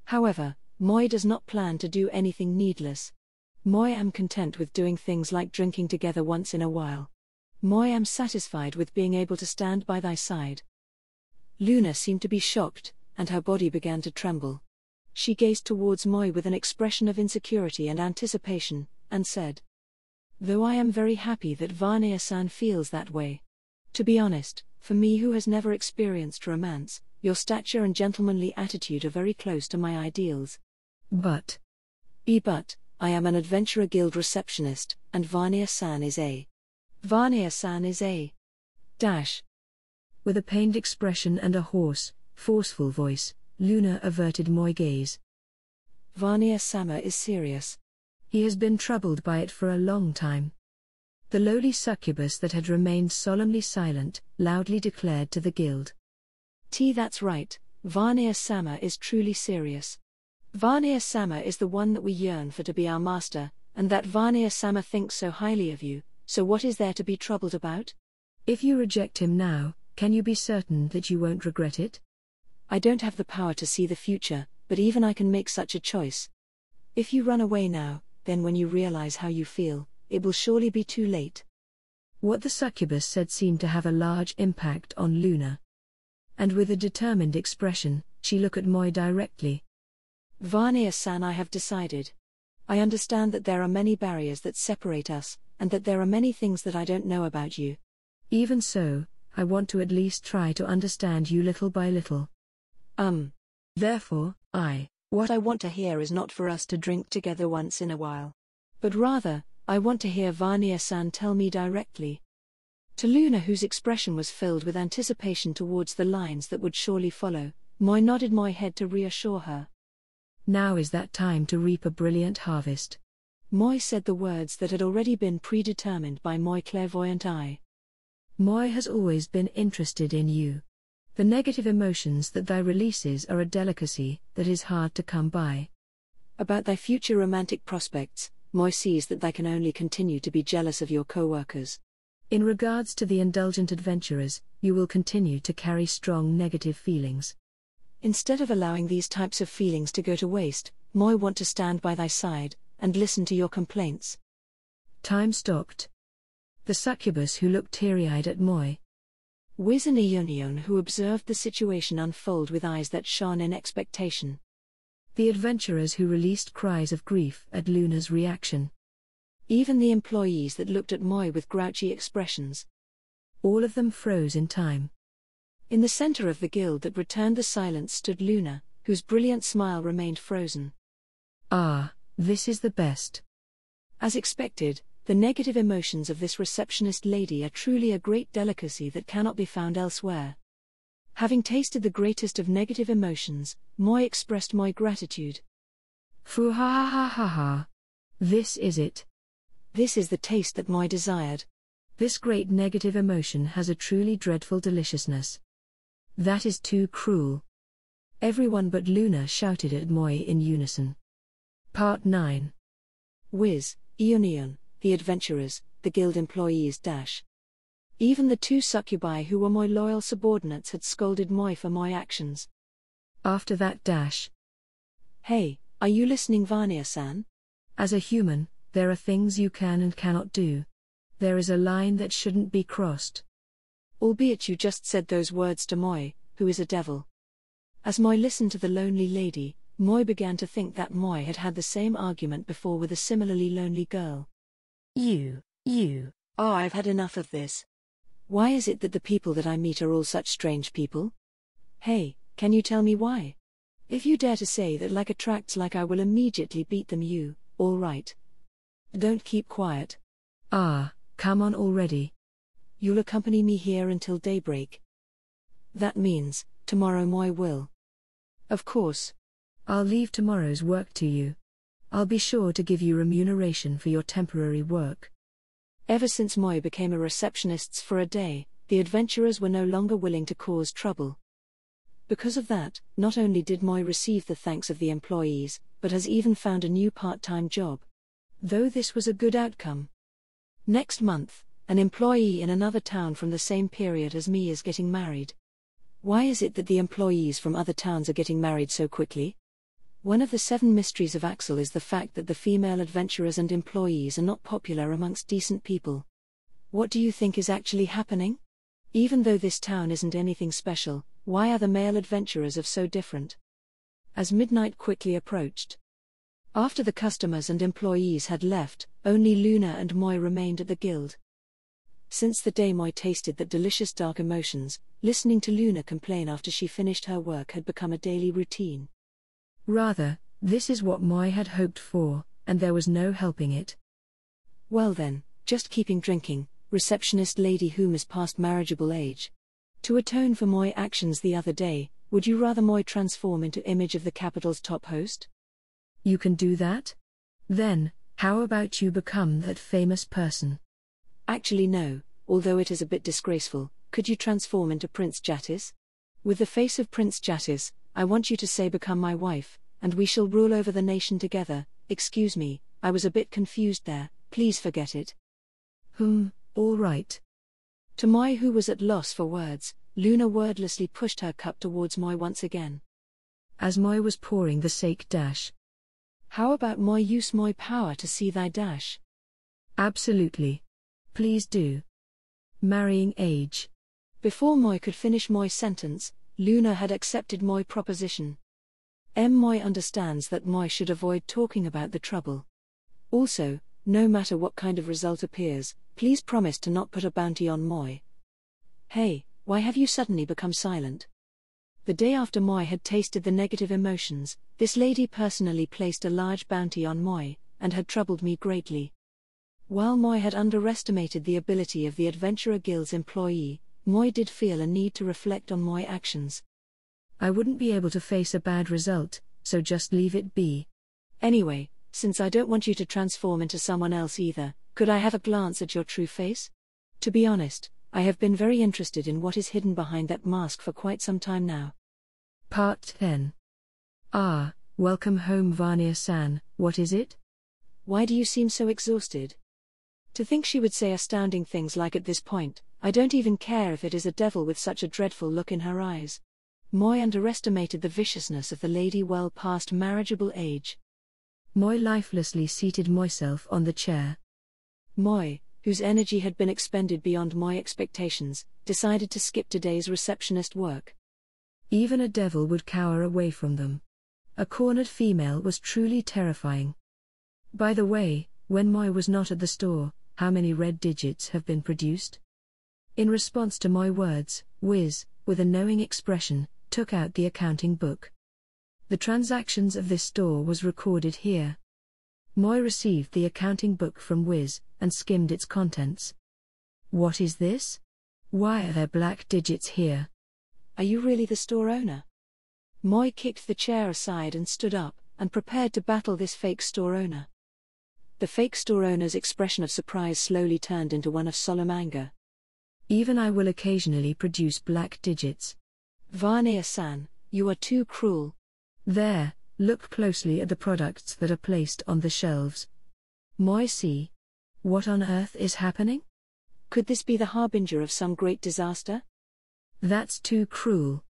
However, Moi does not plan to do anything needless. Moi am content with doing things like drinking together once in a while. Moi am satisfied with being able to stand by thy side. Luna seemed to be shocked, and her body began to tremble. She gazed towards Moi with an expression of insecurity and anticipation, and said, "Though I am very happy that Vanya-san feels that way. To be honest, for me who has never experienced romance, your stature and gentlemanly attitude are very close to my ideals. But I am an adventurer guild receptionist, and Vanya-san is a. Vanya-san is a. Dash." With a pained expression and a hoarse, forceful voice, Luna averted Moi's gaze. Vanya-sama is serious. He has been troubled by it for a long time. The lowly succubus that had remained solemnly silent, loudly declared to the guild. That's right, Vanya-sama is truly serious. Vanya-sama is the one that we yearn for to be our master, and that Vanya-sama thinks so highly of you, so what is there to be troubled about? If you reject him now, can you be certain that you won't regret it? I don't have the power to see the future, but even I can make such a choice. If you run away now, then when you realize how you feel, it will surely be too late. What the succubus said seemed to have a large impact on Luna. And with a determined expression, she looked at Moi directly. Vanya-san, I have decided. I understand that there are many barriers that separate us, and that there are many things that I don't know about you. Even so, I want to at least try to understand you little by little. Therefore, what I want to hear is not for us to drink together once in a while. But rather, I want to hear Vanya-san tell me directly. To Luna, whose expression was filled with anticipation towards the lines that would surely follow, Moi nodded my head to reassure her. Now is that time to reap a brilliant harvest. Moi said the words that had already been predetermined by Moi's clairvoyant eye. Moi has always been interested in you. The negative emotions that thy releases are a delicacy that is hard to come by. About thy future romantic prospects, Moi sees that thou can only continue to be jealous of your co-workers. In regards to the indulgent adventurers, you will continue to carry strong negative feelings. Instead of allowing these types of feelings to go to waste, Moi want to stand by thy side, and listen to your complaints. Time stopped. The succubus who looked teary-eyed at Moi. Wizanionion who observed the situation unfold with eyes that shone in expectation. The adventurers who released cries of grief at Luna's reaction. Even the employees that looked at Moi with grouchy expressions. All of them froze in time. In the center of the guild that returned the silence stood Luna, whose brilliant smile remained frozen. This is the best. As expected, the negative emotions of this receptionist lady are truly a great delicacy that cannot be found elsewhere. Having tasted the greatest of negative emotions, Moi expressed my gratitude. Fu ha ha ha ha ha. This is it. This is the taste that Moi desired. This great negative emotion has a truly dreadful deliciousness. That is too cruel. Everyone but Luna shouted at Moi in unison. Part 9. Ionion, the adventurers, the guild employees dash. Even the two succubi who were Moi loyal subordinates had scolded Moi for Moi actions. After that dash. Hey, are you listening, Vanya-san? As a human, there are things you can and cannot do. There is a line that shouldn't be crossed. Albeit you just said those words to Moi, who is a devil. As Moi listened to the lonely lady, Moi began to think that Moi had had the same argument before with a similarly lonely girl. I've had enough of this. Why is it that the people that I meet are all such strange people? Hey, can you tell me why? If you dare to say that like attracts like, I will immediately beat them. You, all right. Don't keep quiet. Ah, come on already. You'll accompany me here until daybreak. That means, tomorrow Moi will. Of course. I'll leave tomorrow's work to you. I'll be sure to give you remuneration for your temporary work. Ever since Moi became a receptionist for a day, the adventurers were no longer willing to cause trouble. Because of that, not only did Moi receive the thanks of the employees, but has even found a new part-time job. Though this was a good outcome. Next month, an employee in another town from the same period as me is getting married. Why is it that the employees from other towns are getting married so quickly? One of the 7 mysteries of Axel is the fact that the female adventurers and employees are not popular amongst decent people. What do you think is actually happening? Even though this town isn't anything special, why are the male adventurers of so different? As midnight quickly approached. After the customers and employees had left, only Luna and Moi remained at the guild. Since the day Moi tasted that delicious dark emotions, listening to Luna complain after she finished her work had become a daily routine. Rather, this is what Moi had hoped for, and there was no helping it. Well then, just keeping drinking, receptionist lady whom is past marriageable age. To atone for Moi actions the other day, would you rather Moi transform into image of the capital's top host? You can do that? Then, how about you become that famous person? Actually no, although it is a bit disgraceful, could you transform into Prince Jatis? With the face of Prince Jatis, I want you to say become my wife, and we shall rule over the nation together. Excuse me, I was a bit confused there, please forget it. All right. To Moi, who was at loss for words, Luna wordlessly pushed her cup towards Moi once again. As Moi was pouring the sake dash. How about Moi use Moi power to see thy dash? Absolutely. Please do. Marrying age. Before Moi could finish Moi's sentence, Luna had accepted Moi's proposition. Moi understands that Moi should avoid talking about the trouble. Also, no matter what kind of result appears, please promise to not put a bounty on Moi. Hey, why have you suddenly become silent? The day after Moi had tasted the negative emotions, this lady personally placed a large bounty on Moi, and had troubled me greatly. While Moi had underestimated the ability of the Adventurer Guild's employee, Moi did feel a need to reflect on Moi's actions. I wouldn't be able to face a bad result, so just leave it be. Anyway, since I don't want you to transform into someone else either, could I have a glance at your true face? To be honest, I have been very interested in what is hidden behind that mask for quite some time now. Part 10. Ah, welcome home Vania-san, what is it? Why do you seem so exhausted? To think she would say astounding things like at this point, I don't even care if it is a devil with such a dreadful look in her eyes. Moi underestimated the viciousness of the lady well past marriageable age. Moi lifelessly seated myself on the chair. Moi, whose energy had been expended beyond Moi expectations, decided to skip today's receptionist work. Even a devil would cower away from them. A cornered female was truly terrifying. By the way, when Moi was not at the store, how many red digits have been produced? In response to my words, Wiz, with a knowing expression, took out the accounting book. The transactions of this store was recorded here. Moi received the accounting book from Wiz, and skimmed its contents. What is this? Why are there black digits here? Are you really the store owner? Moi kicked the chair aside and stood up, and prepared to battle this fake store owner. The fake store owner's expression of surprise slowly turned into one of solemn anger. Even I will occasionally produce black digits. Vania-san, you are too cruel. There, look closely at the products that are placed on the shelves. Moi see. What on earth is happening? Could this be the harbinger of some great disaster? That's too cruel.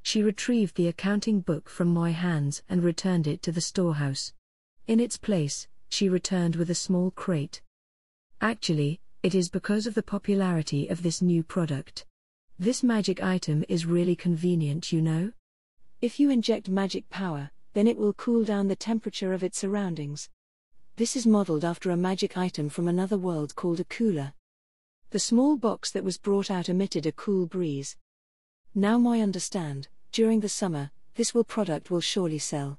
She retrieved the accounting book from my hands and returned it to the storehouse. In its place, she returned with a small crate. Actually, it is because of the popularity of this new product. This magic item is really convenient, you know? If you inject magic power, then it will cool down the temperature of its surroundings. This is modeled after a magic item from another world called a cooler. The small box that was brought out emitted a cool breeze. Now I understand, during the summer, this product will surely sell.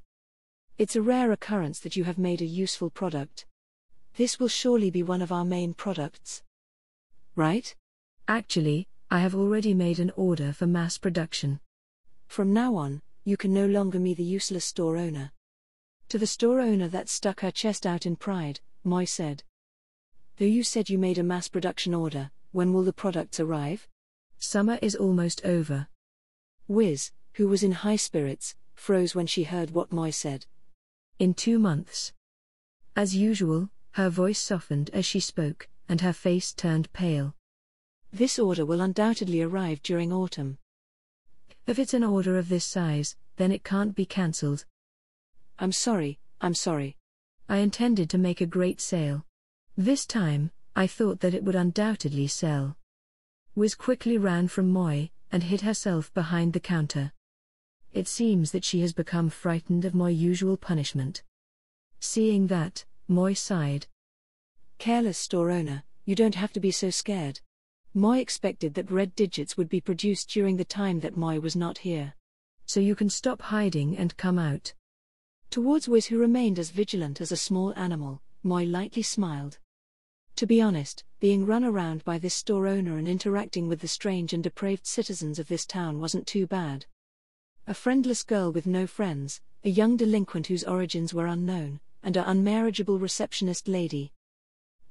It's a rare occurrence that you have made a useful product. This will surely be one of our main products. Right? Actually, I have already made an order for mass production. From now on, you can no longer be the useless store owner. To the store owner that stuck her chest out in pride, Moi said. Though you said you made a mass production order, when will the products arrive? Summer is almost over. Wiz, who was in high spirits, froze when she heard what Moi said. In 2 months. As usual, her voice softened as she spoke, and her face turned pale. This order will undoubtedly arrive during autumn. If it's an order of this size, then it can't be cancelled. I'm sorry. I intended to make a great sale. This time, I thought that it would undoubtedly sell. Wiz quickly ran from Moi, and hid herself behind the counter. It seems that she has become frightened of my usual punishment. Seeing that, Moi sighed. Careless store owner, you don't have to be so scared. Moi expected that red digits would be produced during the time that Moi was not here. So you can stop hiding and come out. Towards Wiz, who remained as vigilant as a small animal, Moi lightly smiled. To be honest, being run around by this store owner and interacting with the strange and depraved citizens of this town wasn't too bad. A friendless girl with no friends, a young delinquent whose origins were unknown, and an unmarriageable receptionist lady.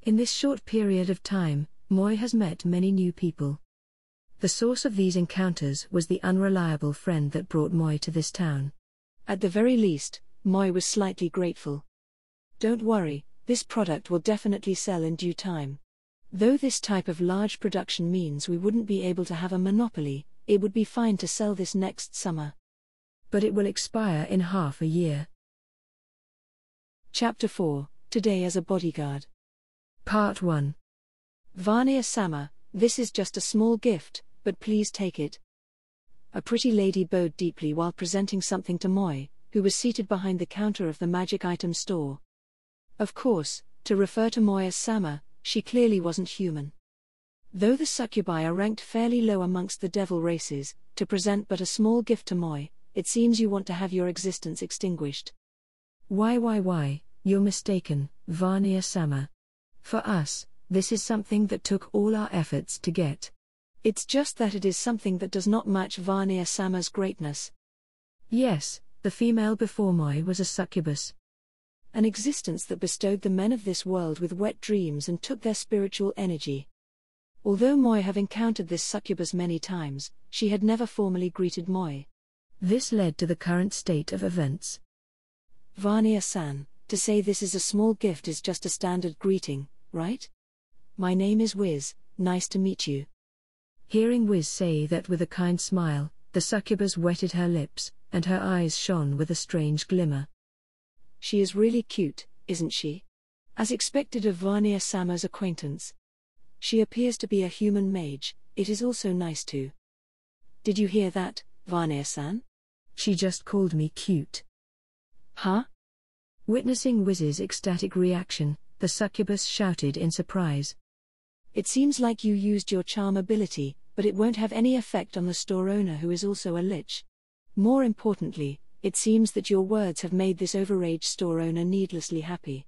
In this short period of time, Moi has met many new people. The source of these encounters was the unreliable friend that brought Moi to this town. At the very least, Moi was slightly grateful. Don't worry, this product will definitely sell in due time. Though this type of large production means we wouldn't be able to have a monopoly, it would be fine to sell this next summer. But it will expire in half a year. Chapter 4, Today as a Bodyguard. Part 1. Vanya-sama, this is just a small gift, but please take it. A pretty lady bowed deeply while presenting something to Moi, who was seated behind the counter of the magic item store. Of course, to refer to Moi as Sama, she clearly wasn't human. Though the succubi are ranked fairly low amongst the devil races, to present but a small gift to Moi, it seems you want to have your existence extinguished. Why, you're mistaken, Vanya-sama. For us, this is something that took all our efforts to get. It's just that it is something that does not match Vanya-sama's greatness. Yes, the female before Moi was a succubus. An existence that bestowed the men of this world with wet dreams and took their spiritual energy. Although Moi have encountered this succubus many times, she had never formally greeted Moi. This led to the current state of events. Vanya-san, to say this is a small gift is just a standard greeting, right? My name is Wiz, nice to meet you. Hearing Wiz say that with a kind smile, the succubus wetted her lips, and her eyes shone with a strange glimmer. She is really cute, isn't she? As expected of Vanya-sama's acquaintance. She appears to be a human mage, it is also nice too. Did you hear that, Vanya-san? She just called me cute. Huh? Witnessing Wiz's ecstatic reaction, the succubus shouted in surprise. It seems like you used your charm ability, but it won't have any effect on the store owner who is also a lich. More importantly, it seems that your words have made this overage store owner needlessly happy.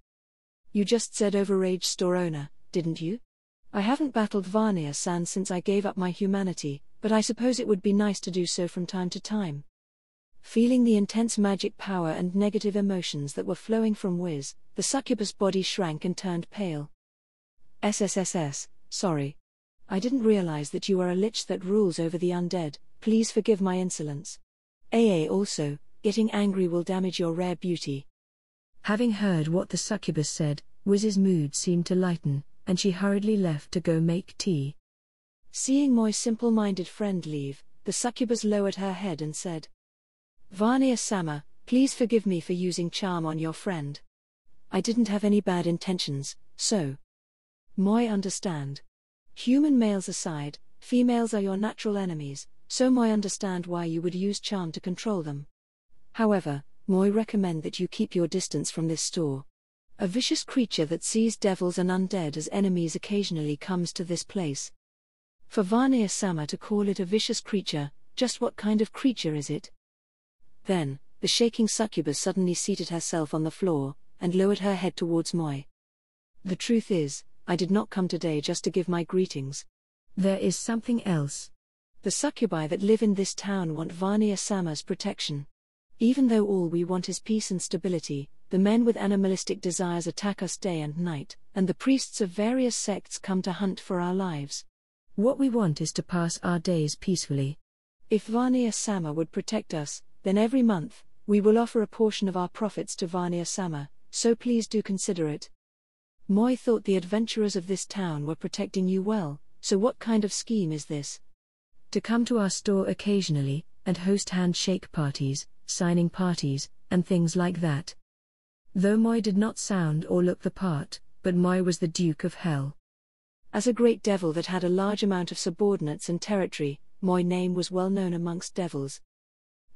You just said overage store owner, didn't you? I haven't battled Vanya-san since I gave up my humanity, but I suppose it would be nice to do so from time to time. Feeling the intense magic power and negative emotions that were flowing from Wiz, the succubus body shrank and turned pale. SSSS, sorry. I didn't realize that you are a lich that rules over the undead, please forgive my insolence. Also, getting angry will damage your rare beauty. Having heard what the succubus said, Wiz's mood seemed to lighten, and she hurriedly left to go make tea. Seeing Moi's simple-minded friend leave, the succubus lowered her head and said, Vanya-sama, please forgive me for using charm on your friend. I didn't have any bad intentions, so. Moi understand. Human males aside, females are your natural enemies, so Moi understand why you would use charm to control them. However, Moi recommend that you keep your distance from this store. A vicious creature that sees devils and undead as enemies occasionally comes to this place. For Vanya-sama to call it a vicious creature, just what kind of creature is it? Then, the shaking succubus suddenly seated herself on the floor, and lowered her head towards Moi. The truth is, I did not come today just to give my greetings. There is something else. The succubi that live in this town want Vanya-sama's protection. Even though all we want is peace and stability, the men with animalistic desires attack us day and night, and the priests of various sects come to hunt for our lives. What we want is to pass our days peacefully. If Vanya-sama would protect us, then every month, we will offer a portion of our profits to Vanya-sama, so please do consider it. Moi thought the adventurers of this town were protecting you well, so what kind of scheme is this? To come to our store occasionally, and host handshake parties, signing parties, and things like that. Though Moi did not sound or look the part, but Moi was the Duke of Hell. As a great devil that had a large amount of subordinates and territory, Moi's name was well known amongst devils.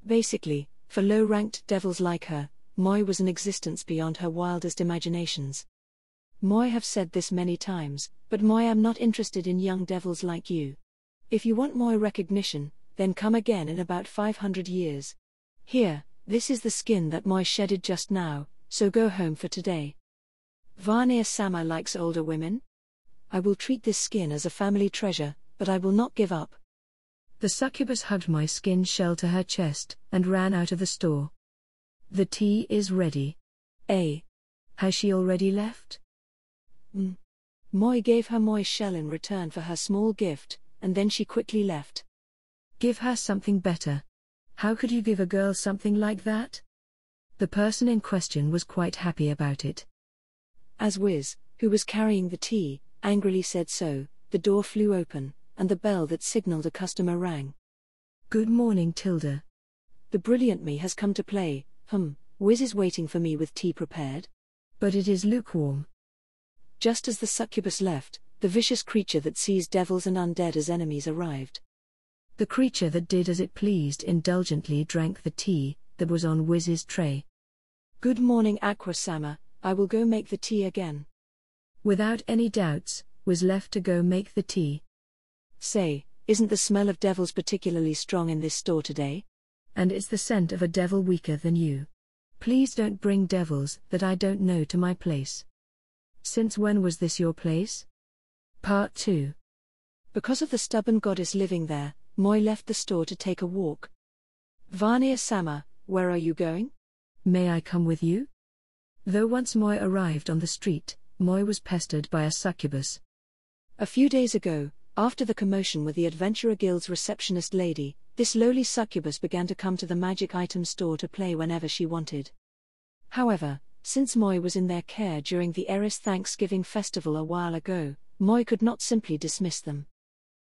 Basically, for low-ranked devils like her, Moi was an existence beyond her wildest imaginations. Moi have said this many times, but Moi am not interested in young devils like you. If you want Moi recognition, then come again in about 500 years. Here, this is the skin that Moi shedded just now, so go home for today. Vanya-sama likes older women? I will treat this skin as a family treasure, but I will not give up. The succubus hugged my skin shell to her chest, and ran out of the store. The tea is ready. Has she already left? Moi gave her Moi's shell in return for her small gift, and then she quickly left. Give her something better. How could you give a girl something like that? The person in question was quite happy about it. As Wiz, who was carrying the tea, angrily said so, the door flew open, and the bell that signaled a customer rang. Good morning, Tilda. The brilliant me has come to play. Wiz is waiting for me with tea prepared. But it is lukewarm. Just as the succubus left, the vicious creature that sees devils and undead as enemies arrived. The creature that did as it pleased indulgently drank the tea that was on Wiz's tray. Good morning, Aqua-sama, I will go make the tea again. Without any doubts, Wiz left to go make the tea. Say, isn't the smell of devils particularly strong in this store today? And it's the scent of a devil weaker than you. Please don't bring devils that I don't know to my place. Since when was this your place? Part 2. Because of the stubborn goddess living there, Moi left the store to take a walk. Vanya-sama, where are you going? May I come with you? Though once Moi arrived on the street, Moi was pestered by a succubus. A few days ago, after the commotion with the Adventurer Guild's receptionist lady, this lowly succubus began to come to the magic item store to play whenever she wanted. However, since Moi was in their care during the Eris Thanksgiving festival a while ago, Moi could not simply dismiss them.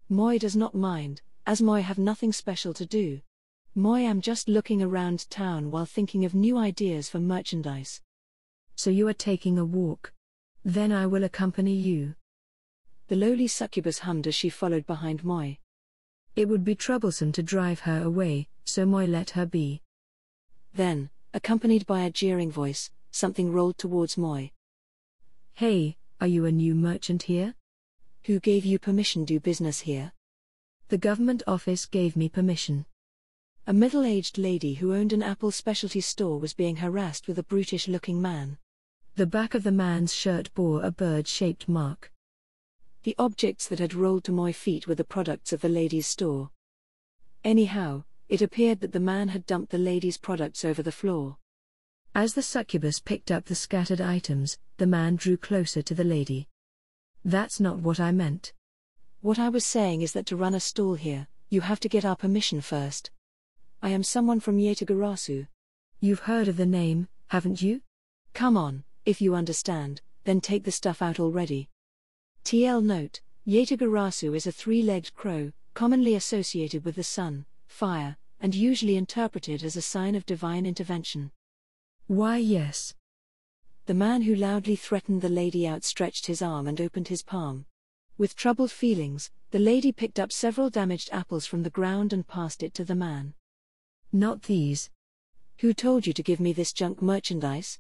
Moi does not mind, as Moi have nothing special to do. Moi am just looking around town while thinking of new ideas for merchandise. So you are taking a walk? Then I will accompany you. The lowly succubus hummed as she followed behind Moi. It would be troublesome to drive her away, so Moi let her be. Then, accompanied by a jeering voice, something rolled towards Moi. Hey, are you a new merchant here? Who gave you permission to do business here? The government office gave me permission. A middle-aged lady who owned an apple specialty store was being harassed with a brutish-looking man. The back of the man's shirt bore a bird-shaped mark. The objects that had rolled to Moi's feet were the products of the lady's store. Anyhow, it appeared that the man had dumped the lady's products over the floor. As the succubus picked up the scattered items, the man drew closer to the lady. That's not what I meant. What I was saying is that to run a stall here, you have to get our permission first. I am someone from Yatagarasu. You've heard of the name, haven't you? Come on, if you understand, then take the stuff out already. TL note, Yatagarasu is a three-legged crow, commonly associated with the sun, fire, and usually interpreted as a sign of divine intervention. Why yes. The man who loudly threatened the lady outstretched his arm and opened his palm. With troubled feelings, the lady picked up several damaged apples from the ground and passed it to the man. Not these. Who told you to give me this junk merchandise?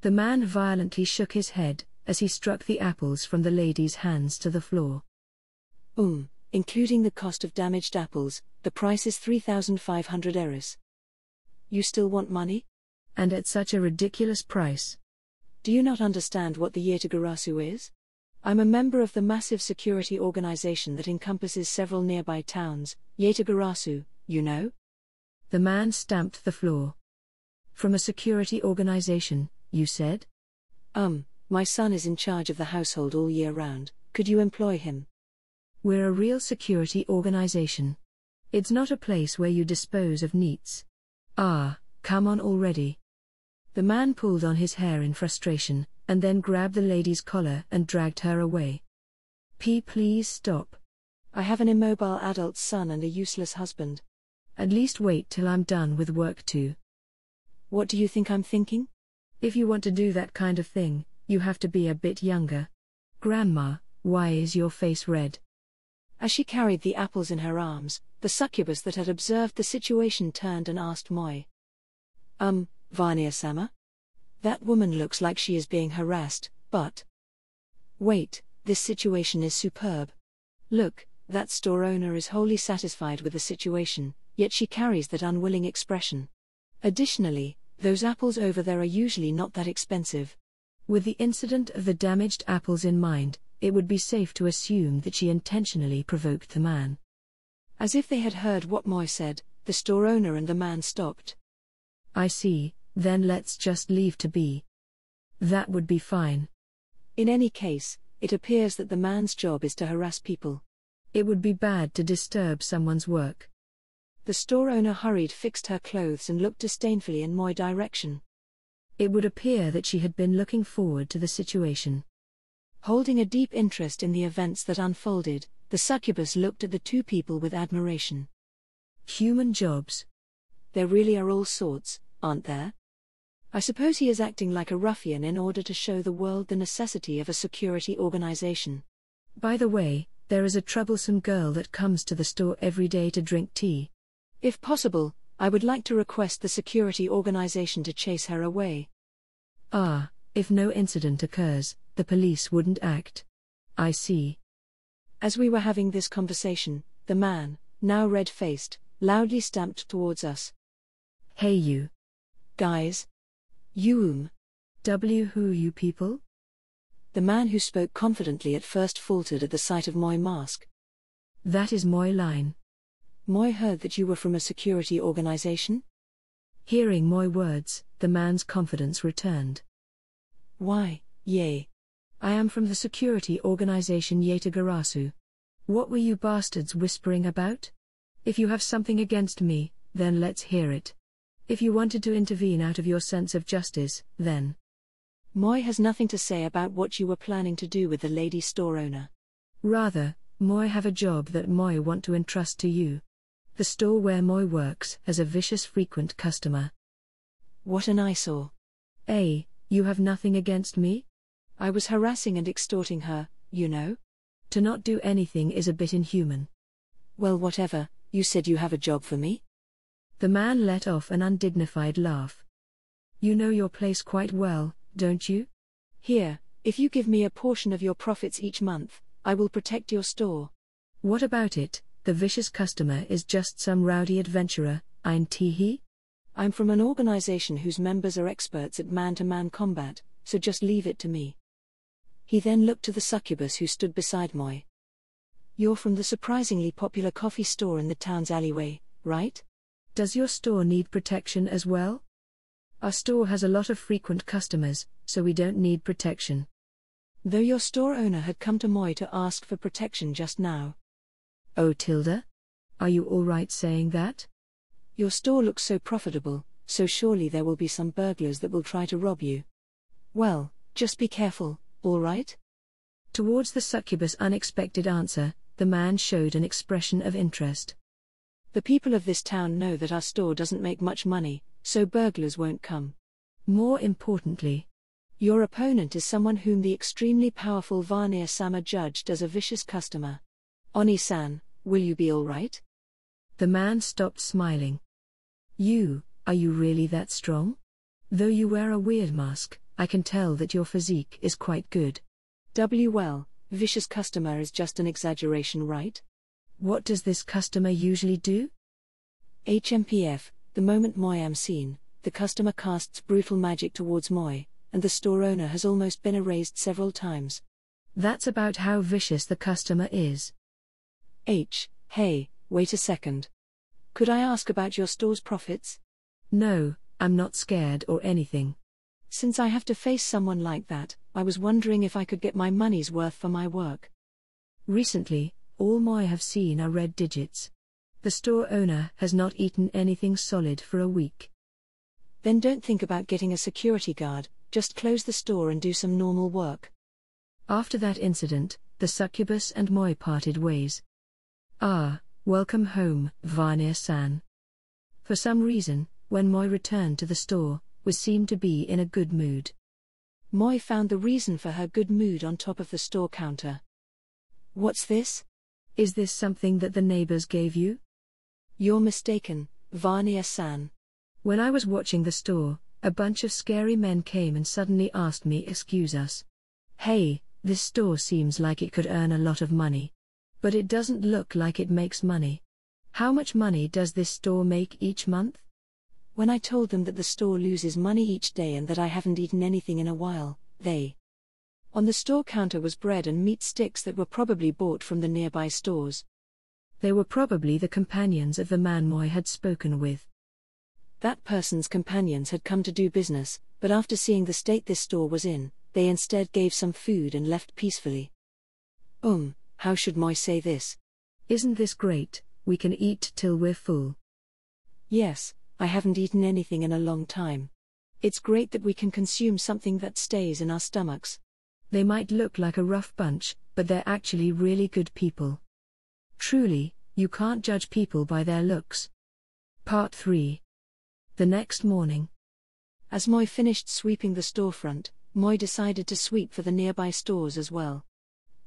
The man violently shook his head as he struck the apples from the lady's hands to the floor. Including the cost of damaged apples, the price is 3,500 eris. You still want money? And at such a ridiculous price. Do you not understand what the Yatagarasu is? I'm a member of the massive security organization that encompasses several nearby towns, Yatagarasu, you know? The man stamped the floor. From a security organization, you said? My son is in charge of the household all year round. Could you employ him? We're a real security organization. It's not a place where you dispose of neats. Come on already. The man pulled on his hair in frustration, and then grabbed the lady's collar and dragged her away. Please stop. I have an immobile adult son and a useless husband. At least wait till I'm done with work too. What do you think I'm thinking? If you want to do that kind of thing, you have to be a bit younger. Grandma, why is your face red? As she carried the apples in her arms, the succubus that had observed the situation turned and asked Moi. Varnir-sama? That woman looks like she is being harassed, but... Wait, this situation is superb. Look, that store owner is wholly satisfied with the situation, yet she carries that unwilling expression. Additionally, those apples over there are usually not that expensive. With the incident of the damaged apples in mind, it would be safe to assume that she intentionally provoked the man. As if they had heard what Moi said, the store owner and the man stopped. I see, then let's just leave to be. That would be fine. In any case, it appears that the man's job is to harass people. It would be bad to disturb someone's work. The store owner fixed her clothes and looked disdainfully in Moi's direction. It would appear that she had been looking forward to the situation. Holding a deep interest in the events that unfolded, the succubus looked at the two people with admiration. Human jobs. There really are all sorts, aren't there? I suppose he is acting like a ruffian in order to show the world the necessity of a security organization. By the way, there is a troublesome girl that comes to the store every day to drink tea. If possible, I would like to request the security organization to chase her away. If no incident occurs, the police wouldn't act. I see. As we were having this conversation, the man, now red-faced, loudly stamped towards us. Hey you. Guys. Who you people? The man who spoke confidently at first faltered at the sight of Moi's mask. That is Moi line. Moi heard that you were from a security organization? Hearing Moi words, the man's confidence returned. Why, yay. I am from the security organization Yatagarasu. What were you bastards whispering about? If you have something against me, then let's hear it. If you wanted to intervene out of your sense of justice, then... Moi has nothing to say about what you were planning to do with the lady store owner. Rather, Moi have a job that Moi want to entrust to you. The store where Moi works has a vicious frequent customer. What an eyesore. You have nothing against me? I was harassing and extorting her, you know. To not do anything is a bit inhuman. Well, whatever, you said you have a job for me? The man let off an undignified laugh. You know your place quite well, don't you? Here, if you give me a portion of your profits each month, I will protect your store. What about it? The vicious customer is just some rowdy adventurer, ain't he? I'm from an organization whose members are experts at man-to-man combat, so just leave it to me. He then looked to the succubus who stood beside Moi. You're from the surprisingly popular coffee store in the town's alleyway, right? Does your store need protection as well? Our store has a lot of frequent customers, so we don't need protection. Though your store owner had come to Moi to ask for protection just now. Oh Tilda? Are you all right saying that? Your store looks so profitable, so surely there will be some burglars that will try to rob you. Well, just be careful, all right? Towards the succubus' unexpected answer, the man showed an expression of interest. The people of this town know that our store doesn't make much money, so burglars won't come. More importantly, your opponent is someone whom the extremely powerful Varnir-sama judged as a vicious customer. Oni-san, will you be all right? The man stopped smiling. Are you really that strong? Though you wear a weird mask, I can tell that your physique is quite good. Well, vicious customer is just an exaggeration, right? What does this customer usually do? HMPF, The moment Moi am seen, the customer casts brutal magic towards Moi, and the store owner has almost been erased several times. That's about how vicious the customer is. Hey, wait a second. Could I ask about your store's profits? No, I'm not scared or anything. Since I have to face someone like that, I was wondering if I could get my money's worth for my work. Recently, all Moi have seen are red digits. The store owner has not eaten anything solid for a week. Then don't think about getting a security guard, just close the store and do some normal work. After that incident, the succubus and Moi parted ways. Welcome home, Varnir-san. For some reason, when Moi returned to the store, was seemed to be in a good mood. Moi found the reason for her good mood on top of the store counter. What's this? Is this something that the neighbors gave you? You're mistaken, Varnir-san. When I was watching the store, a bunch of scary men came and suddenly asked me excuse us. Hey, this store seems like it could earn a lot of money. But it doesn't look like it makes money. How much money does this store make each month? When I told them that the store loses money each day and that I haven't eaten anything in a while, on the store counter was bread and meat sticks that were probably bought from the nearby stores. They were probably the companions of the man Moi had spoken with. That person's companions had come to do business, but after seeing the state this store was in, they instead gave some food and left peacefully. How should Moi say this? Isn't this great? We can eat till we're full. Yes, I haven't eaten anything in a long time. It's great that we can consume something that stays in our stomachs. They might look like a rough bunch, but they're actually really good people. Truly, you can't judge people by their looks. Part 3. The next morning. As Moi finished sweeping the storefront, Moi decided to sweep for the nearby stores as well.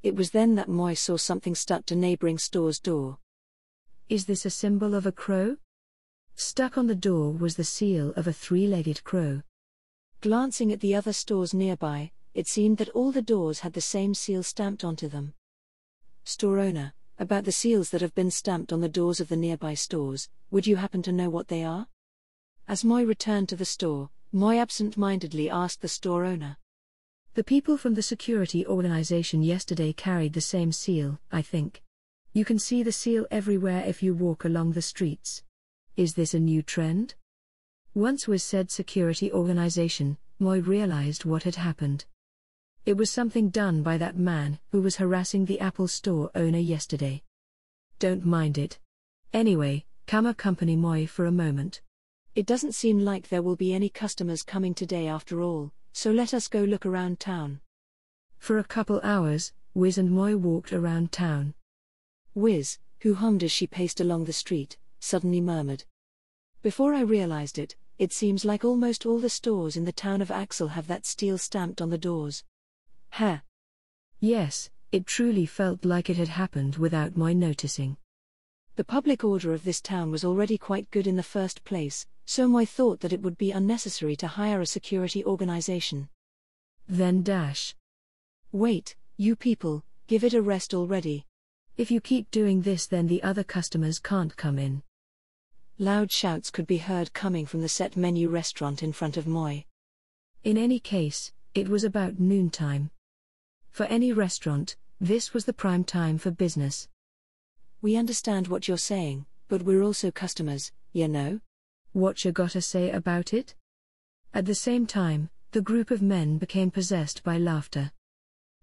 It was then that Moi saw something stuck to neighboring store's door. Is this a symbol of a crow? Stuck on the door was the seal of a three-legged crow. Glancing at the other stores nearby, it seemed that all the doors had the same seal stamped onto them. Store owner, about the seals that have been stamped on the doors of the nearby stores, would you happen to know what they are? As Moi returned to the store, Moi absent-mindedly asked the store owner. The people from the security organization yesterday carried the same seal, I think. You can see the seal everywhere if you walk along the streets. Is this a new trend? Once Wiz said security organization, Moi realized what had happened. It was something done by that man who was harassing the Apple store owner yesterday. Don't mind it. Anyway, come accompany Moi for a moment. It doesn't seem like there will be any customers coming today after all, so let us go look around town. For a couple hours, Wiz and Moi walked around town. Wiz, who hummed as she paced along the street, suddenly murmured. Before I realized it, it seems like almost all the stores in the town of Axel have that steel stamped on the doors. Yes, it truly felt like it had happened without Moi noticing. The public order of this town was already quite good in the first place, so Moi thought that it would be unnecessary to hire a security organization. Then Wait, you people, give it a rest already. If you keep doing this, then the other customers can't come in. Loud shouts could be heard coming from the set menu restaurant in front of Moi. In any case, it was about noontime. For any restaurant, this was the prime time for business. We understand what you're saying, but we're also customers, you know? What you gotta say about it? At the same time, the group of men became possessed by laughter.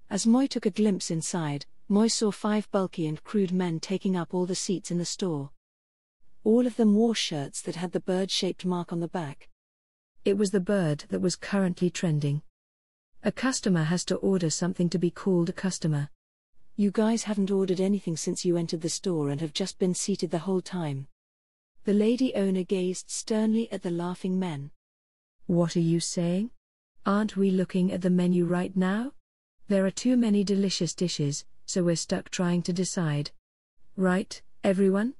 As Moi took a glimpse inside, Moi saw 5 bulky and crude men taking up all the seats in the store. All of them wore shirts that had the bird-shaped mark on the back. It was the bird that was currently trending. A customer has to order something to be called a customer. You guys haven't ordered anything since you entered the store and have just been seated the whole time. The lady owner gazed sternly at the laughing men. What are you saying? Aren't we looking at the menu right now? There are too many delicious dishes, so we're stuck trying to decide. Right, everyone?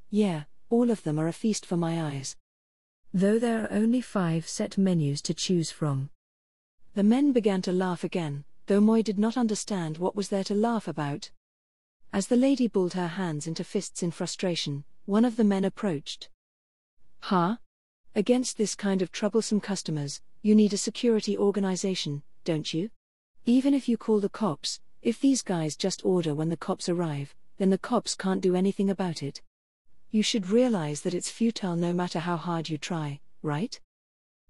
Yeah, all of them are a feast for my eyes. Though there are only 5 set menus to choose from. The men began to laugh again, though Moi did not understand what was there to laugh about. As the lady balled her hands into fists in frustration, one of the men approached. Huh? Against this kind of troublesome customers, you need a security organization, don't you? Even if you call the cops, if these guys just order when the cops arrive, then the cops can't do anything about it. You should realize that it's futile no matter how hard you try, right?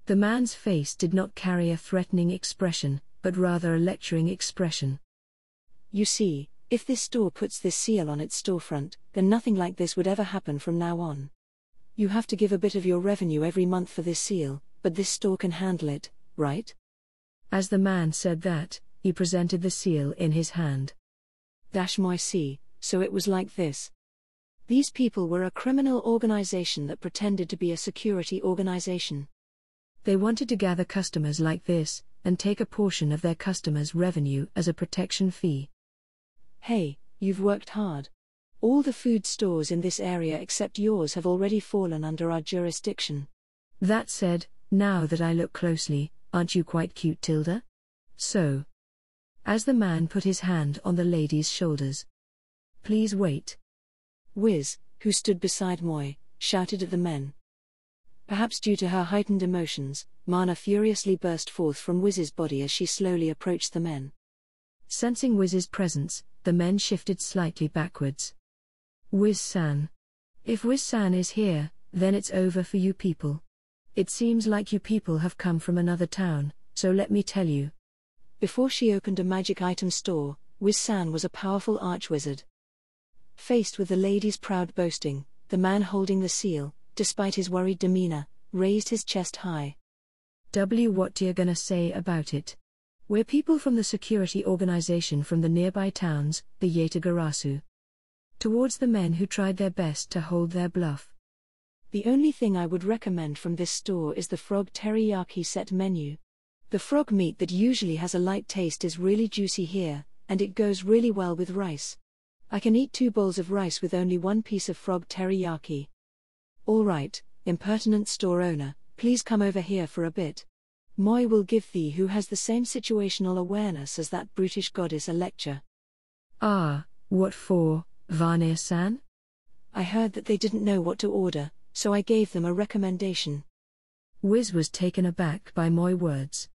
The man's face did not carry a threatening expression, but rather a lecturing expression. You see, if this store puts this seal on its storefront, then nothing like this would ever happen from now on. You have to give a bit of your revenue every month for this seal, but this store can handle it, right? As the man said that, he presented the seal in his hand. Moi see, so it was like this. These people were a criminal organization that pretended to be a security organization. They wanted to gather customers like this, and take a portion of their customers' revenue as a protection fee. Hey, you've worked hard. All the food stores in this area except yours have already fallen under our jurisdiction. That said, now that I look closely, aren't you quite cute, Tilda? So. As the man put his hand on the lady's shoulders. Please wait. Wiz, who stood beside Moi, shouted at the men. Perhaps due to her heightened emotions, mana furiously burst forth from Wiz's body as she slowly approached the men. Sensing Wiz's presence, the men shifted slightly backwards. Wiz-san. If Wiz-san is here, then it's over for you people. It seems like you people have come from another town, so let me tell you. Before she opened a magic item store, Wiz-san was a powerful archwizard. Faced with the lady's proud boasting, the man holding the seal, despite his worried demeanor, raised his chest high. What you gonna say about it? We're people from the security organization from the nearby towns, the Yatagarasu. Towards the men who tried their best to hold their bluff. The only thing I would recommend from this store is the frog teriyaki set menu. The frog meat that usually has a light taste is really juicy here, and it goes really well with rice. I can eat 2 bowls of rice with only 1 piece of frog teriyaki. All right, impertinent store owner, please come over here for a bit. Moi will give thee who has the same situational awareness as that brutish goddess a lecture. Ah, what for, Varnir-san? I heard that they didn't know what to order, so I gave them a recommendation. Wiz was taken aback by Moi's words.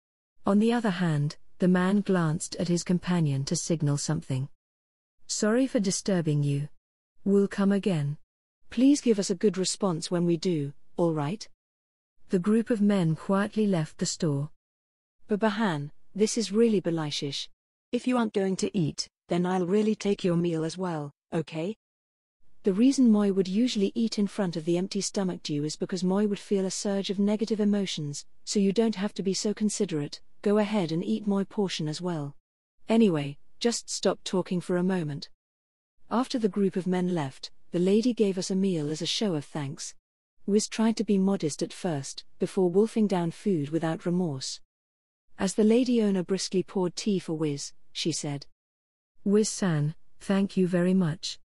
On the other hand, the man glanced at his companion to signal something. Sorry for disturbing you. We'll come again. Please give us a good response when we do, all right? The group of men quietly left the store. Babahan, this is really belishish. If you aren't going to eat, then I'll really take your meal as well, okay? The reason Moi would usually eat in front of the empty stomach is because Moi would feel a surge of negative emotions, so you don't have to be so considerate, go ahead and eat Moi portion as well. Anyway, just stop talking for a moment. After the group of men left, the lady gave us a meal as a show of thanks. Wiz tried to be modest at first, before wolfing down food without remorse. As the lady owner briskly poured tea for Wiz, she said, Wiz-san, thank you very much.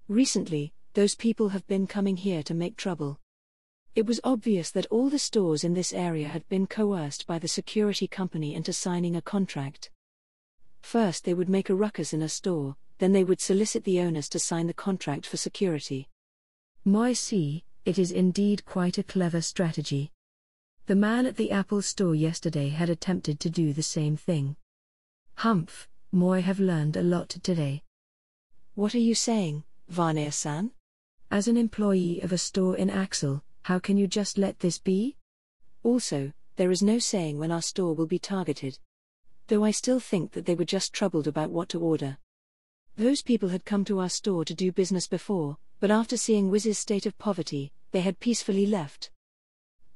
Recently, those people have been coming here to make trouble. It was obvious that all the stores in this area had been coerced by the security company into signing a contract. First they would make a ruckus in a store, then they would solicit the owners to sign the contract for security. Moi see, it is indeed quite a clever strategy. The man at the Apple store yesterday had attempted to do the same thing. Humph, Moi have learned a lot today. What are you saying, Varnir-san? As an employee of a store in Axel, how can you just let this be? Also, there is no saying when our store will be targeted. Though I still think that they were just troubled about what to order. Those people had come to our store to do business before, but after seeing Wiz's state of poverty, they had peacefully left.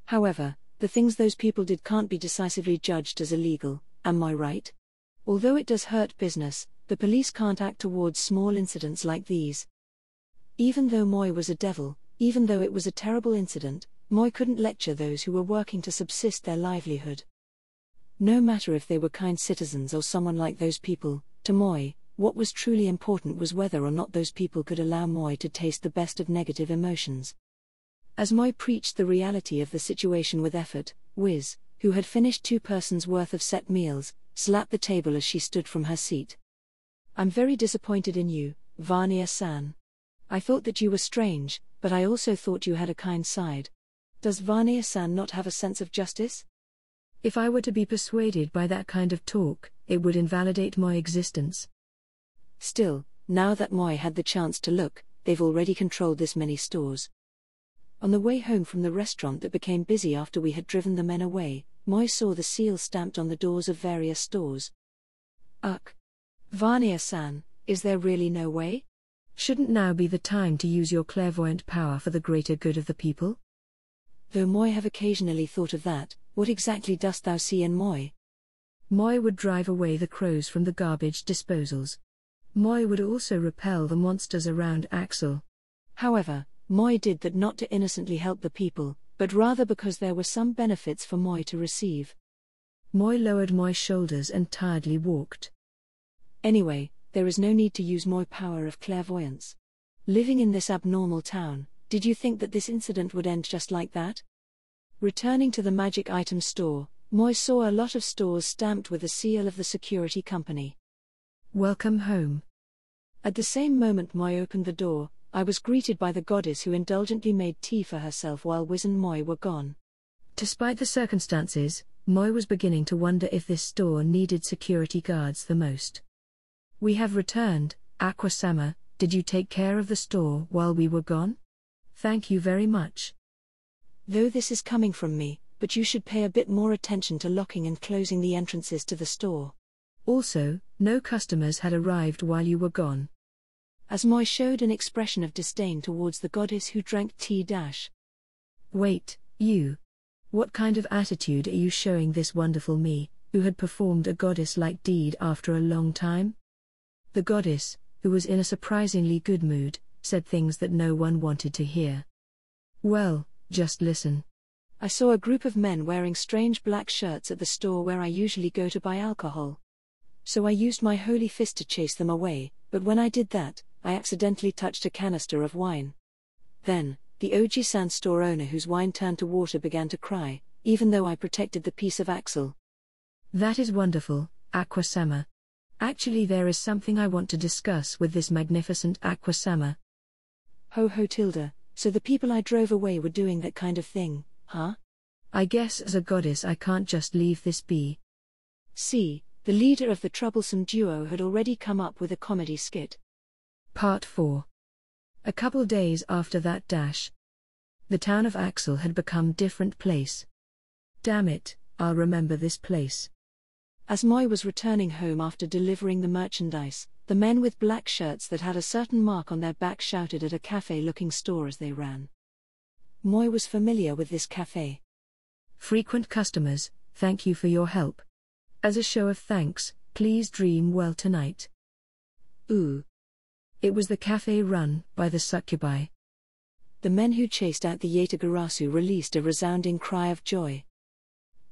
However, the things those people did can't be decisively judged as illegal, am I right? Although it does hurt business, the police can't act towards small incidents like these. Even though Moi was a devil, even though it was a terrible incident, Moi couldn't lecture those who were working to subsist their livelihood. No matter if they were kind citizens or someone like those people, to Moi, what was truly important was whether or not those people could allow Moi to taste the best of negative emotions. As Moi preached the reality of the situation with effort, Wiz, who had finished 2 persons' worth of set meals, slapped the table as she stood from her seat. I'm very disappointed in you, Varnir-san. I thought that you were strange, but I also thought you had a kind side. Does Vanya-san not have a sense of justice? If I were to be persuaded by that kind of talk, it would invalidate my existence. Still, now that Moi had the chance to look, they've already controlled this many stores. On the way home from the restaurant that became busy after we had driven the men away, Moi saw the seal stamped on the doors of various stores. Ugh. Vanya-san, is there really no way? Shouldn't now be the time to use your clairvoyant power for the greater good of the people? Though Moi have occasionally thought of that, what exactly dost thou see in Moi? Moi would drive away the crows from the garbage disposals. Moi would also repel the monsters around Axel. However, Moi did that not to innocently help the people, but rather because there were some benefits for Moi to receive. Moi lowered Moi's shoulders and tiredly walked. Anyway, there is no need to use Moi power of clairvoyance. Living in this abnormal town, did you think that this incident would end just like that? Returning to the magic item store, Moi saw a lot of stores stamped with the seal of the security company. Welcome home. At the same moment Moi opened the door, I was greeted by the goddess who indulgently made tea for herself while Wiz and Moi were gone. Despite the circumstances, Moi was beginning to wonder if this store needed security guards the most. We have returned, Aqua-sama. Did you take care of the store while we were gone? Thank you very much. Though this is coming from me, but you should pay a bit more attention to locking and closing the entrances to the store. Also, no customers had arrived while you were gone. As Moi showed an expression of disdain towards the goddess who drank tea. Wait, you. What kind of attitude are you showing this wonderful me, who had performed a goddess-like deed after a long time? The goddess, who was in a surprisingly good mood, said things that no one wanted to hear. Well, just listen. I saw a group of men wearing strange black shirts at the store where I usually go to buy alcohol. So I used my holy fist to chase them away, but when I did that, I accidentally touched a canister of wine. Then, the Oji-san store owner whose wine turned to water began to cry, even though I protected the piece of Axel. That is wonderful, Aqua-sama. Actually, there is something I want to discuss with this magnificent Aqua-sama. Ho ho tilde, so the people I drove away were doing that kind of thing, huh? I guess as a goddess I can't just leave this be. See, the leader of the troublesome duo had already come up with a comedy skit. Part 4. A couple days after that dash. The town of Axel had become different place. Damn it, I'll remember this place. As Moi was returning home after delivering the merchandise, the men with black shirts that had a certain mark on their back shouted at a cafe-looking store as they ran. Moi was familiar with this cafe. Frequent customers, thank you for your help. As a show of thanks, please dream well tonight. Ooh. It was the cafe run by the succubi. The men who chased out the Yatagarasu released a resounding cry of joy.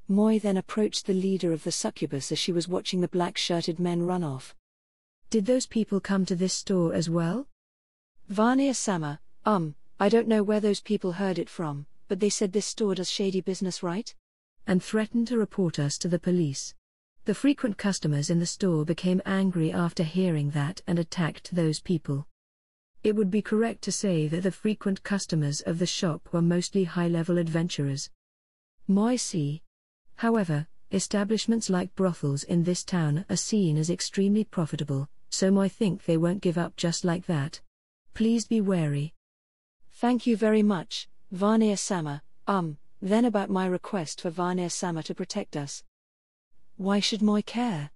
Moi then approached the leader of the succubus as she was watching the black-shirted men run off. Did those people come to this store as well? Vanya-sama, I don't know where those people heard it from, but they said this store does shady business, right? And threatened to report us to the police. The frequent customers in the store became angry after hearing that and attacked those people. It would be correct to say that the frequent customers of the shop were mostly high-level adventurers. Moi see. However, establishments like brothels in this town are seen as extremely profitable, so Moi think they won't give up just like that. Please be wary. Thank you very much, Vanya-sama. Then about my request for Vanya-sama to protect us. Why should Moi care?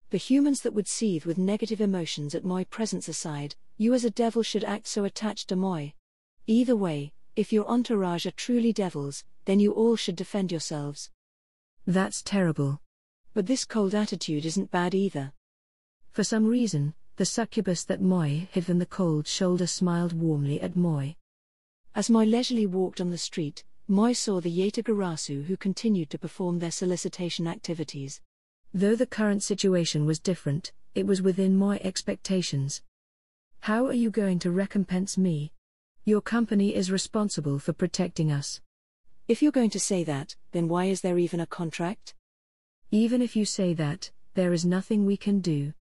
The humans that would seethe with negative emotions at Moi presence aside, you as a devil should act so attached to Moi. Either way, if your entourage are truly devils, then you all should defend yourselves. That's terrible. But this cold attitude isn't bad either. For some reason, the succubus that Moi hid from the cold shoulder smiled warmly at Moi. As Moi leisurely walked on the street, Moi saw the Yatagarasu who continued to perform their solicitation activities. Though the current situation was different, it was within Moi expectations. How are you going to recompense me? Your company is responsible for protecting us. If you're going to say that, then why is there even a contract? Even if you say that, there is nothing we can do.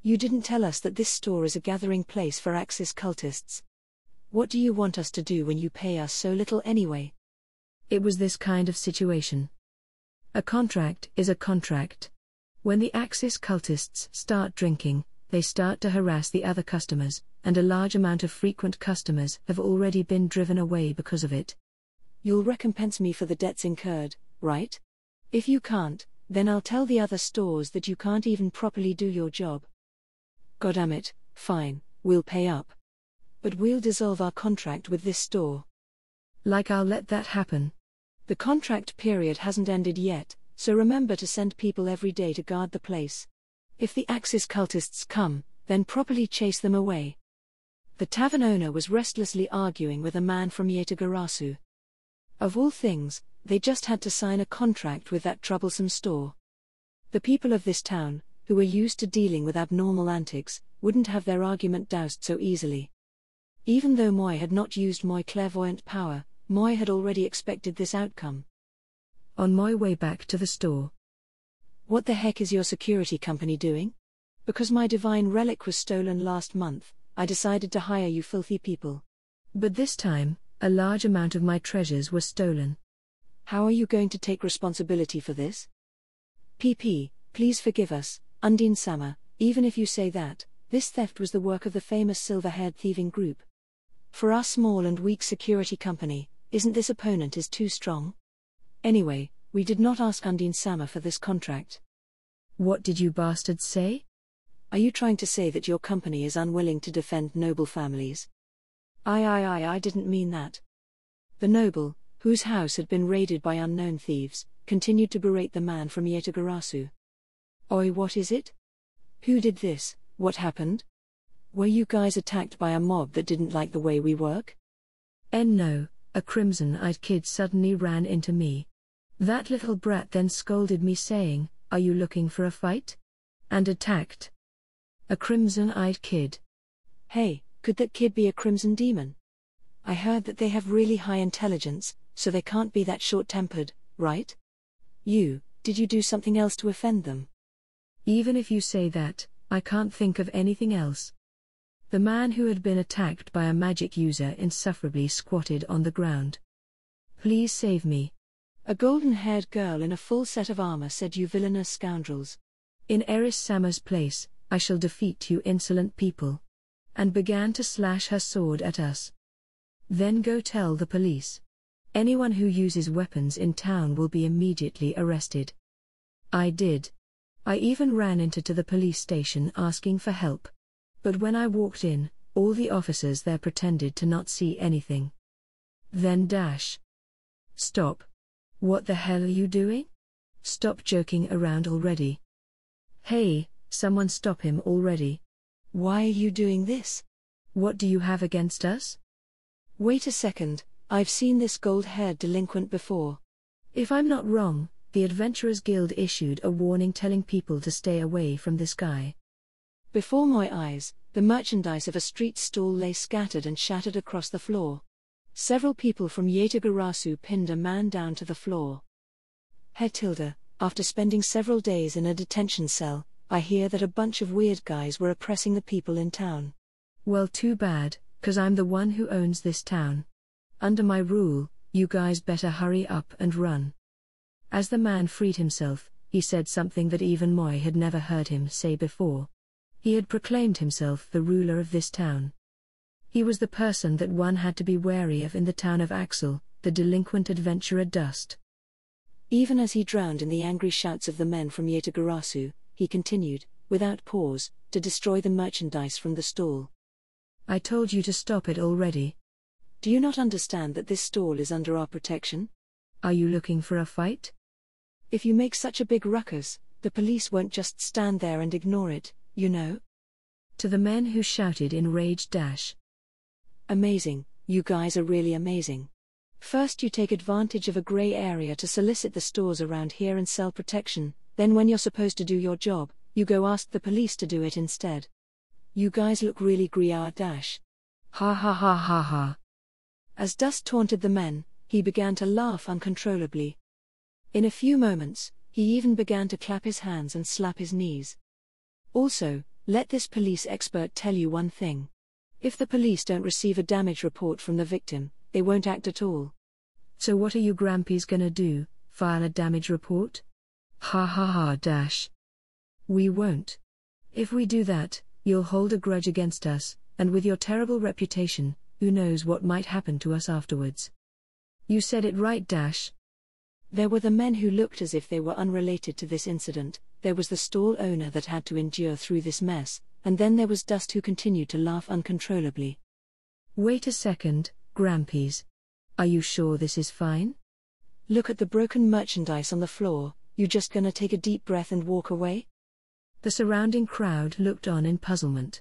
You didn't tell us that this store is a gathering place for Axis cultists. What do you want us to do when you pay us so little anyway? It was this kind of situation. A contract is a contract. When the Axis cultists start drinking, they start to harass the other customers, and a large amount of frequent customers have already been driven away because of it. You'll recompense me for the debts incurred, right? If you can't, then I'll tell the other stores that you can't even properly do your job. Goddamn, fine, we'll pay up. But we'll dissolve our contract with this store. Like I'll let that happen. The contract period hasn't ended yet, so remember to send people every day to guard the place. If the Axis cultists come, then properly chase them away. The tavern owner was restlessly arguing with a man from Yatagarasu. Of all things, they just had to sign a contract with that troublesome store. The people of this town, who were used to dealing with abnormal antics, wouldn't have their argument doused so easily. Even though Moi had not used Moi clairvoyant power, Moi had already expected this outcome. On my way back to the store. What the heck is your security company doing? Because my divine relic was stolen last month, I decided to hire you filthy people. But this time, a large amount of my treasures were stolen. How are you going to take responsibility for this? PP, please forgive us, Undine-sama, even if you say that, this theft was the work of the famous silver-haired thieving group. For our small and weak security company, isn't this opponent is too strong? Anyway, we did not ask Undine-sama for this contract. What did you bastards say? Are you trying to say that your company is unwilling to defend noble families? I didn't mean that. The noble, whose house had been raided by unknown thieves, continued to berate the man from Yatagarasu. Oi, what is it? Who did this? What happened? Were you guys attacked by a mob that didn't like the way we work? No, a crimson-eyed kid suddenly ran into me. That little brat then scolded me saying, "Are you looking for a fight?" and attacked. A crimson-eyed kid. Hey, could that kid be a crimson demon? I heard that they have really high intelligence, so they can't be that short-tempered, right? Did you do something else to offend them? Even if you say that, I can't think of anything else. The man who had been attacked by a magic user insufferably squatted on the ground. Please save me. A golden-haired girl in a full set of armor said, "You villainous scoundrels. In Eris-sama's place, I shall defeat you insolent people." And began to slash her sword at us. Then go tell the police. Anyone who uses weapons in town will be immediately arrested. I did. I even ran into the police station asking for help. But when I walked in, all the officers there pretended to not see anything. Then Stop. What the hell are you doing? Stop joking around already. Hey, someone stop him already. Why are you doing this? What do you have against us? Wait a second, I've seen this gold-haired delinquent before. If I'm not wrong, the Adventurers Guild issued a warning telling people to stay away from this guy. Before my eyes, the merchandise of a street stall lay scattered and shattered across the floor. Several people from Yatagarasu pinned a man down to the floor. After spending several days in a detention cell, I hear that a bunch of weird guys were oppressing the people in town. Well, too bad, 'cause I'm the one who owns this town. Under my rule, you guys better hurry up and run. As the man freed himself, he said something that even Moi had never heard him say before. He had proclaimed himself the ruler of this town. He was the person that one had to be wary of in the town of Axel, the delinquent adventurer Dust. Even as he drowned in the angry shouts of the men from Yatagarasu, he continued, without pause, to destroy the merchandise from the stall. I told you to stop it already. Do you not understand that this stall is under our protection? Are you looking for a fight? If you make such a big ruckus, the police won't just stand there and ignore it, you know? To the men who shouted in rage. Amazing, you guys are really amazing. First you take advantage of a grey area to solicit the stores around here and sell protection, then when you're supposed to do your job, you go ask the police to do it instead. You guys look really griard. Ha ha ha ha ha. As Dust taunted the men, he began to laugh uncontrollably. In a few moments, he even began to clap his hands and slap his knees. Also, let this police expert tell you one thing. If the police don't receive a damage report from the victim, they won't act at all. So what are you Grampies gonna do, file a damage report? Ha ha ha dash. We won't. If we do that, you'll hold a grudge against us, and with your terrible reputation, who knows what might happen to us afterwards. You said it right dash. There were the men who looked as if they were unrelated to this incident, there was the stall owner that had to endure through this mess, and then there was Dust who continued to laugh uncontrollably. Wait a second, Grampies. Are you sure this is fine? Look at the broken merchandise on the floor, you just gonna take a deep breath and walk away? The surrounding crowd looked on in puzzlement.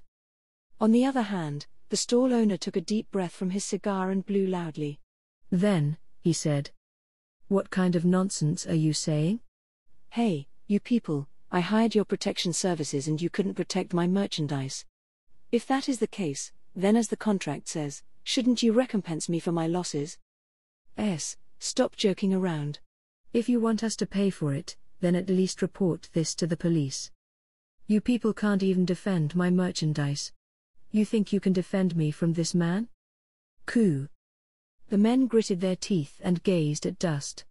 On the other hand, the stall owner took a deep breath from his cigar and blew loudly. Then, he said, "What kind of nonsense are you saying? Hey, you people, I hired your protection services and you couldn't protect my merchandise. If that is the case, then as the contract says, shouldn't you recompense me for my losses? Stop joking around. If you want us to pay for it, then at least report this to the police. You people can't even defend my merchandise. You think you can defend me from this man? Coup." The men gritted their teeth and gazed at Dust.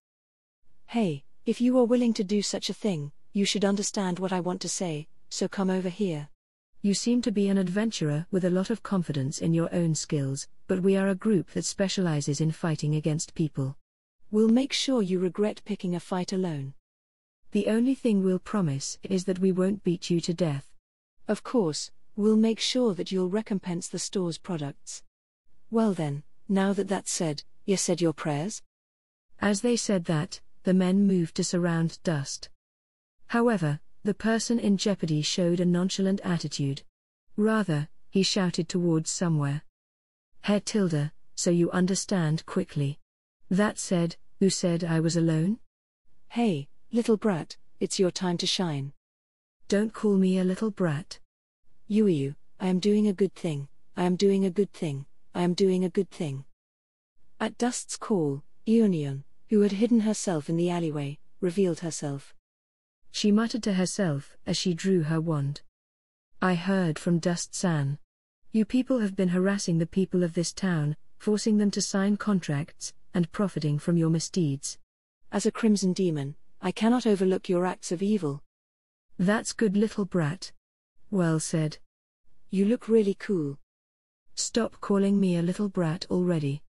Hey, if you are willing to do such a thing, you should understand what I want to say, so come over here. You seem to be an adventurer with a lot of confidence in your own skills, but we are a group that specializes in fighting against people. We'll make sure you regret picking a fight alone. The only thing we'll promise is that we won't beat you to death. Of course, we'll make sure that you'll recompense the store's products. Well then, now that that's said, you said your prayers? As they said that, the men moved to surround Dust. However, the person in jeopardy showed a nonchalant attitude. Rather, he shouted towards somewhere. Herr Tilda, so you understand quickly. That said, who said I was alone? Hey, little brat, it's your time to shine. Don't call me a little brat. You, I am doing a good thing, I am doing a good thing, I am doing a good thing. At Dust's call, Eunion, who had hidden herself in the alleyway, revealed herself. She muttered to herself as she drew her wand. I heard from Dust-san. You people have been harassing the people of this town, forcing them to sign contracts, and profiting from your misdeeds. As a crimson demon, I cannot overlook your acts of evil. That's good little brat. Well said. You look really cool. Stop calling me a little brat already.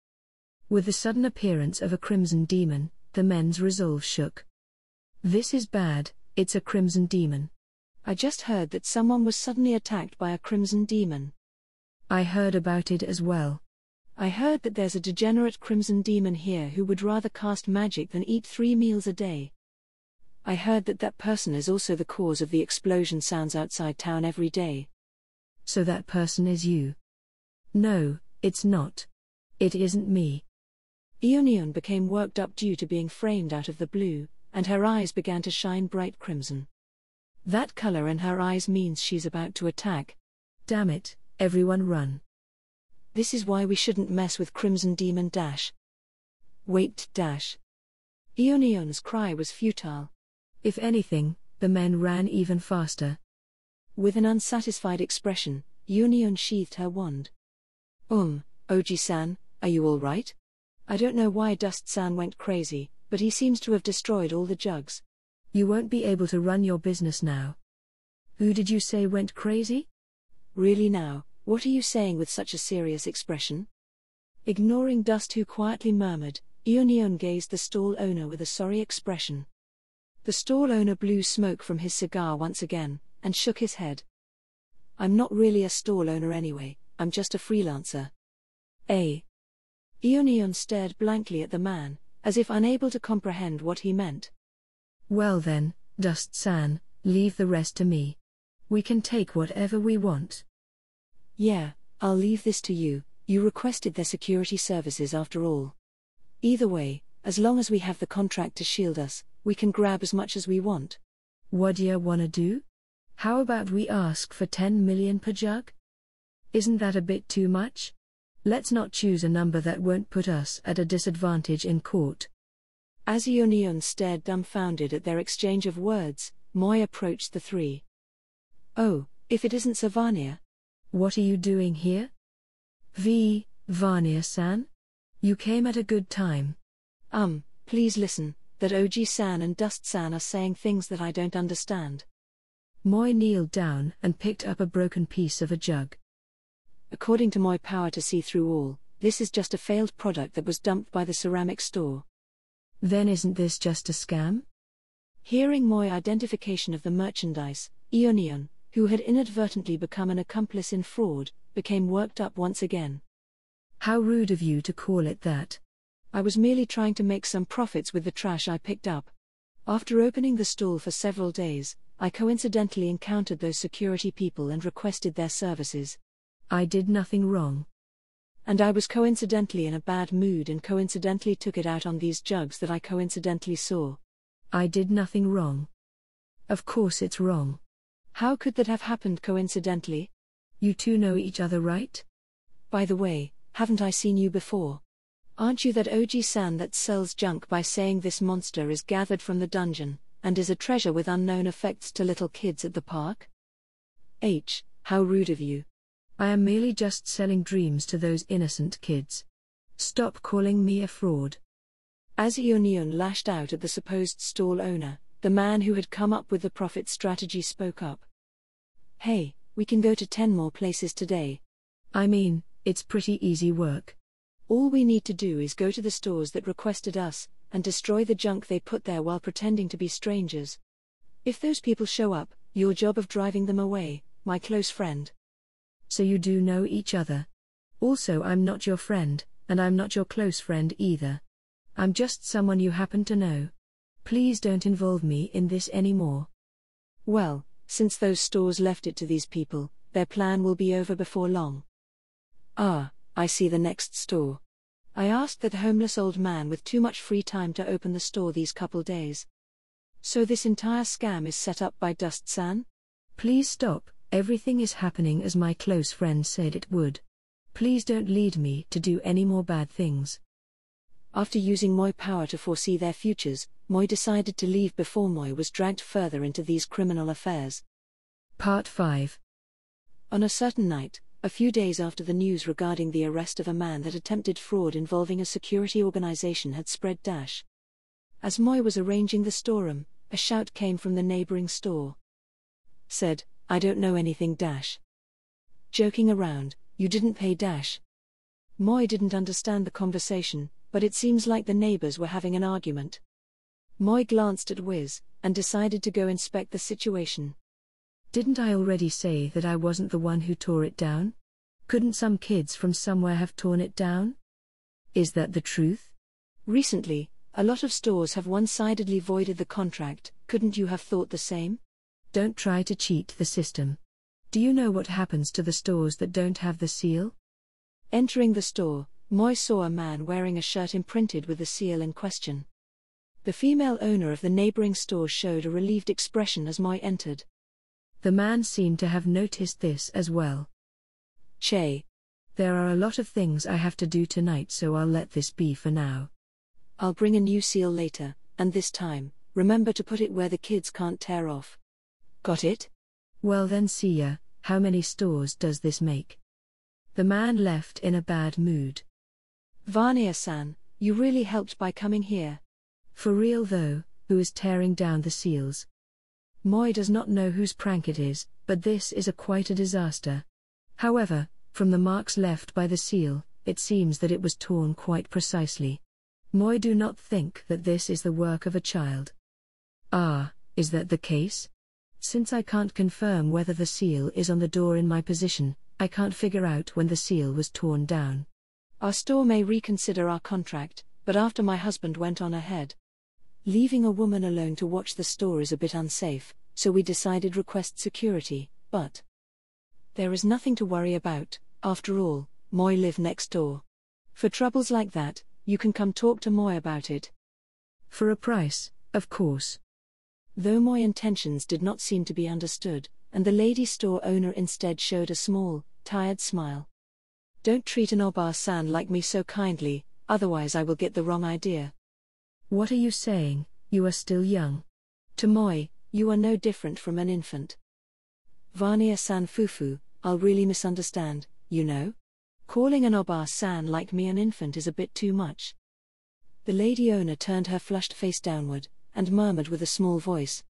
With the sudden appearance of a crimson demon, the men's resolve shook. This is bad, it's a crimson demon. I just heard that someone was suddenly attacked by a crimson demon. I heard about it as well. I heard that there's a degenerate crimson demon here who would rather cast magic than eat 3 meals a day. I heard that that person is also the cause of the explosion sounds outside town every day. So that person is you? No, it's not. It isn't me. Eunion became worked up due to being framed out of the blue, and her eyes began to shine bright crimson. That color in her eyes means she's about to attack. Damn it, everyone run. This is why we shouldn't mess with Crimson Demon dash. Wait dash. Eunion's cry was futile. If anything, the men ran even faster. With an unsatisfied expression, Eunion sheathed her wand. Oji-san, are you all right? I don't know why Dust-san went crazy, but he seems to have destroyed all the jugs. You won't be able to run your business now. Who did you say went crazy? Really now, what are you saying with such a serious expression? Ignoring Dust who quietly murmured, Eunion gazed the stall owner with a sorry expression. The stall owner blew smoke from his cigar once again, and shook his head. I'm not really a stall owner anyway, I'm just a freelancer. Eunion stared blankly at the man, as if unable to comprehend what he meant. Well then, Dust-san, leave the rest to me. We can take whatever we want. Yeah, I'll leave this to you, you requested their security services after all. Either way, as long as we have the contract to shield us, we can grab as much as we want. What do you wanna do? How about we ask for 10 million per jug? Isn't that a bit too much? Let's not choose a number that won't put us at a disadvantage in court. As Eunion stared dumbfounded at their exchange of words, Moi approached the three. Oh, if it isn't Savania. What are you doing here? Vanya-san? You came at a good time. Please listen, that OG-san and Dust-san are saying things that I don't understand. Moi kneeled down and picked up a broken piece of a jug. According to my power to see through all, this is just a failed product that was dumped by the ceramic store. Then isn't this just a scam? Hearing my identification of the merchandise, Ionion, who had inadvertently become an accomplice in fraud, became worked up once again. How rude of you to call it that. I was merely trying to make some profits with the trash I picked up. After opening the stall for several days, I coincidentally encountered those security people and requested their services. I did nothing wrong. And I was coincidentally in a bad mood and coincidentally took it out on these jugs that I coincidentally saw. I did nothing wrong. Of course it's wrong. How could that have happened coincidentally? You two know each other, right? By the way, haven't I seen you before? Aren't you that OG-san that sells junk by saying this monster is gathered from the dungeon, and is a treasure with unknown effects to little kids at the park? How rude of you. I am merely just selling dreams to those innocent kids. Stop calling me a fraud. As Ionion lashed out at the supposed stall owner, the man who had come up with the profit strategy spoke up. Hey, we can go to 10 more places today. I mean, it's pretty easy work. All we need to do is go to the stores that requested us, and destroy the junk they put there while pretending to be strangers. If those people show up, your job of driving them away, my close friend. So you do know each other. Also, I'm not your friend, and I'm not your close friend either. I'm just someone you happen to know. Please don't involve me in this anymore. Well, since those stores left it to these people, their plan will be over before long. I see the next store. I asked that homeless old man with too much free time to open the store these couple days. So this entire scam is set up by Dust-san? Please stop, everything is happening as my close friend said it would. Please don't lead me to do any more bad things. After using my power to foresee their futures, Moi decided to leave before Moi was dragged further into these criminal affairs. Part 5. On a certain night, a few days after the news regarding the arrest of a man that attempted fraud involving a security organization had spread. As Moi was arranging the storeroom, a shout came from the neighboring store. Said, I don't know anything. Joking around, you didn't pay. Moi didn't understand the conversation, but it seems like the neighbors were having an argument. Moi glanced at Wiz, and decided to go inspect the situation. Didn't I already say that I wasn't the one who tore it down? Couldn't some kids from somewhere have torn it down? Is that the truth? Recently, a lot of stores have one-sidedly voided the contract. Couldn't you have thought the same? Don't try to cheat the system. Do you know what happens to the stores that don't have the seal? Entering the store, Moi saw a man wearing a shirt imprinted with the seal in question. The female owner of the neighboring store showed a relieved expression as Moi entered. The man seemed to have noticed this as well. Che. There are a lot of things I have to do tonight, so I'll let this be for now. I'll bring a new seal later, and this time, remember to put it where the kids can't tear off. Got it? Well then, see ya. How many stores does this make? The man left in a bad mood. Vania-san, you really helped by coming here. For real though, who is tearing down the seals? Moi does not know whose prank it is, but this is quite a disaster. However, from the marks left by the seal, it seems that it was torn quite precisely. Moi do not think that this is the work of a child. Is that the case? Since I can't confirm whether the seal is on the door in my position, I can't figure out when the seal was torn down. Our store may reconsider our contract, but after my husband went on ahead. Leaving a woman alone to watch the store is a bit unsafe, so we decided request security, but there is nothing to worry about. After all, Moi live next door. For troubles like that, you can come talk to Moi about it. For a price, of course. Though Moi intentions did not seem to be understood, and the lady store owner instead showed a small, tired smile. Don't treat an Oba-san like me so kindly, otherwise I will get the wrong idea. What are you saying? You are still young. To Moi, you are no different from an infant. Vania-san fufu, I'll really misunderstand, you know? Calling an Oba-san like me an infant is a bit too much. The lady owner turned her flushed face downward, and murmured with a small voice.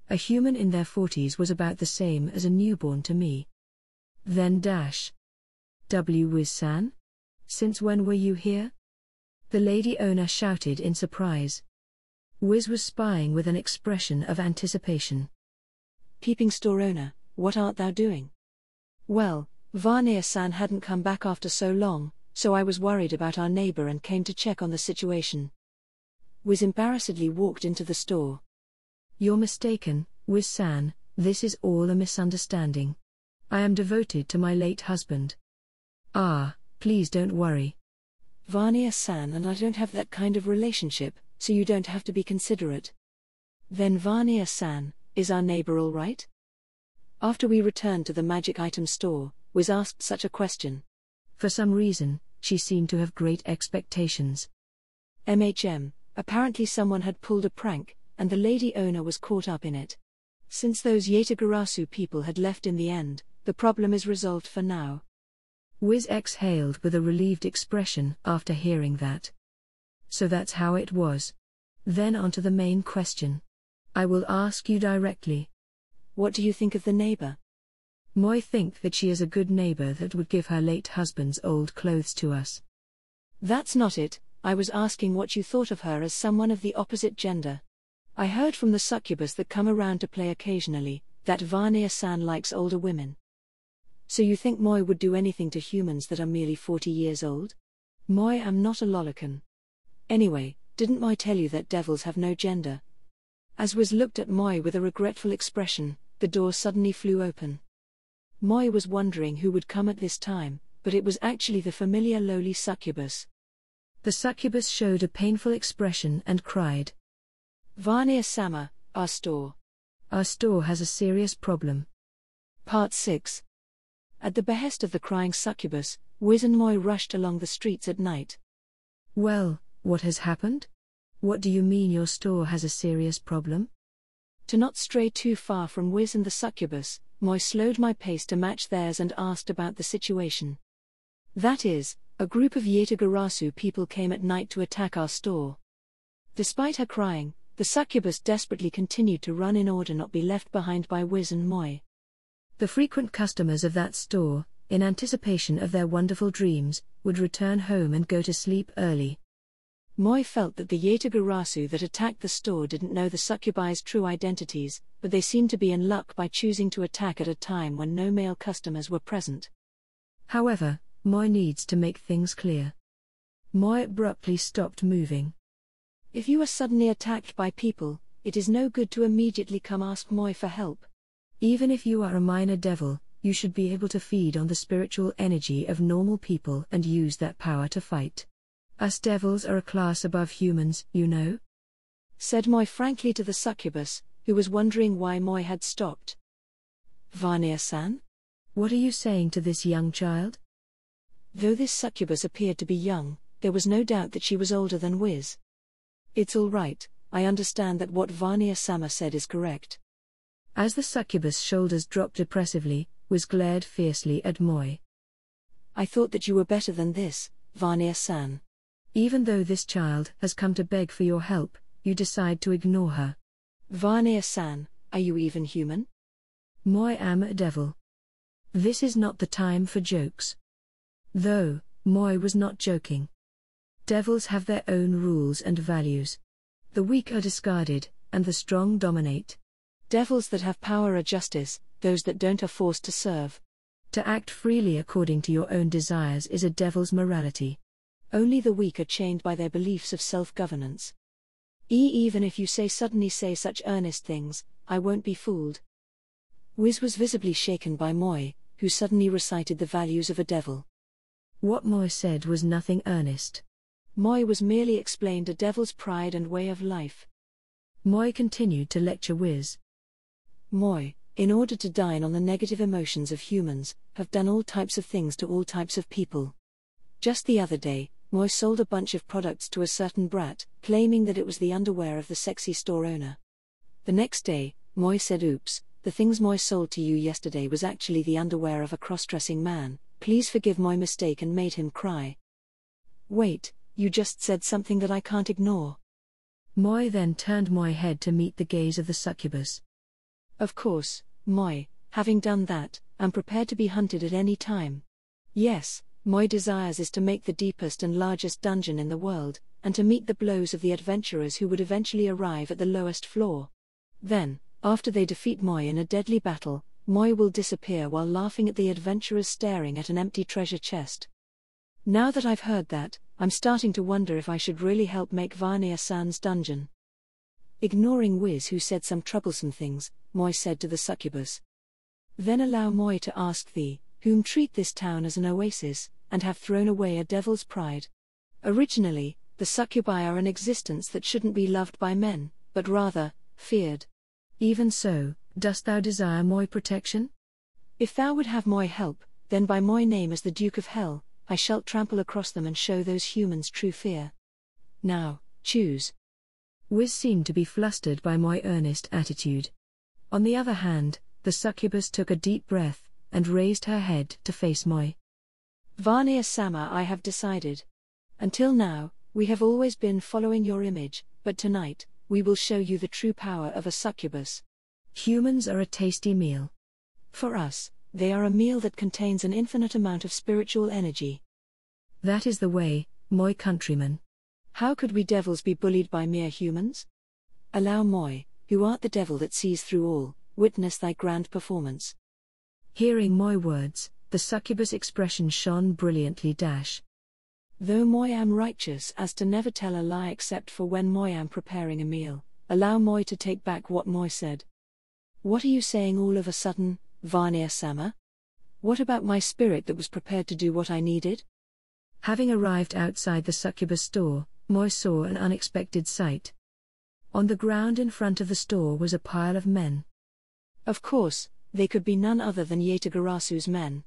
A human in their 40s was about the same as a newborn to me. Then Wiz-san? Since when were you here? The lady owner shouted in surprise. Wiz was spying with an expression of anticipation. Peeping store owner, what art thou doing? Well, Varnir-san hadn't come back after so long, so I was worried about our neighbor and came to check on the situation. Wiz embarrassedly walked into the store. You're mistaken, Wiz-san, this is all a misunderstanding. I am devoted to my late husband. Ah, please don't worry. Varnir-san and I don't have that kind of relationship, so you don't have to be considerate. Then Varnir-san, is our neighbor all right? After we returned to the magic item store, Wiz asked such a question. For some reason, she seemed to have great expectations. Apparently someone had pulled a prank, and the lady owner was caught up in it. Since those Yatagarasu people had left in the end, the problem is resolved for now. Wiz exhaled with a relieved expression after hearing that. So that's how it was. Then on to the main question. I will ask you directly. What do you think of the neighbor? Moi think that she is a good neighbor that would give her late husband's old clothes to us. That's not it, I was asking what you thought of her as someone of the opposite gender. I heard from the succubus that come around to play occasionally, that Varnir-san likes older women. So you think Moi would do anything to humans that are merely 40 years old? Moi am not a lolicon. Anyway, didn't Moi tell you that devils have no gender? As Wiz looked at Moi with a regretful expression, the door suddenly flew open. Moi was wondering who would come at this time, but it was actually the familiar lowly succubus. The succubus showed a painful expression and cried. Varnir-sama, our store. Our store has a serious problem. Part 6. At the behest of the crying succubus, Wiz and Moi rushed along the streets at night. Well, what has happened? What do you mean your store has a serious problem? To not stray too far from Wiz and the succubus, Moi slowed my pace to match theirs and asked about the situation. That is, a group of Yatagarasu people came at night to attack our store. Despite her crying, the succubus desperately continued to run in order not be left behind by Wiz and Moi. The frequent customers of that store, in anticipation of their wonderful dreams, would return home and go to sleep early. Moi felt that the Yatagarasu that attacked the store didn't know the succubi's true identities, but they seemed to be in luck by choosing to attack at a time when no male customers were present. However, Moi needs to make things clear. Moi abruptly stopped moving. If you are suddenly attacked by people, it is no good to immediately come ask Moi for help. Even if you are a minor devil, you should be able to feed on the spiritual energy of normal people and use that power to fight. Us devils are a class above humans, you know? Said Moi frankly to the succubus, who was wondering why Moi had stopped. Varnir-san? What are you saying to this young child? Though this succubus appeared to be young, there was no doubt that she was older than Wiz. It's all right, I understand that what Varnir-sama said is correct. As the succubus' shoulders dropped depressively, Wiz glared fiercely at Moi. I thought that you were better than this, Varnir-san. Even though this child has come to beg for your help, you decide to ignore her. Varnir-san, are you even human? Moi am a devil. This is not the time for jokes. Though, Moi was not joking. Devils have their own rules and values. The weak are discarded, and the strong dominate. Devils that have power are justice, those that don't are forced to serve. To act freely according to your own desires is a devil's morality. Only the weak are chained by their beliefs of self-governance. Even if you suddenly say such earnest things, I won't be fooled. Wiz was visibly shaken by Moi, who suddenly recited the values of a devil. What Moi said was nothing earnest. Moi was merely explained a devil's pride and way of life. Moi continued to lecture Wiz. Moi, in order to dine on the negative emotions of humans, have done all types of things to all types of people. Just the other day, Moi sold a bunch of products to a certain brat, claiming that it was the underwear of the sexy store owner. The next day, Moi said, "Oops, the things Moi sold to you yesterday was actually the underwear of a cross-dressing man, please forgive my mistake," and made him cry. Wait, you just said something that I can't ignore. Moi then turned my head to meet the gaze of the succubus. Of course, Moi, having done that, I'm prepared to be hunted at any time. Yes, Moi desires is to make the deepest and largest dungeon in the world, and to meet the blows of the adventurers who would eventually arrive at the lowest floor. Then, after they defeat Moi in a deadly battle, Moi will disappear while laughing at the adventurers staring at an empty treasure chest. Now that I've heard that, I'm starting to wonder if I should really help make Varnir-san's dungeon. Ignoring Wiz, who said some troublesome things, Moi said to the succubus. Then allow Moi to ask thee, whom treat this town as an oasis, and have thrown away a devil's pride. Originally, the succubi are an existence that shouldn't be loved by men, but rather, feared. Even so, dost thou desire Moi protection? If thou would have Moi help, then by my name as the Duke of Hell, I shall trample across them and show those humans true fear. Now, choose. Wiz seemed to be flustered by my earnest attitude. On the other hand, the succubus took a deep breath, and raised her head to face Moi. Varnir-sama, I have decided. Until now, we have always been following your image, but tonight, we will show you the true power of a succubus. Humans are a tasty meal. For us, they are a meal that contains an infinite amount of spiritual energy. That is the way, Moi countrymen. How could we devils be bullied by mere humans? Allow Moi, who art the devil that sees through all, witness thy grand performance. Hearing my words, the succubus' expression shone brilliantly. Though Moi am righteous as to never tell a lie except for when Moi am preparing a meal, allow Moi to take back what Moi said. What are you saying all of a sudden, Varnir-sama? What about my spirit that was prepared to do what I needed? Having arrived outside the succubus store, Moi saw an unexpected sight. On the ground in front of the store was a pile of men. Of course, they could be none other than Yetagarasu's men.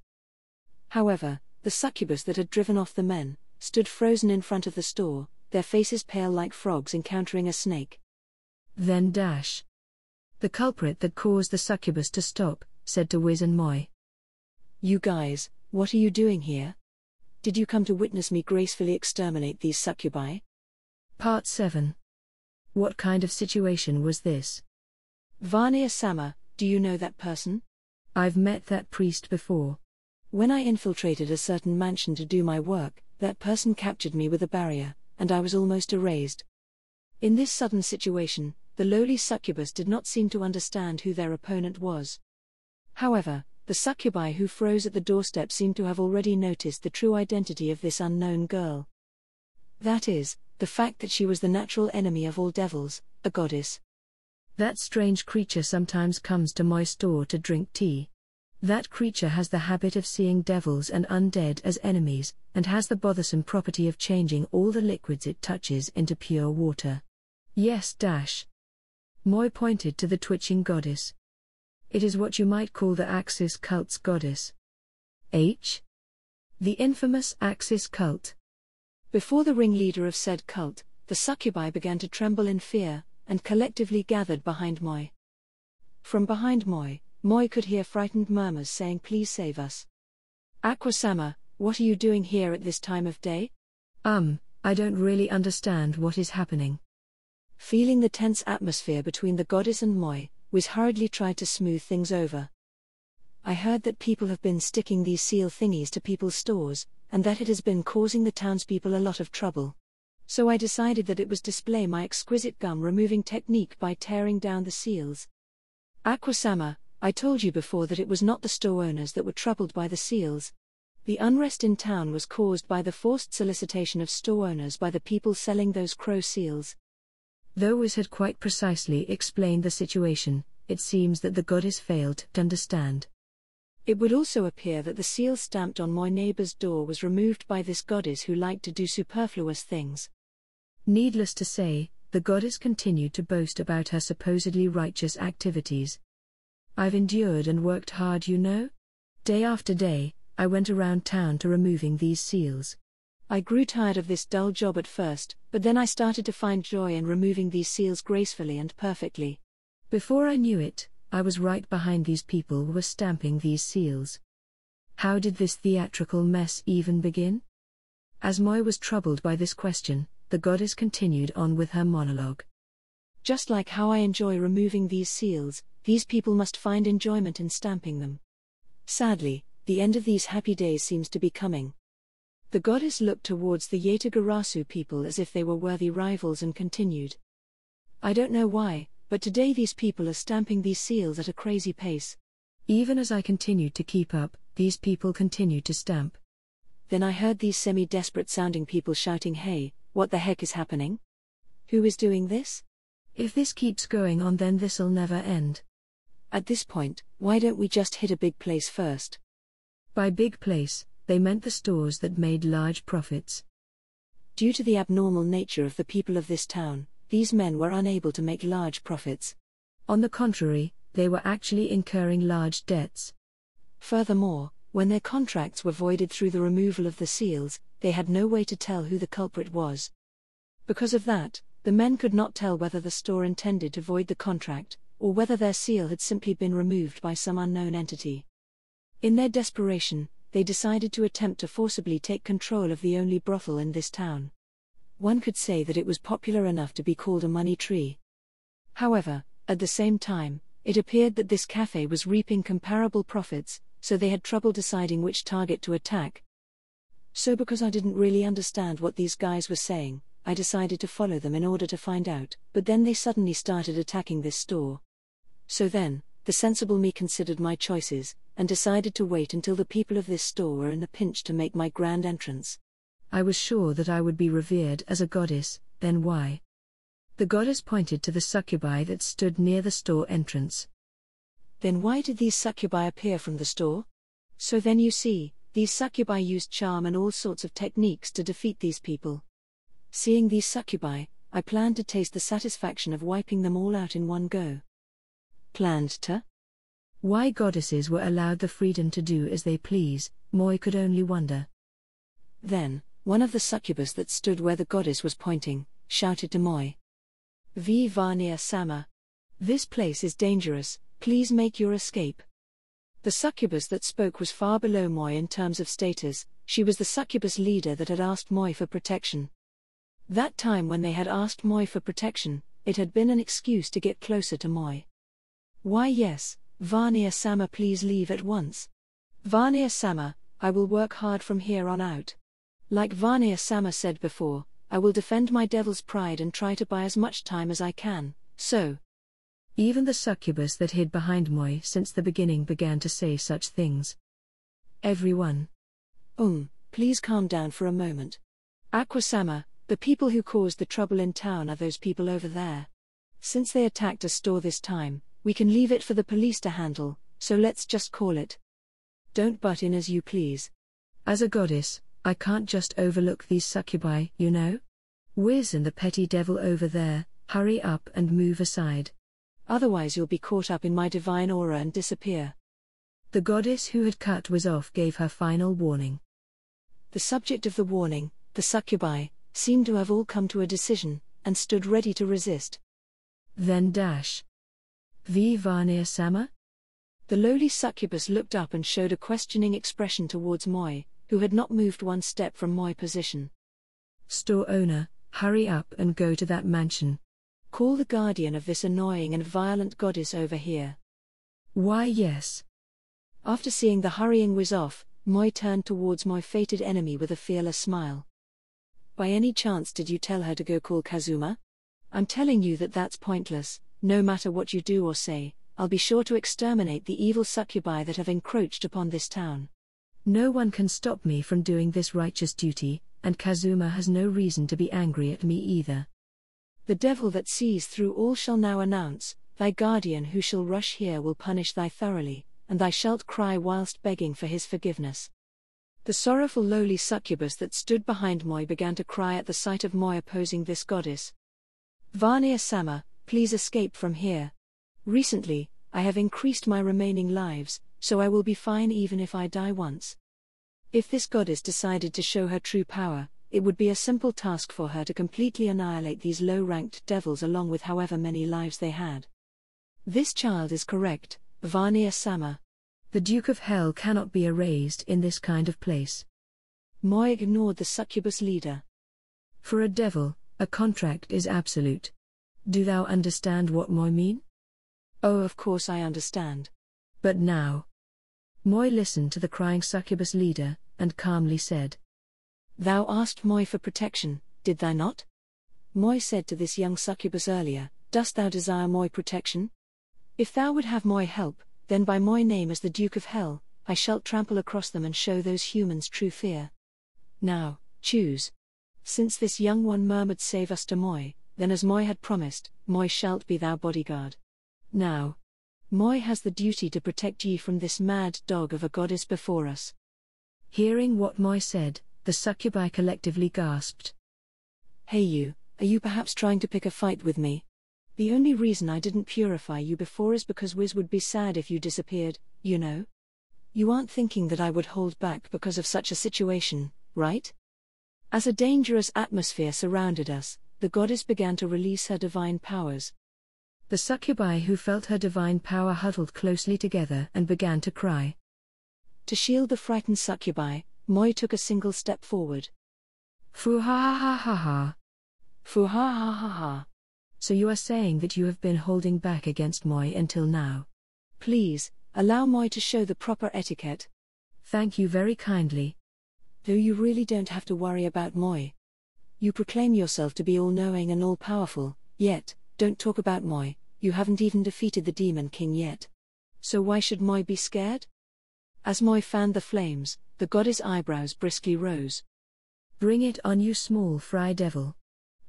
However, the succubus that had driven off the men stood frozen in front of the store, their faces pale like frogs encountering a snake. Then the culprit that caused the succubus to stop, said to Wiz and Moi. You guys, what are you doing here? Did you come to witness me gracefully exterminate these succubi? Part 7. What kind of situation was this? Varnir-sama, do you know that person? I've met that priest before. When I infiltrated a certain mansion to do my work, that person captured me with a barrier, and I was almost erased. In this sudden situation, the lowly succubus did not seem to understand who their opponent was. However, the succubi who froze at the doorstep seemed to have already noticed the true identity of this unknown girl. That is, the fact that she was the natural enemy of all devils, a goddess. That strange creature sometimes comes to my store to drink tea. That creature has the habit of seeing devils and undead as enemies, and has the bothersome property of changing all the liquids it touches into pure water. Yes. Moi pointed to the twitching goddess. It is what you might call the Axis cult's goddess. The infamous Axis cult. Before the ringleader of said cult, the succubi began to tremble in fear, and collectively gathered behind Moi. From behind Moi could hear frightened murmurs saying, "Please save us." Aquasama, what are you doing here at this time of day? I don't really understand what is happening. Feeling the tense atmosphere between the goddess and Moi, Wiz hurriedly tried to smooth things over. I heard that people have been sticking these seal thingies to people's stores, and that it has been causing the townspeople a lot of trouble. So I decided that it was display my exquisite gum removing technique by tearing down the seals. Aquasama, I told you before that it was not the store owners that were troubled by the seals. The unrest in town was caused by the forced solicitation of store owners by the people selling those crow seals. Though Wiz had quite precisely explained the situation, it seems that the goddess failed to understand. It would also appear that the seal stamped on my neighbor's door was removed by this goddess who liked to do superfluous things. Needless to say, the goddess continued to boast about her supposedly righteous activities. I've endured and worked hard, you know. Day after day, I went around town to removing these seals. I grew tired of this dull job at first, but then I started to find joy in removing these seals gracefully and perfectly. Before I knew it, I was right behind these people who were stamping these seals. How did this theatrical mess even begin? As Moi was troubled by this question, the goddess continued on with her monologue. Just like how I enjoy removing these seals, these people must find enjoyment in stamping them. Sadly, the end of these happy days seems to be coming. The goddess looked towards the Yatagarasu people as if they were worthy rivals and continued. I don't know why, but today these people are stamping these seals at a crazy pace. Even as I continued to keep up, these people continued to stamp. Then I heard these semi-desperate sounding people shouting, "Hey, what the heck is happening? Who is doing this? If this keeps going on, then this'll never end." At this point, why don't we just hit a big place first? By big place, they meant the stores that made large profits. Due to the abnormal nature of the people of this town, these men were unable to make large profits. On the contrary, they were actually incurring large debts. Furthermore, when their contracts were voided through the removal of the seals, they had no way to tell who the culprit was. Because of that, the men could not tell whether the store intended to void the contract, or whether their seal had simply been removed by some unknown entity. In their desperation, they decided to attempt to forcibly take control of the only brothel in this town. One could say that it was popular enough to be called a money tree. However, at the same time, it appeared that this cafe was reaping comparable profits, so they had trouble deciding which target to attack. So because I didn't really understand what these guys were saying, I decided to follow them in order to find out, but then they suddenly started attacking this store. So then, the sensible me considered my choices, and decided to wait until the people of this store were in a pinch to make my grand entrance. I was sure that I would be revered as a goddess, then why? The goddess pointed to the succubi that stood near the store entrance. Then why did these succubi appear from the store? So then you see, these succubi used charm and all sorts of techniques to defeat these people. Seeing these succubi, I planned to taste the satisfaction of wiping them all out in one go. Planned to? Why goddesses were allowed the freedom to do as they please, Moi could only wonder. Then, one of the succubus that stood where the goddess was pointing, shouted to Moi. "V Varnir-sama. This place is dangerous, please make your escape." The succubus that spoke was far below Moi in terms of status. She was the succubus leader that had asked Moi for protection. That time when they had asked Moi for protection, it had been an excuse to get closer to Moi. "Why yes, Varnir-sama, please leave at once. Varnir-sama, I will work hard from here on out. Like Varnir-sama said before, I will defend my devil's pride and try to buy as much time as I can, so." Even the succubus that hid behind Moi since the beginning began to say such things. Everyone. Please calm down for a moment. Aqua-sama, the people who caused the trouble in town are those people over there. Since they attacked a store this time, we can leave it for the police to handle, so let's just call it. Don't butt in as you please. As a goddess, I can't just overlook these succubi, you know? Wiz and the petty devil over there, hurry up and move aside. Otherwise you'll be caught up in my divine aura and disappear. The goddess who had cut Wiz off gave her final warning. The subject of the warning, the succubi, seemed to have all come to a decision, and stood ready to resist. Then dash. V Varnir-sama? The lowly succubus looked up and showed a questioning expression towards Moi, who had not moved one step from Moi's position. Store owner, hurry up and go to that mansion. Call the guardian of this annoying and violent goddess over here. Why yes. After seeing the hurrying whiz off, Moi turned towards my fated enemy with a fearless smile. By any chance did you tell her to go call Kazuma? I'm telling you that that's pointless. No matter what you do or say, I'll be sure to exterminate the evil succubi that have encroached upon this town. No one can stop me from doing this righteous duty, and Kazuma has no reason to be angry at me either. The devil that sees through all shall now announce, thy guardian who shall rush here will punish thy thoroughly, and thou shalt cry whilst begging for his forgiveness. The sorrowful lowly succubus that stood behind Moi began to cry at the sight of Moi opposing this goddess. Varnir-sama, please escape from here. Recently, I have increased my remaining lives, so I will be fine even if I die once. If this goddess decided to show her true power, it would be a simple task for her to completely annihilate these low-ranked devils along with however many lives they had. This child is correct, Varnir-sama. The Duke of Hell cannot be erased in this kind of place. Moi ignored the succubus leader. For a devil, a contract is absolute. Do thou understand what Moi mean? Oh, of course I understand. But now. Moi listened to the crying succubus leader, and calmly said, Thou asked Moi for protection, did thou not? Moi said to this young succubus earlier, Dost thou desire Moi protection? If thou would have Moi help, then by Moi name as the Duke of Hell, I shall trample across them and show those humans true fear. Now, choose. Since this young one murmured save us to Moi, then as Moi had promised, Moi shalt be thou bodyguard. Now. Moi has the duty to protect ye from this mad dog of a goddess before us. Hearing what Moi said, the succubi collectively gasped. Hey you, are you perhaps trying to pick a fight with me? The only reason I didn't purify you before is because Wiz would be sad if you disappeared, you know? You aren't thinking that I would hold back because of such a situation, right? As a dangerous atmosphere surrounded us, the goddess began to release her divine powers. The succubi who felt her divine power huddled closely together and began to cry. To shield the frightened succubi, Moi took a single step forward. Fu ha ha ha ha ha. Fu ha ha ha ha. So you are saying that you have been holding back against Moi until now? Please, allow Moi to show the proper etiquette. Thank you very kindly. Though you really don't have to worry about Moi. You proclaim yourself to be all-knowing and all-powerful, yet, don't talk about Moi, you haven't even defeated the Demon King yet. So why should Moi be scared? As Moi fanned the flames, the goddess' eyebrows briskly rose. Bring it on, you small fry devil.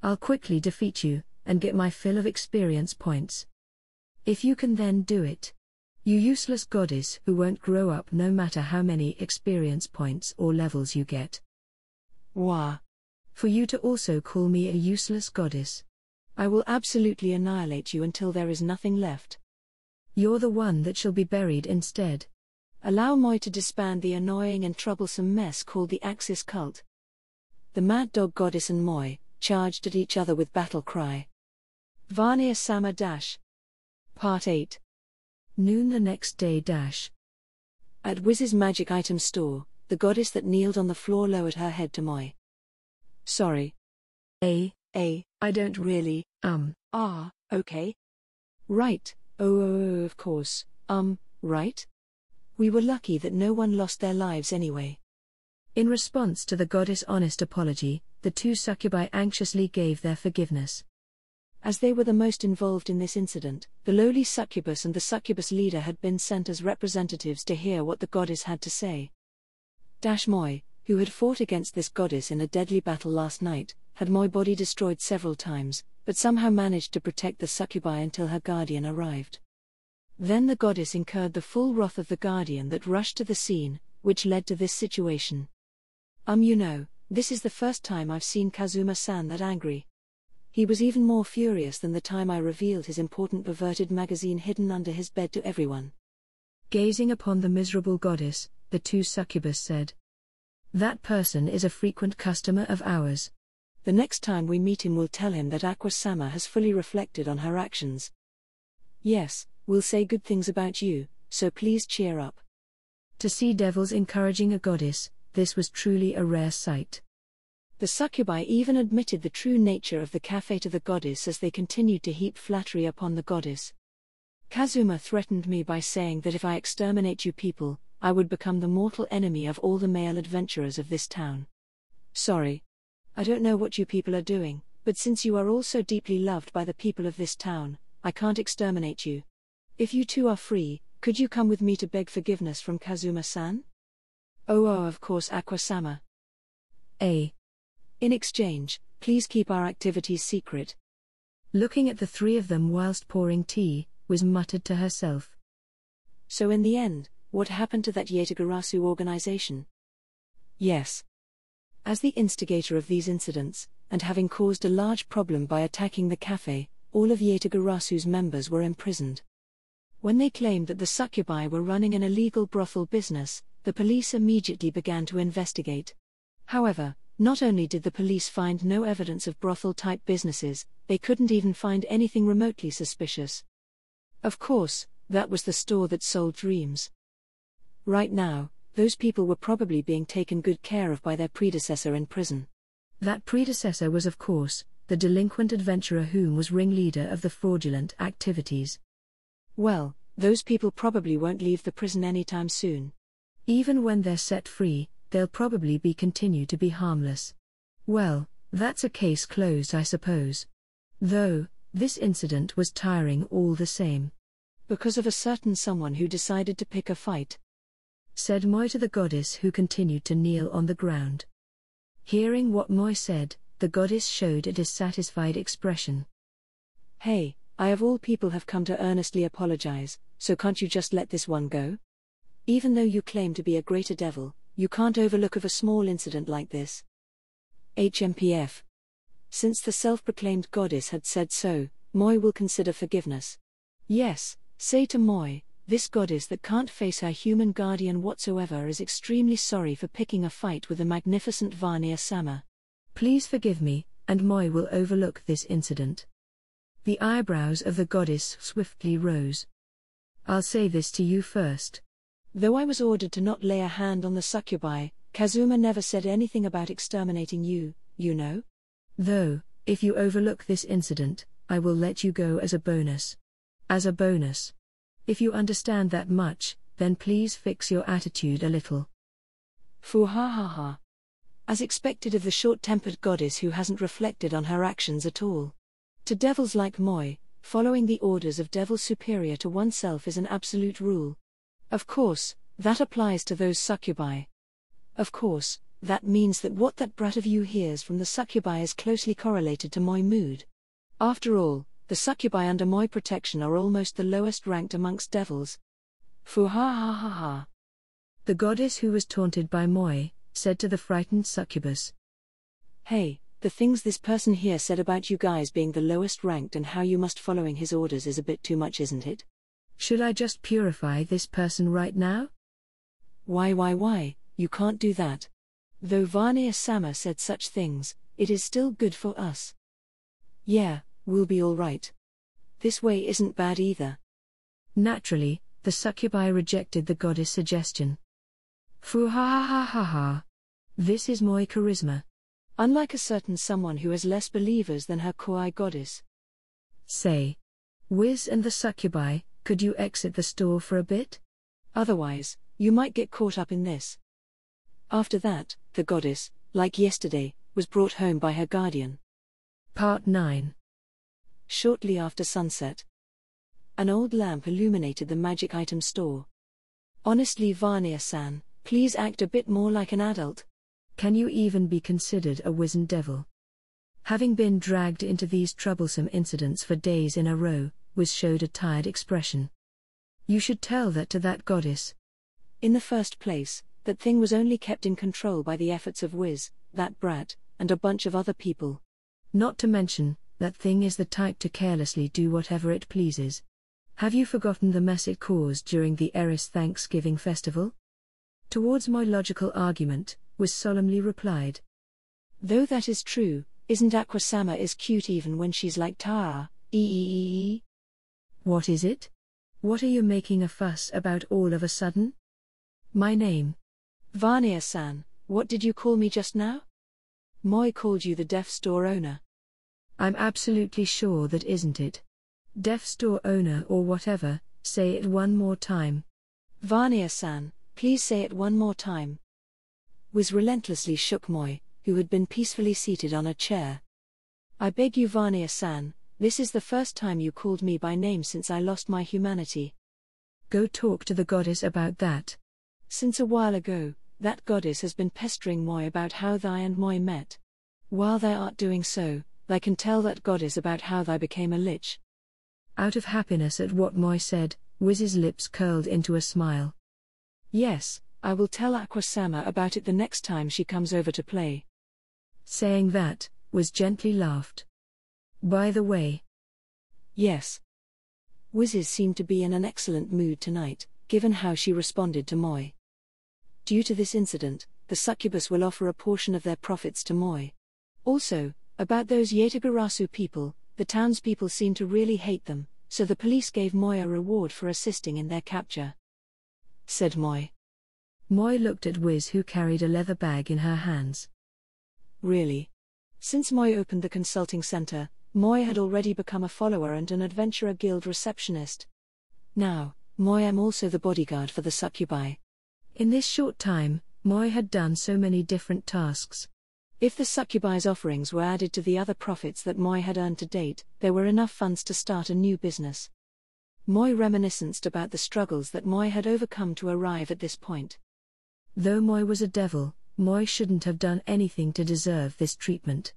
I'll quickly defeat you, and get my fill of experience points. If you can then do it. You useless goddess who won't grow up no matter how many experience points or levels you get. Wah. For you to also call me a useless goddess. I will absolutely annihilate you until there is nothing left. You're the one that shall be buried instead. Allow Moi to disband the annoying and troublesome mess called the Axis cult. The mad dog goddess and Moi charged at each other with battle cry. Varnir Sama Dash. Part 8. Noon the next day dash. At Wiz's magic item store, the goddess that kneeled on the floor lowered her head to Moi. Sorry. I don't really, okay. Right, of course, right? We were lucky that no one lost their lives anyway. In response to the goddess' honest apology, the two succubi anxiously gave their forgiveness. As they were the most involved in this incident, the lowly succubus and the succubus leader had been sent as representatives to hear what the goddess had to say. Moi, who had fought against this goddess in a deadly battle last night, had Moi body destroyed several times, but somehow managed to protect the succubi until her guardian arrived. Then the goddess incurred the full wrath of the guardian that rushed to the scene, which led to this situation. You know, this is the first time I've seen Kazuma-san that angry. He was even more furious than the time I revealed his important perverted magazine hidden under his bed to everyone. Gazing upon the miserable goddess, the two succubus said, That person is a frequent customer of ours. The next time we meet him we'll tell him that Aqua-sama has fully reflected on her actions. Yes, we'll say good things about you, so please cheer up. To see devils encouraging a goddess, this was truly a rare sight. The succubi even admitted the true nature of the cafe to the goddess as they continued to heap flattery upon the goddess. Kazuma threatened me by saying that if I exterminate you people, I would become the mortal enemy of all the male adventurers of this town. Sorry. I don't know what you people are doing, but since you are all so deeply loved by the people of this town, I can't exterminate you. If you two are free, could you come with me to beg forgiveness from Kazuma-san? Oh, of course, Aqua-sama. In exchange, please keep our activities secret. Looking at the three of them whilst pouring tea, Wiz muttered to herself. So in the end, what happened to that Yategarasu organization? Yes. As the instigator of these incidents, and having caused a large problem by attacking the cafe, all of Yategarasu's members were imprisoned. When they claimed that the succubi were running an illegal brothel business, the police immediately began to investigate. However, not only did the police find no evidence of brothel-type businesses, they couldn't even find anything remotely suspicious. Of course, that was the store that sold dreams. Right now, Those people were probably being taken good care of by their predecessor in prison. That predecessor was, of course, the delinquent adventurer whom was ringleader of the fraudulent activities. Well, those people probably won't leave the prison anytime soon. Even when they're set free, they'll probably continue to be harmless. Well, that's a case closed, I suppose. Though, this incident was tiring all the same. Because of a certain someone who decided to pick a fight, said Moi to the goddess, who continued to kneel on the ground. Hearing what Moi said, the goddess showed a dissatisfied expression. Hey, I of all people have come to earnestly apologize, so can't you just let this one go? Even though you claim to be a greater devil, you can't overlook of a small incident like this. HMPF. Since the self-proclaimed goddess had said so, Moi will consider forgiveness. Yes, say to Moi, this goddess that can't face her human guardian whatsoever is extremely sorry for picking a fight with the magnificent Varnir-sama. Please forgive me, and Moi will overlook this incident. The eyebrows of the goddess swiftly rose. I'll say this to you first. Though I was ordered to not lay a hand on the succubi, Kazuma never said anything about exterminating you, you know? Though, if you overlook this incident, I will let you go as a bonus. As a bonus. If you understand that much, then please fix your attitude a little. Foo ha ha ha. As expected of the short-tempered goddess who hasn't reflected on her actions at all. To devils like Moi, following the orders of devils superior to oneself is an absolute rule. Of course, that applies to those succubi. Of course, that means that what that brat of you hears from the succubi is closely correlated to Moi mood. After all, the succubi under Moi protection are almost the lowest ranked amongst devils. Foo ha ha ha ha. The goddess who was taunted by Moi said to the frightened succubus. Hey, the things this person here said about you guys being the lowest ranked and how you must following his orders is a bit too much, isn't it? Should I just purify this person right now? Why, you can't do that. Though Varnir-sama said such things, it is still good for us. Yeah, we'll be all right. This way isn't bad either. Naturally, the succubi rejected the goddess' suggestion. Foo ha ha ha ha ha. This is Moi charisma. Unlike a certain someone who has less believers than her kawaii goddess. Say. Wiz and the succubi, could you exit the store for a bit? Otherwise, you might get caught up in this. After that, the goddess, like yesterday, was brought home by her guardian. Part 9. Shortly after sunset, an old lamp illuminated the magic item store. Honestly, Varnir-san, please act a bit more like an adult. Can you even be considered a wizened devil? Having been dragged into these troublesome incidents for days in a row, Wiz showed a tired expression. You should tell that to that goddess. In the first place, that thing was only kept in control by the efforts of Wiz, that brat, and a bunch of other people. Not to mention, that thing is the type to carelessly do whatever it pleases. Have you forgotten the mess it caused during the Eris Thanksgiving festival? Towards my logical argument, Wiz solemnly replied. Though that is true, isn't Aquasama is cute even when she's like Taa, eeeeee? What is it? What are you making a fuss about all of a sudden? My name. Varnir-san, what did you call me just now? Moi called you the deaf store owner. I'm absolutely sure that isn't it. Deaf store owner or whatever, say it one more time. Varnir-san, please say it one more time. Wiz relentlessly shook Moi, who had been peacefully seated on a chair. I beg you, Varnir-san, this is the first time you called me by name since I lost my humanity. Go talk to the goddess about that. Since a while ago, that goddess has been pestering Moi about how thou and Moi met. While thou art doing so, thou can tell that goddess about how thou became a lich. Out of happiness at what Moi said, Wiz's lips curled into a smile. Yes, I will tell Aquasama about it the next time she comes over to play. Saying that, Wiz gently laughed. By the way. Yes. Wiz's seemed to be in an excellent mood tonight, given how she responded to Moi. Due to this incident, the succubus will offer a portion of their profits to Moi. Also, about those Yatagarasu people, the townspeople seem to really hate them, so the police gave Moi a reward for assisting in their capture. Said Moi. Moi looked at Wiz, who carried a leather bag in her hands. Really? Since Moi opened the consulting center, Moi had already become a follower and an adventurer guild receptionist. Now, Moi am also the bodyguard for the succubi. In this short time, Moi had done so many different tasks. If the succubi's offerings were added to the other profits that Moi had earned to date, there were enough funds to start a new business. Moi reminisced about the struggles that Moi had overcome to arrive at this point. Though Moi was a devil, Moi shouldn't have done anything to deserve this treatment.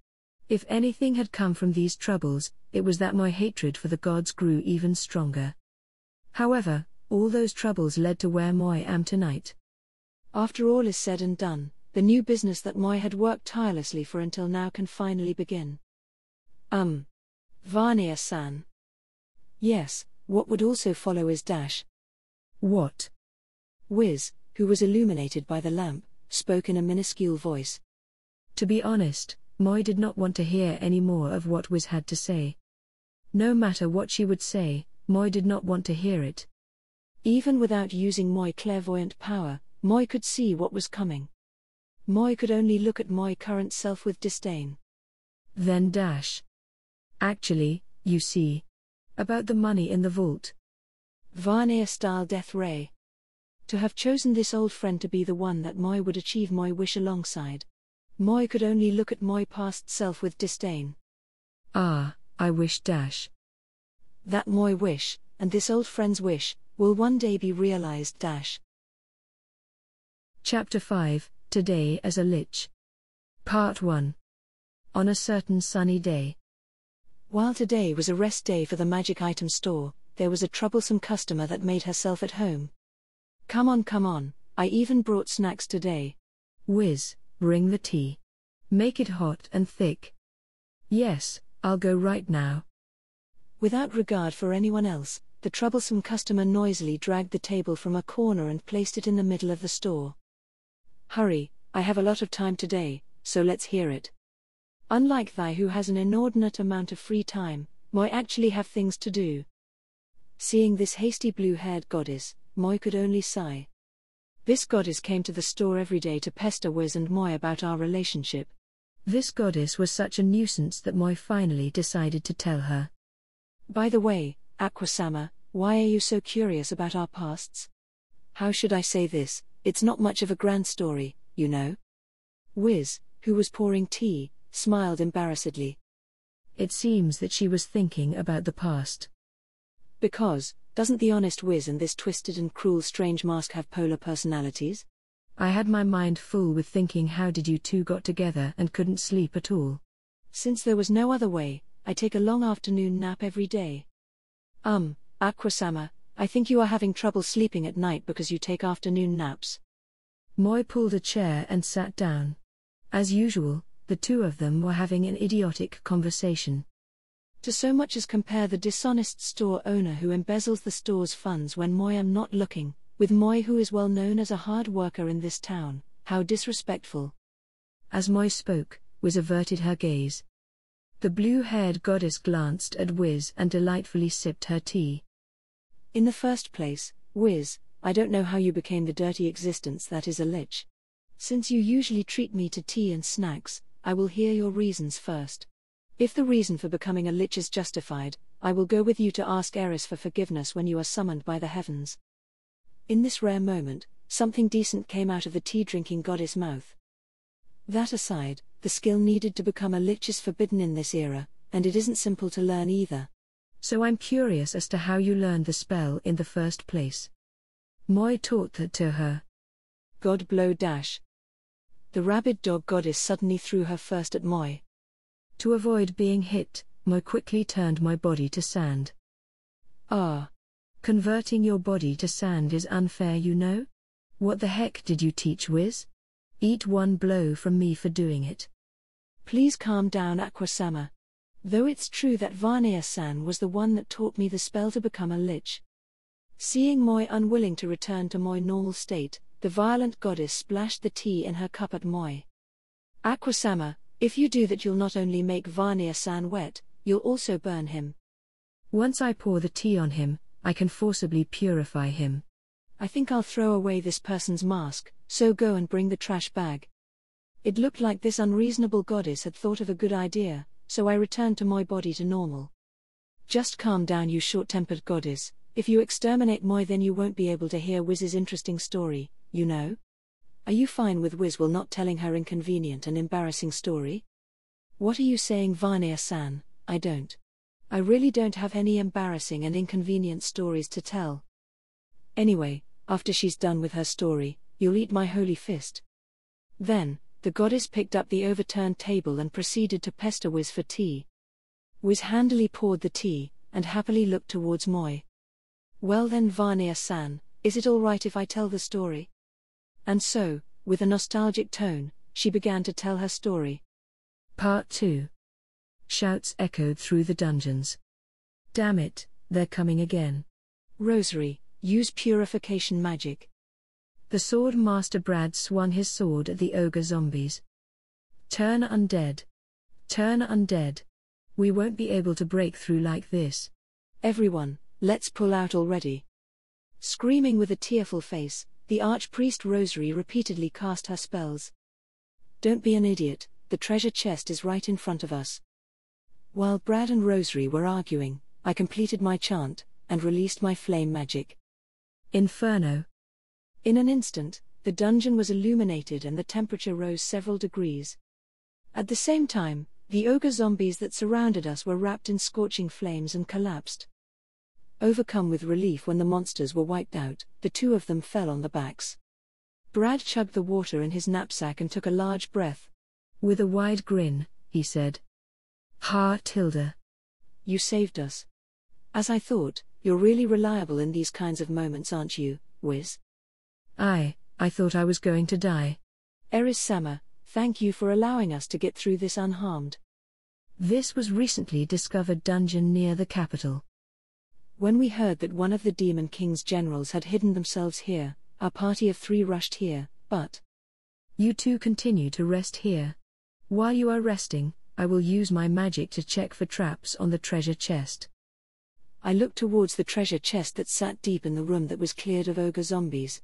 If anything had come from these troubles, it was that my hatred for the gods grew even stronger. However, all those troubles led to where Moi am tonight. After all is said and done, the new business that Moi had worked tirelessly for until now can finally begin. Varnir-san. Yes, what would also follow is dash. What? Wiz, who was illuminated by the lamp, spoke in a minuscule voice. To be honest, Moi did not want to hear any more of what Wiz had to say. No matter what she would say, Moi did not want to hear it. Even without using Moi clairvoyant power, Moi could see what was coming. Moi could only look at Moi current self with disdain. Then dash. Actually, you see. About the money in the vault. Varnir-style death ray. To have chosen this old friend to be the one that Moi would achieve Moi wish alongside. Moi could only look at Moi past self with disdain. Ah, I wish dash. That Moi wish, and this old friend's wish, will one day be realized dash. Chapter 5, Today as a Lich. Part 1. On a certain sunny day. While today was a rest day for the magic item store, there was a troublesome customer that made herself at home. Come on, I even brought snacks today. Wiz, bring the tea. Make it hot and thick. Yes, I'll go right now. Without regard for anyone else, the troublesome customer noisily dragged the table from a corner and placed it in the middle of the store. Hurry, I have a lot of time today, so let's hear it. Unlike thou who has an inordinate amount of free time, Moi actually have things to do. Seeing this hasty blue-haired goddess, Moi could only sigh. This goddess came to the store every day to pester Wiz and Moi about our relationship. This goddess was such a nuisance that Moi finally decided to tell her. By the way, Aquasama, why are you so curious about our pasts? How should I say this? It's not much of a grand story, you know. Wiz, who was pouring tea, smiled embarrassedly. It seems that she was thinking about the past. Because, doesn't the honest Wiz and this twisted and cruel strange mask have polar personalities? I had my mind full with thinking how did you two got together and couldn't sleep at all. Since there was no other way, I take a long afternoon nap every day. Aquasama, I think you are having trouble sleeping at night because you take afternoon naps. Moi pulled a chair and sat down. As usual, the two of them were having an idiotic conversation. To so much as compare the dishonest store owner who embezzles the store's funds when Moi am not looking, with Moi who is well known as a hard worker in this town, how disrespectful. As Moi spoke, Wiz averted her gaze. The blue-haired goddess glanced at Wiz and delightfully sipped her tea. In the first place, Wiz, I don't know how you became the dirty existence that is a lich. Since you usually treat me to tea and snacks, I will hear your reasons first. If the reason for becoming a lich is justified, I will go with you to ask Eris for forgiveness when you are summoned by the heavens. In this rare moment, something decent came out of the tea-drinking goddess' mouth. That aside, the skill needed to become a lich is forbidden in this era, and it isn't simple to learn either. So I'm curious as to how you learned the spell in the first place. Moi taught that to her. God blow dash. The rabid dog goddess suddenly threw her first at Moi. To avoid being hit, Moi quickly turned my body to sand. Ah. Converting your body to sand is unfair, you know? What the heck did you teach Wiz? Eat one blow from me for doing it. Please calm down, Aquasama. Though it's true that Varnir-san was the one that taught me the spell to become a lich. Seeing Moi unwilling to return to Moi's normal state, the violent goddess splashed the tea in her cup at Moi. Aquasama, if you do that you'll not only make Varnir-san wet, you'll also burn him. Once I pour the tea on him, I can forcibly purify him. I think I'll throw away this person's mask, so go and bring the trash bag. It looked like this unreasonable goddess had thought of a good idea, so I returned to my body to normal. Just calm down, you short-tempered goddess. If you exterminate Moi, then you won't be able to hear Wiz's interesting story, you know? Are you fine with Wiz will not telling her inconvenient and embarrassing story? What are you saying, Vanya-san? I don't. I really don't have any embarrassing and inconvenient stories to tell. Anyway, after she's done with her story, you'll eat my holy fist. Then, the goddess picked up the overturned table and proceeded to pester Wiz for tea. Wiz handily poured the tea, and happily looked towards Moi. Well then, Vanya-san, is it all right if I tell the story? And so, with a nostalgic tone, she began to tell her story. Part 2. Shouts echoed through the dungeons. Damn it, they're coming again. Rosary, use purification magic. The sword master Brad swung his sword at the ogre zombies. Turn undead. Turn undead. We won't be able to break through like this. Everyone, let's pull out already. Screaming with a tearful face, the archpriest Rosary repeatedly cast her spells. Don't be an idiot, the treasure chest is right in front of us. While Brad and Rosary were arguing, I completed my chant, and released my flame magic. Inferno. In an instant, the dungeon was illuminated and the temperature rose several degrees. At the same time, the ogre zombies that surrounded us were wrapped in scorching flames and collapsed. Overcome with relief when the monsters were wiped out, the two of them fell on their backs. Brad chugged the water in his knapsack and took a large breath. With a wide grin, he said, "Ha, Tilda. You saved us. As I thought, you're really reliable in these kinds of moments, aren't you, Wiz?" I thought I was going to die. Eris-sama, thank you for allowing us to get through this unharmed. This was recently discovered dungeon near the capital. When we heard that one of the Demon King's generals had hidden themselves here, our party of 3 rushed here, but... You two continue to rest here. While you are resting, I will use my magic to check for traps on the treasure chest. I looked towards the treasure chest that sat deep in the room that was cleared of ogre zombies.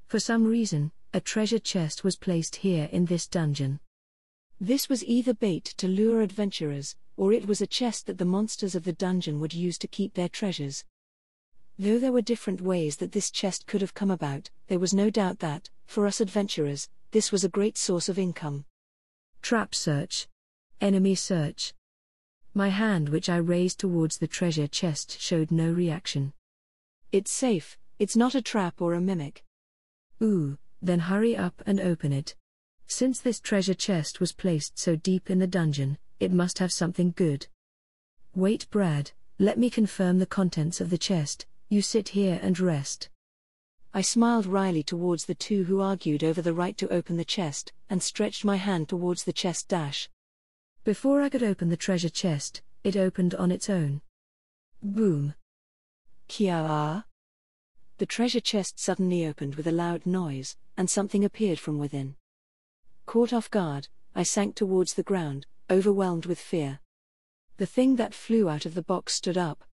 For some reason, a treasure chest was placed here in this dungeon. This was either bait to lure adventurers, or it was a chest that the monsters of the dungeon would use to keep their treasures. Though there were different ways that this chest could have come about, there was no doubt that, for us adventurers, this was a great source of income. Trap search. Enemy search. My hand which I raised towards the treasure chest showed no reaction. It's safe, it's not a trap or a mimic. Ooh, then hurry up and open it. Since this treasure chest was placed so deep in the dungeon, it must have something good. Wait, Brad, let me confirm the contents of the chest. You sit here and rest. I smiled wryly towards the two who argued over the right to open the chest, and stretched my hand towards the chest dash. Before I could open the treasure chest, it opened on its own. Boom. Kia. The treasure chest suddenly opened with a loud noise, and something appeared from within. Caught off guard, I sank towards the ground, overwhelmed with fear. The thing that flew out of the box stood up.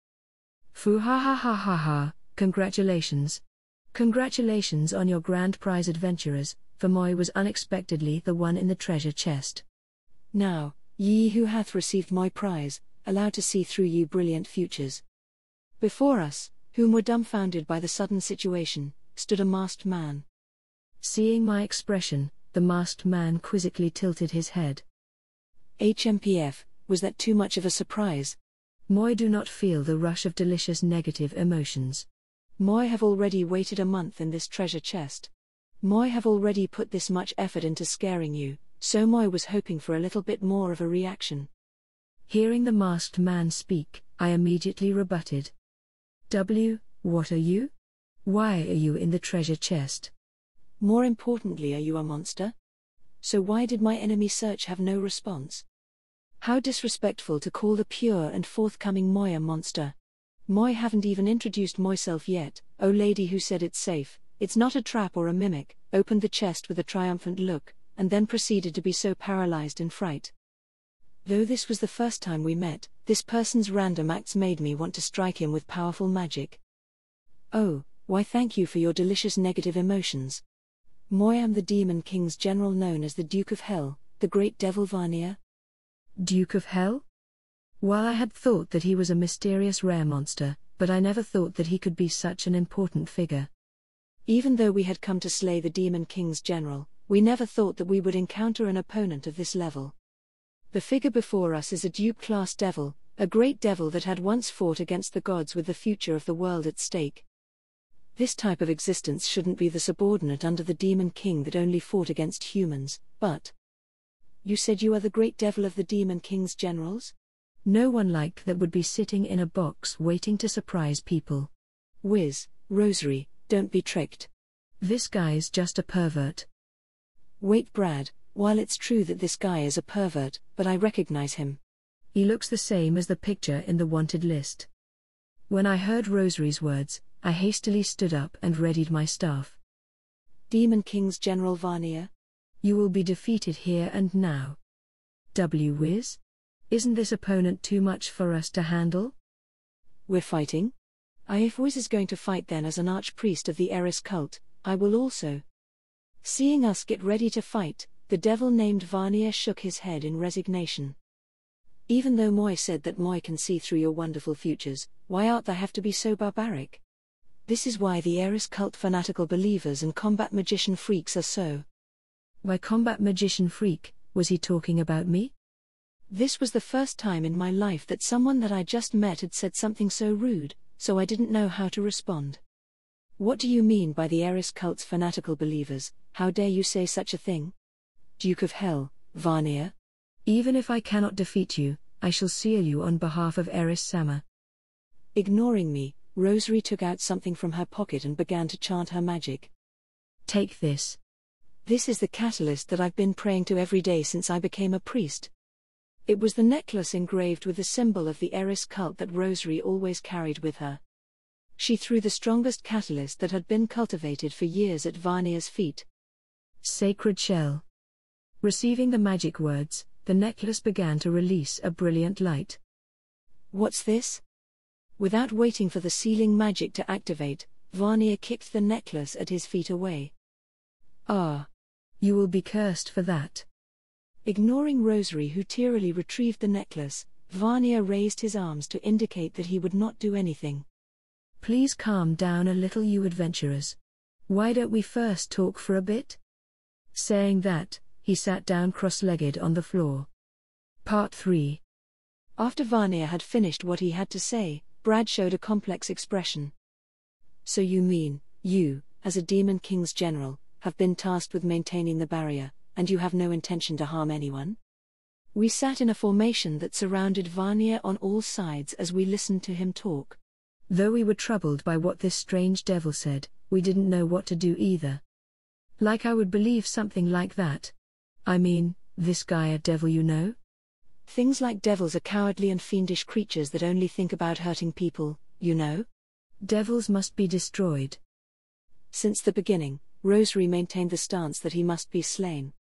Foo ha ha ha ha ha, congratulations. Congratulations on your grand prize, adventurers, for Moi was unexpectedly the one in the treasure chest. Now, ye who hath received my prize, allow to see through ye brilliant futures. Before us, whom were dumbfounded by the sudden situation, stood a masked man. Seeing my expression, the masked man quizzically tilted his head. HMPF, was that too much of a surprise? Moi do not feel the rush of delicious negative emotions. Moi have already waited a month in this treasure chest. Moi have already put this much effort into scaring you, so Moi was hoping for a little bit more of a reaction. Hearing the masked man speak, I immediately rebutted. What are you? Why are you in the treasure chest? More importantly, are you a monster? So why did my enemy search have no response? How disrespectful to call the pure and forthcoming Moi a monster. Moi haven't even introduced myself yet. Oh lady who said it's safe, it's not a trap or a mimic, opened the chest with a triumphant look, and then proceeded to be so paralyzed in fright. Though this was the first time we met, this person's random acts made me want to strike him with powerful magic. Oh, why thank you for your delicious negative emotions. Moi am the Demon King's general known as the Duke of Hell, the great devil Varnir. Duke of Hell? Well, I had thought that he was a mysterious rare monster, but I never thought that he could be such an important figure. Even though we had come to slay the Demon King's general, we never thought that we would encounter an opponent of this level. The figure before us is a Duke-class devil, a great devil that had once fought against the gods with the future of the world at stake. This type of existence shouldn't be the subordinate under the Demon King that only fought against humans, but... You said you are the great devil of the Demon King's generals? No one like that would be sitting in a box waiting to surprise people. Whiz, Rosary, don't be tricked. This guy's just a pervert. Wait, Brad, while it's true that this guy is a pervert, but I recognize him. He looks the same as the picture in the wanted list. When I heard Rosary's words, I hastily stood up and readied my staff. Demon King's General Varnir? You will be defeated here and now. Whiz? Isn't this opponent too much for us to handle? We're fighting? If Wiz is going to fight, then as an archpriest of the Eris cult, I will also. Seeing us get ready to fight, the devil named Varnir shook his head in resignation. Even though Moi said that Moi can see through your wonderful futures, why art thou have to be so barbaric? This is why the Eris cult fanatical believers and combat magician freaks are so. Why combat magician freak, was he talking about me? This was the first time in my life that someone that I just met had said something so rude, so I didn't know how to respond. What do you mean by the Eris cult's fanatical believers? How dare you say such a thing? Duke of Hell, Varnir? Even if I cannot defeat you, I shall seal you on behalf of Eris Sama. Ignoring me, Rosary took out something from her pocket and began to chant her magic. Take this. This is the catalyst that I've been praying to every day since I became a priest. It was the necklace engraved with the symbol of the Eris cult that Rosary always carried with her. She threw the strongest catalyst that had been cultivated for years at Varnir's feet. Sacred shell. Receiving the magic words, the necklace began to release a brilliant light. What's this? Without waiting for the sealing magic to activate, Varnir kicked the necklace at his feet away. Ah! You will be cursed for that. Ignoring Rosary, who tearily retrieved the necklace, Varnir raised his arms to indicate that he would not do anything. Please calm down a little, you adventurers. Why don't we first talk for a bit? Saying that, he sat down cross-legged on the floor. Part 3. After Varnir had finished what he had to say, Brad showed a complex expression. So you mean, you, as a Demon King's general, have been tasked with maintaining the barrier, and you have no intention to harm anyone? We sat in a formation that surrounded Varnir on all sides as we listened to him talk. Though we were troubled by what this strange devil said, we didn't know what to do either. Like I would believe something like that. I mean, this guy a devil, you know? Things like devils are cowardly and fiendish creatures that only think about hurting people, you know? Devils must be destroyed. Since the beginning, Rosary maintained the stance that he must be slain.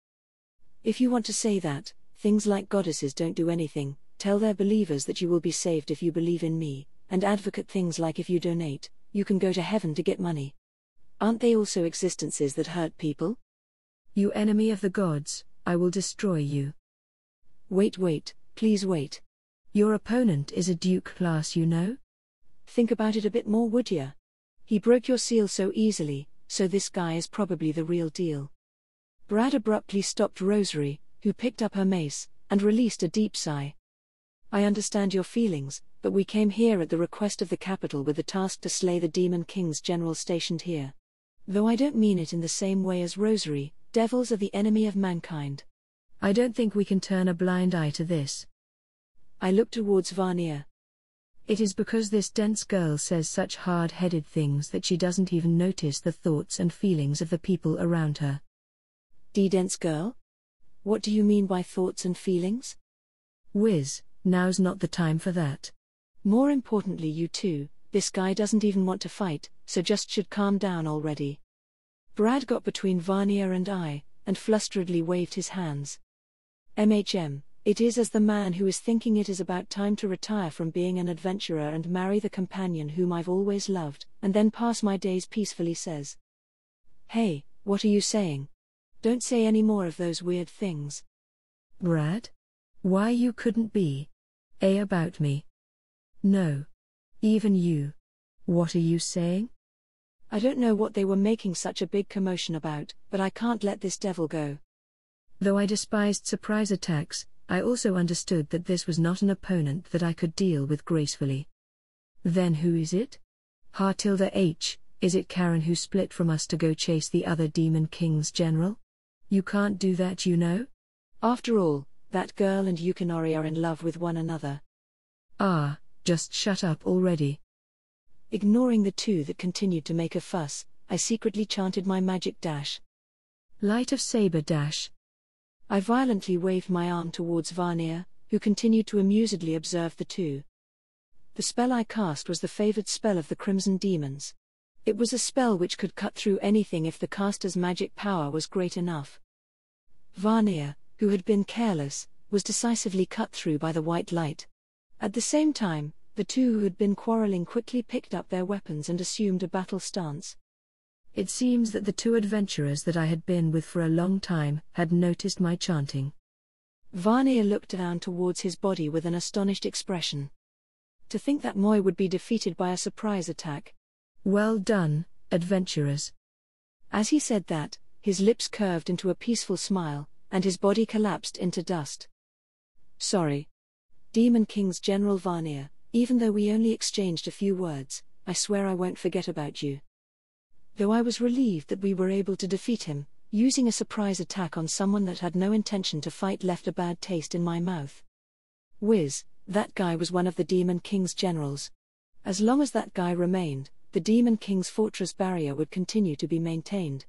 If you want to say that, things like goddesses don't do anything, tell their believers that you will be saved if you believe in me, and advocate things like if you donate, you can go to heaven to get money. Aren't they also existences that hurt people? You enemy of the gods, I will destroy you. Wait, please wait. Your opponent is a Duke class, you know? Think about it a bit more, would ya? He broke your seal so easily, so this guy is probably the real deal. Brad abruptly stopped Rosary, who picked up her mace, and released a deep sigh. I understand your feelings, but we came here at the request of the capital with the task to slay the Demon King's general stationed here. Though I don't mean it in the same way as Rosary, devils are the enemy of mankind. I don't think we can turn a blind eye to this. I looked towards Varnir. It is because this dense girl says such hard-headed things that she doesn't even notice the thoughts and feelings of the people around her. Dense girl? What do you mean by thoughts and feelings? Whiz, now's not the time for that. More importantly, you two, this guy doesn't even want to fight, so just should calm down already. Brad got between Varnir and I, and flusteredly waved his hands. It is as the man who is thinking it is about time to retire from being an adventurer and marry the companion whom I've always loved, and then pass my days peacefully says. Hey, What are you saying? Don't say any more of those weird things. Brad? Why you couldn't be about me? No. Even you. What are you saying? I don't know what they were making such a big commotion about, but I can't let this devil go. Though I despised surprise attacks, I also understood that this was not an opponent that I could deal with gracefully. Then who is it? H, is it Karen who split from us to go chase the other Demon King's general? You can't do that, you know? After all, that girl and Yukinori are in love with one another. Ah, just shut up already. Ignoring the two that continued to make a fuss, I secretly chanted my magic dash. Light of Saber Dash. I violently waved my arm towards Varnir, who continued to amusedly observe the two. The spell I cast was the favored spell of the Crimson Demons. It was a spell which could cut through anything if the caster's magic power was great enough. Varnir, who had been careless, was decisively cut through by the white light. At the same time, the two who had been quarreling quickly picked up their weapons and assumed a battle stance. It seems that the two adventurers that I had been with for a long time had noticed my chanting. Varnir looked down towards his body with an astonished expression. To think that Moi would be defeated by a surprise attack. Well done, adventurers. As he said that, his lips curved into a peaceful smile, and his body collapsed into dust. Sorry. Demon King's General Varnir, even though we only exchanged a few words, I swear I won't forget about you. Though I was relieved that we were able to defeat him, using a surprise attack on someone that had no intention to fight left a bad taste in my mouth. Whiz, that guy was one of the Demon King's generals. As long as that guy remained, the Demon King's fortress barrier would continue to be maintained.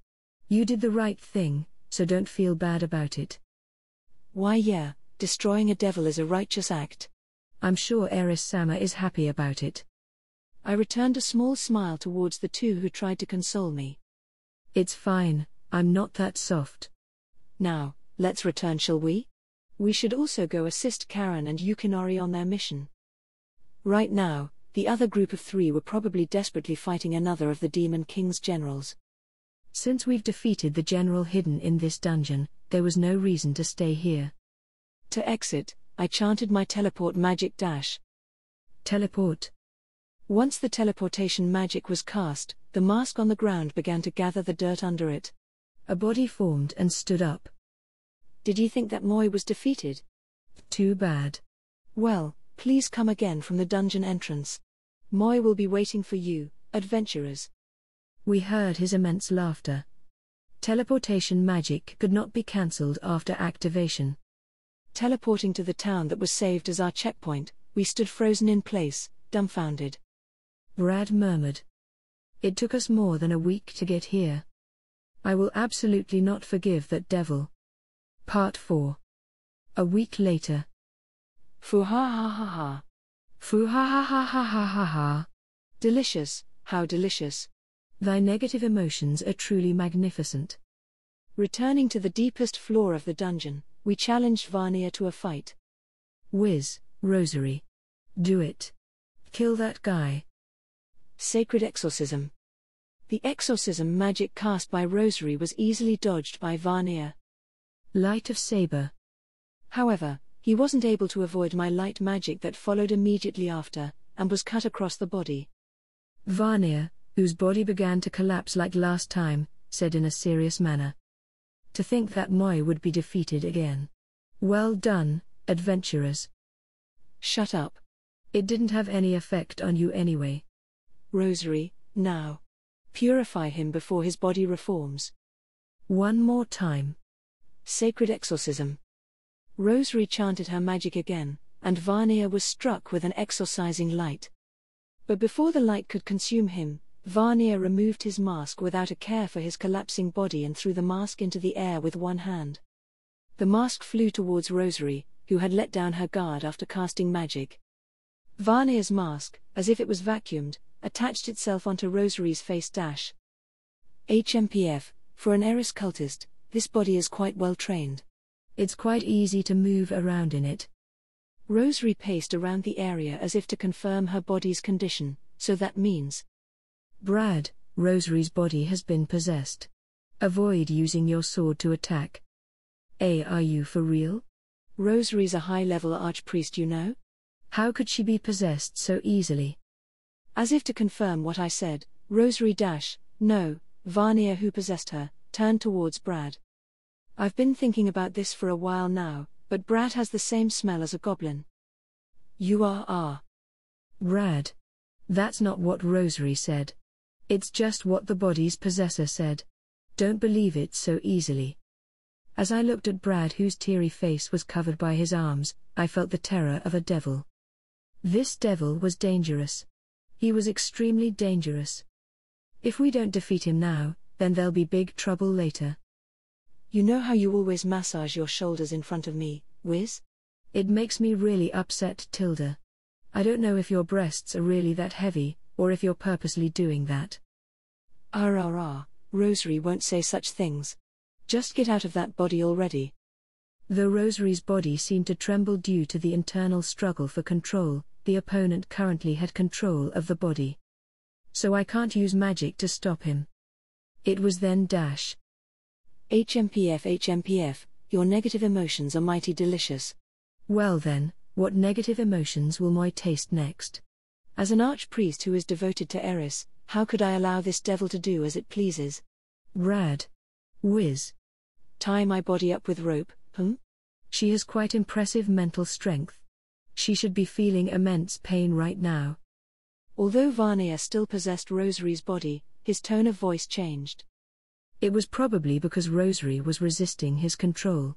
You did the right thing, so don't feel bad about it. Why yeah, destroying a devil is a righteous act. I'm sure Eris-sama is happy about it. I returned a small smile towards the two who tried to console me. It's fine, I'm not that soft. Now, let's return, shall we? We should also go assist Karen and Yukinori on their mission. Right now, the other group of three were probably desperately fighting another of the Demon King's generals. Since we've defeated the general hidden in this dungeon, there was no reason to stay here. To exit, I chanted my teleport magic dash. Teleport. Once the teleportation magic was cast, the mask on the ground began to gather the dirt under it. A body formed and stood up. Did you think that Moi was defeated? Too bad. Well, please come again from the dungeon entrance. Moi will be waiting for you, adventurers. We heard his immense laughter. Teleportation magic could not be cancelled after activation. Teleporting to the town that was saved as our checkpoint, we stood frozen in place, dumbfounded. Brad murmured. It took us more than a week to get here. I will absolutely not forgive that devil. Part 4. A week later. Foo ha ha ha ha. Foo ha ha ha ha ha ha ha. Delicious, how delicious. Thy negative emotions are truly magnificent. Returning to the deepest floor of the dungeon, we challenged Varnir to a fight. Whiz, Rosary. Do it. Kill that guy. Sacred Exorcism. The exorcism magic cast by Rosary was easily dodged by Varnir. Light of Saber. However, he wasn't able to avoid my light magic that followed immediately after, and was cut across the body. Varnir, whose body began to collapse like last time, said in a serious manner. To think that Moi would be defeated again. Well done, adventurers. Shut up. It didn't have any effect on you anyway. Rosary, now. Purify him before his body reforms. One more time. Sacred Exorcism. Rosary chanted her magic again, and Varnir was struck with an exorcising light. But before the light could consume him, Varnir removed his mask without a care for his collapsing body and threw the mask into the air with one hand. The mask flew towards Rosary, who had let down her guard after casting magic. Varnir's mask, as if it was vacuumed, attached itself onto Rosary's face. HMPF, for an Eris cultist, this body is quite well trained. It's quite easy to move around in it. Rosary paced around the area as if to confirm her body's condition, so that means. Brad, Rosary's body has been possessed. Avoid using your sword to attack. Are you for real? Rosary's a high-level archpriest, you know? How could she be possessed so easily? As if to confirm what I said, Rosary no, Varnir who possessed her, turned towards Brad. I've been thinking about this for a while now, but Brad has the same smell as a goblin. You are. Brad. That's not what Rosary said. It's just what the body's possessor said. Don't believe it so easily. As I looked at Brad, whose teary face was covered by his arms, I felt the terror of a devil. This devil was dangerous. He was extremely dangerous. If we don't defeat him now, then there'll be big trouble later. You know how you always massage your shoulders in front of me, Wiz? It makes me really upset, Tilda. I don't know if your breasts are really that heavy, or if you're purposely doing that. Rosary won't say such things. Just get out of that body already. Though Rosary's body seemed to tremble due to the internal struggle for control, the opponent currently had control of the body. So I can't use magic to stop him. It was then HMPF, your negative emotions are mighty delicious. Well then, what negative emotions will Moi taste next? As an archpriest who is devoted to Eris, how could I allow this devil to do as it pleases? Brad. Wiz. Tie my body up with rope, She has quite impressive mental strength. She should be feeling immense pain right now. Although Varnir still possessed Rosary's body, his tone of voice changed. It was probably because Rosary was resisting his control.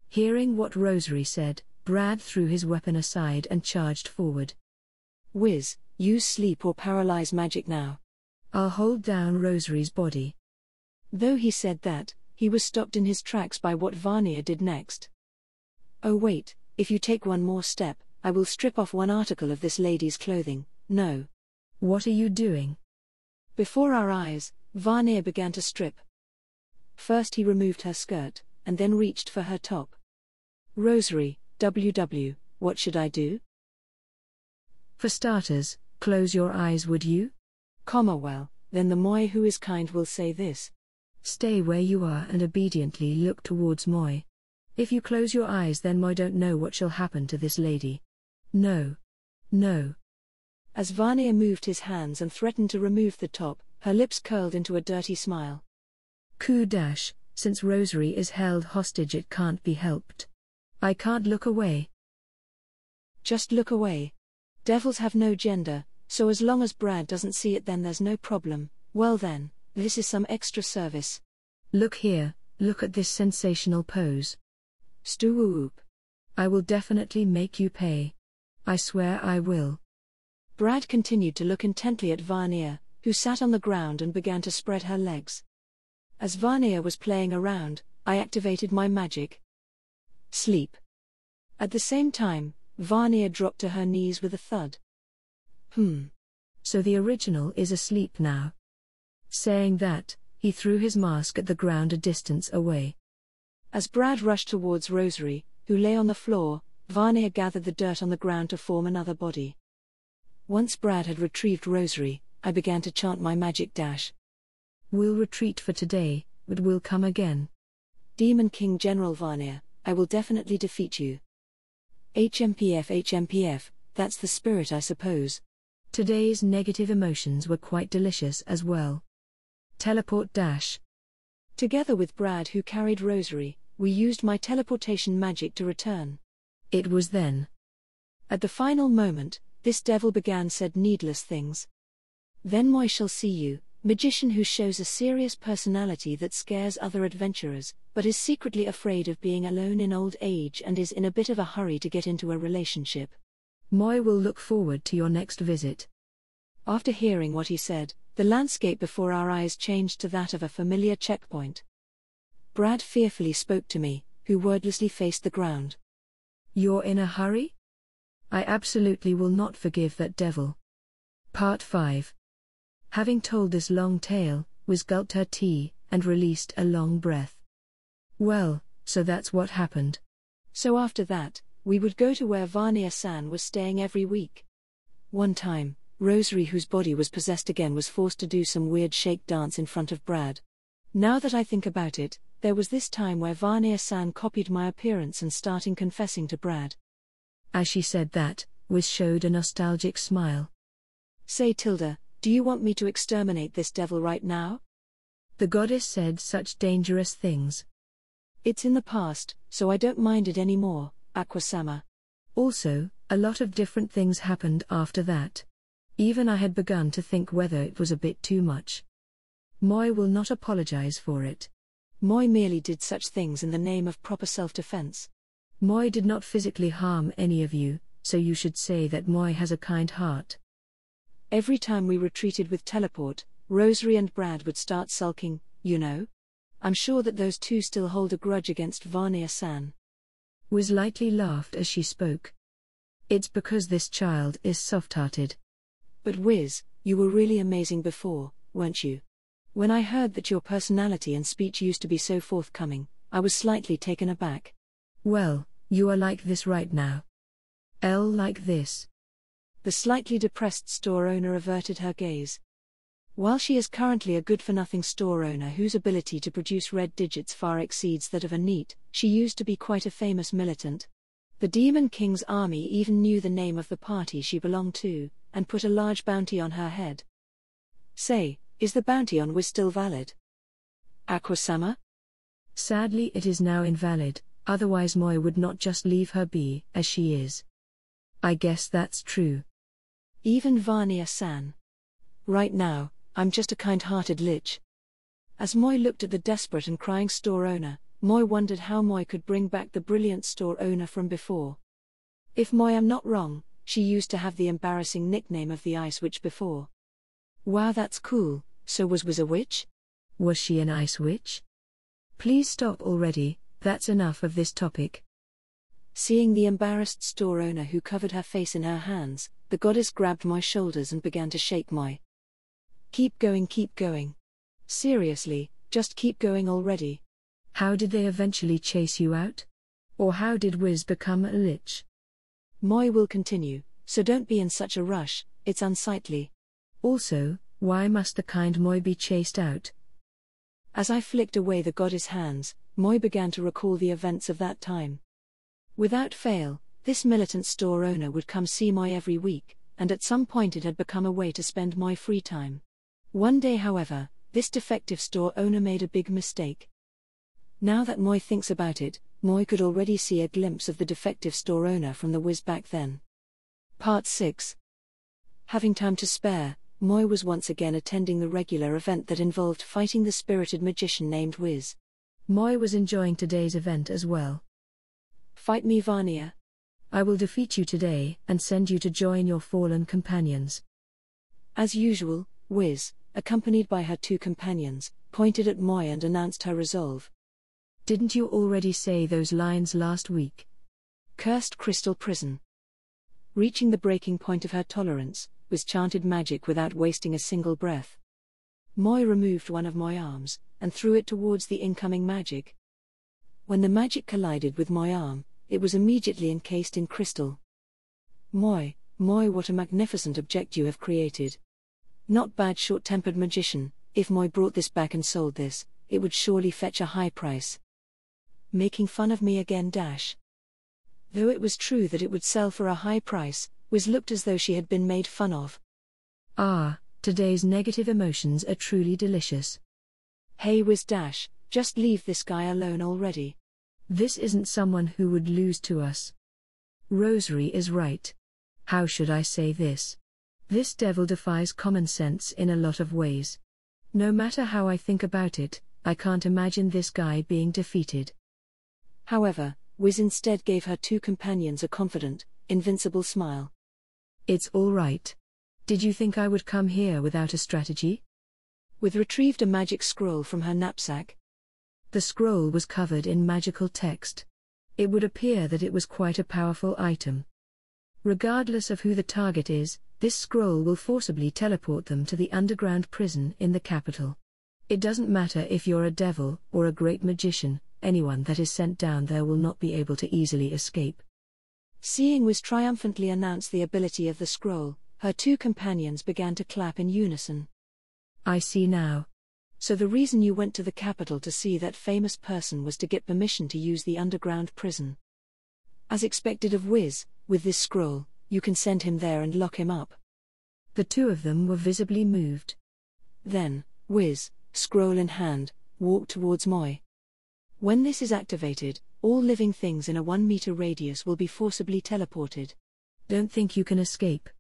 Hearing what Rosary said, Brad threw his weapon aside and charged forward. Wiz, use sleep or paralyze magic now. I'll hold down Rosary's body. Though he said that, he was stopped in his tracks by what Varnir did next. Oh wait, if you take one more step, I will strip off one article of this lady's clothing, no. What are you doing? Before our eyes, Varnir began to strip. First he removed her skirt, and then reached for her top. Rosary, what should I do? For starters, close your eyes, would you? Well, then the Moi who is kind will say this. Stay where you are and obediently look towards Moi. If you close your eyes, then Moi don't know what shall happen to this lady. No. As Varnir moved his hands and threatened to remove the top, her lips curled into a dirty smile. Since Rosary is held hostage, it can't be helped. I can't look away. Just look away. Devils have no gender, so as long as Brad doesn't see it, then there's no problem. Well then, this is some extra service. Look here, look at this sensational pose. Stoo-whoop. I will definitely make you pay. I swear I will. Brad continued to look intently at Varnir, who sat on the ground and began to spread her legs. As Varnir was playing around, I activated my magic. Sleep. At the same time, Varnir dropped to her knees with a thud. So the original is asleep now. Saying that, he threw his mask at the ground a distance away. As Brad rushed towards Rosary, who lay on the floor, Varnir gathered the dirt on the ground to form another body. Once Brad had retrieved Rosary, I began to chant my magic dash. We'll retreat for today, but we'll come again. Demon King General Varnir, I will definitely defeat you. HMPF, that's the spirit, I suppose. Today's negative emotions were quite delicious as well. Teleport dash. Together with Brad, who carried Rosary, we used my teleportation magic to return. It was then. At the final moment, this devil began said needless things. Then Moi shall see you, magician who shows a serious personality that scares other adventurers, but is secretly afraid of being alone in old age and is in a bit of a hurry to get into a relationship. Moi will look forward to your next visit. After hearing what he said, the landscape before our eyes changed to that of a familiar checkpoint. Brad fearfully spoke to me, who wordlessly faced the ground. You're in a hurry? I absolutely will not forgive that devil. Part 5. Having told this long tale, Wiz gulped her tea, and released a long breath. Well, so that's what happened. So after that, we would go to where Varnir-san was staying every week. One time, Rosary, whose body was possessed again, was forced to do some weird shake dance in front of Brad. Now that I think about it, there was this time where Varnir-san copied my appearance and starting confessing to Brad. As she said that, Wiz showed a nostalgic smile. Say Tilda, do you want me to exterminate this devil right now? The goddess said such dangerous things. It's in the past, so I don't mind it anymore, Aqua-sama. Also, a lot of different things happened after that. Even I had begun to think whether it was a bit too much. Moi will not apologize for it. Moi merely did such things in the name of proper self-defense. Moi did not physically harm any of you, so you should say that Moi has a kind heart. Every time we retreated with teleport, Rosary and Brad would start sulking, you know? I'm sure that those two still hold a grudge against Varnir-san. Wiz lightly laughed as she spoke. It's because this child is soft-hearted. But Wiz, you were really amazing before, weren't you? When I heard that your personality and speech used to be so forthcoming, I was slightly taken aback. Well, you are like this right now. Like this. The slightly depressed store owner averted her gaze. While she is currently a good-for-nothing store owner whose ability to produce red digits far exceeds that of a NEET, she used to be quite a famous militant. The Demon King's army even knew the name of the party she belonged to, and put a large bounty on her head. Say, is the bounty on Wiz still valid? Aqua-sama? Sadly it is now invalid, otherwise Moi would not just leave her be as she is. I guess that's true. Even Varnir-san. Right now, I'm just a kind-hearted Lich. As Moi looked at the desperate and crying store owner, Moi wondered how Moi could bring back the brilliant store owner from before. If Moi am not wrong, she used to have the embarrassing nickname of the Ice Witch before. Wow, that's cool. So was a witch? Was she an ice witch? Please stop already, that's enough of this topic. Seeing the embarrassed store owner who covered her face in her hands, the goddess grabbed my shoulders and began to shake Moi. Keep going. Seriously, just keep going already. How did they eventually chase you out? Or how did Wiz become a Lich? Moi will continue, so don't be in such a rush, it's unsightly. Also, why must the kind Moi be chased out? As I flicked away the goddess' hands, Moi began to recall the events of that time. Without fail, this militant store owner would come see Moi every week, and at some point it had become a way to spend my free time. One day, however, this defective store owner made a big mistake. Now that Moi thinks about it, Moi could already see a glimpse of the defective store owner from the Wiz back then. Part 6. Having time to spare, Moi was once again attending the regular event that involved fighting the spirited magician named Wiz. Moi was enjoying today's event as well. Fight me, Varnir. I will defeat you today and send you to join your fallen companions. As usual, Wiz, accompanied by her two companions, pointed at Moi and announced her resolve. Didn't you already say those lines last week? Cursed crystal prison. Reaching the breaking point of her tolerance, Wiz chanted magic without wasting a single breath. Moi removed one of my arms, and threw it towards the incoming magic. When the magic collided with my arm, it was immediately encased in crystal. Moi, what a magnificent object you have created. Not bad, short-tempered magician. If Moi brought this back and sold this, it would surely fetch a high price. Making fun of me again. Though it was true that it would sell for a high price, Wiz looked as though she had been made fun of. Today's negative emotions are truly delicious. Hey Wiz, just leave this guy alone already. This isn't someone who would lose to us. Rosary is right. How should I say this? This devil defies common sense in a lot of ways. No matter how I think about it, I can't imagine this guy being defeated. However, Wiz instead gave her two companions a confident, invincible smile. It's all right. Did you think I would come here without a strategy? Wiz retrieved a magic scroll from her knapsack. The scroll was covered in magical text. It would appear that it was quite a powerful item. Regardless of who the target is, this scroll will forcibly teleport them to the underground prison in the capital. It doesn't matter if you're a devil or a great magician, anyone that is sent down there will not be able to easily escape. Seeing Wiz triumphantly announce the ability of the scroll, her two companions began to clap in unison. I see now. So the reason you went to the capital to see that famous person was to get permission to use the underground prison. As expected of Wiz, with this scroll, you can send him there and lock him up. The two of them were visibly moved. Then, Wiz, scroll in hand, walked towards Moi. When this is activated, all living things in a 1-meter radius will be forcibly teleported. Don't think you can escape.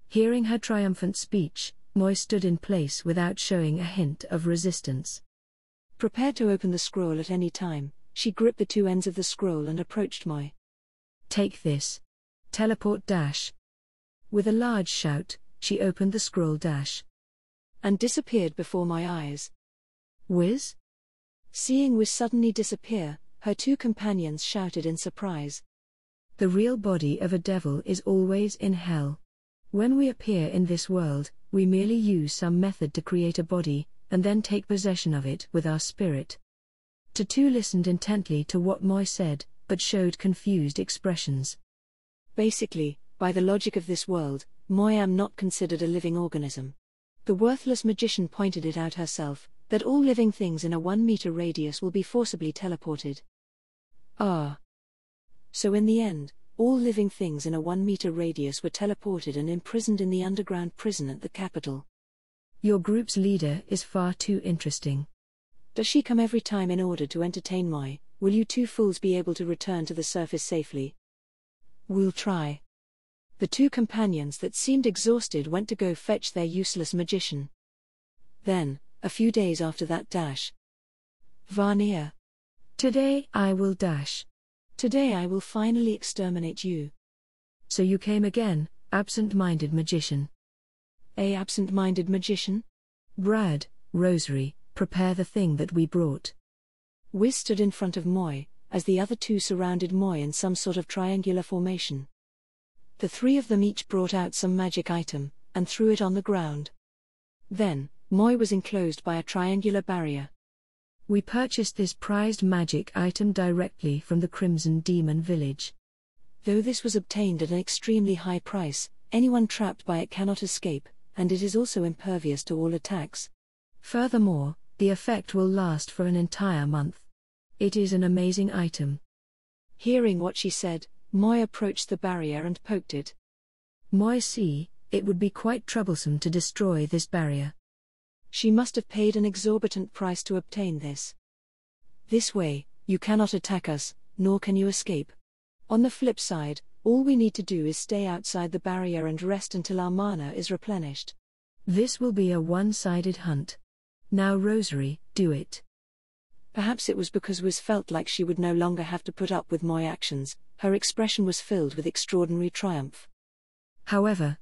Hearing her triumphant speech, Moi stood in place without showing a hint of resistance. Prepared to open the scroll at any time, she gripped the two ends of the scroll and approached Moi. Take this. Teleport dash. With a large shout, she opened the scroll dash. And disappeared before my eyes. Wiz? Seeing Wiz suddenly disappear, her two companions shouted in surprise. The real body of a devil is always in hell. When we appear in this world, we merely use some method to create a body, and then take possession of it with our spirit. The two listened intently to what Moi said, but showed confused expressions. Basically, by the logic of this world, Moi am not considered a living organism. The worthless magician pointed it out herself, that all living things in a 1-meter radius will be forcibly teleported. Ah. So in the end, all living things in a 1-meter radius were teleported and imprisoned in the underground prison at the capital. Your group's leader is far too interesting. Does she come every time in order to entertain Moi? Will you two fools be able to return to the surface safely? We'll try. The two companions that seemed exhausted went to go fetch their useless magician. Then, a few days after that dash. Varnir. Today I will dash. Today I will finally exterminate you. So you came again, absent-minded magician. A absent-minded magician? Brad, Rosary, prepare the thing that we brought. Wiz stood in front of Moi, as the other two surrounded Moi in some sort of triangular formation. The three of them each brought out some magic item, and threw it on the ground. Then, Moi was enclosed by a triangular barrier. We purchased this prized magic item directly from the Crimson Demon Village. Though this was obtained at an extremely high price, anyone trapped by it cannot escape, and it is also impervious to all attacks. Furthermore, the effect will last for an entire month. It is an amazing item. Hearing what she said, Moi approached the barrier and poked it. Moi see, it would be quite troublesome to destroy this barrier. She must have paid an exorbitant price to obtain this. This way, you cannot attack us, nor can you escape. On the flip side, all we need to do is stay outside the barrier and rest until our mana is replenished. This will be a one-sided hunt. Now Rosary, do it. Perhaps it was because Wiz felt like she would no longer have to put up with Moi actions, her expression was filled with extraordinary triumph. However,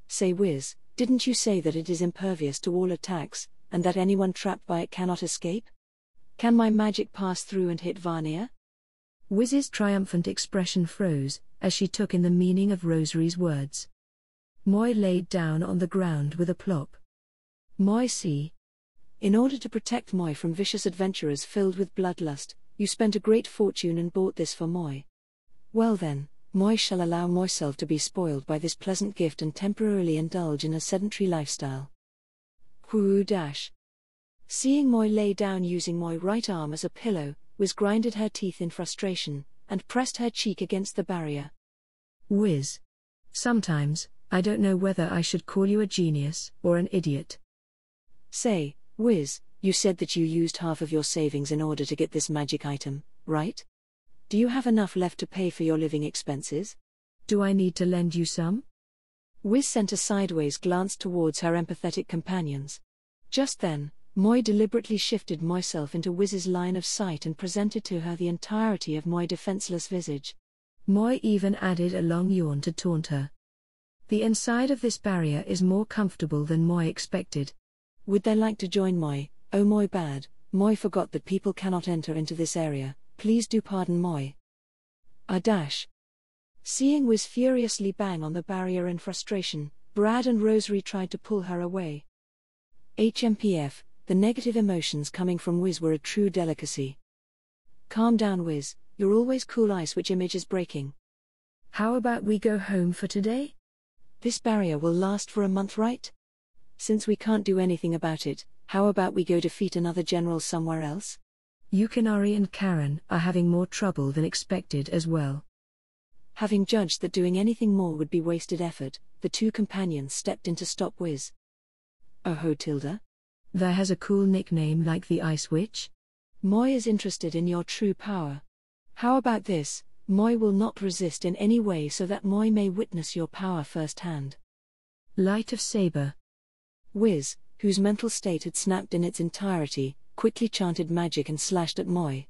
say Wiz, didn't you say that it is impervious to all attacks, and that anyone trapped by it cannot escape? Can my magic pass through and hit Varnir? Wiz's triumphant expression froze, as she took in the meaning of Rosary's words. Moi laid down on the ground with a plop. Moi see. In order to protect Moi from vicious adventurers filled with bloodlust, you spent a great fortune and bought this for Moi. Well then, Moi shall allow myself to be spoiled by this pleasant gift and temporarily indulge in a sedentary lifestyle. Whoo dash. Seeing Moi lay down using Moi right arm as a pillow, Wiz grinded her teeth in frustration, and pressed her cheek against the barrier. Wiz. Sometimes, I don't know whether I should call you a genius or an idiot. Say, Wiz, you said that you used half of your savings in order to get this magic item, right? Do you have enough left to pay for your living expenses? Do I need to lend you some? Wiz sent a sideways glance towards her empathetic companions. Just then, Moi deliberately shifted myself into Wiz's line of sight and presented to her the entirety of my defenseless visage. Moi even added a long yawn to taunt her. The inside of this barrier is more comfortable than Moi expected. Would they like to join Moi? Oh Moi bad, Moi forgot that people cannot enter into this area, please do pardon Moi. A dash. Seeing Wiz furiously bang on the barrier in frustration, Brad and Rosary tried to pull her away. HMPF, the negative emotions coming from Wiz were a true delicacy. Calm down Wiz, you're always cool. Switch image is breaking. How about we go home for today? This barrier will last for a month, right? Since we can't do anything about it, how about we go defeat another general somewhere else? Yukinari and Karen are having more trouble than expected as well. Having judged that doing anything more would be wasted effort, the two companions stepped in to stop Wiz. Oh Tilda? That has a cool nickname like the Ice Witch? Moi is interested in your true power. How about this? Moi will not resist in any way so that Moi may witness your power firsthand. Light of Saber. Wiz, whose mental state had snapped in its entirety, quickly chanted magic and slashed at Moi.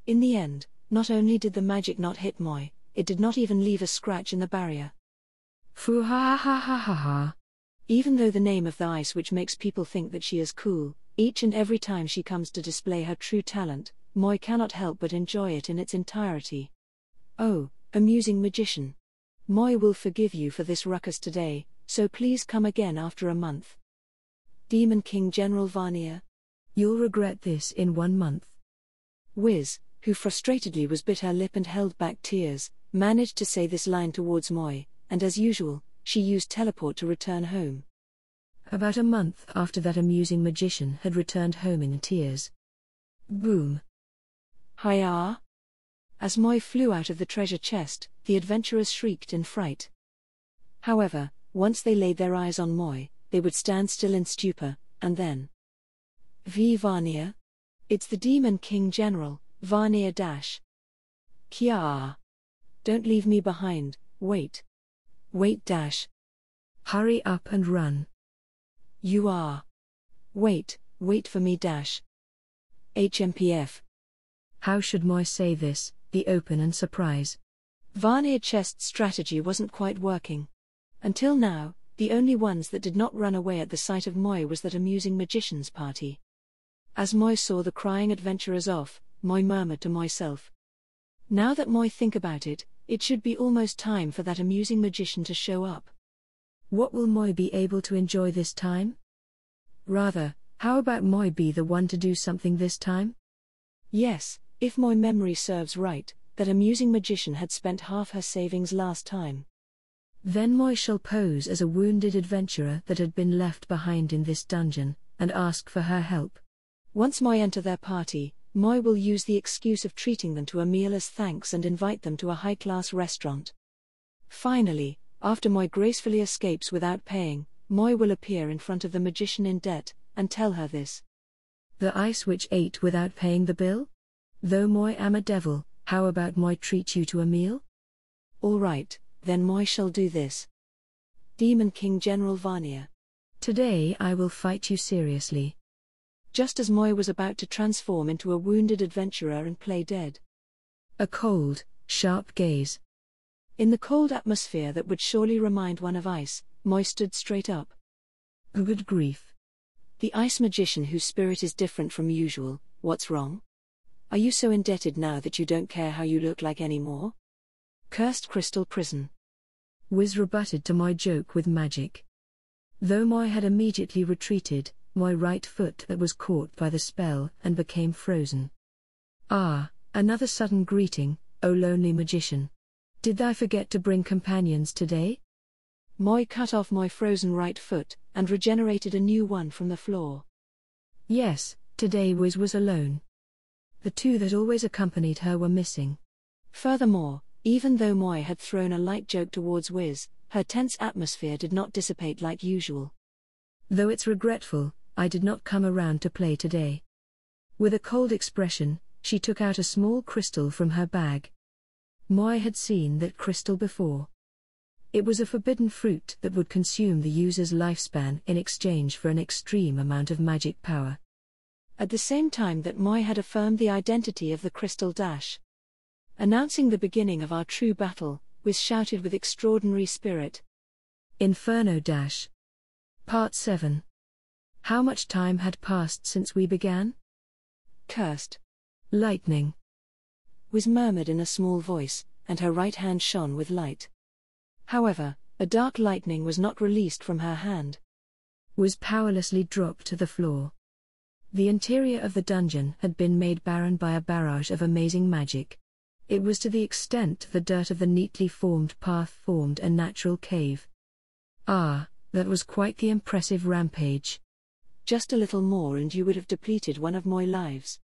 In the end, not only did the magic not hit Moi, it did not even leave a scratch in the barrier. Foo ha ha ha ha ha. Even though the name of the ice which makes people think that she is cool, each and every time she comes to display her true talent, Moi cannot help but enjoy it in its entirety. Oh, amusing magician. Moi will forgive you for this ruckus today, so please come again after a month. Demon King General Varnier. You'll regret this in 1 month. Wiz, who frustratedly was bit her lip and held back tears, managed to say this line towards Moi, and as usual, she used teleport to return home. About a month after that amusing magician had returned home in tears. Boom. Hiya! As Moi flew out of the treasure chest, the adventurers shrieked in fright. However, once they laid their eyes on Moi, they would stand still in stupor, and then... V. Varnier? It's the Demon King General, Varnier Dash. Kia! Don't leave me behind, wait. Wait Dash. Hurry up and run. You are. Wait for me Dash. HMPF. How should Moi say this, the open and surprise? Varnier Chest's strategy wasn't quite working. Until now, the only ones that did not run away at the sight of Moi was that amusing magician's party. As Moi saw the crying adventurers off, Moi murmured to myself. Now that Moi think about it, it should be almost time for that amusing magician to show up. What will Moi be able to enjoy this time? Rather, how about Moi be the one to do something this time? Yes, if my memory serves right, that amusing magician had spent half her savings last time. Then Moi shall pose as a wounded adventurer that had been left behind in this dungeon, and ask for her help. Once Moi enter their party, Moi will use the excuse of treating them to a meal as thanks and invite them to a high-class restaurant. Finally, after Moi gracefully escapes without paying, Moi will appear in front of the magician in debt, and tell her this. The Ice Witch ate without paying the bill? Though Moi am a devil, how about Moi treat you to a meal? All right, then Moi shall do this. Demon King General Varnier. Today I will fight you seriously. Just as Moi was about to transform into a wounded adventurer and play dead. A cold, sharp gaze. In the cold atmosphere that would surely remind one of ice, Moi stood straight up. Good grief. The ice magician whose spirit is different from usual, what's wrong? Are you so indebted now that you don't care how you look like anymore? Cursed crystal prison. Wiz rebutted to my joke with magic. Though Moi had immediately retreated, my right foot that was caught by the spell and became frozen. Ah, another sudden greeting, O lonely magician. Did I forget to bring companions today? Moi cut off my frozen right foot, and regenerated a new one from the floor. Yes, today Wiz was alone. The two that always accompanied her were missing. Furthermore, even though Moi had thrown a light joke towards Wiz, her tense atmosphere did not dissipate like usual. Though it's regretful, I did not come around to play today. With a cold expression, she took out a small crystal from her bag. Moi had seen that crystal before. It was a forbidden fruit that would consume the user's lifespan in exchange for an extreme amount of magic power. At the same time that Moi had affirmed the identity of the crystal dash. Announcing the beginning of our true battle, Wiz shouted with extraordinary spirit. Inferno Dash. Part 7. How much time had passed since we began? Cursed. Lightning. Wiz murmured in a small voice, and her right hand shone with light. However, a dark lightning was not released from her hand. Wiz powerlessly dropped to the floor. The interior of the dungeon had been made barren by a barrage of amazing magic. It was to the extent the dirt of the neatly formed path formed a natural cave. Ah, that was quite the impressive rampage. Just a little more and you would have depleted one of my lives.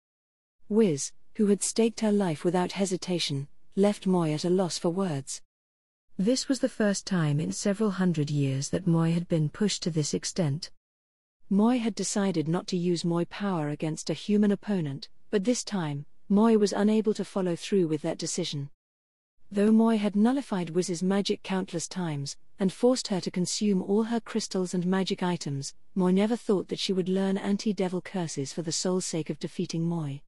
Wiz, who had staked her life without hesitation, left Moi at a loss for words. This was the first time in several hundred years that Moi had been pushed to this extent. Moi had decided not to use Moi power against a human opponent, but this time, Moi was unable to follow through with that decision. Though Moi had nullified Wiz's magic countless times, and forced her to consume all her crystals and magic items, Moi never thought that she would learn anti-devil curses for the sole sake of defeating Moi.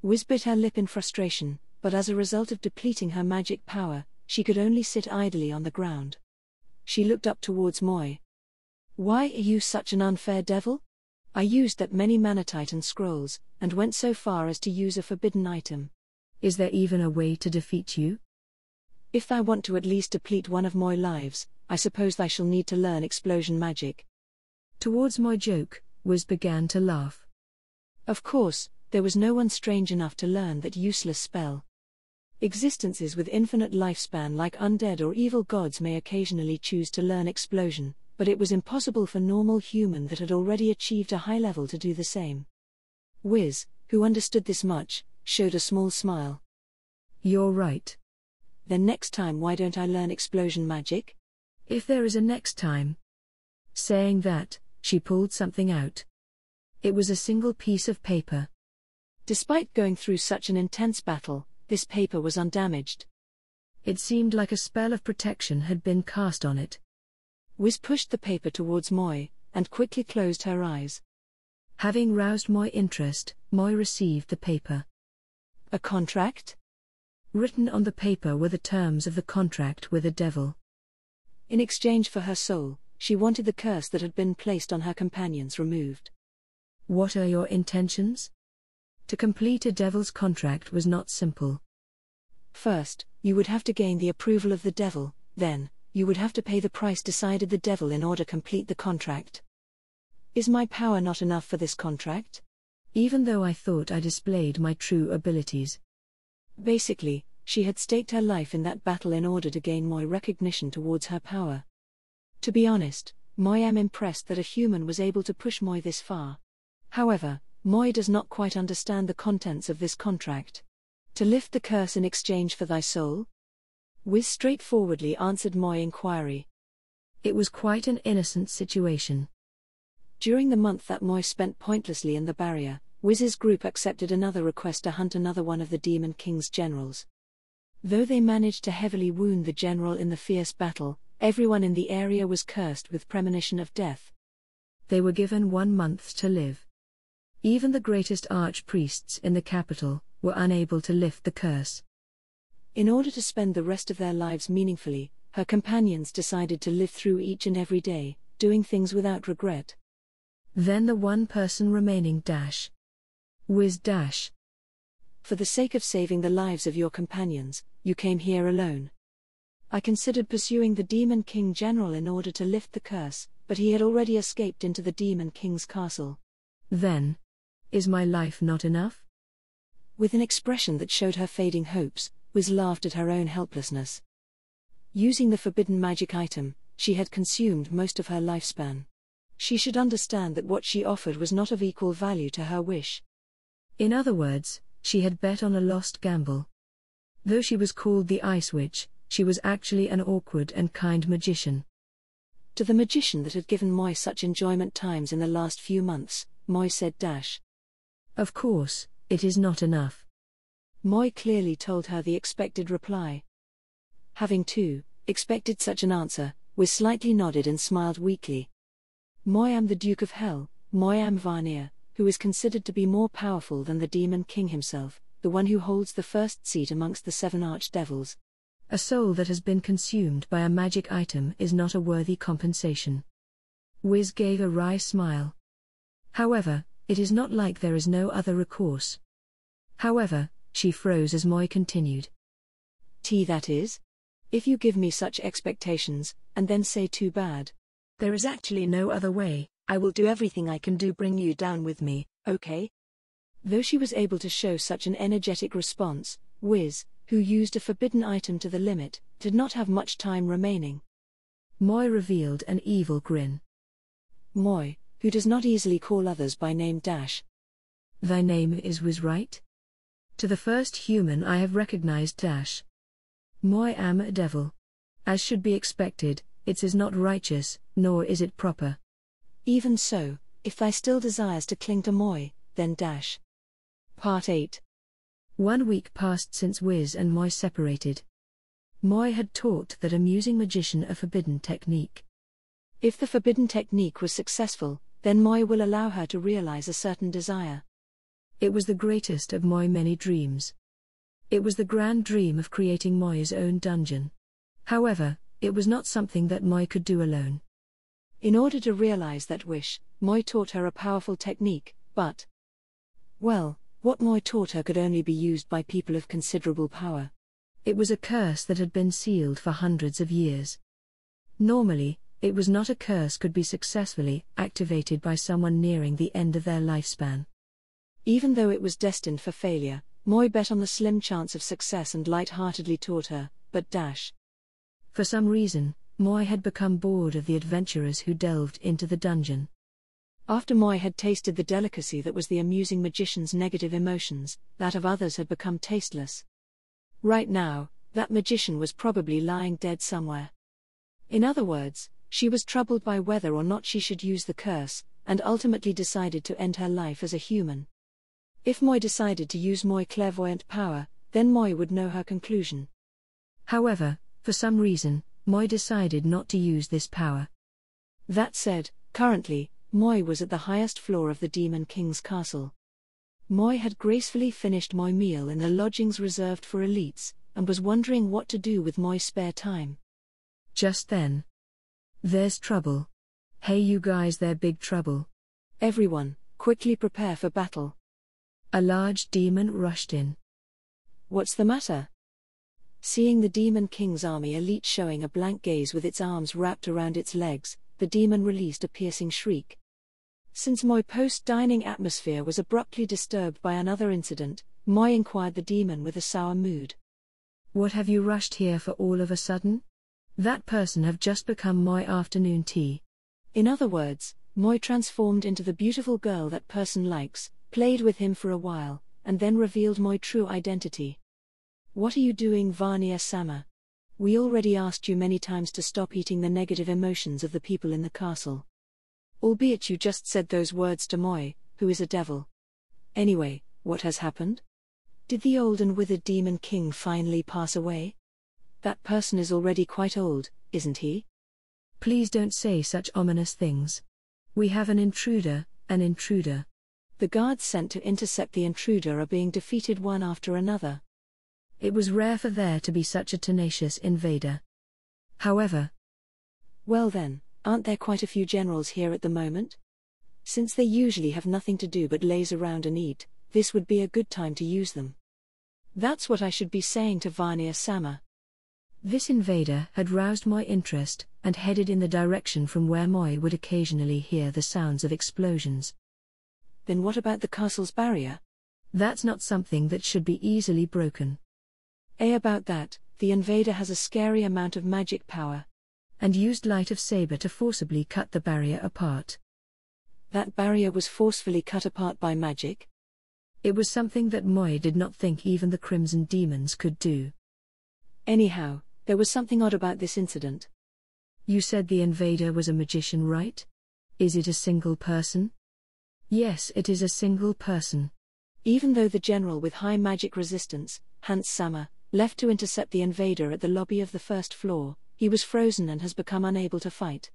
Wiz bit her lip in frustration, but as a result of depleting her magic power, she could only sit idly on the ground. She looked up towards Moi. Why are you such an unfair devil? I used that many manatite and scrolls, and went so far as to use a forbidden item. Is there even a way to defeat you? If thou want to at least deplete one of Moi lives, I suppose thou shall need to learn explosion magic. Towards my joke, Wiz began to laugh. Of course, there was no one strange enough to learn that useless spell. Existences with infinite lifespan like undead or evil gods may occasionally choose to learn explosion, but it was impossible for normal human that had already achieved a high level to do the same. Wiz, who understood this much, showed a small smile. You're right. Then next time why don't I learn explosion magic? If there is a next time. Saying that, she pulled something out. It was a single piece of paper. Despite going through such an intense battle, this paper was undamaged. It seemed like a spell of protection had been cast on it. Wiz pushed the paper towards Moi, and quickly closed her eyes. Having roused Moi interest, Moi received the paper. A contract? Written on the paper were the terms of the contract with the devil. In exchange for her soul, she wanted the curse that had been placed on her companions removed. What are your intentions? To complete a devil's contract was not simple. First, you would have to gain the approval of the devil, then, you would have to pay the price decided the devil in order to complete the contract. Is my power not enough for this contract? Even though I thought I displayed my true abilities. Basically, she had staked her life in that battle in order to gain Moi recognition towards her power. To be honest, Moi am impressed that a human was able to push Moi this far. However, Moi does not quite understand the contents of this contract. To lift the curse in exchange for thy soul? Wiz straightforwardly answered Moi's inquiry. It was quite an innocent situation. During the month that Moi spent pointlessly in the barrier, Wiz's group accepted another request to hunt another one of the Demon King's generals. Though they managed to heavily wound the general in the fierce battle, everyone in the area was cursed with premonition of death. They were given 1 month to live. Even the greatest archpriests in the capital were unable to lift the curse. In order to spend the rest of their lives meaningfully, her companions decided to live through each and every day, doing things without regret. Then the one person remaining Wiz . For the sake of saving the lives of your companions, you came here alone. I considered pursuing the Demon King General in order to lift the curse, but he had already escaped into the Demon King's castle. Then, is my life not enough? With an expression that showed her fading hopes, Wiz laughed at her own helplessness. Using the forbidden magic item, she had consumed most of her lifespan. She should understand that what she offered was not of equal value to her wish. In other words, she had bet on a lost gamble. Though she was called the Ice Witch, she was actually an awkward and kind magician. To the magician that had given Moi such enjoyment times in the last few months, Moi said Of course, it is not enough. Moi clearly told her the expected reply. Having too expected such an answer, Wiz slightly nodded and smiled weakly. Moi am the Duke of Hell, Moi am Varnir, who is considered to be more powerful than the Demon King himself, the one who holds the first seat amongst the 7 archdevils. A soul that has been consumed by a magic item is not a worthy compensation. Wiz gave a wry smile. However, it is not like there is no other recourse. However, she froze as Moi continued. That is? If you give me such expectations, and then say too bad. There is actually no other way, I will do everything I can to bring you down with me, okay? Though she was able to show such an energetic response, Wiz, who used a forbidden item to the limit, did not have much time remaining. Moi revealed an evil grin. Moi, who does not easily call others by name dash. Thy name is was right? To the first human I have recognized dash. Moi am a devil. As should be expected, it is not righteous, nor is it proper. Even so, if thy still desires to cling to moi, then dash. Part 8. 1 week passed since Wiz and Moi separated. Moi had taught that amusing magician a forbidden technique. If the forbidden technique was successful, then Moi will allow her to realize a certain desire. It was the greatest of Moi's many dreams. It was the grand dream of creating Moi's own dungeon. However, it was not something that Moi could do alone. In order to realize that wish, Moi taught her a powerful technique, but, well, what Moi taught her could only be used by people of considerable power. It was a curse that had been sealed for hundreds of years. Normally, it was not a curse could be successfully activated by someone nearing the end of their lifespan. Even though it was destined for failure, Moi bet on the slim chance of success and light-heartedly taught her, but dash. For some reason, Moi had become bored of the adventurers who delved into the dungeon. After Moi had tasted the delicacy that was the amusing magician's negative emotions, that of others had become tasteless. Right now, that magician was probably lying dead somewhere. In other words, she was troubled by whether or not she should use the curse, and ultimately decided to end her life as a human. If Moi decided to use Moi's clairvoyant power, then Moi would know her conclusion. However, for some reason, Moi decided not to use this power. That said, currently, Moi was at the highest floor of the Demon King's castle. Moi had gracefully finished Moi's meal in the lodgings reserved for elites, and was wondering what to do with Moi's spare time. Just then. There's trouble. Hey you guys, there big trouble. Everyone, quickly prepare for battle. A large demon rushed in. What's the matter? Seeing the Demon King's army elite showing a blank gaze with its arms wrapped around its legs, the demon released a piercing shriek. Since Moi's post-dining atmosphere was abruptly disturbed by another incident, Moi inquired the demon with a sour mood. What have you rushed here for all of a sudden? That person have just become Moi afternoon tea. In other words, Moi transformed into the beautiful girl that person likes, played with him for a while, and then revealed Moi's true identity. What are you doing, Vanya-sama? We already asked you many times to stop eating the negative emotions of the people in the castle. Albeit you just said those words to Moi, who is a devil. Anyway, what has happened? Did the old and withered Demon King finally pass away? That person is already quite old, isn't he? Please don't say such ominous things. We have an intruder, an intruder. The guards sent to intercept the intruder are being defeated one after another. It was rare for there to be such a tenacious invader. However. Well then, aren't there quite a few generals here at the moment? Since they usually have nothing to do but laze around and eat, this would be a good time to use them. That's what I should be saying to Vanya-sama. This invader had roused my interest, and headed in the direction from where Moi would occasionally hear the sounds of explosions. Then what about the castle's barrier? That's not something that should be easily broken. About that, the invader has a scary amount of magic power. And used Light of Saber to forcibly cut the barrier apart. That barrier was forcefully cut apart by magic? It was something that Moi did not think even the Crimson Demons could do. Anyhow, there was something odd about this incident. You said the invader was a magician, right? Is it a single person? Yes, it is a single person. Even though the general with high magic resistance, Hans-sama, left to intercept the invader at the lobby of the first floor, he was frozen and has become unable to fight.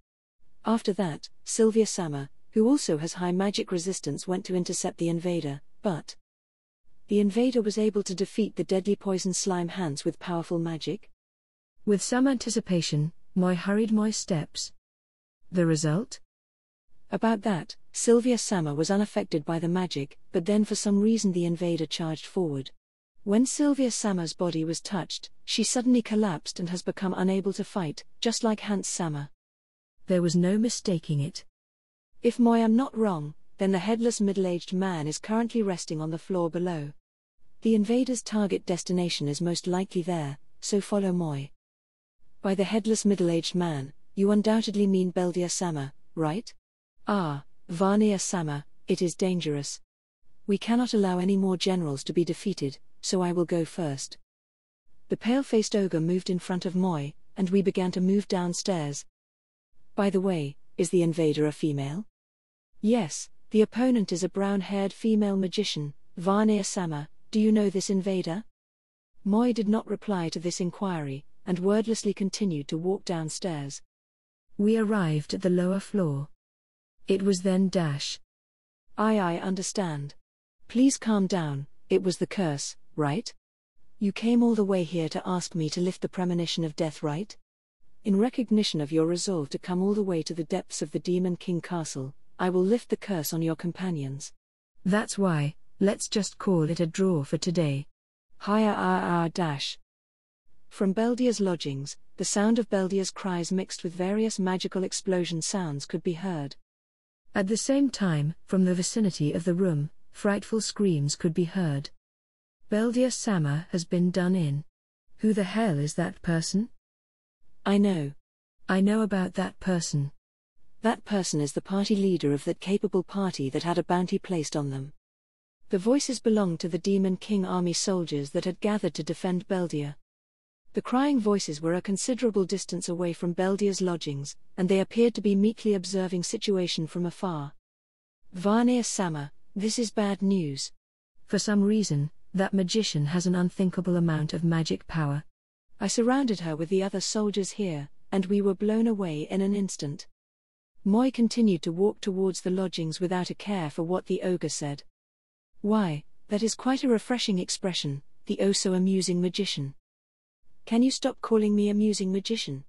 After that, Sylvia-sama, who also has high magic resistance, went to intercept the invader, but the invader was able to defeat the deadly poison slime Hans with powerful magic. With some anticipation, Moi hurried my steps. The result? About that, Sylvia-sama was unaffected by the magic, but then for some reason the invader charged forward. When Sylvia-sama's body was touched, she suddenly collapsed and has become unable to fight, just like Hans-sama. There was no mistaking it. If Moi am not wrong, then the headless middle-aged man is currently resting on the floor below. The invader's target destination is most likely there, so follow Moi. By the headless middle-aged man, you undoubtedly mean Beldia-sama, right? Ah, Varnir-sama, it is dangerous. We cannot allow any more generals to be defeated, so I will go first. The pale-faced ogre moved in front of Moi, and we began to move downstairs. By the way, is the invader a female? Yes, the opponent is a brown-haired female magician. Varnir-sama, do you know this invader? Moi did not reply to this inquiry, and wordlessly continued to walk downstairs. We arrived at the lower floor. It was then dash. I understand. Please calm down, it was the curse, right? You came all the way here to ask me to lift the premonition of death, right? In recognition of your resolve to come all the way to the depths of the Demon King Castle, I will lift the curse on your companions. That's why, let's just call it a draw for today. Higher dash. From Beldia's lodgings, the sound of Beldia's cries mixed with various magical explosion sounds could be heard. At the same time, from the vicinity of the room, frightful screams could be heard. Beldia-sama has been done in. Who the hell is that person? I know. I know about that person. That person is the party leader of that capable party that had a bounty placed on them. The voices belonged to the Demon King army soldiers that had gathered to defend Beldia. The crying voices were a considerable distance away from Beldia's lodgings, and they appeared to be meekly observing situation from afar. Varnir-sama, this is bad news. For some reason, that magician has an unthinkable amount of magic power. I surrounded her with the other soldiers here, and we were blown away in an instant. Moi continued to walk towards the lodgings without a care for what the ogre said. Why, that is quite a refreshing expression, the oh-so-amusing magician. Can you stop calling me amusing magician?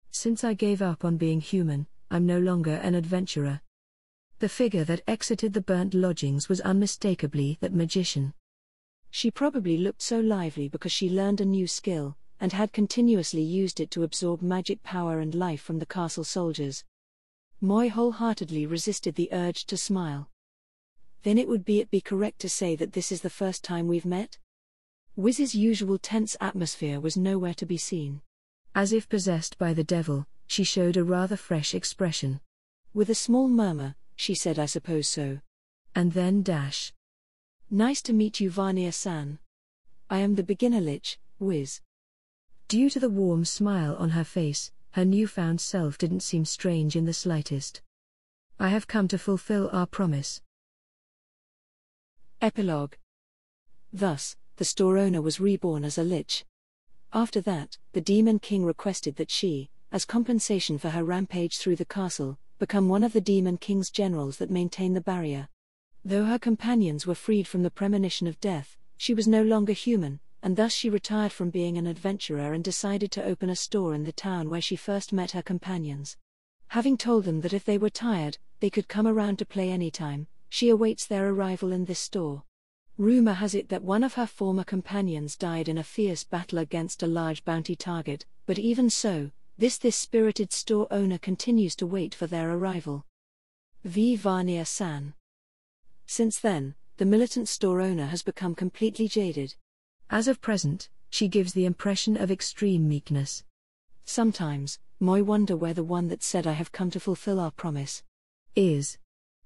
Since I gave up on being human, I'm no longer an adventurer. The figure that exited the burnt lodgings was unmistakably that magician. She probably looked so lively because she learned a new skill, and had continuously used it to absorb magic power and life from the castle soldiers. Moi wholeheartedly resisted the urge to smile. Then it would be correct to say that this is the first time we've met? Wiz's usual tense atmosphere was nowhere to be seen. As if possessed by the devil, she showed a rather fresh expression. With a small murmur, she said, I suppose so. And then dash. Nice to meet you, Varnir-san. I am the beginner Lich, Wiz. Due to the warm smile on her face, her newfound self didn't seem strange in the slightest. I have come to fulfill our promise. Epilogue. Thus, the store owner was reborn as a Lich. After that, the Demon King requested that she, as compensation for her rampage through the castle, become one of the Demon King's generals that maintain the barrier. Though her companions were freed from the premonition of death, she was no longer human, and thus she retired from being an adventurer and decided to open a store in the town where she first met her companions. Having told them that if they were tired, they could come around to play anytime, she awaits their arrival in this store. Rumor has it that one of her former companions died in a fierce battle against a large bounty target, but even so, this spirited store owner continues to wait for their arrival. V. Varnir-san. Since then, the militant store owner has become completely jaded. As of present, she gives the impression of extreme meekness. Sometimes, Moi wonder where the one that said I have come to fulfill our promise is.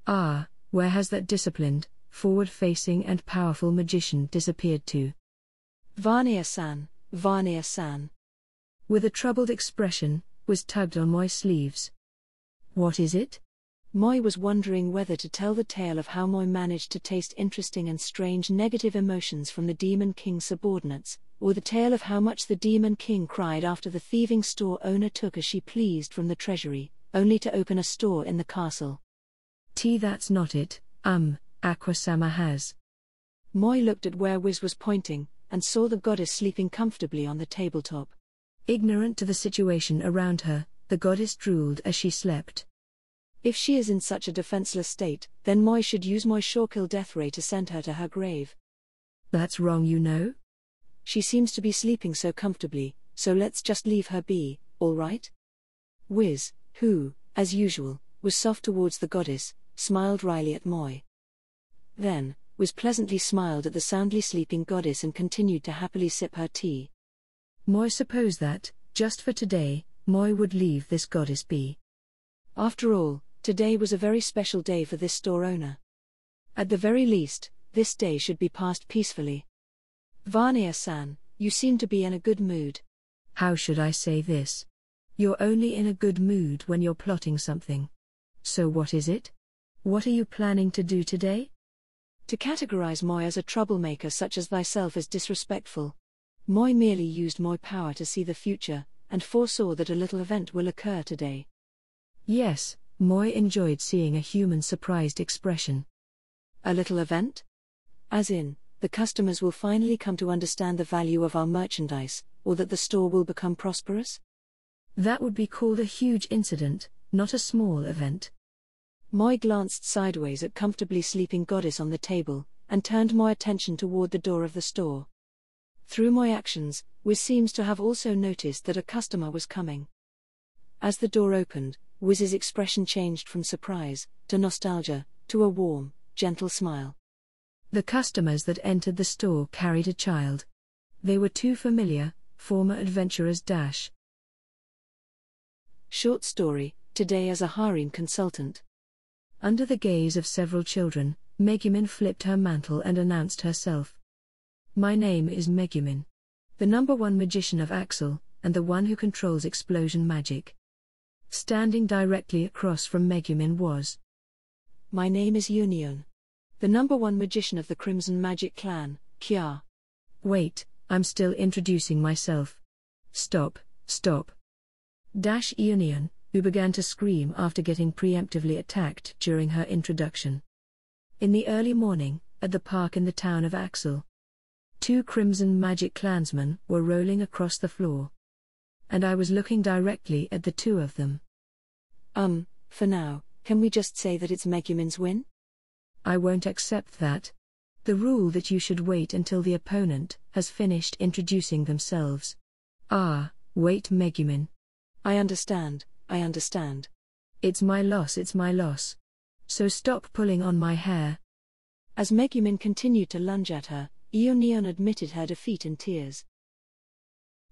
Where has that disciplined, forward-facing and powerful magician disappeared to? Varnir-san, Varnir-san. With a troubled expression, was tugged on Moi's sleeves. What is it? Moi was wondering whether to tell the tale of how Moi managed to taste interesting and strange negative emotions from the Demon King's subordinates, or the tale of how much the Demon King cried after the thieving store owner took as she pleased from the treasury, only to open a store in the castle. That's not it, Aqua-sama has. Moi looked at where Wiz was pointing, and saw the goddess sleeping comfortably on the tabletop. Ignorant to the situation around her, the goddess drooled as she slept. If she is in such a defenseless state, then Moi should use Moi's Shawkill death ray to send her to her grave. That's wrong, you know? She seems to be sleeping so comfortably, so let's just leave her be, all right? Wiz, who, as usual, was soft towards the goddess, smiled wryly at Moi. Then, Wiz pleasantly smiled at the soundly sleeping goddess and continued to happily sip her tea. Moi supposed that, just for today, Moi would leave this goddess be. After all, Today was a very special day for this store owner. At the very least, this day should be passed peacefully. Vania-san, you seem to be in a good mood. How should I say this? You're only in a good mood when you're plotting something. So what is it? What are you planning to do today? To categorize Moi as a troublemaker such as thyself is disrespectful. Moi merely used Moi power to see the future, and foresaw that a little event will occur today. Yes, Moi enjoyed seeing a human surprised expression. A little event? As in, the customers will finally come to understand the value of our merchandise, or that the store will become prosperous? That would be called a huge incident, not a small event. Moi glanced sideways at comfortably sleeping Goddess on the table, and turned my attention toward the door of the store. Through my actions, Wiz seems to have also noticed that a customer was coming. As the door opened, Wiz's expression changed from surprise, to nostalgia, to a warm, gentle smile. The customers that entered the store carried a child. They were two familiar, former adventurers. Short story, today as a harem consultant. Under the gaze of several children, Megumin flipped her mantle and announced herself. My name is Megumin. The #1 magician of Axel, and the one who controls explosion magic. Standing directly across from Megumin was. My name is Union. The #1 magician of the Crimson Magic Clan, Kya. Wait, I'm still introducing myself. Stop. Union, who began to scream after getting preemptively attacked during her introduction. In the early morning, at the park in the town of Axel, 2 Crimson Magic clansmen were rolling across the floor. And I was looking directly at the 2 of them. For now, can we just say that it's Megumin's win? I won't accept that. The rule that you should wait until the opponent has finished introducing themselves. Wait, Megumin. I understand. It's my loss. So stop pulling on my hair. As Megumin continued to lunge at her, Ionion admitted her defeat in tears.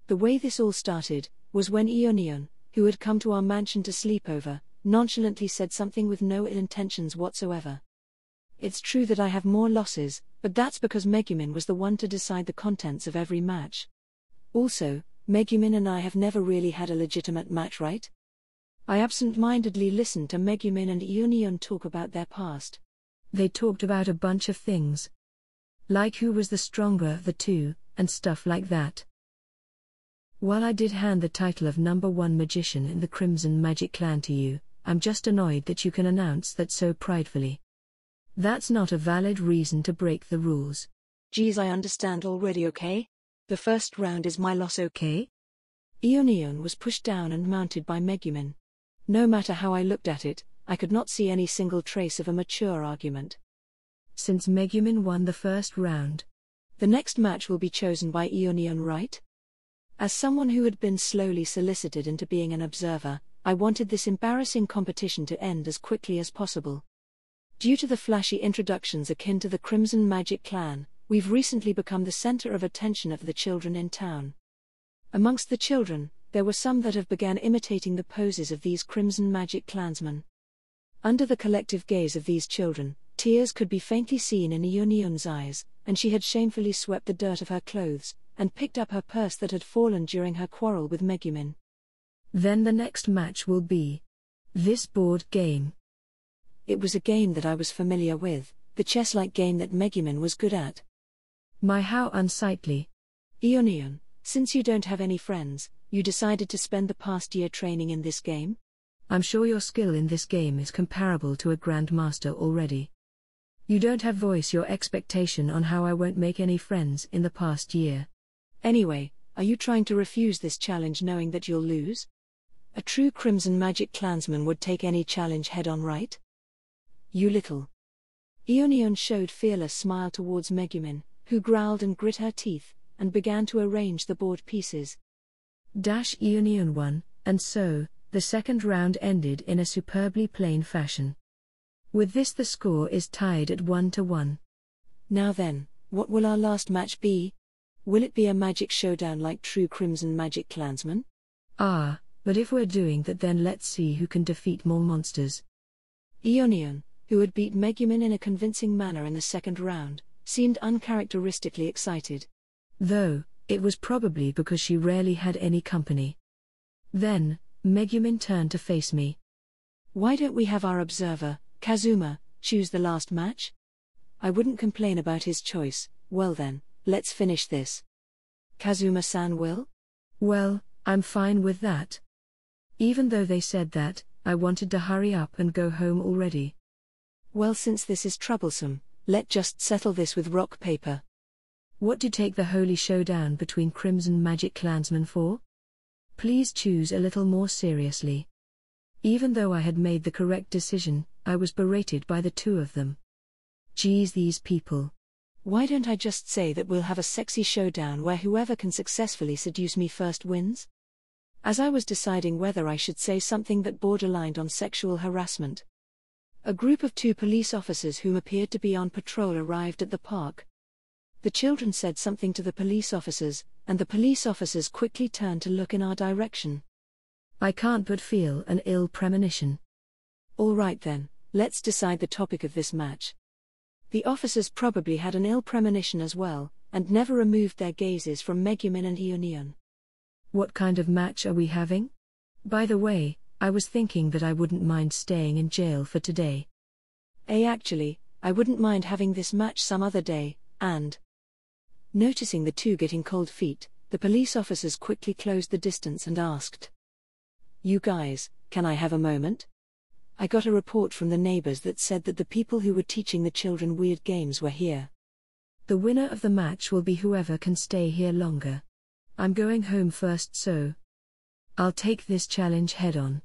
The way this all started was when Ionion, who had come to our mansion to sleep over, nonchalantly said something with no ill intentions whatsoever. It's true that I have more losses, but that's because Megumin was the one to decide the contents of every match. Also, Megumin and I have never really had a legitimate match, right? I absent-mindedly listened to Megumin and Ionion talk about their past. They talked about a bunch of things. Like who was the stronger of the 2, and stuff like that. While I did hand the title of #1 magician in the Crimson Magic Clan to you, I'm just annoyed that you can announce that so pridefully. That's not a valid reason to break the rules. Geez, I understand already, okay? The first round is my loss, okay? Ionion was pushed down and mounted by Megumin. No matter how I looked at it, I could not see any single trace of a mature argument. Since Megumin won the first round, the next match will be chosen by Ionion, right? As someone who had been slowly solicited into being an observer, I wanted this embarrassing competition to end as quickly as possible. Due to the flashy introductions akin to the Crimson Magic Clan, we've recently become the center of attention of the children in town. Amongst the children, there were some that have begun imitating the poses of these Crimson Magic clansmen. Under the collective gaze of these children, tears could be faintly seen in Ionion's eyes, and she had shamefully swept the dirt of her clothes, and picked up her purse that had fallen during her quarrel with Megumin. Then the next match will be this board game. It was a game that I was familiar with, the chess-like game that Megumin was good at. My, how unsightly. Ionion, since you don't have any friends, you decided to spend the past year training in this game? I'm sure your skill in this game is comparable to a grandmaster already. You don't have voice your expectation on how I won't make any friends in the past year. Anyway, are you trying to refuse this challenge knowing that you'll lose? A true Crimson Magic clansman would take any challenge head-on, right? You little. Ionion showed fearless smile towards Megumin, who growled and grit her teeth, and began to arrange the board pieces. Ionion won, and so, the second round ended in a superbly plain fashion. With this the score is tied at 1-1. Now then, what will our last match be? Will it be a magic showdown like true Crimson Magic clansmen? But if we're doing that, then let's see who can defeat more monsters. Ionion, who had beat Megumin in a convincing manner in the second round, seemed uncharacteristically excited. Though, it was probably because she rarely had any company. Then, Megumin turned to face me. Why don't we have our observer, Kazuma, choose the last match? I wouldn't complain about his choice. Well then, let's finish this. Kazuma-san will? Well, I'm fine with that. Even though they said that, I wanted to hurry up and go home already. Well, since this is troublesome, let's just settle this with rock paper. What do you take the holy showdown between Crimson Magic clansmen for? Please choose a little more seriously. Even though I had made the correct decision, I was berated by the two of them. Geez, these people. Why don't I just say that we'll have a sexy showdown where whoever can successfully seduce me first wins? As I was deciding whether I should say something that borderlined on sexual harassment, a group of 2 police officers who appeared to be on patrol arrived at the park. The children said something to the police officers, and the police officers quickly turned to look in our direction. I can't but feel an ill premonition. All right then, let's decide the topic of this match. The officers probably had an ill premonition as well, and never removed their gazes from Megumin and Ionion. What kind of match are we having? By the way, I was thinking that I wouldn't mind staying in jail for today. Actually, I wouldn't mind having this match some other day, and... Noticing the two getting cold feet, the police officers quickly closed the distance and asked, "You guys, can I have a moment? I got a report from the neighbors that said that the people who were teaching the children weird games were here. The winner of the match will be whoever can stay here longer. I'm going home first, so I'll take this challenge head on.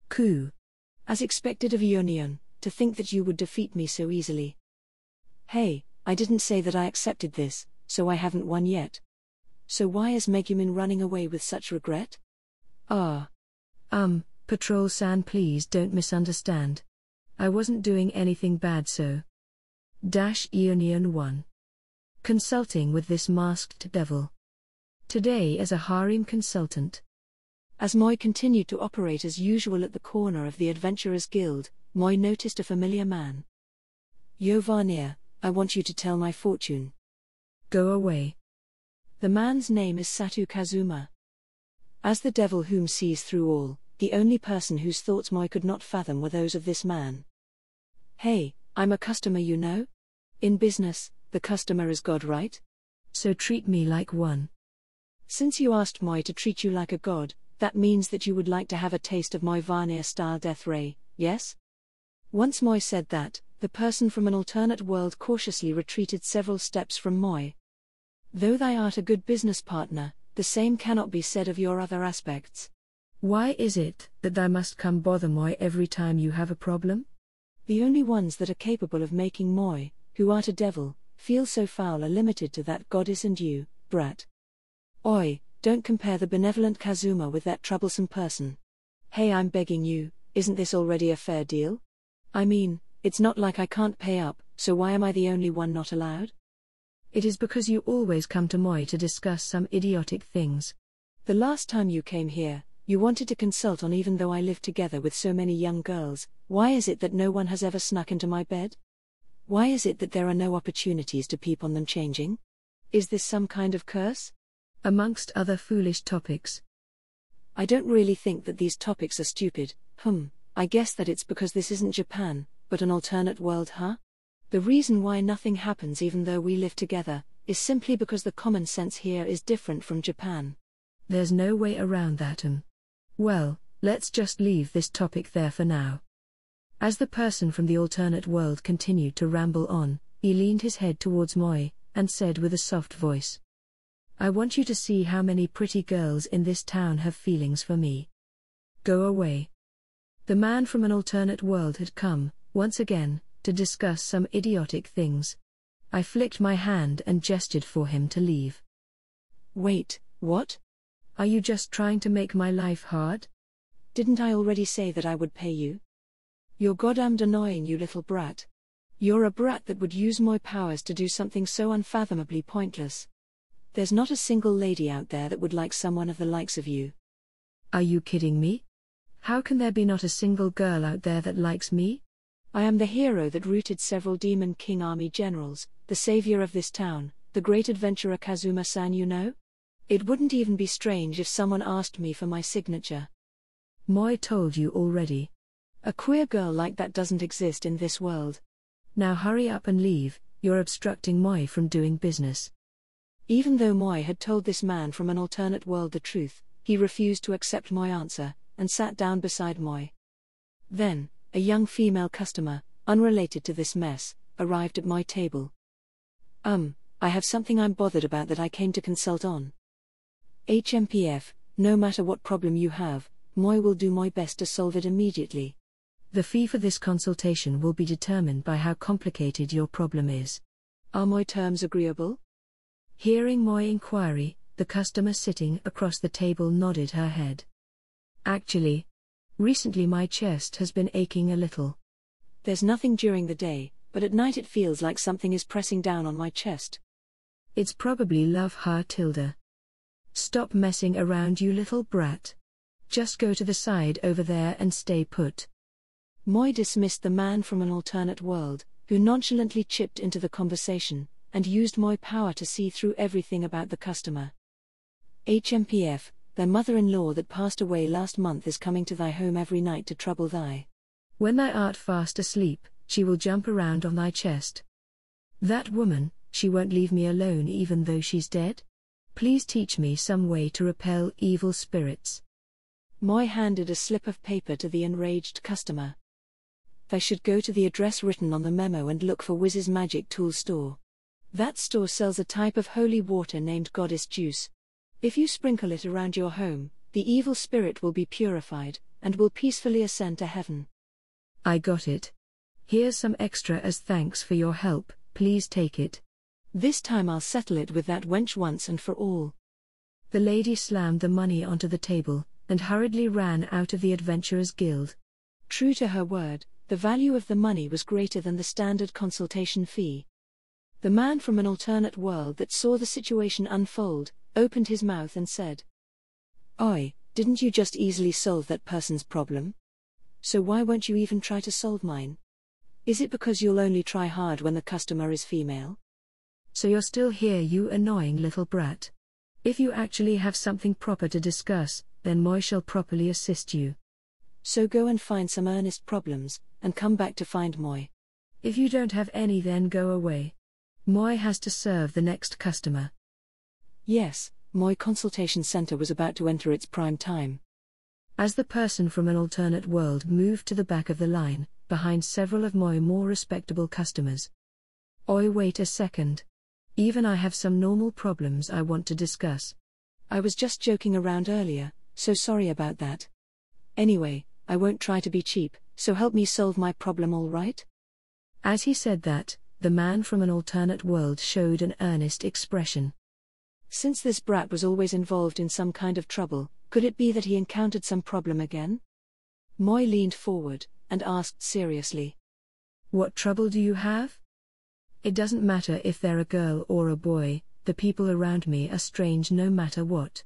Cool." As expected of Ionion, to think that you would defeat me so easily. Hey, I didn't say that I accepted this, so I haven't won yet. So why is Megumin running away with such regret? Patrol-san, please don't misunderstand. I wasn't doing anything bad, so. Ionion 1. Consulting with this masked devil. Today as a harem consultant. As Moi continued to operate as usual at the corner of the Adventurers Guild, Moi noticed a familiar man. "Yo Varnir, I want you to tell my fortune." "Go away." The man's name is Satu Kazuma. As the devil whom sees through all, the only person whose thoughts Moi could not fathom were those of this man. "Hey, I'm a customer, you know? In business, the customer is God, right? So treat me like one." Since you asked Moi to treat you like a god, that means that you would like to have a taste of Moi Varnir-style death ray, yes? Once Moi said that, the person from an alternate world cautiously retreated several steps from Moi. "Though thou art a good business partner, the same cannot be said of your other aspects." "Why is it that thou must come bother Moi every time you have a problem?" "The only ones that are capable of making Moi, who art a devil, feel so foul are limited to that goddess and you, brat. Oi, don't compare the benevolent Kazuma with that troublesome person. Hey, I'm begging you, isn't this already a fair deal? I mean, it's not like I can't pay up, so why am I the only one not allowed?" "It is because you always come to Moi to discuss some idiotic things. The last time you came here, you wanted to consult on even though I live together with so many young girls, why is it that no one has ever snuck into my bed? Why is it that there are no opportunities to peep on them changing? Is this some kind of curse?" Amongst other foolish topics. "I don't really think that these topics are stupid. I guess that it's because this isn't Japan, but an alternate world, huh? The reason why nothing happens even though we live together, is simply because the common sense here is different from Japan." There's no way around that. Well, let's just leave this topic there for now. As the person from the alternate world continued to ramble on, he leaned his head towards Moi, and said with a soft voice, "I want you to see how many pretty girls in this town have feelings for me. Go away." The man from an alternate world had come, once again, to discuss some idiotic things. I flicked my hand and gestured for him to leave. "Wait, what? Are you just trying to make my life hard? Didn't I already say that I would pay you? You're goddamned annoying, you little brat. You're a brat that would use my powers to do something so unfathomably pointless. There's not a single lady out there that would like someone of the likes of you." "Are you kidding me? How can there be not a single girl out there that likes me?" I am the hero that routed several Demon King army generals, the savior of this town, the great adventurer Kazuma-san, you know? It wouldn't even be strange if someone asked me for my signature. Moi told you already. A queer girl like that doesn't exist in this world. Now hurry up and leave, you're obstructing Moi from doing business. Even though Moi had told this man from an alternate world the truth, he refused to accept my answer, and sat down beside Moi. Then, a young female customer, unrelated to this mess, arrived at my table. I have something I'm bothered about that I came to consult on. HMPF, no matter what problem you have, Moi will do my best to solve it immediately. The fee for this consultation will be determined by how complicated your problem is. Are my terms agreeable? Hearing my inquiry, the customer sitting across the table nodded her head. Actually, recently my chest has been aching a little. There's nothing during the day, but at night it feels like something is pressing down on my chest. It's probably love, Tilda. Stop messing around, you little brat. Just go to the side over there and stay put. Moi dismissed the man from an alternate world, who nonchalantly chipped into the conversation, and used Moi power to see through everything about the customer. HMPF, their mother-in-law that passed away last month is coming to thy home every night to trouble thy. When thou art fast asleep, she will jump around on thy chest. That woman, she won't leave me alone even though she's dead? Please teach me some way to repel evil spirits. Moi handed a slip of paper to the enraged customer. They should go to the address written on the memo and look for Wiz's Magic Tool Store. That store sells a type of holy water named Goddess Juice. If you sprinkle it around your home, the evil spirit will be purified, and will peacefully ascend to heaven. I got it. Here's some extra as thanks for your help, please take it. This time I'll settle it with that wench once and for all. The lady slammed the money onto the table, and hurriedly ran out of the Adventurers Guild. True to her word, the value of the money was greater than the standard consultation fee. The man from an alternate world that saw the situation unfold, opened his mouth and said, "Oi, didn't you just easily solve that person's problem? So why won't you even try to solve mine? Is it because you'll only try hard when the customer is female? So you're still here, you annoying little brat. If you actually have something proper to discuss, then Moi shall properly assist you. So go and find some earnest problems, and come back to find Moi. If you don't have any, then go away. Moi has to serve the next customer." Yes, Moi Consultation Center was about to enter its prime time. As the person from an alternate world moved to the back of the line, behind several of Moi more respectable customers. Oi, wait a second. Even I have some normal problems I want to discuss. I was just joking around earlier, so sorry about that. Anyway, I won't try to be cheap, so help me solve my problem, all right? As he said that, the man from an alternate world showed an earnest expression. Since this brat was always involved in some kind of trouble, could it be that he encountered some problem again? Moi leaned forward, and asked seriously. What trouble do you have? It doesn't matter if they're a girl or a boy, the people around me are strange no matter what.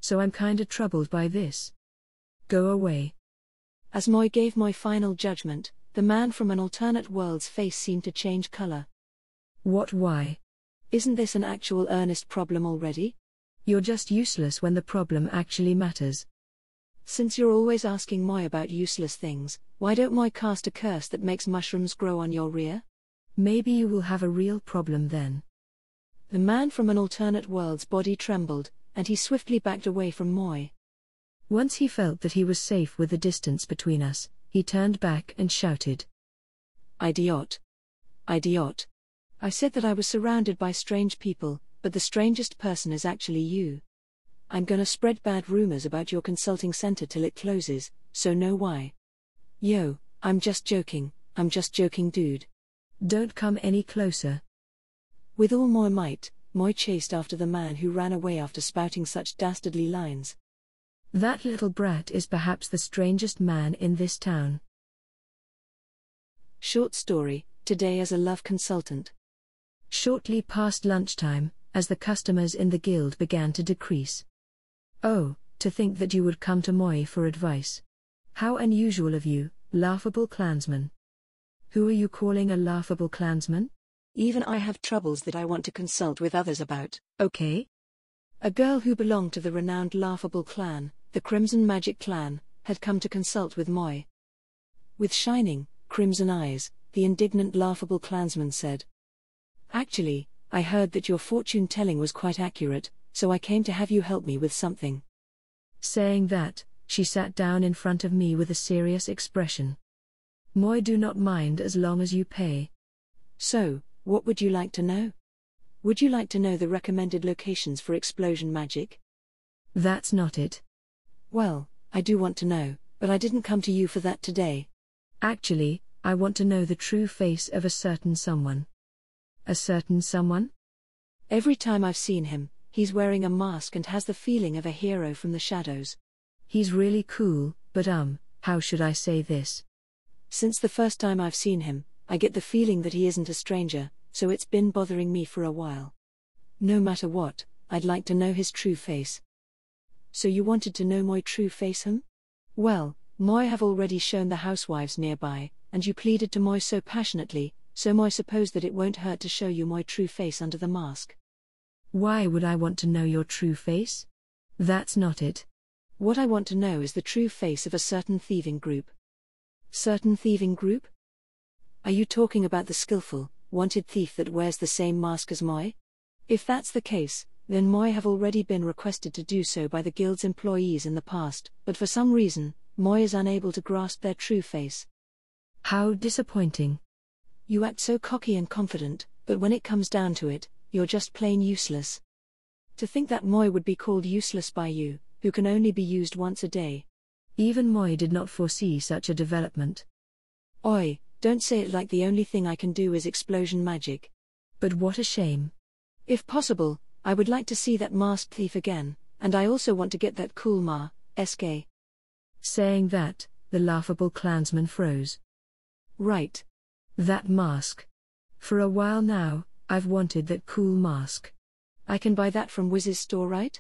So I'm kinda troubled by this. Go away. As Moi gave my final judgment, the man from an alternate world's face seemed to change color. What, why? Isn't this an actual earnest problem already? You're just useless when the problem actually matters. Since you're always asking Moi about useless things, why don't Moi cast a curse that makes mushrooms grow on your rear? Maybe you will have a real problem then. The man from an alternate world's body trembled, and he swiftly backed away from Moi. Once he felt that he was safe with the distance between us, he turned back and shouted. Idiot! Idiot! I said that I was surrounded by strange people, but the strangest person is actually you. I'm gonna spread bad rumors about your consulting center till it closes, so know why. Yo, I'm just joking, dude. Don't come any closer. With all my might, Moi chased after the man who ran away after spouting such dastardly lines. That little brat is perhaps the strangest man in this town. Short story, Today as a Love Consultant. Shortly past lunchtime, as the customers in the guild began to decrease. Oh, to think that you would come to Moi for advice. How unusual of you, laughable clansman. Who are you calling a laughable clansman? Even I have troubles that I want to consult with others about. Okay. A girl who belonged to the renowned laughable clan, the Crimson Magic Clan, had come to consult with Moi. With shining, crimson eyes, the indignant laughable clansman said, "Actually, I heard that your fortune-telling was quite accurate, so I came to have you help me with something." Saying that, she sat down in front of me with a serious expression. "Moi do not mind as long as you pay." "So, what would you like to know? Would you like to know the recommended locations for explosion magic?" "That's not it." "Well, I do want to know, but I didn't come to you for that today." "Actually, I want to know the true face of a certain someone." "A certain someone?" "Every time I've seen him, he's wearing a mask and has the feeling of a hero from the shadows." "He's really cool, but how should I say this? "Since the first time I've seen him, I get the feeling that he isn't a stranger, so it's been bothering me for a while. No matter what, I'd like to know his true face." "So you wanted to know my true face, him? Well, Moi have already shown the housewives nearby, and you pleaded to Moi so passionately, so Moi suppose that it won't hurt to show you my true face under the mask." "Why would I want to know your true face? That's not it." "What I want to know is the true face of a certain thieving group." "Certain thieving group? Are you talking about the skillful, wanted thief that wears the same mask as Moi? If that's the case, then Moi have already been requested to do so by the guild's employees in the past, but for some reason, Moi is unable to grasp their true face." "How disappointing." "You act so cocky and confident, but when it comes down to it, you're just plain useless. To think that Moi would be called useless by you, who can only be used once a day." Even Moi did not foresee such a development. "Oi, don't say it like the only thing I can do is explosion magic." "But what a shame." "If possible, I would like to see that masked thief again, and I also want to get that cool SK." Saying that, the laughable clansman froze. "Right. "That mask. For a while now, I've wanted that cool mask." "I can buy that from Wiz's store, right?"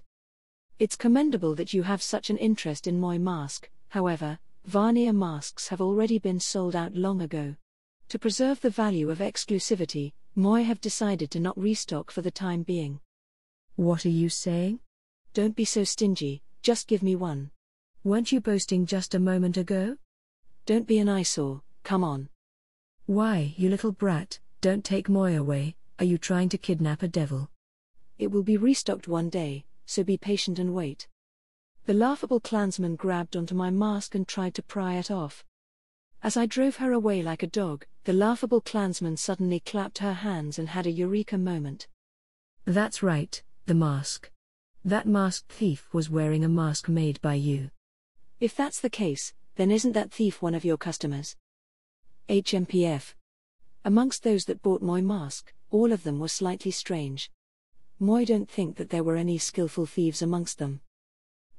"It's commendable that you have such an interest in my mask, however, Varnier masks have already been sold out long ago. To preserve the value of exclusivity, Moi have decided to not restock for the time being." "What are you saying?" "Don't be so stingy, just give me one." "Weren't you boasting just a moment ago?" "Don't be an eyesore, come on." "Why, you little brat, don't take Moi away, are you trying to kidnap a devil?" "It will be restocked one day, so be patient and wait." The laughable clansman grabbed onto my mask and tried to pry it off. As I drove her away like a dog, the laughable clansman suddenly clapped her hands and had a eureka moment. "That's right, the mask. That masked thief was wearing a mask made by you." "If that's the case, then isn't that thief one of your customers?" HMPF. Amongst those that bought my mask, all of them were slightly strange. Moi don't think that there were any skillful thieves amongst them.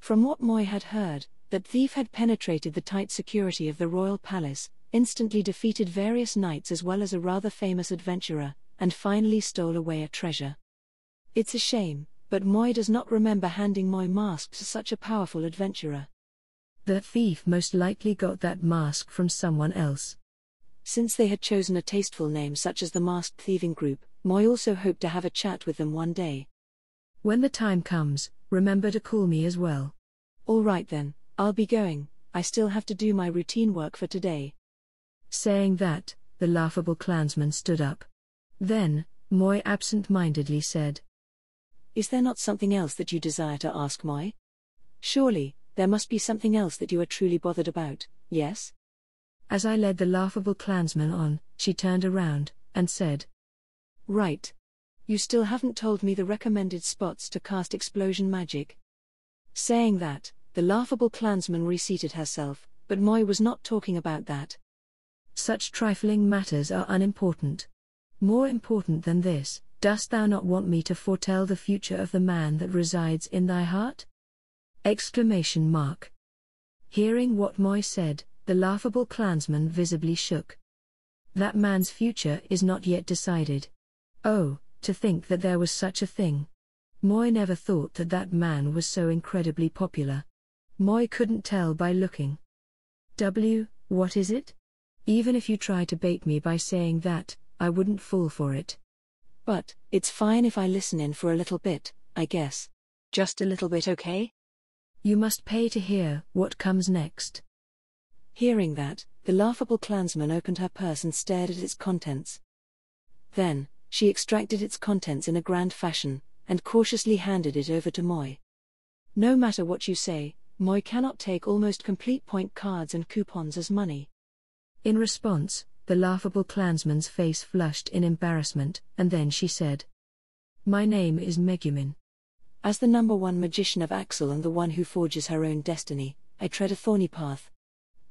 From what Moi had heard, that thief had penetrated the tight security of the royal palace, instantly defeated various knights as well as a rather famous adventurer, and finally stole away a treasure. It's a shame, but Moi does not remember handing my mask to such a powerful adventurer. The thief most likely got that mask from someone else. Since they had chosen a tasteful name such as the Masked Thieving Group, Moi also hoped to have a chat with them one day. "When the time comes, remember to call me as well." "All right then, I'll be going, I still have to do my routine work for today." Saying that, the laughable clansman stood up. Then, Moi absent-mindedly said, "Is there not something else that you desire to ask, Moi? Surely, there must be something else that you are truly bothered about, yes?" As I led the laughable clansman on, she turned around, and said, "Right. You still haven't told me the recommended spots to cast explosion magic." Saying that, the laughable clansman reseated herself, but Moi was not talking about that. "Such trifling matters are unimportant. More important than this, dost thou not want me to foretell the future of the man that resides in thy heart?" Exclamation mark. Hearing what Moi said, the laughable clansman visibly shook. "That man's future is not yet decided. Oh, to think that there was such a thing. Moi never thought that that man was so incredibly popular. Moi couldn't tell by looking. What is it?" Even if you try to bait me by saying that, I wouldn't fall for it. But, it's fine if I listen in for a little bit, I guess. Just a little bit, okay? You must pay to hear what comes next. Hearing that, the laughable clansman opened her purse and stared at its contents. Then, she extracted its contents in a grand fashion, and cautiously handed it over to Moi. No matter what you say, Moi cannot take almost complete point cards and coupons as money. In response, the laughable clansman's face flushed in embarrassment, and then she said, "My name is Megumin. As the #1 magician of Axel and the one who forges her own destiny, I tread a thorny path.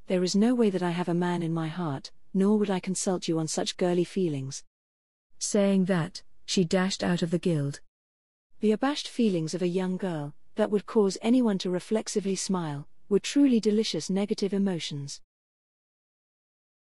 There is no way that I have a man in my heart, nor would I consult you on such girly feelings." Saying that, she dashed out of the guild. The abashed feelings of a young girl, that would cause anyone to reflexively smile, were truly delicious negative emotions.